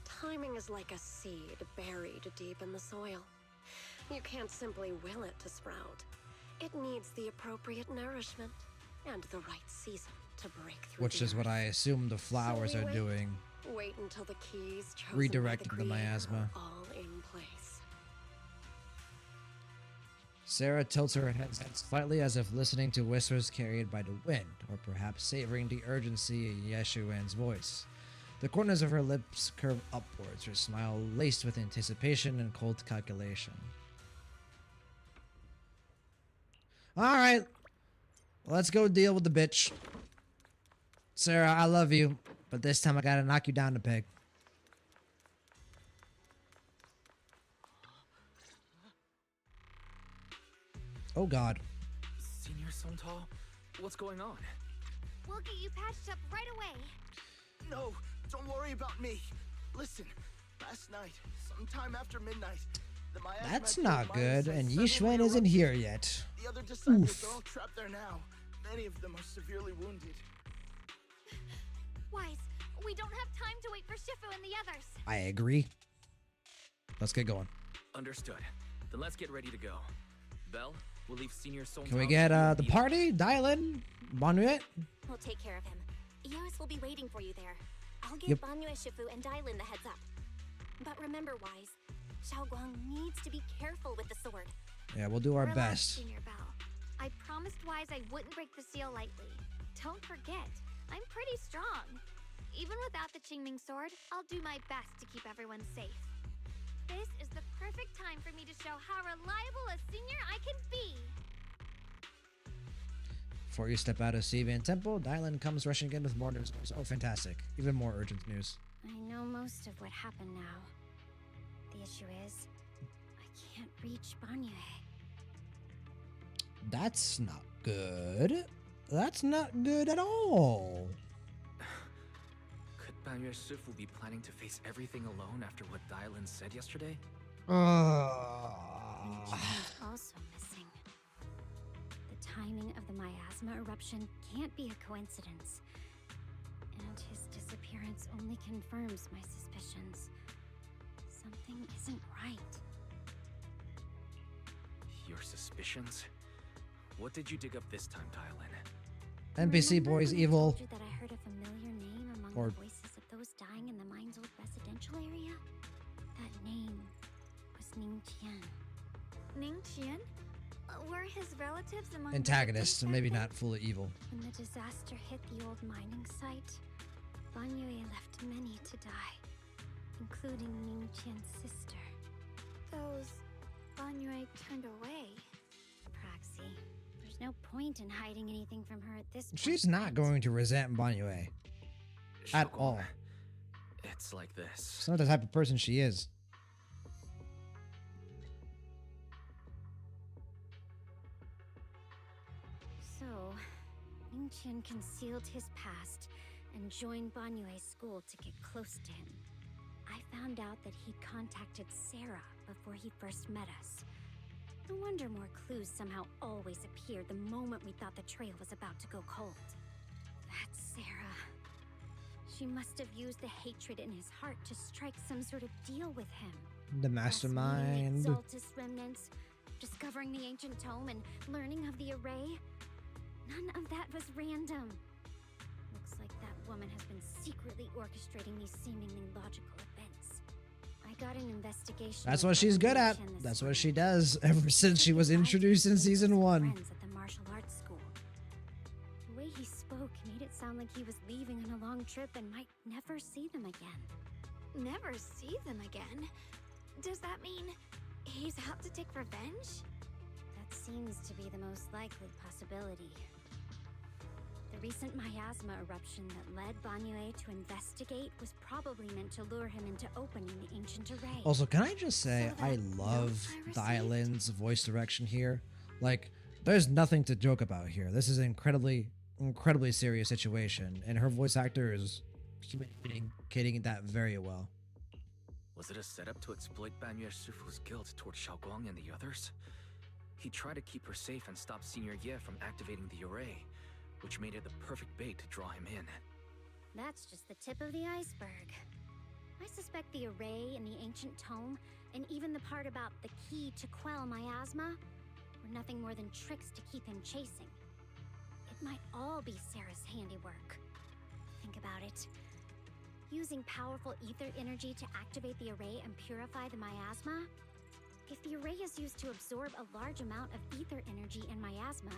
Timing is like a seed buried deep in the soil. You can't simply will it to sprout. It needs the appropriate nourishment and the right season to break through. Which is what I assume the flowers are doing. Wait until the keys chosen Redirecting by the the Creator miasma. are all in place. Sarah tilts her head slightly as if listening to whispers carried by the wind, or perhaps savoring the urgency in Yeshuan's voice. The corners of her lips curve upwards, her smile laced with anticipation and cold calculation. Alright, let's go deal with the bitch. Sarah, I love you, but this time I gotta knock you down a peg. Oh god. Senior Sontal? What's going on? We'll get you patched up right away. No, don't worry about me. Listen, last night, sometime after midnight, the miasma That's killed not Maya good, Sai and suddenly Yishuan isn't erupted. here yet. The other disciples Oof. are all trapped there now. Many of them are severely wounded. Wise, we don't have time to wait for Shifu and the others. I agree. Let's get going. Understood. Then let's get ready to go. Belle, we'll leave Senior Sontal. Can we get the party? Dylan? Bonnuet? We'll take care of him. Eos will be waiting for you there. I'll give Yep. Banyu, Shifu, and Dylan the heads up. But remember, Wise, Xiaoguang needs to be careful with the sword. Yeah, we'll do our Relax, best. Senior Belle. I promised Wise I wouldn't break the seal lightly. Don't forget, I'm pretty strong. Even without the Qingming sword, I'll do my best to keep everyone safe. This is the perfect time for me to show how reliable a senior I can be. Before you step out of Sivan Temple, Dylan comes rushing in with more news. Oh, fantastic. Even more urgent news. I know most of what happened now. The issue is, I can't reach Banyu. That's not good. That's not good at all. Could Banyu Shifu be planning to face everything alone after what Dylan said yesterday? He's also missing. The timing of the miasma eruption can't be a coincidence. And his disappearance only confirms my suspicions. Something isn't right. Your suspicions? What did you dig up this time, Dylan? NPC boy's Remember when I evil. told you that I heard a familiar name among Or- the voices of those dying in the mine's old residential area? That name was Ning Tian. Ning Qian? Were his relatives among Antagonist, the maybe not fully evil. When the disaster hit the old mining site, Ban Yue left many to die, including Ning Qian's sister. Those Ban Yue turned away. Praxi, there's no point in hiding anything from her at this point. She's not going to resent Banyue at all. It's like this. It's not the type of person she is. So, Ning Qian concealed his past and joined Ban Yue's school to get close to him. I found out that he contacted Sarah before he first met us. No wonder more clues somehow always appeared the moment we thought the trail was about to go cold. That's Sarah. She must have used the hatred in his heart to strike some sort of deal with him. The Thus mastermind. meeting Exaltus remnants, discovering the ancient tome, and learning of the array. None of that was random. Looks like that woman has been secretly orchestrating these seemingly logical events. I got an investigation. That's with what she's good at. Ning Qian this That's what morning. she does ever since she was introduced in season 1. Friends at the martial arts school. The way he spoke made it sound like he was leaving on a long trip and might never see them again. Never see them again? Does that mean he's out to take revenge? That seems to be the most likely possibility. The recent miasma eruption that led Ban Yue to investigate was probably meant to lure him into opening the ancient array. Also, can I just say, So I that love note I Thailand's voice direction here. Like, there's nothing to joke about here. This is an incredibly serious situation, and her voice actor is communicating that very well. Was it a setup to exploit Banyue Shifu's guilt towards Xiaoguang and the others? He tried to keep her safe and stop Senior Ye from activating the array, which made it the perfect bait to draw him in. That's just the tip of the iceberg. I suspect the array and the ancient tome, and even the part about the key to quell miasma, were nothing more than tricks to keep him chasing. It might all be Sarah's handiwork. Think about it. Using powerful ether energy to activate the array and purify the miasma? If the array is used to absorb a large amount of ether energy and miasma,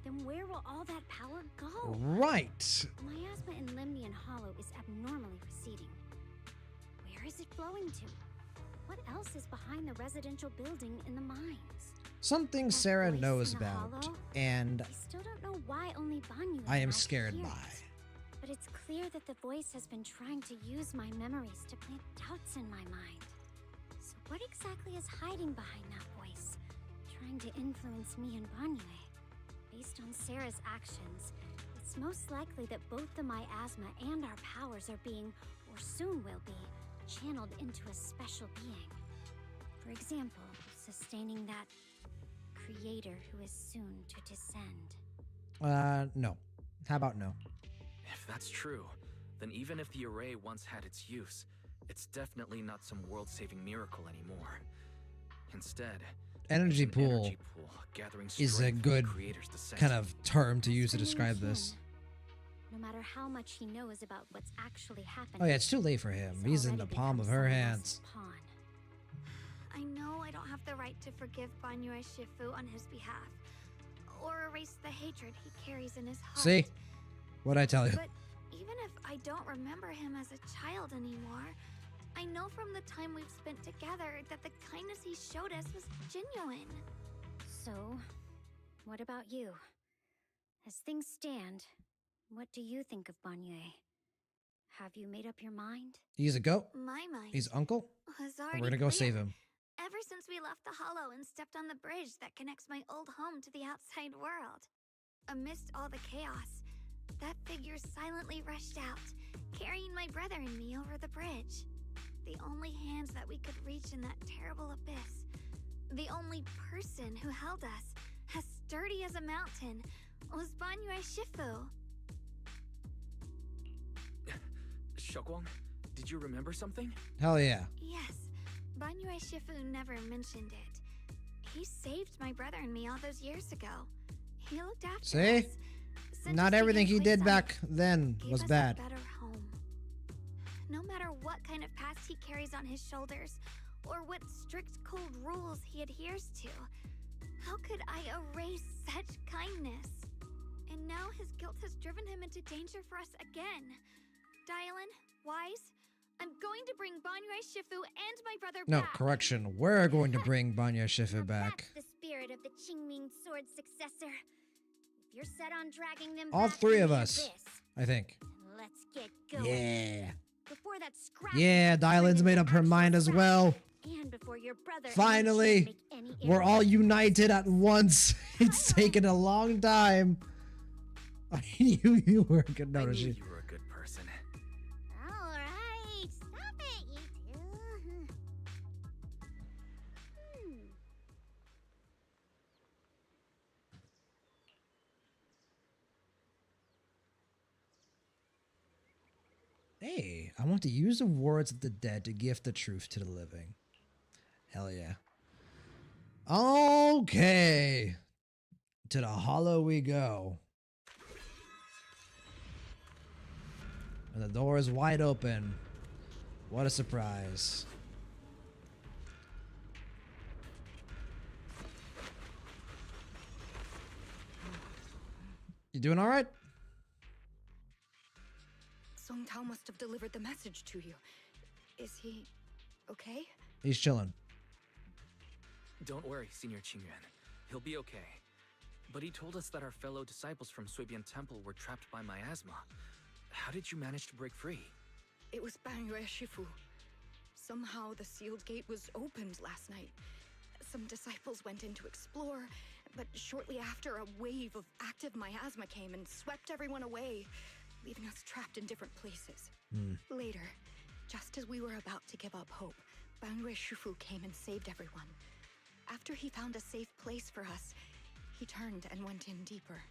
then where will all that power go? Right. Miasma in Limnian Hollow is abnormally receding. Where is it flowing to? What else is behind the residential building in the mines? Something That Sarah voice knows in the about, hollow? and I still don't know why only Banyu I am might scared hear by. it. But it's clear that the voice has been trying to use my memories to plant doubts in my mind. So what exactly is hiding behind that voice? Trying to influence me and Banyu? Based on Sarah's actions, it's most likely that both the miasma and our powers are being, or soon will be, channeled into a special being. For example, sustaining that creator who is soon to descend. No. How about no? If that's true, then even if the array once had its use, it's definitely not some world-saving miracle anymore. Instead, Energy it's an pool energy pool gathering is a strength from the good creator's descent. kind of term to use to Same describe with this. him. No matter how much he knows about what's actually happening. Oh yeah, it's too late for him. He's in the already palm of become her someone hands. else's pawn. I know I don't have the right to forgive Banyu Shifu on his behalf, or erase the hatred he carries in his heart. See? What'd I tell you? But even if I don't remember him as a child anymore, I know from the time we've spent together that the kindness he showed us was genuine. So, what about you? As things stand, what do you think of Banyu? Have you made up your mind? He's a goat. My mind He's uncle. was And already we're gonna go clear. save him. Ever since we left the Hollow and stepped on the bridge that connects my old home to the outside world. Amidst all the chaos, that figure silently rushed out, carrying my brother and me over the bridge. The only hands that we could reach in that terrible abyss. The only person who held us, as sturdy as a mountain, was Banyu Shifu. Xiaoguang, did you remember something? Hell yeah. Yes, Banyu Shifu never mentioned it. He saved my brother and me all those years ago. He looked after See? us. sent Not us to everything your he did playground, back then gave was us bad. A better home. No matter what kind of past he carries on his shoulders, or what strict cold rules he adheres to, how could I erase such kindness? And now his guilt has driven him into danger for us again. Dylan, Wise, I'm going to bring Banyue Shifu and my brother No, back. correction. We're going to bring Banya Shifu back. That's the spirit of the Qingming sword successor. If you're set on dragging them All back three from of the us, abyss, I think. let's get going. Yeah. Before that scrap Yeah, Dylan's made up her mind as well. and before your brother Finally, we're all united at once. It's taken a long time. I knew you were a good. No, I knew she. you were a good person. All right, stop it, you two. Hey, I want to use the words of the dead to gift the truth to the living. Hell yeah. Okay. To the hollow we go. And the door is wide open. What a surprise. You doing all right? Song Tao must have delivered the message to you. Is he okay? He's chilling. Don't worry, Senior Qingyuan. He'll be okay. But he told us that our fellow disciples from Suibian Temple were trapped by miasma. How did you manage to break free? It was Banyue Shifu. Somehow the sealed gate was opened last night. Some disciples went in to explore, but shortly after, a wave of active miasma came and swept everyone away, leaving us trapped in different places. Later, just as we were about to give up hope, Banyue Shifu came and saved everyone. After he found a safe place for us, he turned and went in deeper.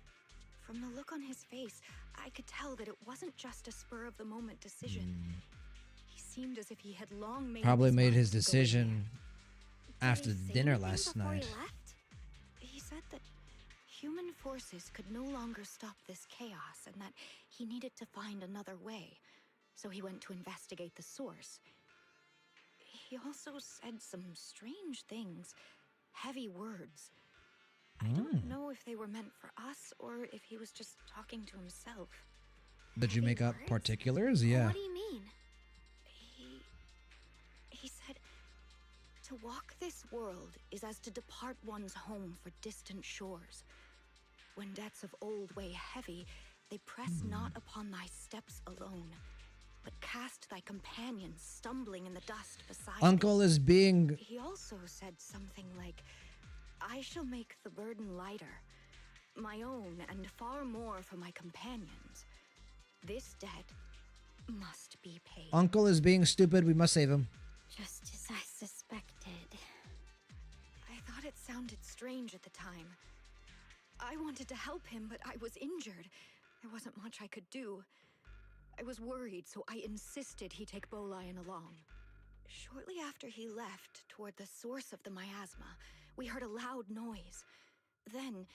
From the look on his face, I could tell that it wasn't just a spur-of-the-moment decision. He seemed as if he had long made Probably up made mind his to go in decision there. after Did he say dinner anything last before night. He left? He said that human forces could no longer stop this chaos and that he needed to find another way. So he went to investigate the source. He also said some strange things, heavy words. I don't know if they were meant for us or if he was just talking to himself. Did you make up particulars? Yeah. What do you mean? He said, to walk this world is as to depart one's home for distant shores. When debts of old weigh heavy, they press not upon thy steps alone, but cast thy companions stumbling in the dust beside Uncle thee. is being. He also said something like, I shall make the burden lighter, my own and far more for my companions. This debt must be paid. Uncle is being stupid. We must save him. Just as I suspected. I thought it sounded strange at the time. I wanted to help him, but I was injured. There wasn't much I could do. I was worried, so I insisted he take Bolian along. Shortly after he left, toward the source of the miasma, we heard a loud noise. Then,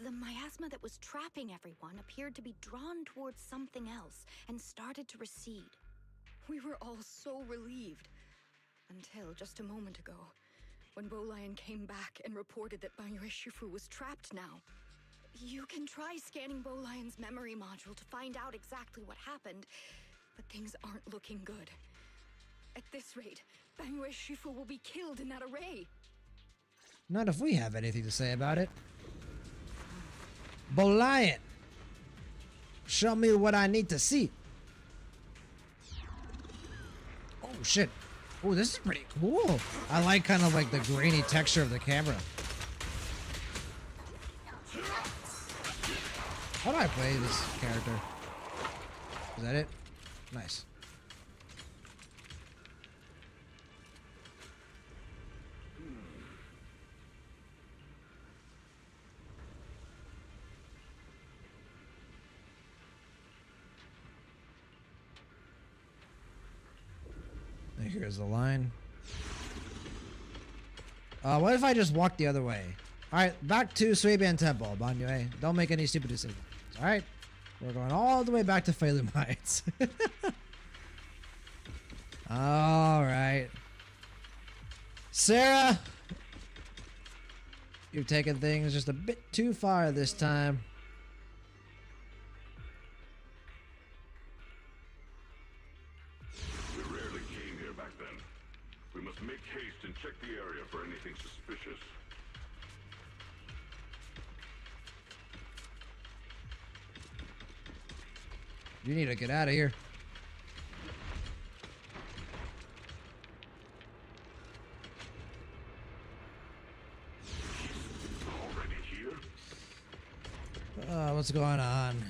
the miasma that was trapping everyone appeared to be drawn towards something else and started to recede. We were all so relieved. Until just a moment ago, when Bolian came back and reported that Banyue Shifu was trapped now. You can try scanning Bolian's memory module to find out exactly what happened, but things aren't looking good. At this rate, Banyue Shifu will be killed in that array. Not if we have anything to say about it. Bolian, show me what I need to see. Oh shit. Oh, this is pretty cool. I like kind of like the grainy texture of the camera. How do I play this character? Is that it? Nice. And here's the line. What if I just walk the other way? Alright, back to Suibian Temple, Banyue. Don't make any stupid decisions. Alright? We're going all the way back to Phalum Heights. All right. Sarah, you've taken things just a bit too far this time. We rarely came here back then. We must make haste and check the area for anything suspicious. You need to get out of here. Already here? What's going on?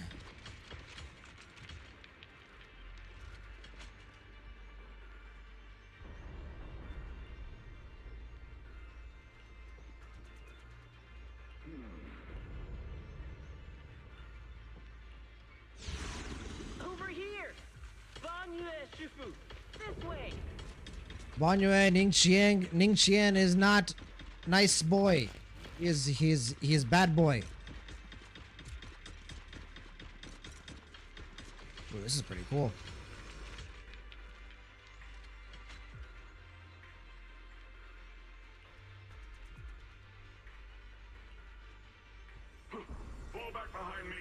Over here! Banyue Shifu! This way! Banyue Ningqian is not nice boy. He is bad boy. Ooh, this is pretty cool. Fall back behind me.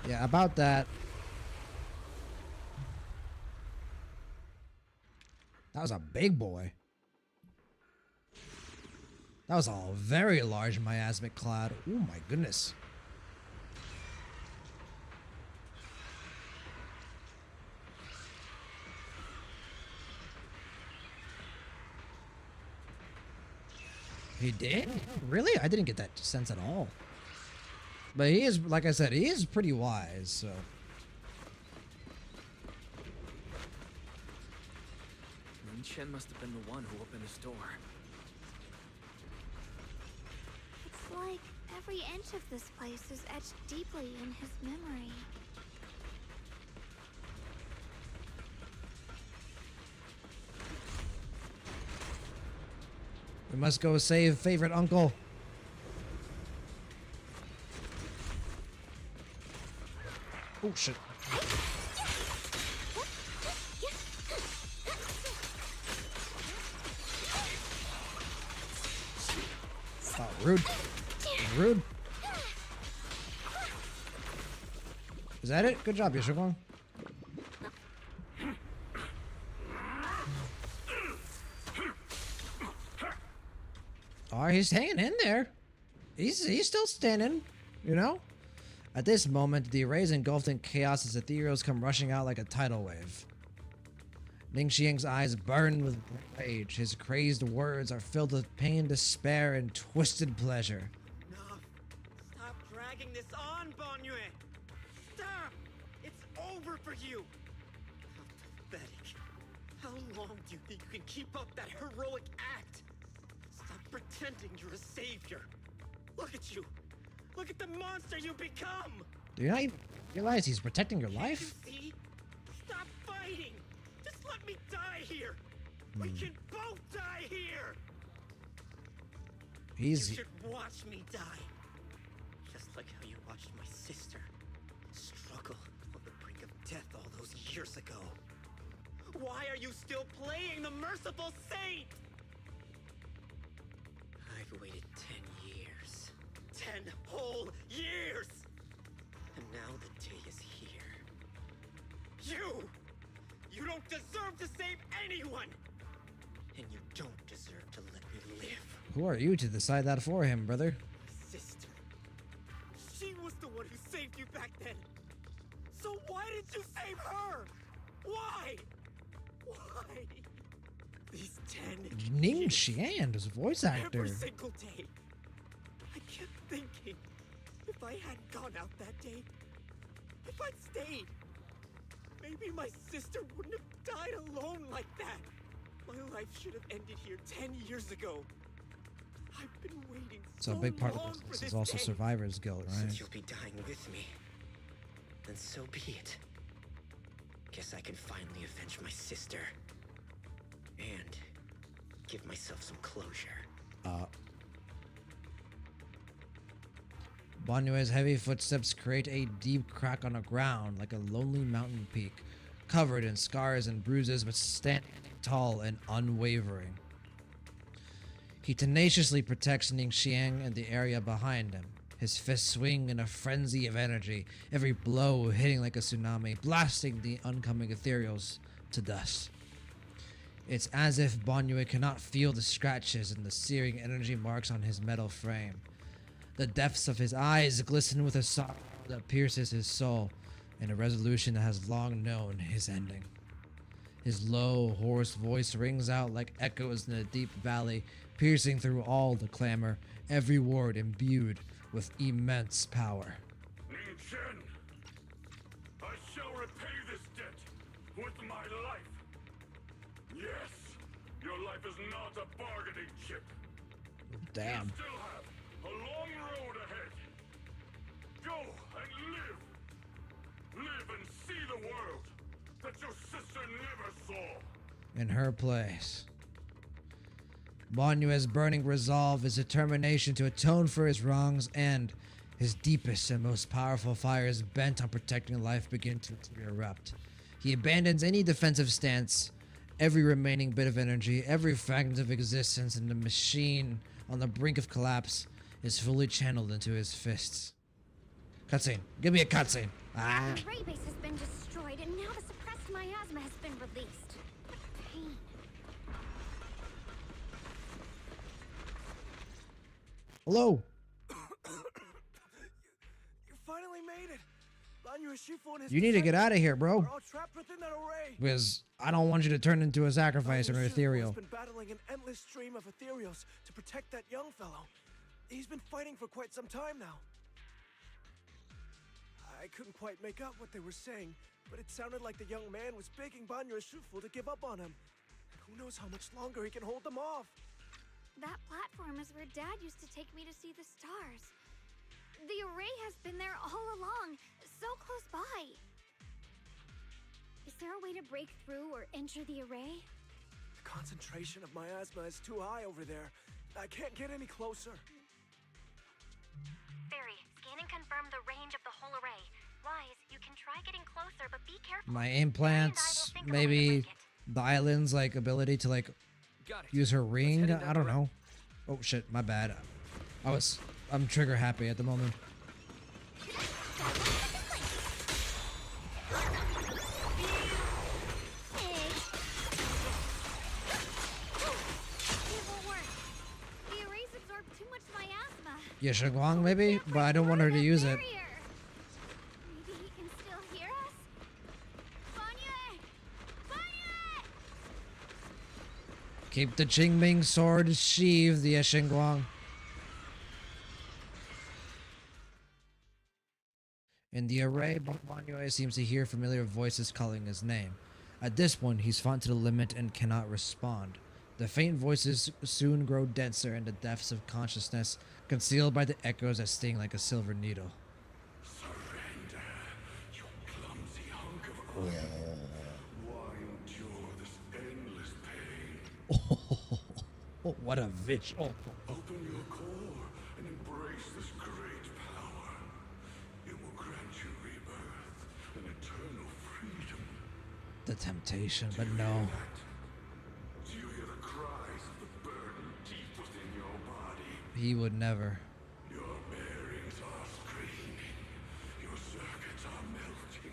Yeah, about that. That was a big boy. That was a very large miasmic cloud. Oh my goodness. He did? Really? I didn't get that sense at all. But he is, like I said, he is pretty wise, so. Lin Chen must have been the one who opened his door. It's like every inch of this place is etched deeply in his memory. We must go save favorite uncle. Oh shit. Oh, rude. Rude. Is that it? Good job, Yashiguang. Oh, he's hanging in there. He's still standing, you know? At this moment, the arrays engulfed in chaos as ethereals come rushing out like a tidal wave. Ningxiang's eyes burn with rage. His crazed words are filled with pain, despair, and twisted pleasure. Enough! Stop dragging this on, Banyue! Stop! It's over for you! How pathetic. How long do you think you can keep up that heroic act? Stop pretending you're a savior. Look at you! Look at the monster you become! Do you not even realize he's protecting your life? See? Stop fighting! Just let me die here! We can both die here! You should watch me die. Just like how you watched my sister struggle on the brink of death all those years ago. Why are you still playing the merciful saint? I've waited 10 years. 10 whole years! And now the day is here. You don't deserve to save anyone! And you don't deserve to let me live. Who are you to decide that for him, brother? My sister. She was the one who saved you back then. So why did you save her? Why? Why? These 10 Ning Xian, his voice actor. Every single day. I kept thinking, if I hadn't gone out that day, if I'd stayed, maybe my sister wouldn't have died alone like that. My life should have ended here 10 years ago. I've been waiting So a big part long of for this this is also day. survivor's guilt, right? Since you'll be dying with me, then so be it. Guess I can finally avenge my sister. And give myself some closure. Banyue's heavy footsteps create a deep crack on the ground like a lonely mountain peak, covered in scars and bruises but standing tall and unwavering. He tenaciously protects Ningxiang and the area behind him. His fists swing in a frenzy of energy, every blow hitting like a tsunami, blasting the oncoming ethereals to dust. It's as if Banyue cannot feel the scratches and the searing energy marks on his metal frame. The depths of his eyes glisten with a sorrow that pierces his soul, and a resolution that has long known his ending. His low, hoarse voice rings out like echoes in a deep valley, piercing through all the clamor, every word imbued with immense power. Ning Chen, I shall repay this debt with my life. Yes, your life is not a bargaining chip. Damn. You still have a long road ahead. Go and live. Live and see the world that your sister never saw. In her place. Banyue's burning resolve, his determination to atone for his wrongs, and his deepest and most powerful fires bent on protecting life begin to erupt. He abandons any defensive stance, every remaining bit of energy, every fragment of existence in the machine on the brink of collapse is fully channeled into his fists. Cutscene. Give me a cutscene. Ah. The ray base has been destroyed, and now the suppressed miasma has been released. Pain. Hello. You finally made it. Banyu Shifu and his You need to get out of here, bro. are all trapped within that array. Because I don't want you to turn into a sacrifice or an Banyu Shifu ethereal. has been battling an endless stream of ethereals to protect that young fellow. He's been fighting for quite some time now. I couldn't quite make out what they were saying, but it sounded like the young man was begging Banyu Shifu to give up on him. And who knows how much longer he can hold them off. That platform is where Dad used to take me to see the stars. The array has been there all along, so close by. Is there a way to break through or enter the array? The concentration of miasma is too high over there. I can't get any closer. Fairy, scan and confirm the range of the whole array. Wise, you can try getting closer, but be careful. My implants, maybe Dylan's like ability to like use her ring. I don't know. Oh shit, my bad. I'm trigger happy at the moment. The arrays absorb too much miasma. Yeah, Shunguang maybe, but I don't want her to use it. Maybe he can still hear us? Banyue! Banyue! Keep the Qingming sword sheathed, the Xingguang. In the array, Banyue seems to hear familiar voices calling his name. At this point, he's fought to the limit and cannot respond. The faint voices soon grow denser in the depths of consciousness, concealed by the echoes that sting like a silver needle. Surrender, you clumsy hunk of iron. Why endure this endless pain? Oh, what a visual. Open your core and embrace this great power. It will grant you rebirth and eternal freedom. The temptation, but no. Do you hear the cries of the burden deep within your body? He would never. Your bearings are screaming. Your circuits are melting.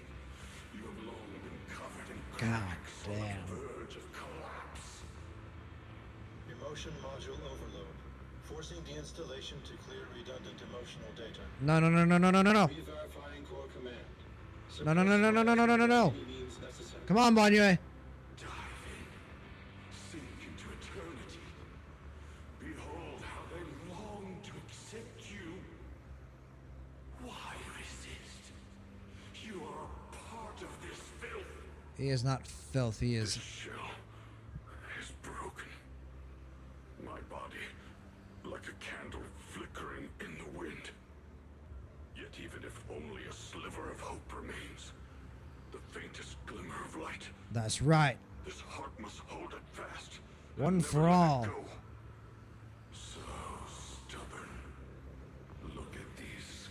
You have long been covered in God cracks on the damn. verge of collapse. Emotion module overload. Forcing deinstallation to clear redundant emotional data. No, no, no, no, no, no, no, no. Re-verifying core command. No, no, no, no, no, no, no, no, no, no. Come on, Banyue. Sink into eternity. Behold how they long to accept you. Why resist? You are a part of this filth. He is not filth, he is. This shell is broken. My body, like a candle flickering in the wind. Yet even if only a sliver of hope remains, the faintest glimmer of light, That's right. this heart must hold it fast. One and for never let it all. go. So stubborn. Look at these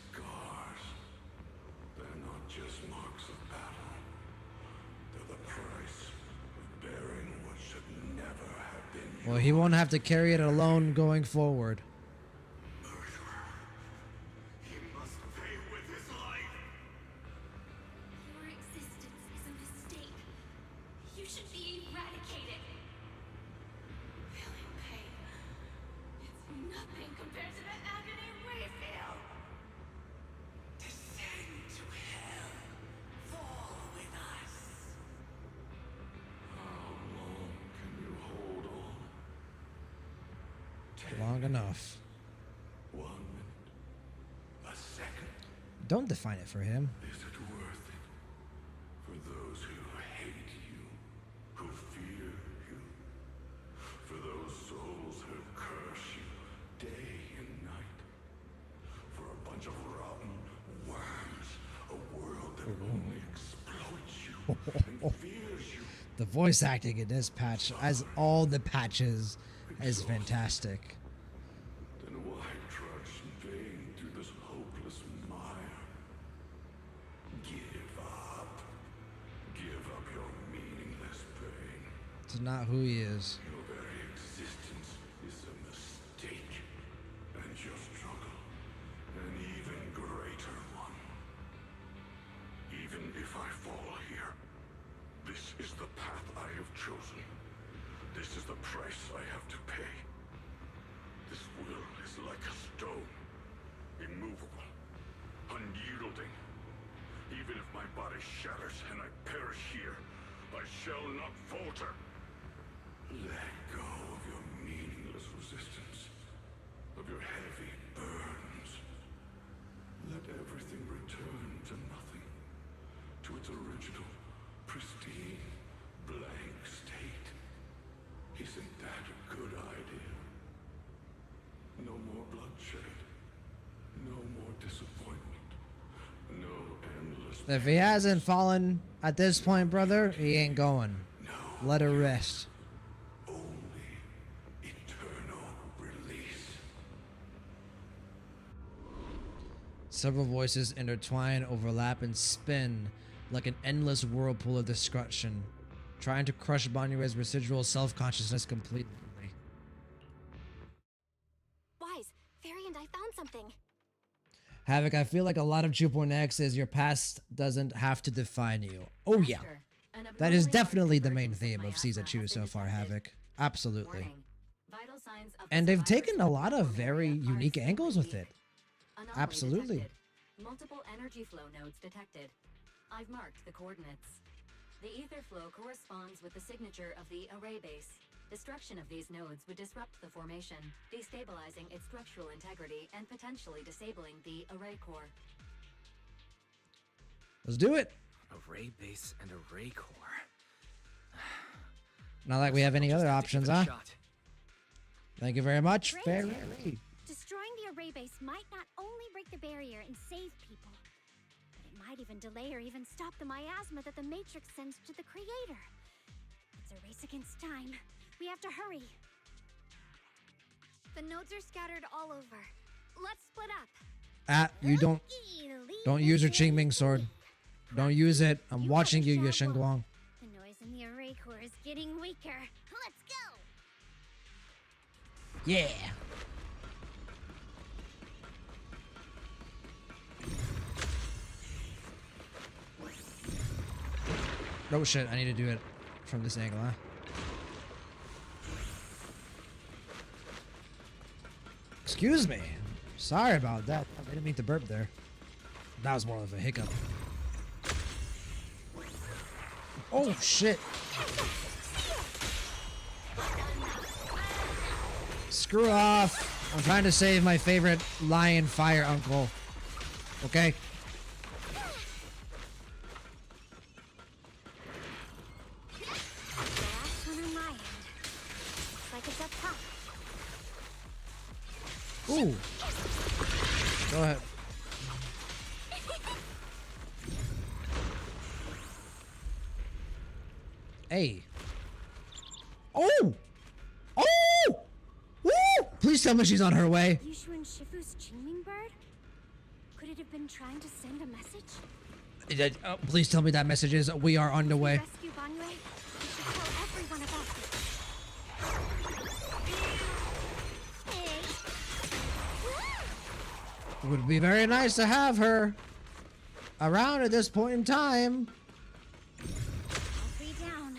Well, he won't have to carry it alone going forward. He must pay with his life. Your existence is a mistake. You should be eradicated. Feeling pain. It's nothing compared to the agony we feel. Descend to hell. Fall with us. How long can you hold on? Long enough. 1 minute. A second. Don't define it for him. Is it worth it? For those who hate you, who fear you, for those souls who curse you day and night, for a bunch of rotten worms, a world that only exploits you and fears you. The voice acting in this patch, as all the patches, is fantastic. Then why trudge in vain through this hopeless mire? Give up. Give up your meaningless pain. It's not who he is. Your very existence is a mistake. And your struggle, an even greater one. Even if I fall here, this is the path I have chosen. This is the price I have to pay. This will is like a stone, immovable, unyielding. Even if my body shatters and I perish here, I shall not falter. Let go of your meaningless resistance, of your heavy burdens. Let everything return to nothing, to its original, pristine, blank state. Isn't that a good idea? No more bloodshed. No more disappointment. No endless... If he hasn't fallen at this point, brother, he ain't going. Let her rest. Only eternal release. Several voices intertwine, overlap, and spin like an endless whirlpool of destruction, trying to crush Banyue's residual self-consciousness completely. Wise, Fairy and I found something. Havoc, I feel like a lot of 2.x is your past doesn't have to define you. Oh yeah. That is definitely the main theme of Season 2 so far, Havoc. Absolutely. And they've taken a lot of very unique angles with it. Absolutely. Multiple energy flow nodes detected. I've marked the coordinates. The ether flow corresponds with the signature of the array base. Destruction of these nodes would disrupt the formation, destabilizing its structural integrity and potentially disabling the array core. Let's do it. Array base and array core. Not like we have any other options, huh? Shot. Thank you very much. Great. Fairy. Destroying the array base might not only break the barrier and save people, but it might even delay or even stop the miasma that the Matrix sends to the Creator. It's a race against time. We have to hurry. The nodes are scattered all over. Let's split up. You don't use your Qingming sword. Don't use it. I'm watching you, Yishenguang. The noise in the array core is getting weaker. Let's go. Yeah. Oh shit, I need to do it from this angle, huh? Excuse me. Sorry about that. I didn't mean to burp there. That was more of a hiccup. Oh shit. Screw off. I'm trying to save my favorite lion fire uncle. Okay? Last one on my end. Looks like it's up top. Ooh. Go ahead. Hey. Oh! Oh! Woo! Please tell me she's on her way. Yushu and Shifu's Qingming bird? Could it have been trying to send a message? Please tell me that message is we are underway. Rescue Banyue. We should tell everyone about this. Would be very nice to have her around at this point in time. All three down.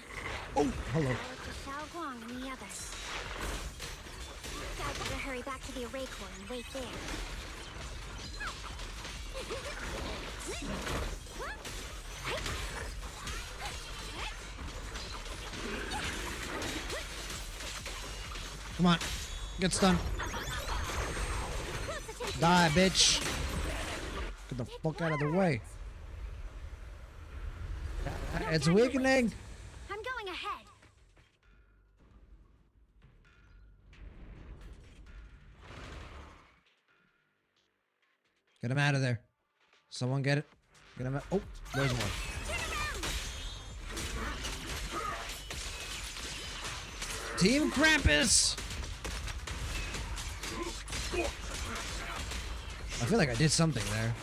Oh, hello. Now it's just Xiao Guang and the others. Guys better hurry back to the array core and wait there. Come on. Get stunned. Die, bitch. Get the fuck out of the way. It's weakening. I'm going ahead. Get him out of there. Someone get it. Get him out. Oh, there's one. Team Krampus! I feel like I did something there.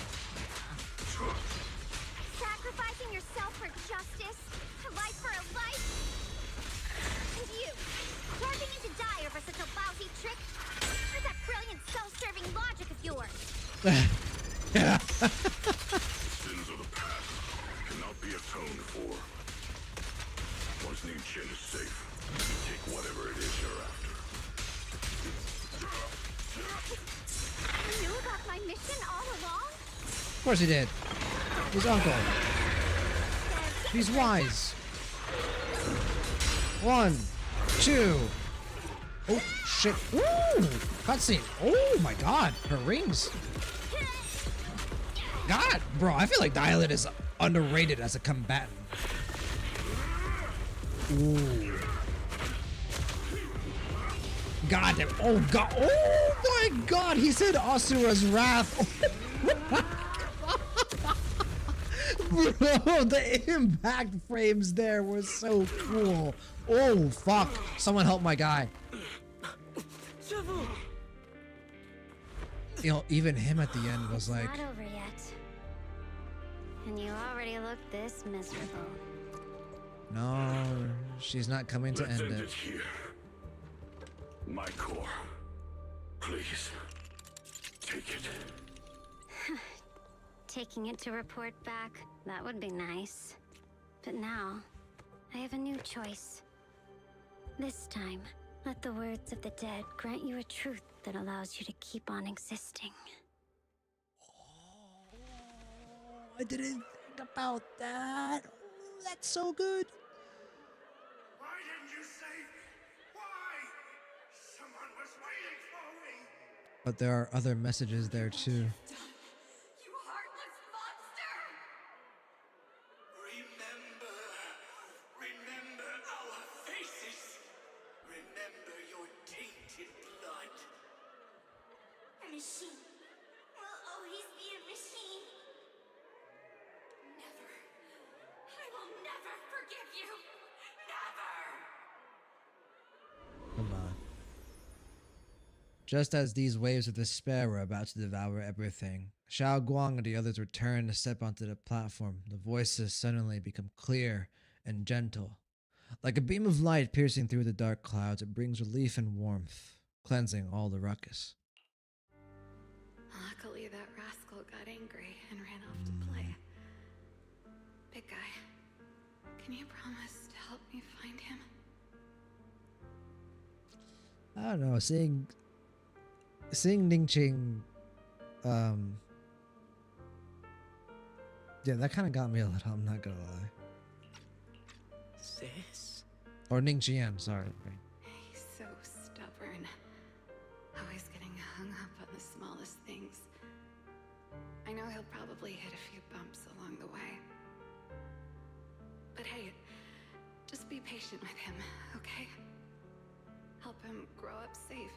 Sacrificing yourself for justice, a life for a life. And you, carving into die over such a lousy trick. Where's that brilliant self-serving logic of yours? Sins of the past cannot be atoned for. Once Ning Chen is safe, take whatever it is you're after. You knew about my mission all along? Of course he did. His uncle. He's wise. 1, 2. Oh, shit. Ooh! Cutscene. Oh my god. Her rings. God, bro, I feel like Dialed is underrated as a combatant. Ooh. God damn. Oh god. Oh my god. He said Asura's Wrath. Bro, the impact frames there were so cool. Oh fuck. Someone help my guy. You know, even him at the end was like, Not over yet. And you already look this miserable. no, she's not coming to Let's end end it. it here. My core. Please. Take it. Taking it to report back, that would be nice. But now, I have a new choice. This time, let the words of the dead grant you a truth that allows you to keep on existing. I didn't think about that. Oh, that's so good. Why didn't you save me? Why? Someone was waiting for me. But there are other messages there too. You heartless monster! Remember our faces. Remember your tainted blood. A machine will always be a machine. Never. I will never forgive you. Never! Come on. Just as these waves of despair were about to devour everything, Xiao Guang and the others returned to step onto the platform. The voices suddenly become clear and gentle. Like a beam of light piercing through the dark clouds, it brings relief and warmth, cleansing all the ruckus. Luckily, that rascal got angry and ran off to play. Big guy, can you promise to help me find him? I don't know, seeing Ning Ching, yeah, that kind of got me a little, I'm not gonna lie. Sis? Or Ning Qian, sorry. He's so stubborn. Always getting hung up on the smallest things. I know he'll probably hit a few bumps along the way. But hey, just be patient with him, okay? Help him grow up safe,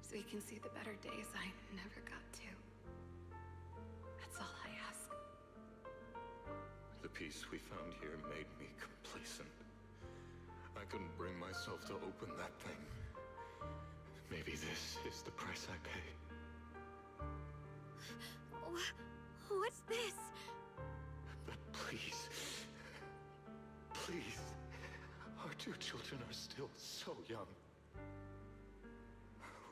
so he can see the better days I never got to. That's all I ask. The peace we found here made me complacent. I couldn't bring myself to open that thing. Maybe this is the price I pay. What's this? But please, please, our two children are still so young.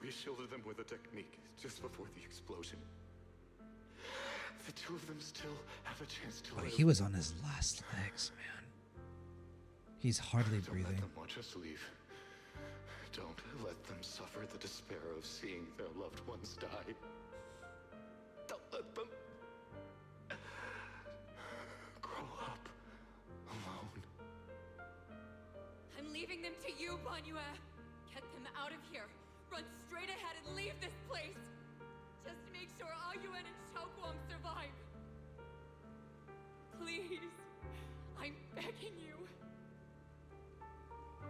We shielded them with a technique just before the explosion. The two of them still have a chance to Oh, live. he was on his last legs, man. He's hardly Don't breathing. let them watch us leave. Don't let them suffer the despair of seeing their loved ones die. Don't let them grow up alone. I'm leaving them to you, Banyue. Get them out of here. Run straight ahead and leave this place. Just to make sure Ayuan and Xiaoguang survive. Please. I'm begging you.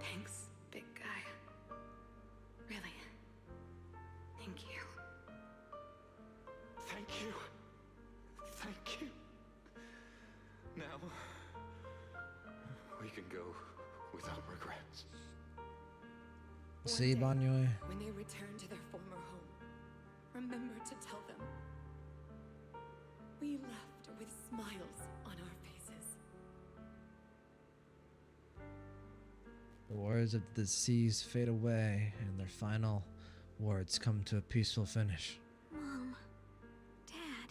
Thanks, big guy. Really. Thank you. Thank you. Thank you. Now, we can go without regrets. See, Banyue? When they return to their former home, remember to tell them we left with smiles on our faces. The words of the seas fade away, and their final words come to a peaceful finish. Mom, Dad,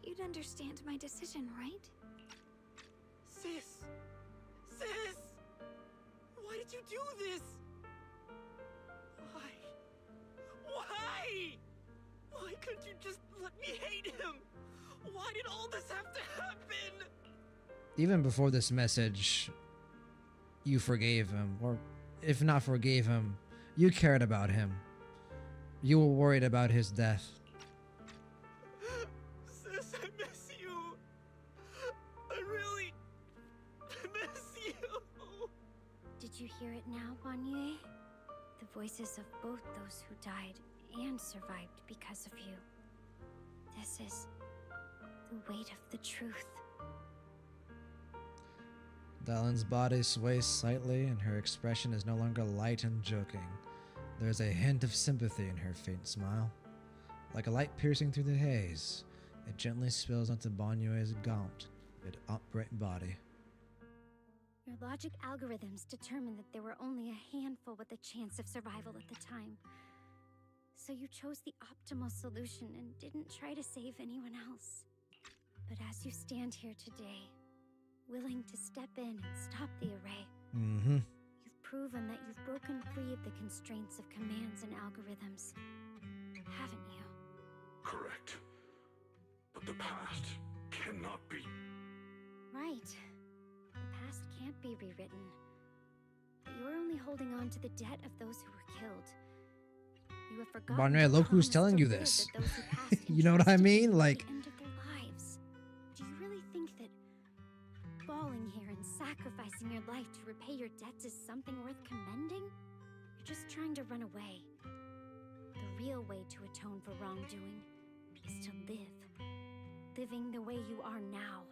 you'd understand my decision, right? Sis! Sis! Why did you do this? Why? Why? Why couldn't you just let me hate him? Why did all this have to happen? Even before this message, you forgave him, or if not forgave him, you cared about him. You were worried about his death. Sis, I miss you. I really miss you. Did you hear it now, Banyue? The voices of both those who died and survived because of you. This is the weight of the truth. Dylan's body sways slightly, and her expression is no longer light and joking. There's a hint of sympathy in her faint smile. Like a light piercing through the haze, it gently spills onto Banyue's gaunt, yet upright body. Your logic algorithms determined that there were only a handful with a chance of survival at the time. So you chose the optimal solution and didn't try to save anyone else. But as you stand here today, willing to step in and stop the array, you've proven that you've broken free of the constraints of commands and algorithms, haven't you? Correct. But the past cannot be. Right. The past can't be rewritten. But you're only holding on to the debt of those who were killed. You have forgotten. Banyue, look who's telling you this. You know what I mean? Like, End of their lives. Do you really think that falling here and sacrificing your life to repay your debts is something worth commending? You're just trying to run away. The real way to atone for wrongdoing is to live. Living the way you are now.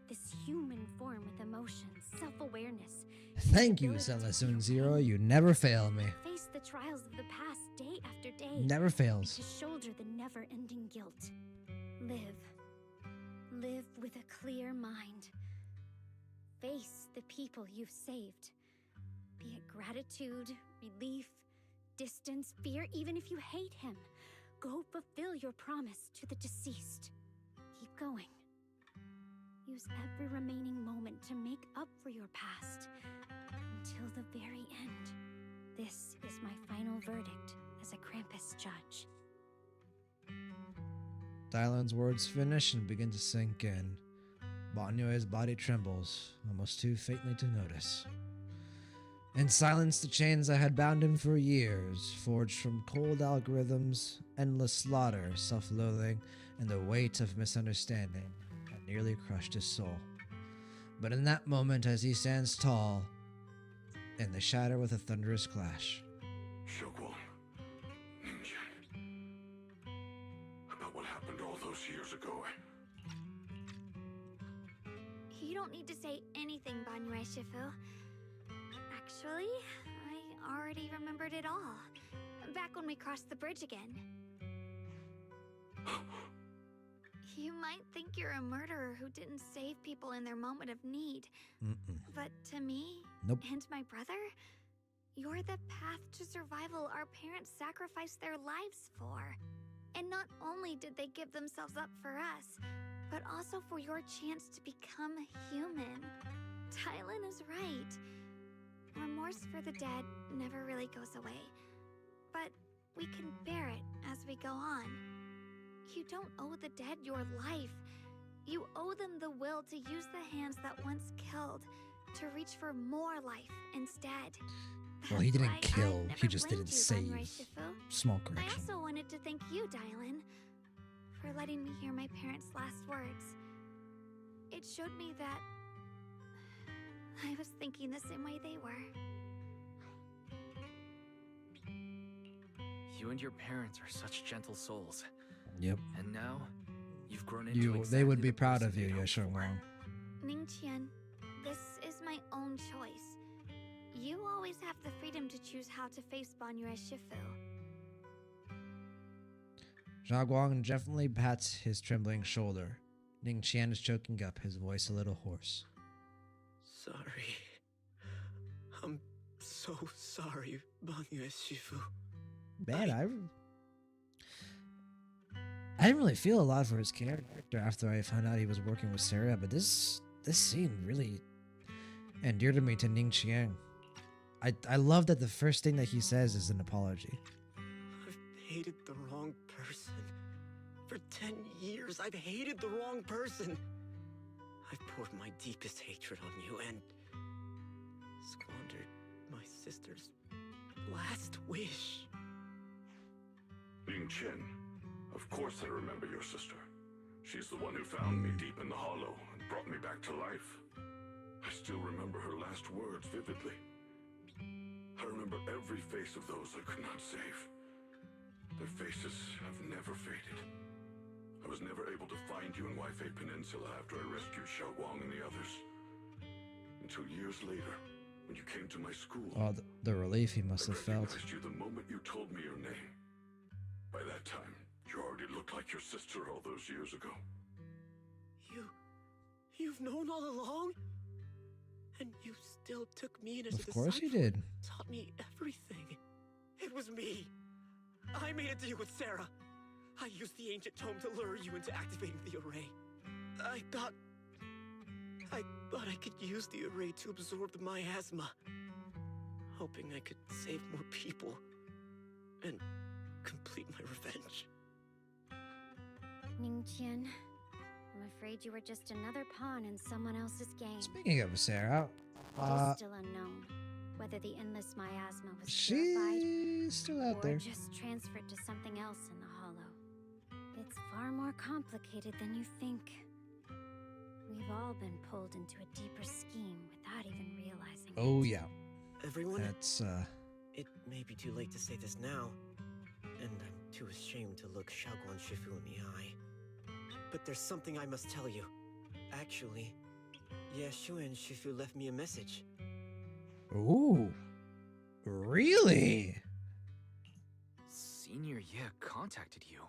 This human form with emotions, self-awareness. thank you, Zenless Zero. You never fail me. Face the trials of the past day after day. Never fails. To shoulder the never-ending guilt. Live. Live with a clear mind. Face the people you've saved. Be it gratitude, relief, distance, fear, even if you hate him. Go fulfill your promise to the deceased. Keep going. Use every remaining moment to make up for your past. Until the very end. This is my final verdict as a Krampus judge. Dylan's words finish and begin to sink in. Banyue's body trembles, almost too faintly to notice. In silence, the chains that had bound him for years, forged from cold algorithms, endless slaughter, self-loathing, and the weight of misunderstanding, had nearly crushed his soul. But in that moment, as he stands tall, in the shadow with a thunderous clash, Xiaoguang, Ninja, about what happened all those years ago. You don't need to say anything, Banyue Shifu. Actually, I already remembered it all. Back when we crossed the bridge again. You might think you're a murderer who didn't save people in their moment of need. But to me, and my brother, you're the path to survival our parents sacrificed their lives for. And not only did they give themselves up for us, but also for your chance to become human. Tylan is right. Remorse for the dead never really goes away. But we can bear it as we go on. You don't owe the dead your life. You owe them the will to use the hands that once killed to reach for more life instead. Well, he didn't Right, kill, I he never just blamed didn't you, save. Banrai Shifu. Small I correction. also wanted to thank you, Dylan, for letting me hear my parents' last words. It showed me that I was thinking the same way they were. You and your parents are such gentle souls. Yep. And now, you've grown into They would exactly be the proud person of you, they'd hoped Yesheng for. Wang. Ningqian, this is my own choice. You always have the freedom to choose how to face Banrai Shifu. Zhao Guang definitely pats his trembling shoulder. Ning Qian is choking up, his voice a little hoarse. Sorry. I'm so sorry, Bangyue Shifu. Man, I didn't really feel a lot for his character after I found out he was working with Sarah, but this scene really endeared me to Ning Qian. I love that the first thing that he says is an apology. I've hated the wrong person. For 10 years, I've hated the wrong person. I've poured my deepest hatred on you and squandered my sister's last wish. Ning Chen, of course I remember your sister. She's the one who found me deep in the hollow and brought me back to life. I still remember her last words vividly. I remember every face of those I could not save. Their faces have never faded. I was never able to find you in Waifei Peninsula after I rescued Xiao Guang and the others. Until years later, when you came to my school. Oh, the relief he must have felt. I recognized you the moment you told me your name. By that time, you already looked like your sister all those years ago. You've known all along? And you still took me in as a disciple? Of course you did. Taught me everything. It was me. I made a deal with Sarah. I used the ancient tome to lure you into activating the array. I thought I could use the array to absorb the miasma, hoping I could save more people and complete my revenge. Ningqian, I'm afraid you were just another pawn in someone else's game. Speaking of Sarah, It is still unknown whether the endless miasma was she's still out or there. just transferred to something else in the hollow. It's far more complicated than you think. We've all been pulled into a deeper scheme without even realizing Oh it. yeah. Everyone, That's it may be too late to say this now, and I'm too ashamed to look Xiaoguan Shifu in the eye. But there's something I must tell you. Actually, Yeshuan Shifu left me a message. Ooh. Really? Senior Ye contacted you.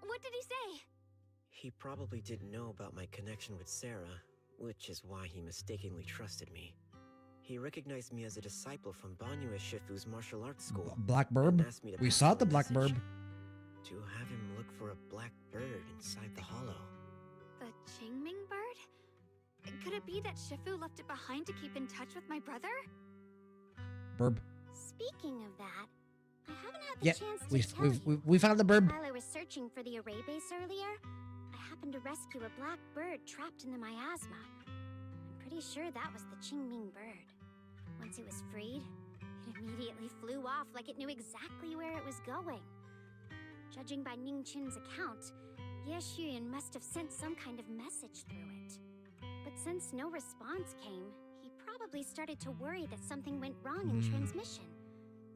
What did he say? He probably didn't know about my connection with Sarah, which is why he mistakenly trusted me. He recognized me as a disciple from Banyu Shifu's martial arts school. Black Burb? and asked me to We pass saw on the a Black message Burb. To have him look for a black bird inside the hollow. The Qingming bird? Could it be that Shifu left it behind to keep in touch with my brother? Burb. Speaking of that, I haven't had the Yeah, chance to tell you. we found the burb. While I was searching for the array base earlier, I happened to rescue a black bird trapped in the miasma. I'm pretty sure that was the Qingming bird. Once it was freed, it immediately flew off like it knew exactly where it was going. Judging by Ningqian's account, Yeshuan must have sent some kind of message through it. But since no response came, he probably started to worry that something went wrong in transmission.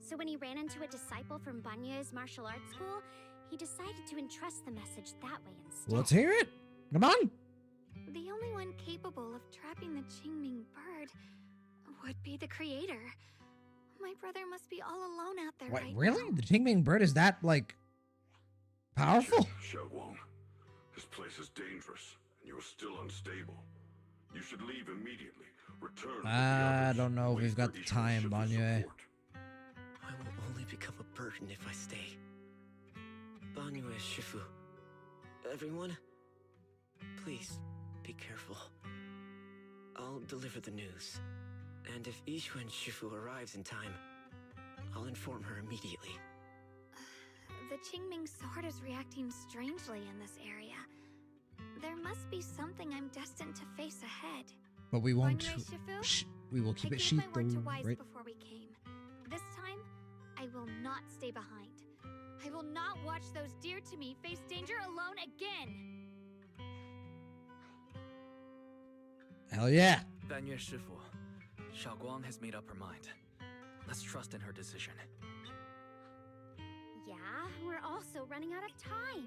So when he ran into a disciple from Banye's martial arts school, he decided to entrust the message that way instead. Let's hear it. Come on. The only one capable of trapping the Qingming bird would be the creator. My brother must be all alone out there Wait, right really? now. The Qingming bird is that like powerful? Xiao Guang, this place is dangerous, and you are still unstable. You should leave immediately. Return. with the I others. don't know if Wait we've for got the Ishiran's time, ship's Banye. support. I will only become a burden if I stay. Banyue Shifu. Everyone, please be careful. I'll deliver the news. And if Yixuan Shifu arrives in time, I'll inform her immediately. The Qingming sword is reacting strangely in this area. There must be something I'm destined to face ahead. But we won't. Banyue Shifu? We will keep I it gave sheath my word to though, Wise right? before we came. This time, I will not stay behind. I will not watch those dear to me face danger alone again. Hell yeah! Banyue Shifu, Xiaoguang has made up her mind. Let's trust in her decision. Yeah, we're also running out of time.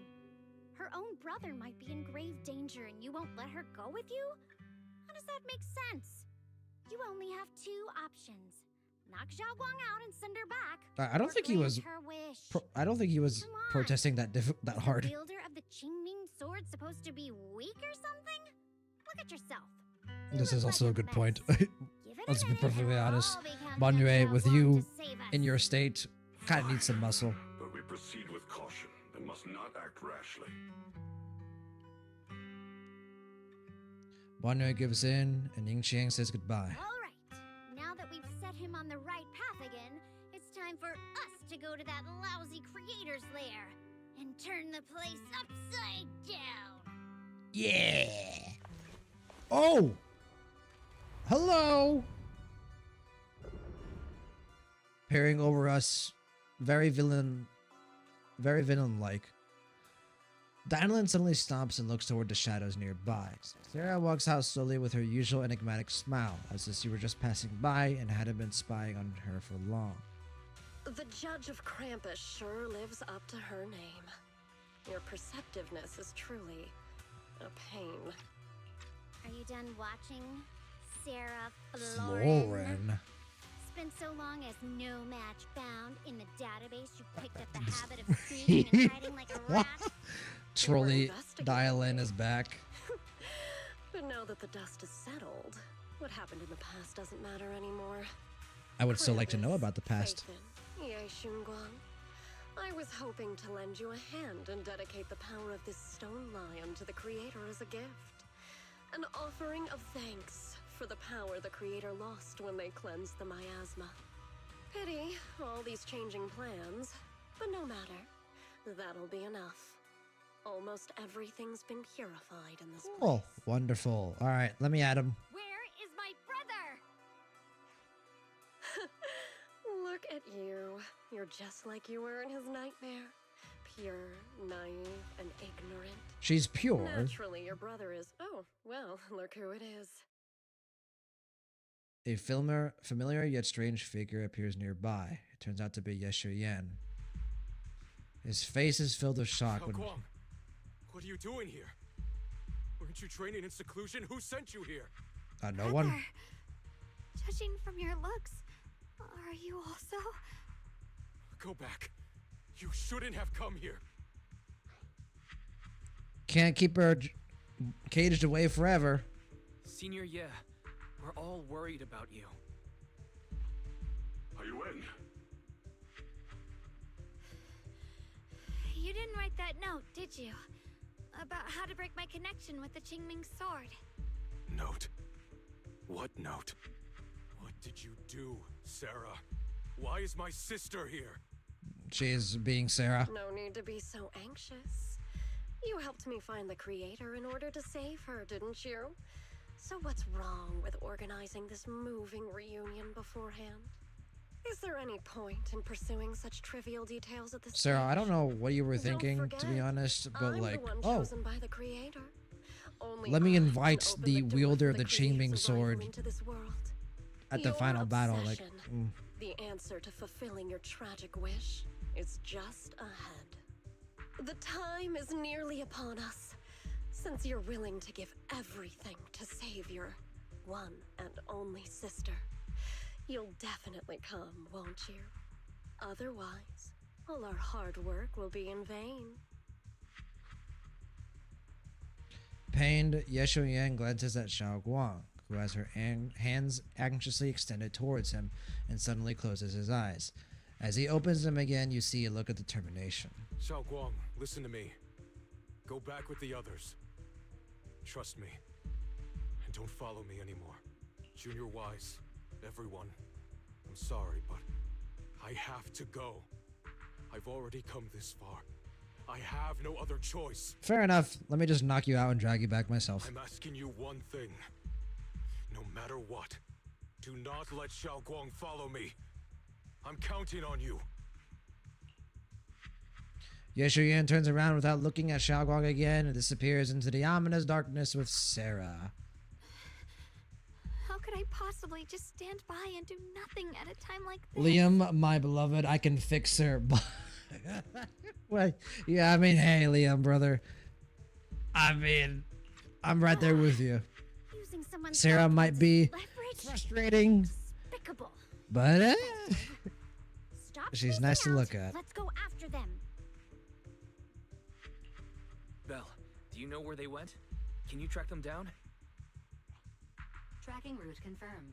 Her own brother might be in grave danger and you won't let her go with you? How does that make sense? You only have two options. Knock Xiaoguang out and send her back. I don't think he was. Her wish. I don't think he was protesting that that hard. The wielder of the Qingming sword supposed to be weak or something? Look at yourself. This is also a good point. Let's be perfectly honest. all Banyue, with you save us. in your state, kind of needs some muscle. But we proceed with caution and must not act rashly. Banyue gives in, and Yingqiang says goodbye. All right. Now that we've set him on the right path again, it's time for us to go to that lousy creator's lair and turn the place upside down. Yeah. Oh. Hello. Peering over us, very villain-like. Dylan suddenly stops and looks toward the shadows nearby. Sarah walks out slowly with her usual enigmatic smile, as if she were just passing by and hadn't been spying on her for long. The Judge of Krampus sure lives up to her name. Your perceptiveness is truly a pain. Are you done watching, Sarah Florin. Spent so long as no match found in the database, you picked up the habit of sneaking and hiding like a rat. Trolley Dylan is back. But now that the dust is settled, what happened in the past doesn't matter anymore. I would still like to know about the past. Yay, Shunguang. I was hoping to lend you a hand and dedicate the power of this stone lion to the Creator as a gift. An offering of thanks for the power the Creator lost when they cleansed the miasma. Pity, all these changing plans, but no matter. That'll be enough. Almost everything's been purified in this place. Oh, wonderful. All right, let me add him. Where is my brother? Look at you. You're just like you were in his nightmare. Pure, naive, and ignorant. She's pure. Naturally, your brother is... Oh, well, look who it is. A familiar yet strange figure appears nearby. It turns out to be Yeshu Yan. His face is filled with shock when... Xiaoguang, what are you doing here? Weren't you training in seclusion? Who sent you here? No one. Judging from your looks, are you also? Go back. You shouldn't have come here. Can't keep her caged away forever. Senior Ye, we're all worried about you. Are you in? You didn't write that note, did you? About how to break my connection with the Qingming sword. Note? What note? What did you do, Sarah? Why is my sister here? She's being Sarah. No need to be so anxious. You helped me find the Creator in order to save her, didn't you? So what's wrong with organizing this moving reunion beforehand? Is there any point in pursuing such trivial details at this Sarah, stage? I don't know what you were Don't thinking, forget, to be honest, but I'm like, the one oh, chosen by the Creator. Only let me I can invite open the door wielder of to the Qingming Creator's sword arrival into this world. at the Your final battle. Like, obsession, the answer to fulfilling your tragic wish is just ahead. The time is nearly upon us, since you're willing to give everything to save your one and only sister. You'll definitely come, won't you? Otherwise, all our hard work will be in vain. pained, Yeshu Yan glances at Xiao Guang, who has her hands anxiously extended towards him and suddenly closes his eyes. As he opens them again, you see a look of determination. Xiao Guang, listen to me. Go back with the others. Trust me. And don't follow me anymore. Junior Wise, everyone. I'm sorry, but I have to go. I've already come this far. I have no other choice. Fair enough. Let me just knock you out and drag you back myself. I'm asking you one thing. No matter what, do not let Xiao Guang follow me. I'm counting on you. Yan turns around without looking at Xiaoguang again and disappears into the ominous darkness with Sarah. How could I possibly just stand by and do nothing at a time like this? Liam, my beloved, I can fix her. Well, yeah, I mean, hey, Liam, brother. I mean, I'm right there with you. Sarah might be frustrating, Despicable. but Stop she's nice to freaking look out. at. Let's go after them. Belle, do you know where they went? Can you track them down? Tracking route confirmed.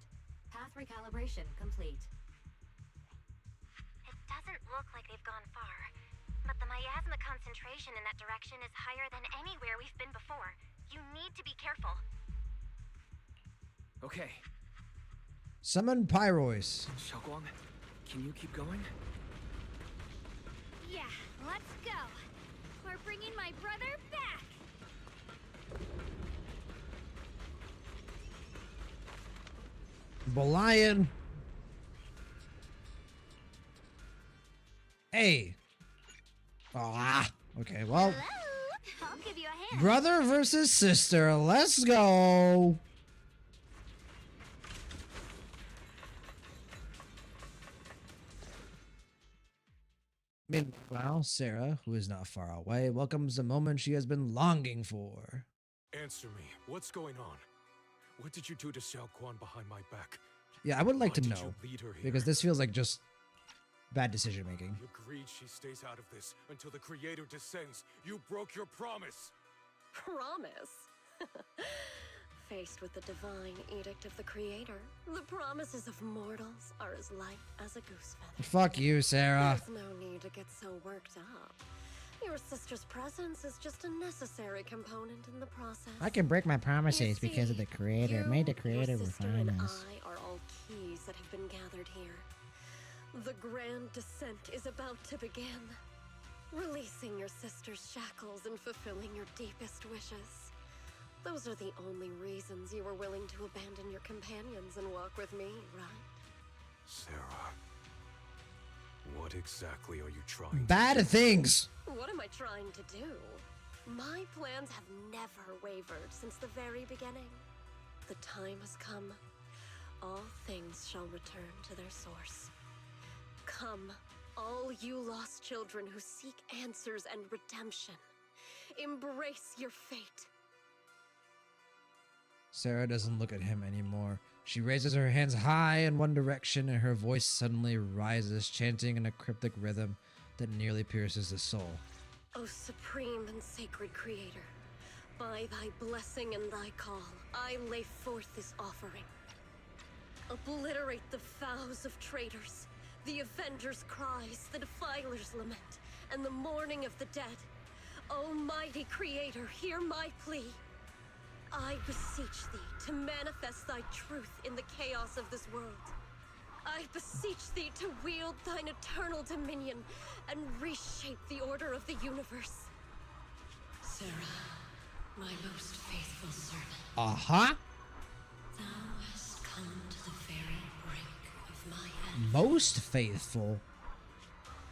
Path recalibration complete. It doesn't look like they've gone far, but the miasma concentration in that direction is higher than anywhere we've been before. You need to be careful. Okay. Summon Pyrois. Xiaoguang, can you keep going? Yeah, let's go. We're bringing my brother back. Bolian. Hey. Ah. Okay, well. Hello? I'll give you a hand. Brother versus sister. Let's go. Meanwhile, Sarah, who is not far away, welcomes the moment she has been longing for. Answer me. What's going on? What did you do to Xiao Guan behind my back? Yeah, I would like Why to did know, you lead her here? because this feels like just bad decision making. You agreed she stays out of this until the Creator descends. You broke your promise. Promise? Faced with the divine edict of the Creator, the promises of mortals are as light as a goose feather. Fuck you, Sarah. There's no need to get so worked up. Your sister's presence is just a necessary component in the process. I can break my promises You because of the creator. You, May the your creator sister, refine and us. I are all keys that have been gathered here. The grand descent is about to begin. Releasing your sister's shackles and fulfilling your deepest wishes. Those are the only reasons you were willing to abandon your companions and walk with me, right? Sarah, what exactly are you trying Bad to do? things. What am I trying to do? My plans have never wavered since the very beginning. The time has come. All things shall return to their source. Come, all you lost children who seek answers and redemption. Embrace your fate. Sarah doesn't look at him anymore. She raises her hands high in one direction and her voice suddenly rises, chanting in a cryptic rhythm that nearly pierces the soul. O supreme and sacred Creator, by thy blessing and thy call, I lay forth this offering. Obliterate the vows of traitors, the avengers' cries, the defilers' lament, and the mourning of the dead. Almighty Creator, hear my plea. I beseech thee to manifest thy truth in the chaos of this world. I beseech thee to wield thine eternal dominion and reshape the order of the universe. Sarah, my most faithful servant. Uh-huh. Thou hast come to the very brink of my end. Most faithful.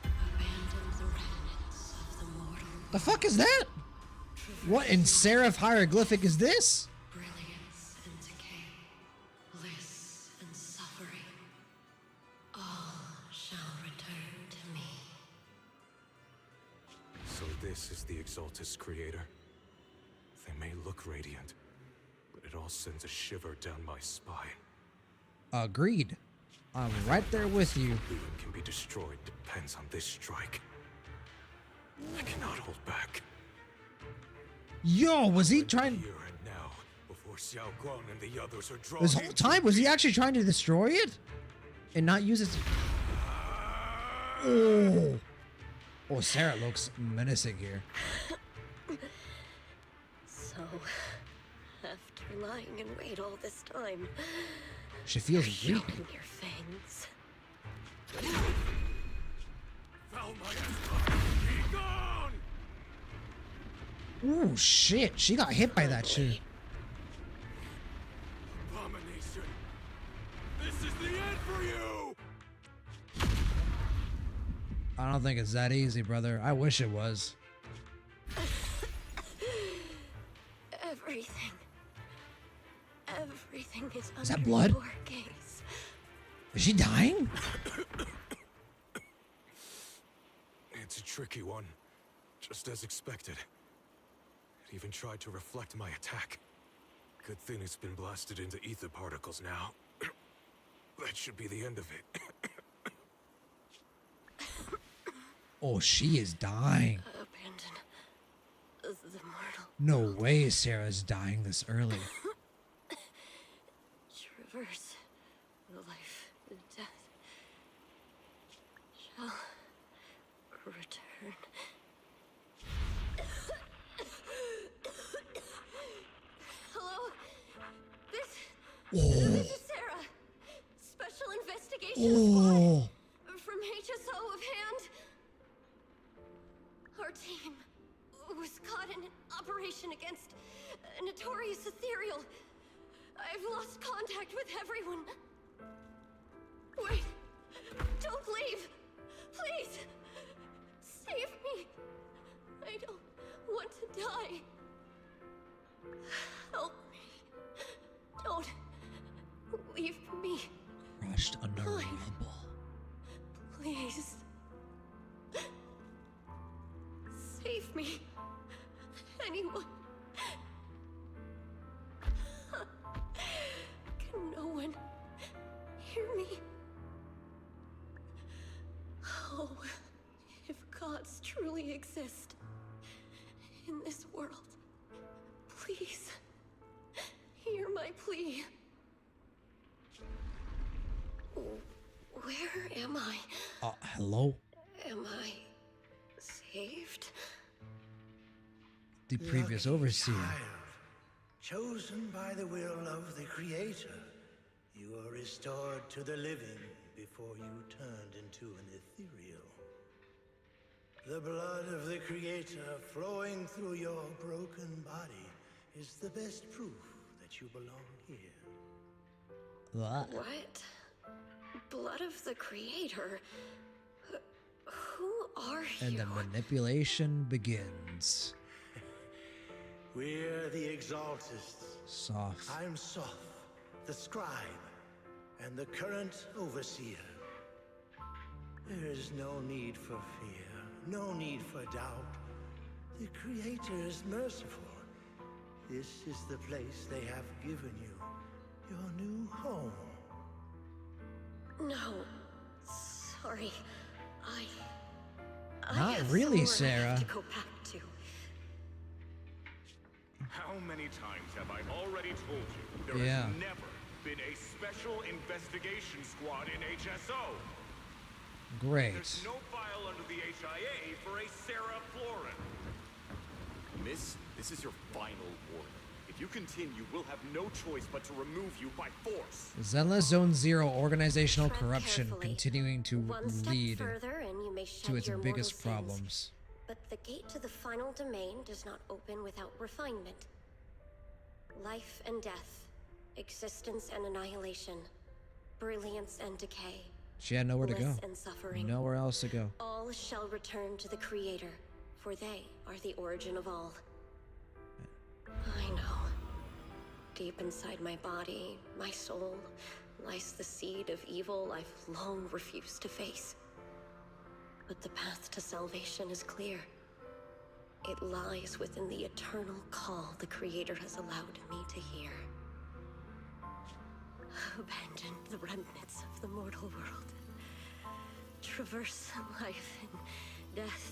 Abandon the remnants of the mortal. The fuck is that? What in serif hieroglyphic is this? Brilliance and decay, bliss and suffering, all shall return to me. So this is the Exaltus Creator. They may look radiant, but it all sends a shiver down my spine. Agreed. I'm right there with you. Leon can be destroyed depends on this strike. I cannot hold back. Yo, was he trying... Here and now, before Xiao Guang and the others are drawn This whole time, was he actually trying to destroy it? And not use its... Oh. Oh, Sarah looks menacing here. So, after lying in wait all this time, She feels you're weak. showing your fangs. Foul my ass. Be gone! Ooh, shit. She got hit by that shit. Abomination. This is the end for you! I don't think it's that easy, brother. I wish it was. Everything is Is that under blood? your gaze. Is she dying? It's a tricky one. Just as expected. It even tried to reflect my attack. Good thing it's been blasted into ether particles now. That should be the end of it. Oh, she is dying. Abandon the mortal. No way Sarah's dying this early. Traverse life and death. Shall return. Hello? This is Sarah. Special Investigation Oh. Squad from HSO of Hand. Our team was caught in an operation against a notorious ethereal. I've lost contact with everyone. Wait! Don't leave! Please! Save me! I don't want to die. Help me. Don't leave me. Crushed under Please. rubble. Please. Save me. Anyone. Can no one hear me? Oh, if gods truly exist in this world, please hear my plea. Where am I? Hello? Am I saved? The previous overseer. Chosen by the will of the Creator, you are restored to the living before you turned into an ethereal. The blood of the Creator flowing through your broken body is the best proof that you belong here. What? Blood of the Creator? Who are you? And the manipulation begins. We're the Exaltists. Soft. I'm Soth, the scribe, and the current overseer. There is no need for fear, no need for doubt. The Creator is merciful. This is the place they have given you, your new home. No. Sorry. I Not have really, somewhere I have Sarah. to go back to. How many times have I already told you there Yeah. has never been a special investigation squad in HSO? Great. There's no file under the HIA for a Sarah Florin. Miss, this is your final warning. If you continue, we'll have no choice but to remove you by force. Zenless Zone Zero organizational Tread corruption carefully. continuing to One step lead further and you may shed to its your biggest mortal sins. problems. But the gate to the final domain does not open without refinement. Life and death, existence and annihilation, brilliance and decay, She had nowhere to bliss go. and suffering. Nowhere else to go. All shall return to the Creator, for they are the origin of all. I know. Deep inside my body, my soul, lies the seed of evil I've long refused to face. But the path to salvation is clear. It lies within the eternal call the Creator has allowed me to hear. Abandon the remnants of the mortal world. Traverse life and death.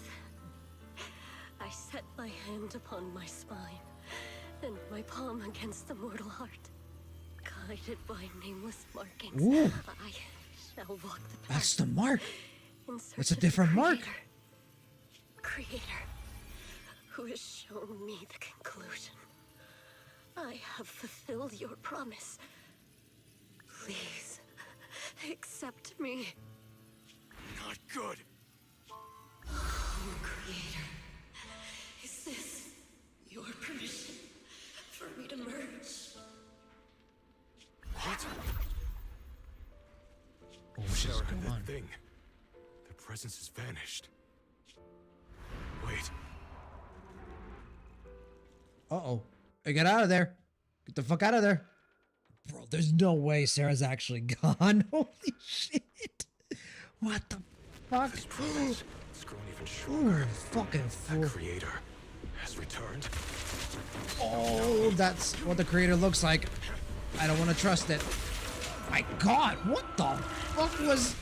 I set my hand upon my spine, and my palm against the mortal heart. Guided by nameless markings, Ooh. I shall walk the path. That's the mark. in search It's a of the different mark. Creator, who has shown me the conclusion. I have fulfilled your promise. Please, accept me. Not good. Oh, Creator, is this your permission for me to merge? What? Oh, she's Sarah, going that on. thing. Their presence has vanished. Wait. Uh-oh. Hey, get out of there. Get the fuck out of there. Bro, there's no way Sarah's actually gone. Holy shit. What the fuck? This presence, it's grown even stronger. Ooh, fucking fool. That creator has returned. Oh, that's what the creator looks like. I don't want to trust it. My god, what the fuck was...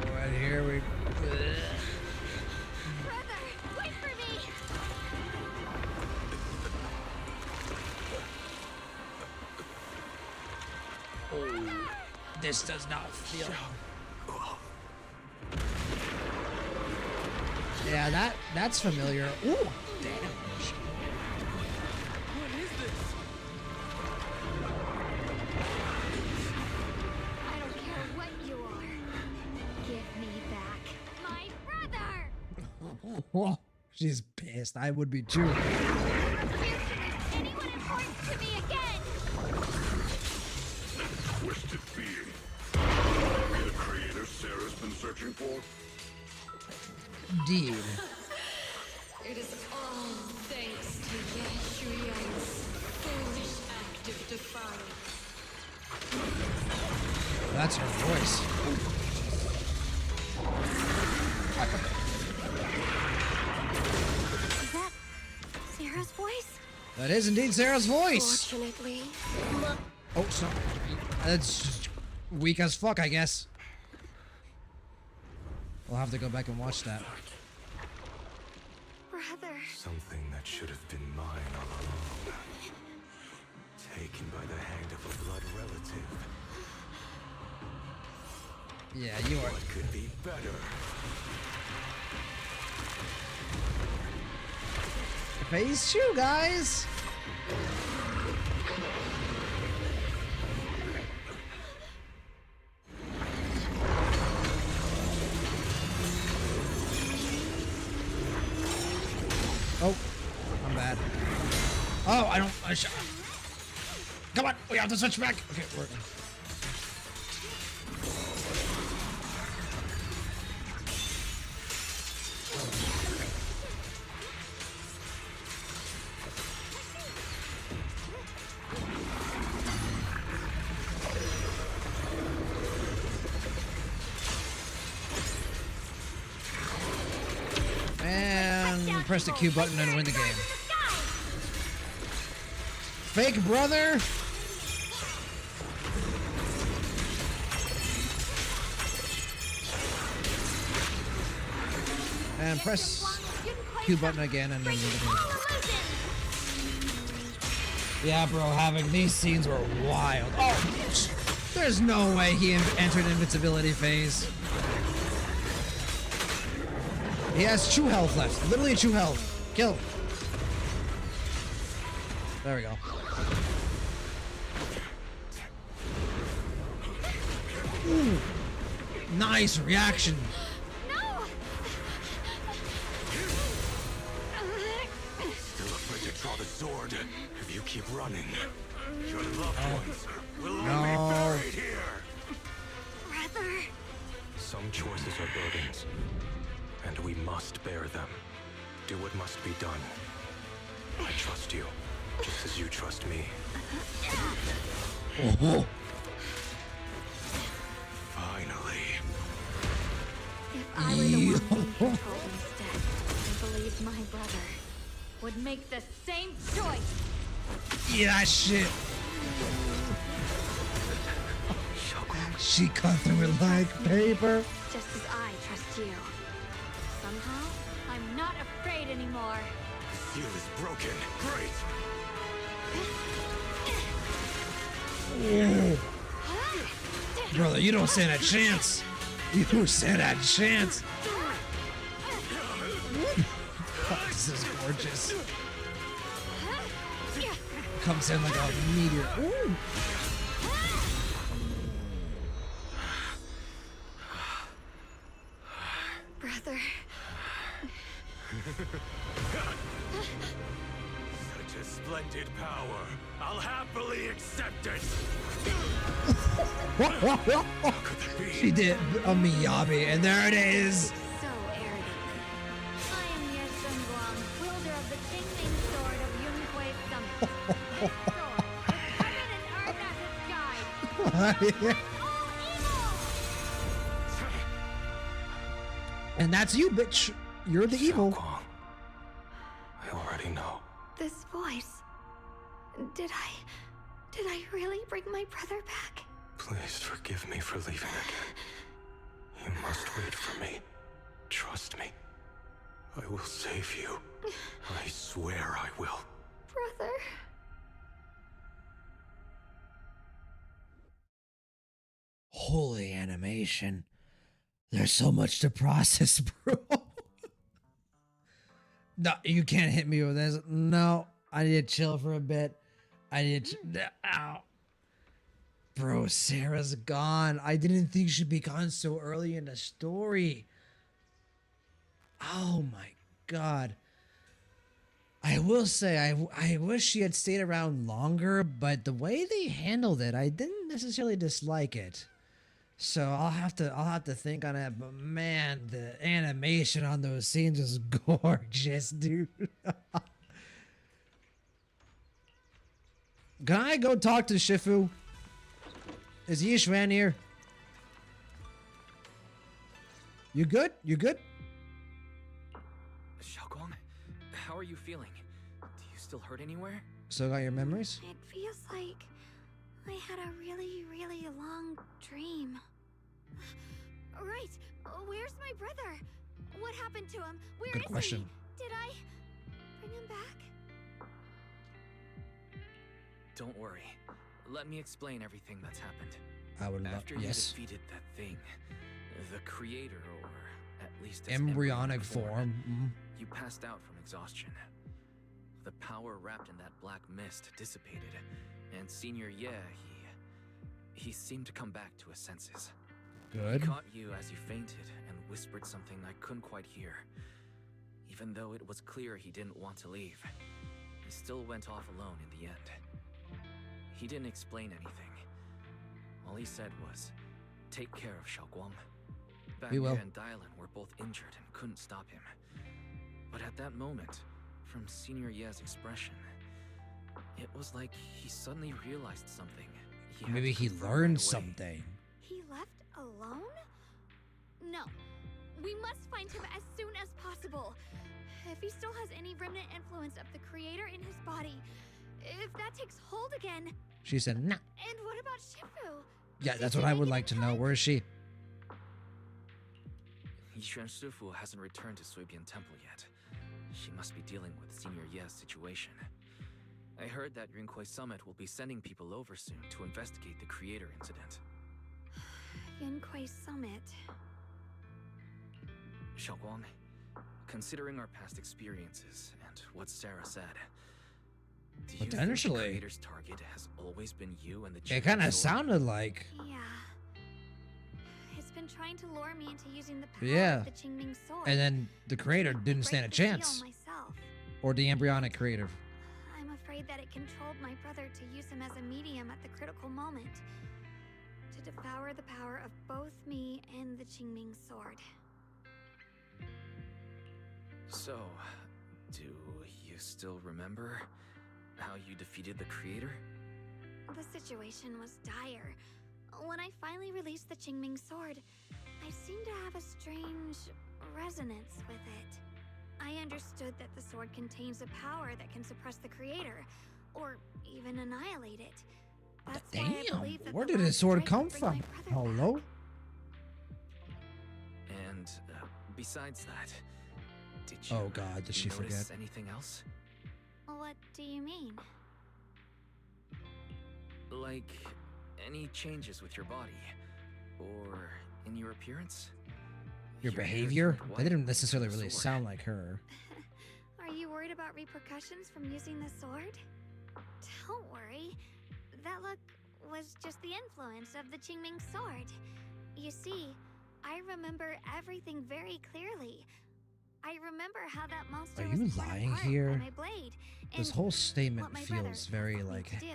Right here we... Brother, wait for me! Oh, this does not feel... Yeah, that's familiar. Ooh, damn. What is this? I don't care what you are. Give me back my brother! She's pissed. I would be too. Refuse to make anyone important to me again! That twisted being. The creator Sarah's been searching for? Indeed. It is all thanks to Yeshuya's foolish act of defiance. That's her voice. Is that Sarah's voice? That is indeed Sarah's voice. Fortunately, Oh, so that's just weak as fuck, I guess. We'll have to go back and watch that. Brother. Something that should have been mine all along. Taken by the hand of a blood relative. Yeah, you are. What could be better? Phase 2, guys. Oh, I'm bad. Oh, I don't. Come on, we have to switch back. Okay, we're. And press the Q button and win the game. Fake brother. And press Q button again and then win the game. Yeah, bro, having these scenes were wild. Oh, there's no way he entered invincibility phase. He has 2 health left. Literally 2 health. Kill. There we go. Ooh. Nice reaction. Still afraid to draw the sword. If you keep running, your loved ones will only be buried here. Brother. Some choices are burdens, and we must bear them. Do what must be done. I trust you, just as you trust me. Oh. Finally. If I were the one being controlled instead, I believe my brother would make the same choice. Yeah, shit. She cut through it like paper. Just as I trust you. Somehow, I'm not afraid anymore. seal is broken. Great! Brother, you don't stand a chance. You don't stand a chance. God, this is gorgeous. Comes in like a meteor. Ooh. Brother. Such a splendid power. I'll happily accept it. She did a Miyabi, and there it is. So arrogantly. I am Ye Shunguang, wielder of the Qingming sword of Yunhui Summit. This sword, with heaven and earth as its guide. And that's you, bitch. You're the evil. I already know. This voice. Did I really bring my brother back? Please forgive me for leaving again. You must wait for me. Trust me. I will save you. I swear I will. Brother. Holy animation. There's so much to process, bro. No, you can't hit me with this. No, I need to chill for a bit. I need to... Ow. Bro, Sarah's gone. I didn't think she'd be gone so early in the story. Oh my god. I will say, I wish she had stayed around longer, but the way they handled it, I didn't necessarily dislike it. So I'll have to think on it, but man, the animation on those scenes is gorgeous, dude. Can I go talk to Shifu? Is Yishran here? You good? You good? Xiaoguang, how are you feeling? Do you still hurt anywhere? Still got your memories? It feels like I had a really, really long dream. Right. Where's my brother? What happened to him? Where Good is question. he? Did I bring him back? Don't worry. Let me explain everything that's happened. I would love... After Yes. you defeated that thing, the creator, or at least its Embryonic form. Mhm. you passed out from exhaustion. The power wrapped in that black mist dissipated, and Senior Ye, he seemed to come back to his senses. Good. He caught you as you fainted and whispered something I couldn't quite hear. Even though it was clear he didn't want to leave, he still went off alone in the end. He didn't explain anything. All he said was, take care of Xiaoguang. We will. Banya and Dylan were both injured and couldn't stop him. But at that moment, from Senior Ye's expression, it was like he suddenly realized something. Maybe he learned something. He left alone? No. We must find him as soon as possible. If he still has any remnant influence of the creator in his body, if that takes hold again. She said, nah. And what about Shifu? Yeah, that's what I would like to know. Where is she? Yishuan Shifu hasn't returned to Suibian Temple yet. She must be dealing with Senior Ye's situation. I heard that Yunhui Summit will be sending people over soon to investigate the creator incident. Yunhui Summit. Xiaoguang, considering our past experiences and what Sarah said, do you think the Potentially. creator's target has always been you and the It kind of sounded like. Yeah. It's been trying to lure me into using the power Yeah. of the Qingming sword. And then the creator didn't stand a Break the seal chance. myself. Or the embryonic creator. I'm afraid that it controlled my brother to use him as a medium at the critical moment. To devour the power of both me and the Qingming sword. So, do you still remember how you defeated the creator? The situation was dire. When I finally released the Qingming sword, I seemed to have a strange resonance with it. I understood that the sword contains a power that can suppress the creator, or even annihilate it. That's why I Damn, believe that where the did his last sword strike come would bring from? my brother Hello? And besides that, did you Oh god, did she notice forget? anything else? What do you mean? Like, any changes with your body? Or in your appearance? Your hair behavior? turned That white didn't with necessarily the really sword. sound like her. Are you worried about repercussions from using the sword? Don't worry. That look was just the influence of the Qingming sword. You see, I remember everything very clearly. I remember how that monster Are was you torn lying apart by here? my blade. This and whole statement what my brother feels very left me like to do.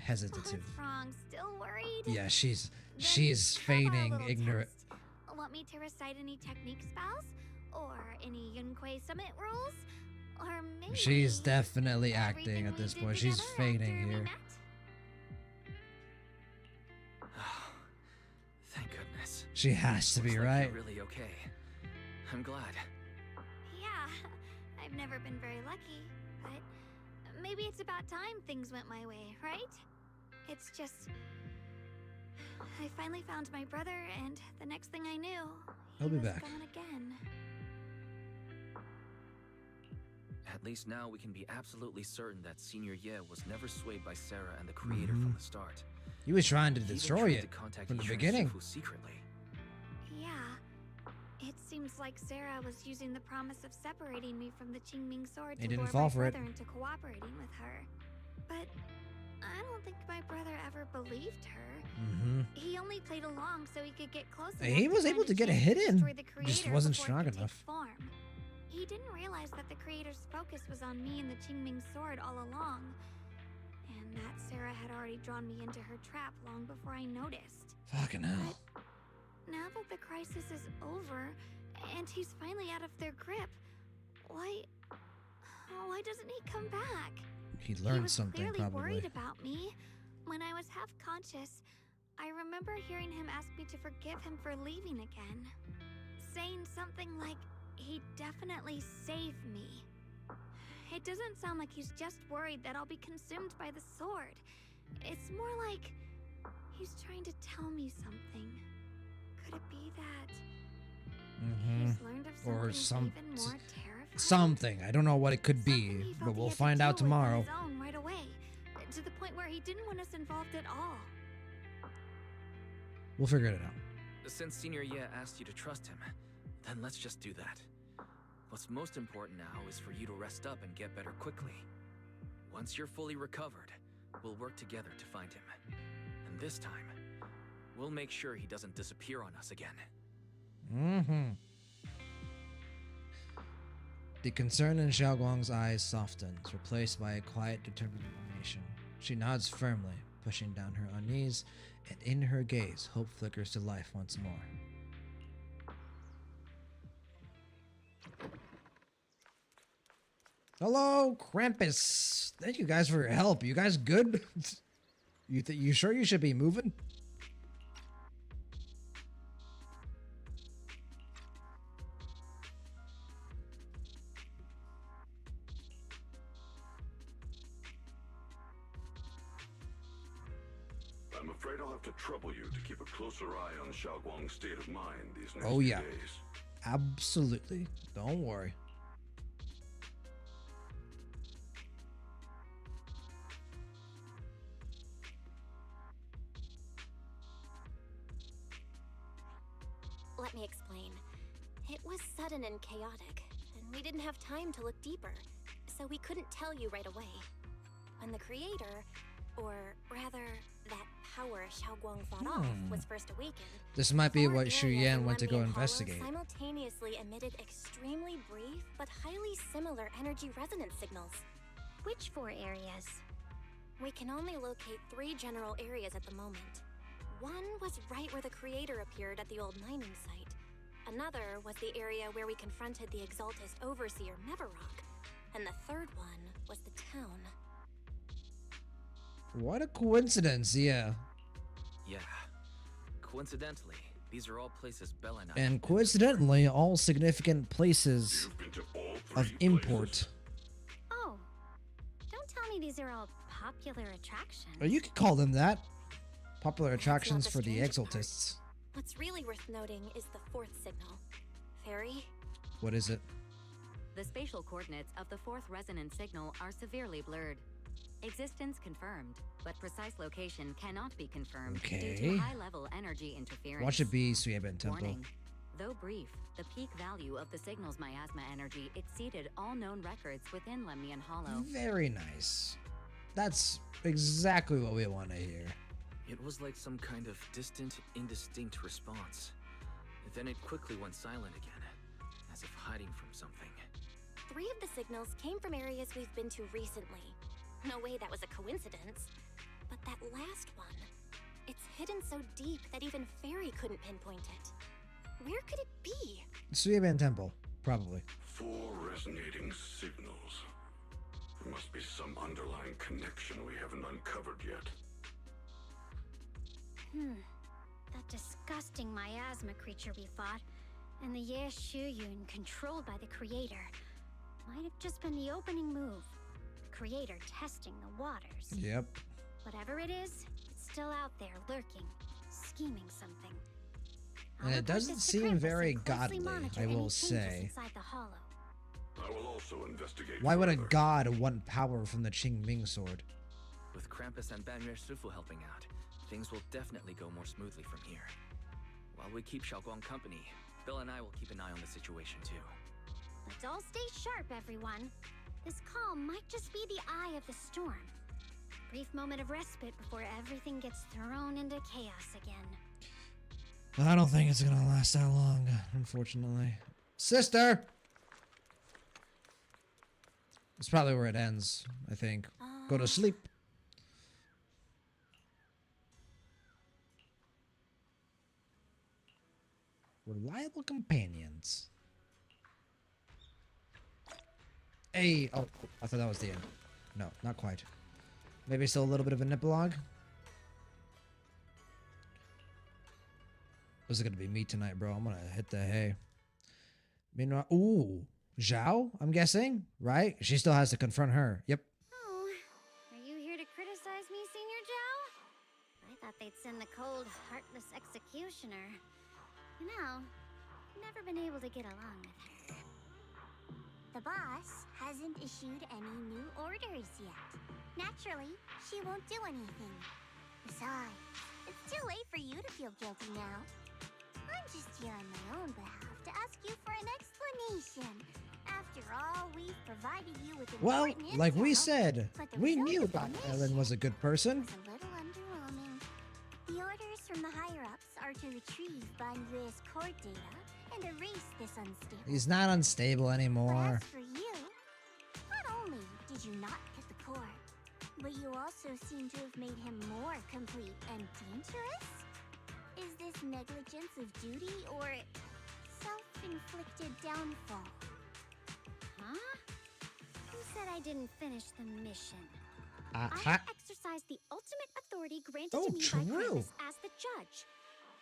hesitative. What's wrong? Still worried? Yeah, she's How about a feigning little ignorant. test? Want me to recite any technique spells? Or any Yunquei summit rules? Or maybe She's definitely acting at this point. She's feigning here. Thank goodness. She has to be Looks like right. you're really okay. I'm glad. Yeah, I've never been very lucky, but maybe it's about time things went my way, right? It's just... I finally found my brother, and the next thing I knew, He'll be was back. gone again. At least now we can be absolutely certain that Senior Ye was never swayed by Sarah and the Creator Mhm. from the start. He was trying to He even destroy tried it to contact from the Yishuan beginning. Shifu secretly. Yeah, it seems like Sarah was using the promise of separating me from the Qingming sword He to didn't lure fall my for it. brother into cooperating with her. But I don't think my brother ever believed her. Mm-hmm. He only played along so he could get close enough He was to able find to get a chance hit in. destroy the Just creator wasn't before it strong could take enough. form. He didn't realize that the creator's focus was on me and the Qingming sword all along. And that Sarah had already drawn me into her trap long before I noticed. Fucking hell. Now that the crisis is over, and he's finally out of their grip, why doesn't he come back? He He learned was something, clearly probably. worried about me. When I was half conscious, I remember hearing him ask me to forgive him for leaving again, saying something like he'd definitely save me. It doesn't sound like he's just worried that I'll be consumed by the sword. It's more like he's trying to tell me something. Could it be that he's learned of something Or some even more terrifying? something. I don't know what it could be, He felt but he we'll had to find out deal with on tomorrow. his own right away, to the point where he didn't want us involved at all. We'll figure it out. Since Senior Ye asked you to trust him, then let's just do that. What's most important now is for you to rest up and get better quickly. Once you're fully recovered, we'll work together to find him. And this time, we'll make sure he doesn't disappear on us again. Mm-hmm. The concern in Xiaoguang's eyes softens, replaced by a quiet determination. She nods firmly, pushing down her unease, and in her gaze, hope flickers to life once more. Hello, Krampus. Thank you guys for your help. You guys good? You sure you should be moving? I'm afraid I'll have to trouble you to keep a closer eye on Xiaoguang's state of mind these next Oh few yeah. days. Absolutely. Don't worry. Let me explain. It was sudden and chaotic, and we didn't have time to look deeper, so we couldn't tell you right away. When the creator, or rather, that power Xiaoguang fought off, was first awakened, This might be what Shu Shu Yan went to go investigate. simultaneously emitted extremely brief but highly similar energy resonance signals. Which 4 areas? We can only locate 3 general areas at the moment. One was right where the creator appeared at the old mining site. Another was the area where we confronted the Exaltist Overseer Mevarok. And the third one was the town. What a coincidence, yeah. Yeah. Coincidentally, these are all places Bella and I And coincidentally, all significant places of import. Oh, don't tell me these are all popular attractions. Or you could call them that. Popular That's not attractions the for the strange part. Exaltists. What's really worth noting is the 4th signal. Fairy, What is it? The spatial coordinates of the fourth resonant signal are severely blurred. Existence confirmed, but precise location cannot be confirmed due Okay. to high-level energy interference. Watch it be Suyeban Temple. Warning. Though brief, the peak value of the signal's miasma energy exceeded all known records within Lemnian Hollow. Very nice. That's exactly what we want to hear. It was like some kind of distant, indistinct response. Then it quickly went silent again, as if hiding from something. 3 of the signals came from areas we've been to recently. No way that was a coincidence. But that last one, it's hidden so deep that even Fairy couldn't pinpoint it. Where could it be? Suyeban Temple, probably. 4 resonating signals. There must be some underlying connection we haven't uncovered yet. That disgusting miasma creature we fought, and the Ye Shuyun controlled by the Creator, might have just been the opening move. The Creator testing the waters. Yep. Whatever it is, it's still out there lurking, scheming something. And it doesn't seem very godly, I will say. Inside the hollow. I will also investigate. Why would a further. god want power from the Qingming sword? With Krampus and Banyer Sufu helping out, things will definitely go more smoothly from here. While we keep Xiaoguang company, Bill and I will keep an eye on the situation too. Let's all stay sharp, everyone. This calm might just be the eye of the storm. Brief moment of respite before everything gets thrown into chaos again. I don't think it's gonna last that long, unfortunately. Sister! It's probably where it ends, I think. Go to sleep. Reliable companions. Hey, oh, I thought that was the end. No, not quite. Maybe still a little bit of an epilogue. This is gonna be me tonight, bro. I'm gonna hit the hay. Meanwhile, ooh, Zhao, I'm guessing, right? She still has to confront her. Yep. Oh, are you here to criticize me, Senior Zhao? I thought they'd send the cold, heartless executioner. You know, never been able to get along with her. The boss hasn't issued any new orders yet. Naturally, she won't do anything. Besides, it's too late for you to feel guilty now. I'm just here on my own behalf to ask you for an explanation. After all, we've provided you with Well, important like we intel, said, but the we result knew of the that mission Ellen was a good person. was a little underwhelming. The orders from the higher-ups are to retrieve Banyue's core data and erase this unstable. He's not unstable anymore. But as for you, not only did you not get the core, but you also seem to have made him more complete and dangerous? Is this negligence of duty or self-inflicted downfall? Huh? Who said I didn't finish the mission? I I exercised the ultimate authority granted to me by Krampus as the judge.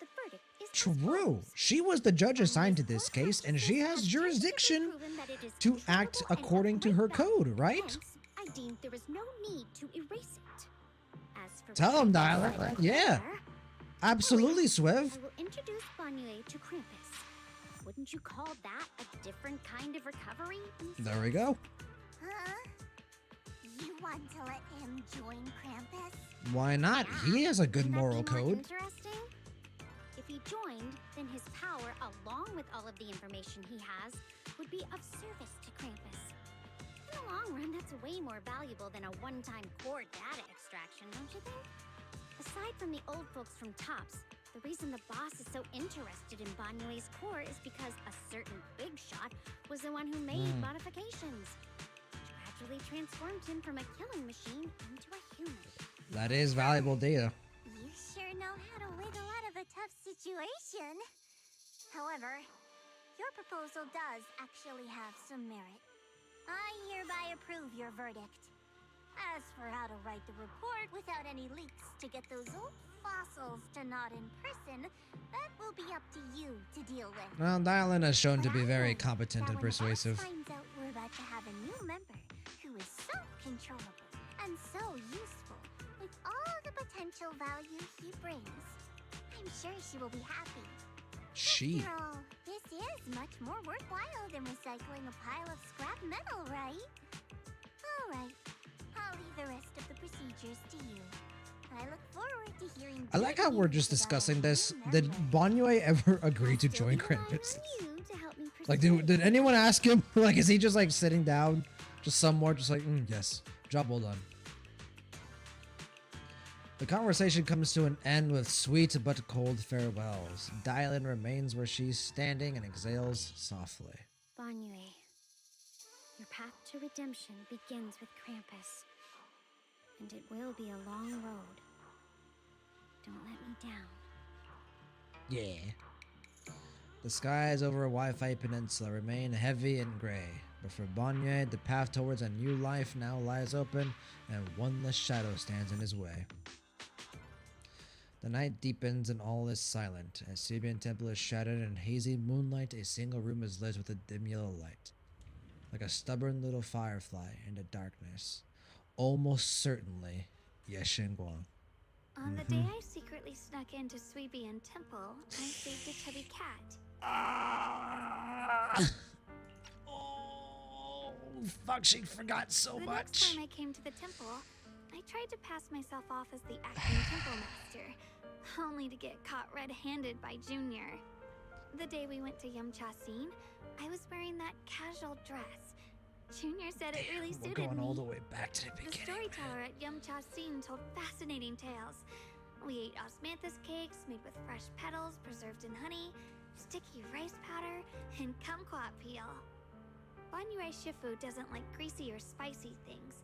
The verdict is True. She was the judge assigned to this case, and she has jurisdiction to act according to her code, right? hence, I deemed there was no need to erase it. As for Tell him, what Dialer. I Yeah. there, Absolutely, Swiv. I will introduce Banyue to Krampus. Wouldn't you call that a different kind of recovery? There we go. Huh? You want to let him join Krampus? Why not? He has a good Wouldn't that moral be more code. Interesting? If he joined, then his power, along with all of the information he has, would be of service to Krampus. In the long run, that's way more valuable than a one-time core data extraction, don't you think? Aside from the old folks from TOPS, the reason the boss is so interested in Banyue's core is because a certain big shot was the one who made modifications. Gradually transformed him from a killing machine into a human. That is valuable data. You sure know how to wiggle out of a tough situation. However, your proposal does actually have some merit. I hereby approve your verdict. As for how to write the report without any leaks to get those old fossils to nod in person, that will be up to you to deal with. Well, Dylan has shown to But be I very know competent that and when the boss persuasive. finds out we're about to have a new member who is so controllable and so useful, with all the potential value he brings, I'm sure she will be happy. She. After all, this is much more worthwhile than recycling a pile of scrap metal, right? Alright, I'll leave the rest of the procedures to you. I look forward to hearing. I like how we're just discussing this. Did Banyue ever agree to join Krampus? Like, did anyone ask him? Like, is he just like sitting down, just somewhere, just like, yes, job well done. The conversation comes to an end with sweet but cold farewells. Dylan remains where she's standing and exhales softly. Banyue, your path to redemption begins with Krampus. And it will be a long road. Don't let me down. Yeah. The skies over Wi-Fi Peninsula remain heavy and gray, but for Banyue, the path towards a new life now lies open, and one less shadow stands in his way. The night deepens and all is silent. As Sibian Temple is shadowed in hazy moonlight, a single room is lit with a dim yellow light. Like a stubborn little firefly in the darkness. Almost certainly, Yeshin Guang. On the day I secretly snuck into Suibian Temple, I saved a chubby cat. Oh, fuck, she forgot so the much. Next time I came to the temple, I tried to pass myself off as the acting temple master, only to get caught red-handed by Junior. The day we went to Yamcha Scene, I was wearing that casual dress. Junior said it really suited me. We're going all the way back to the beginning. The storyteller at Yamcha Scene told fascinating tales. We ate osmanthus cakes made with fresh petals preserved in honey, sticky rice powder, and kumquat peel. Banyue Shifu doesn't like greasy or spicy things.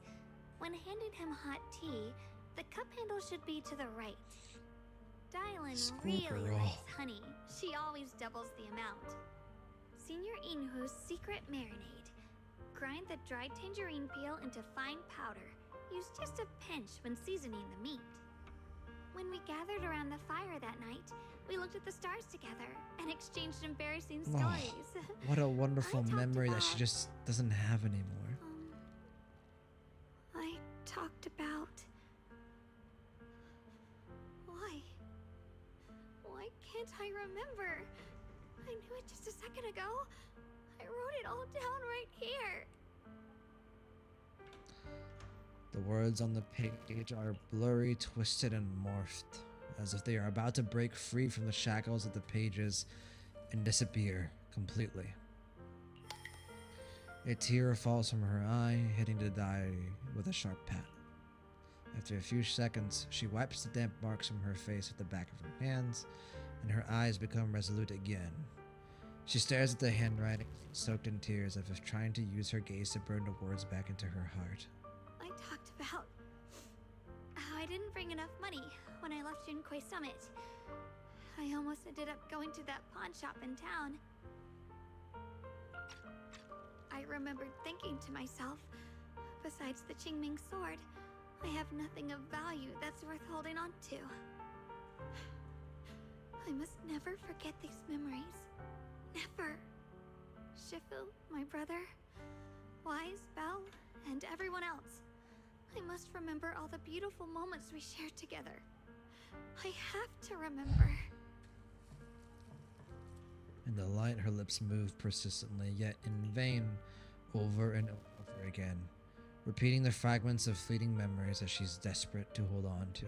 When handing him hot tea, the cup handle should be to the right. Dylan really likes honey. She always doubles the amount. Senior Inhu's secret marinade. Grind the dried tangerine peel into fine powder. Use just a pinch when seasoning the meat. When we gathered around the fire that night, we looked at the stars together and exchanged embarrassing stories. What a wonderful memory that she just doesn't have anymore. I talked about... Why can't I remember? I knew it just a second ago. I wrote it all down right here. The words on the page are blurry, twisted, and morphed, as if they are about to break free from the shackles of the pages and disappear completely. A tear falls from her eye, hitting the diary with a sharp pat. After a few seconds, she wipes the damp marks from her face with the back of her hands, and her eyes become resolute again. She stares at the handwriting, soaked in tears, as if trying to use her gaze to burn the words back into her heart. I talked about how I didn't bring enough money when I left Junkoi Summit. I almost ended up going to that pawn shop in town. I remembered thinking to myself, besides the Qingming sword, I have nothing of value that's worth holding on to. I must never forget these memories. Never. Shifu, my brother, Wise, Belle, and everyone else. I must remember all the beautiful moments we shared together. I have to remember. In the light, her lips move persistently, yet in vain, over and over again, repeating the fragments of fleeting memories that she's desperate to hold on to.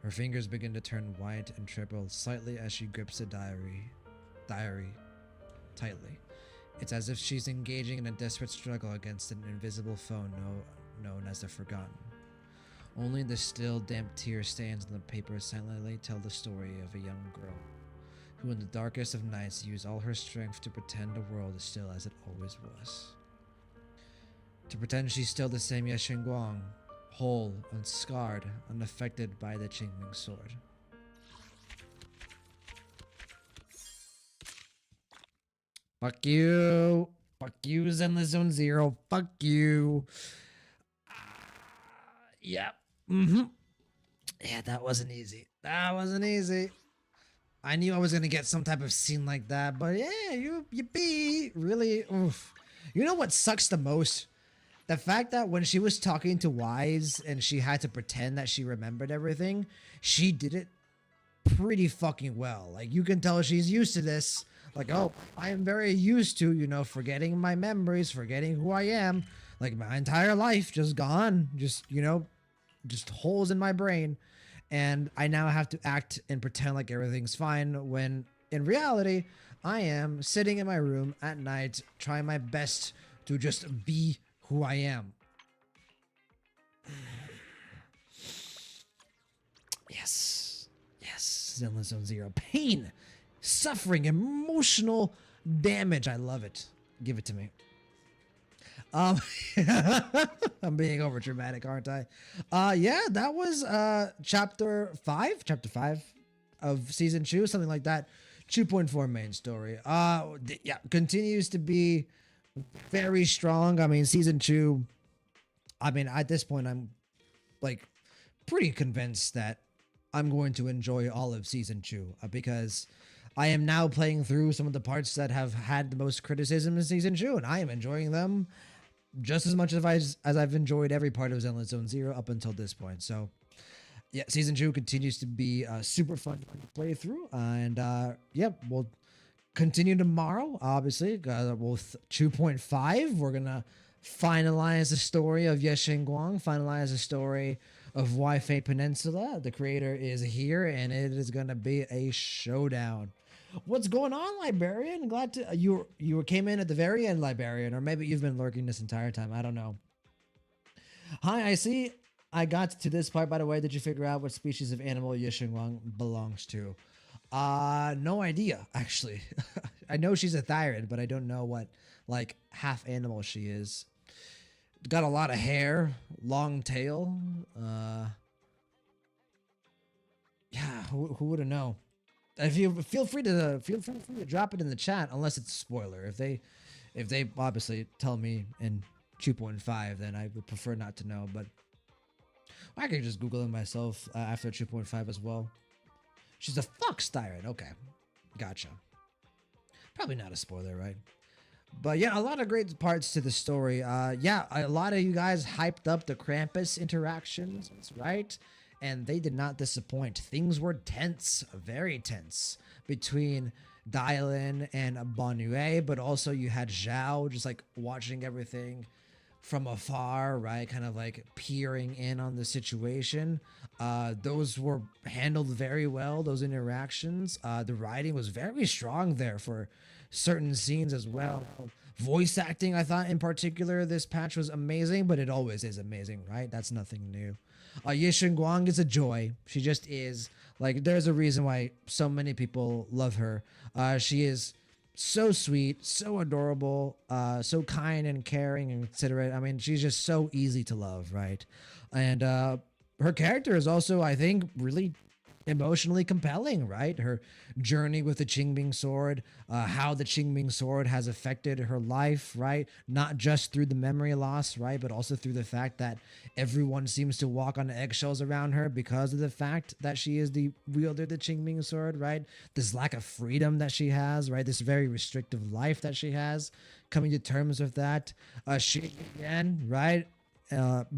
Her fingers begin to turn white and tremble slightly as she grips the diary tightly. It's as if she's engaging in a desperate struggle against an invisible foe known as the Forgotten. Only the still, damp tear stains on the paper silently tell the story of a young girl who in the darkest of nights used all her strength to pretend the world is still as it always was. To pretend she's still the same Yeshin Guang, whole, unscarred, unaffected by the Qingming sword. Fuck you. Fuck you, Zenless Zone Zero. Fuck you. Yep. Yeah, that wasn't easy. That wasn't easy. I knew I was gonna get some type of scene like that, but yeah, you be really. Oof. You know what sucks the most? The fact that when she was talking to Wise and she had to pretend that she remembered everything, she did it pretty fucking well. Like, you can tell she's used to this. Like, oh, I am very used to, you know, forgetting my memories, forgetting who I am. Like, my entire life just gone. Just, you know, just holes in my brain. And I now have to act and pretend like everything's fine when in reality, I am sitting in my room at night trying my best to just be who I am. Yes. Yes. Zenless Zone Zero. Pain, suffering, emotional damage. I love it. Give it to me. I'm being over dramatic, aren't I? Yeah, that was chapter 5 of season 2, something like that. 2.4 main story. Yeah, continues to be very strong. I mean, season 2, I mean, at this point I'm like pretty convinced that I'm going to enjoy all of season 2 because I am now playing through some of the parts that have had the most criticism in season 2, and I am enjoying them just as much as I've enjoyed every part of Zenless Zone Zero up until this point. So, yeah, season 2 continues to be super fun to play through, and yeah, we'll continue tomorrow. Obviously, with 2.5, we're gonna finalize the story of Yeshen Guang, finalize the story of Why Fate Peninsula. The creator is here, and it is gonna be a showdown. What's going on, Librarian? Glad to you came in at the very end, Librarian, or maybe you've been lurking this entire time. I don't know. Hi, I see. I got to this part, by the way. Did you figure out what species of animal Yishengwang belongs to? No idea, actually. I know she's a thyrid, but I don't know what, like, half animal she is. Got a lot of hair, long tail. Yeah, who would have known? If you feel free to drop it in the chat, unless it's a spoiler. If they obviously tell me in 2.5, then I would prefer not to know. But I can just Google it myself after 2.5 as well. She's a fox tyrant. Okay, gotcha. Probably not a spoiler, right? But yeah, a lot of great parts to the story. Yeah, a lot of you guys hyped up the Krampus interactions, right? And they did not disappoint. Things were tense, very tense, between Dylan and Bonue, but also you had Zhao just like watching everything from afar, right? Kind of like peering in on the situation. Those were handled very well, those interactions. The writing was very strong there for certain scenes as well. Voice acting, I thought in particular, this patch was amazing, but it always is amazing, right? That's nothing new. Yishin Guang is a joy. She just is. Like, there's a reason why so many people love her. She is so sweet, so adorable, so kind and caring and considerate. I mean, she's just so easy to love, right? And her character is also, I think, really emotionally compelling, right? Her journey with the Qingming sword, how the Qingming sword has affected her life, right? Not just through the memory loss, right? But also through the fact that everyone seems to walk on eggshells around her because of the fact that she is the wielder of the Qingming sword, right? This lack of freedom that she has, right? This very restrictive life that she has, coming to terms with that. She, again, right?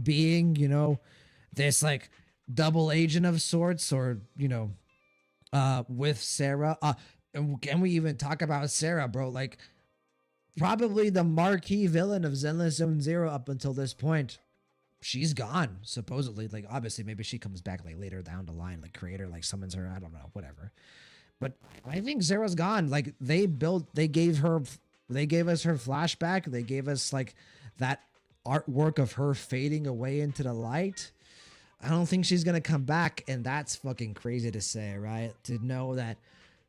Being, you know, this like double agent of sorts, or, you know, with Sarah. And can we even talk about Sarah, bro? Like, probably the marquee villain of Zenless Zone Zero up until this point. She's gone, supposedly. Like, obviously, maybe she comes back like later down the line, like creator like summons her. I don't know, whatever. But I think Sarah's gone. Like, they gave us her flashback. They gave us like that artwork of her fading away into the light. I don't think she's gonna come back, and that's fucking crazy to say, right? To know that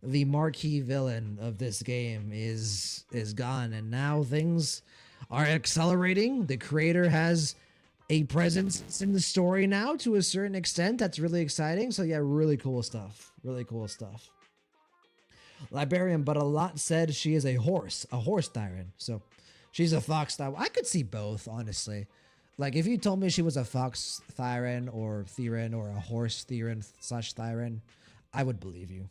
the marquee villain of this game is gone, and now things are accelerating. The creator has a presence in the story now to a certain extent. That's really exciting. So yeah, really cool stuff. Really cool stuff. Librarian, but a lot said she is a horse tyrant. So she's a fox tyrant. I could see both, honestly. Like, if you told me she was a fox Thyran or a horse Thyran / Thyran, I would believe you.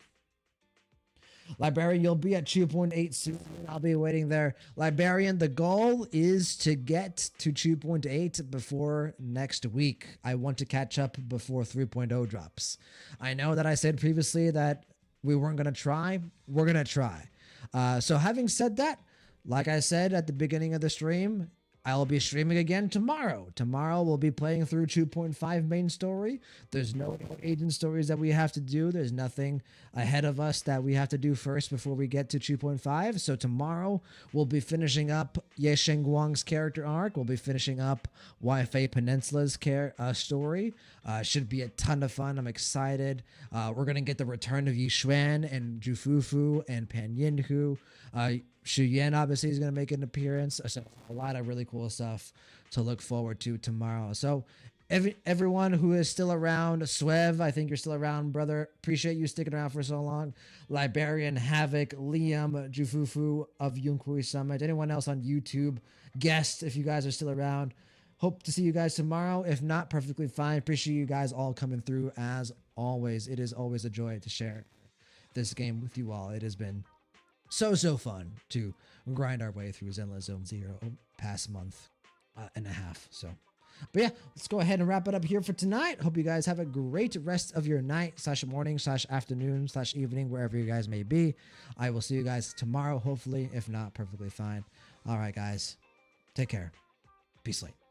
Librarian, you'll be at 2.8 soon. I'll be waiting there. Librarian, the goal is to get to 2.8 before next week. I want to catch up before 3.0 drops. I know that I said previously that we weren't going to try. We're going to try. So having said that, like I said at the beginning of the stream, I'll be streaming again tomorrow. Tomorrow we'll be playing through 2.5 main story. There's no agent stories that we have to do. There's nothing ahead of us that we have to do first before we get to 2.5. So tomorrow we'll be finishing up Ye Shengguang's character arc. We'll be finishing up Wi-Fi Peninsula's story. Should be a ton of fun. I'm excited. We're going to get the return of Yixuan and Jufufu and Pan Yinhu. Shu Yan obviously is going to make an appearance. So a lot of really cool stuff to look forward to tomorrow. So everyone who is still around, Swev, I think you're still around, brother. Appreciate you sticking around for so long. Librarian, Havoc, Liam, Jufufu of Yunkui Summit. Anyone else on YouTube, guests, if you guys are still around. Hope to see you guys tomorrow. If not, perfectly fine. Appreciate you guys all coming through as always. It is always a joy to share this game with you all. It has been so fun to grind our way through Zenless Zone Zero past month and a half. So, but yeah, let's go ahead and wrap it up here for tonight. Hope you guys have a great rest of your night / morning / afternoon / evening, wherever you guys may be. I will see you guys tomorrow, hopefully. If not, perfectly fine. All right, guys, take care. Peace, late.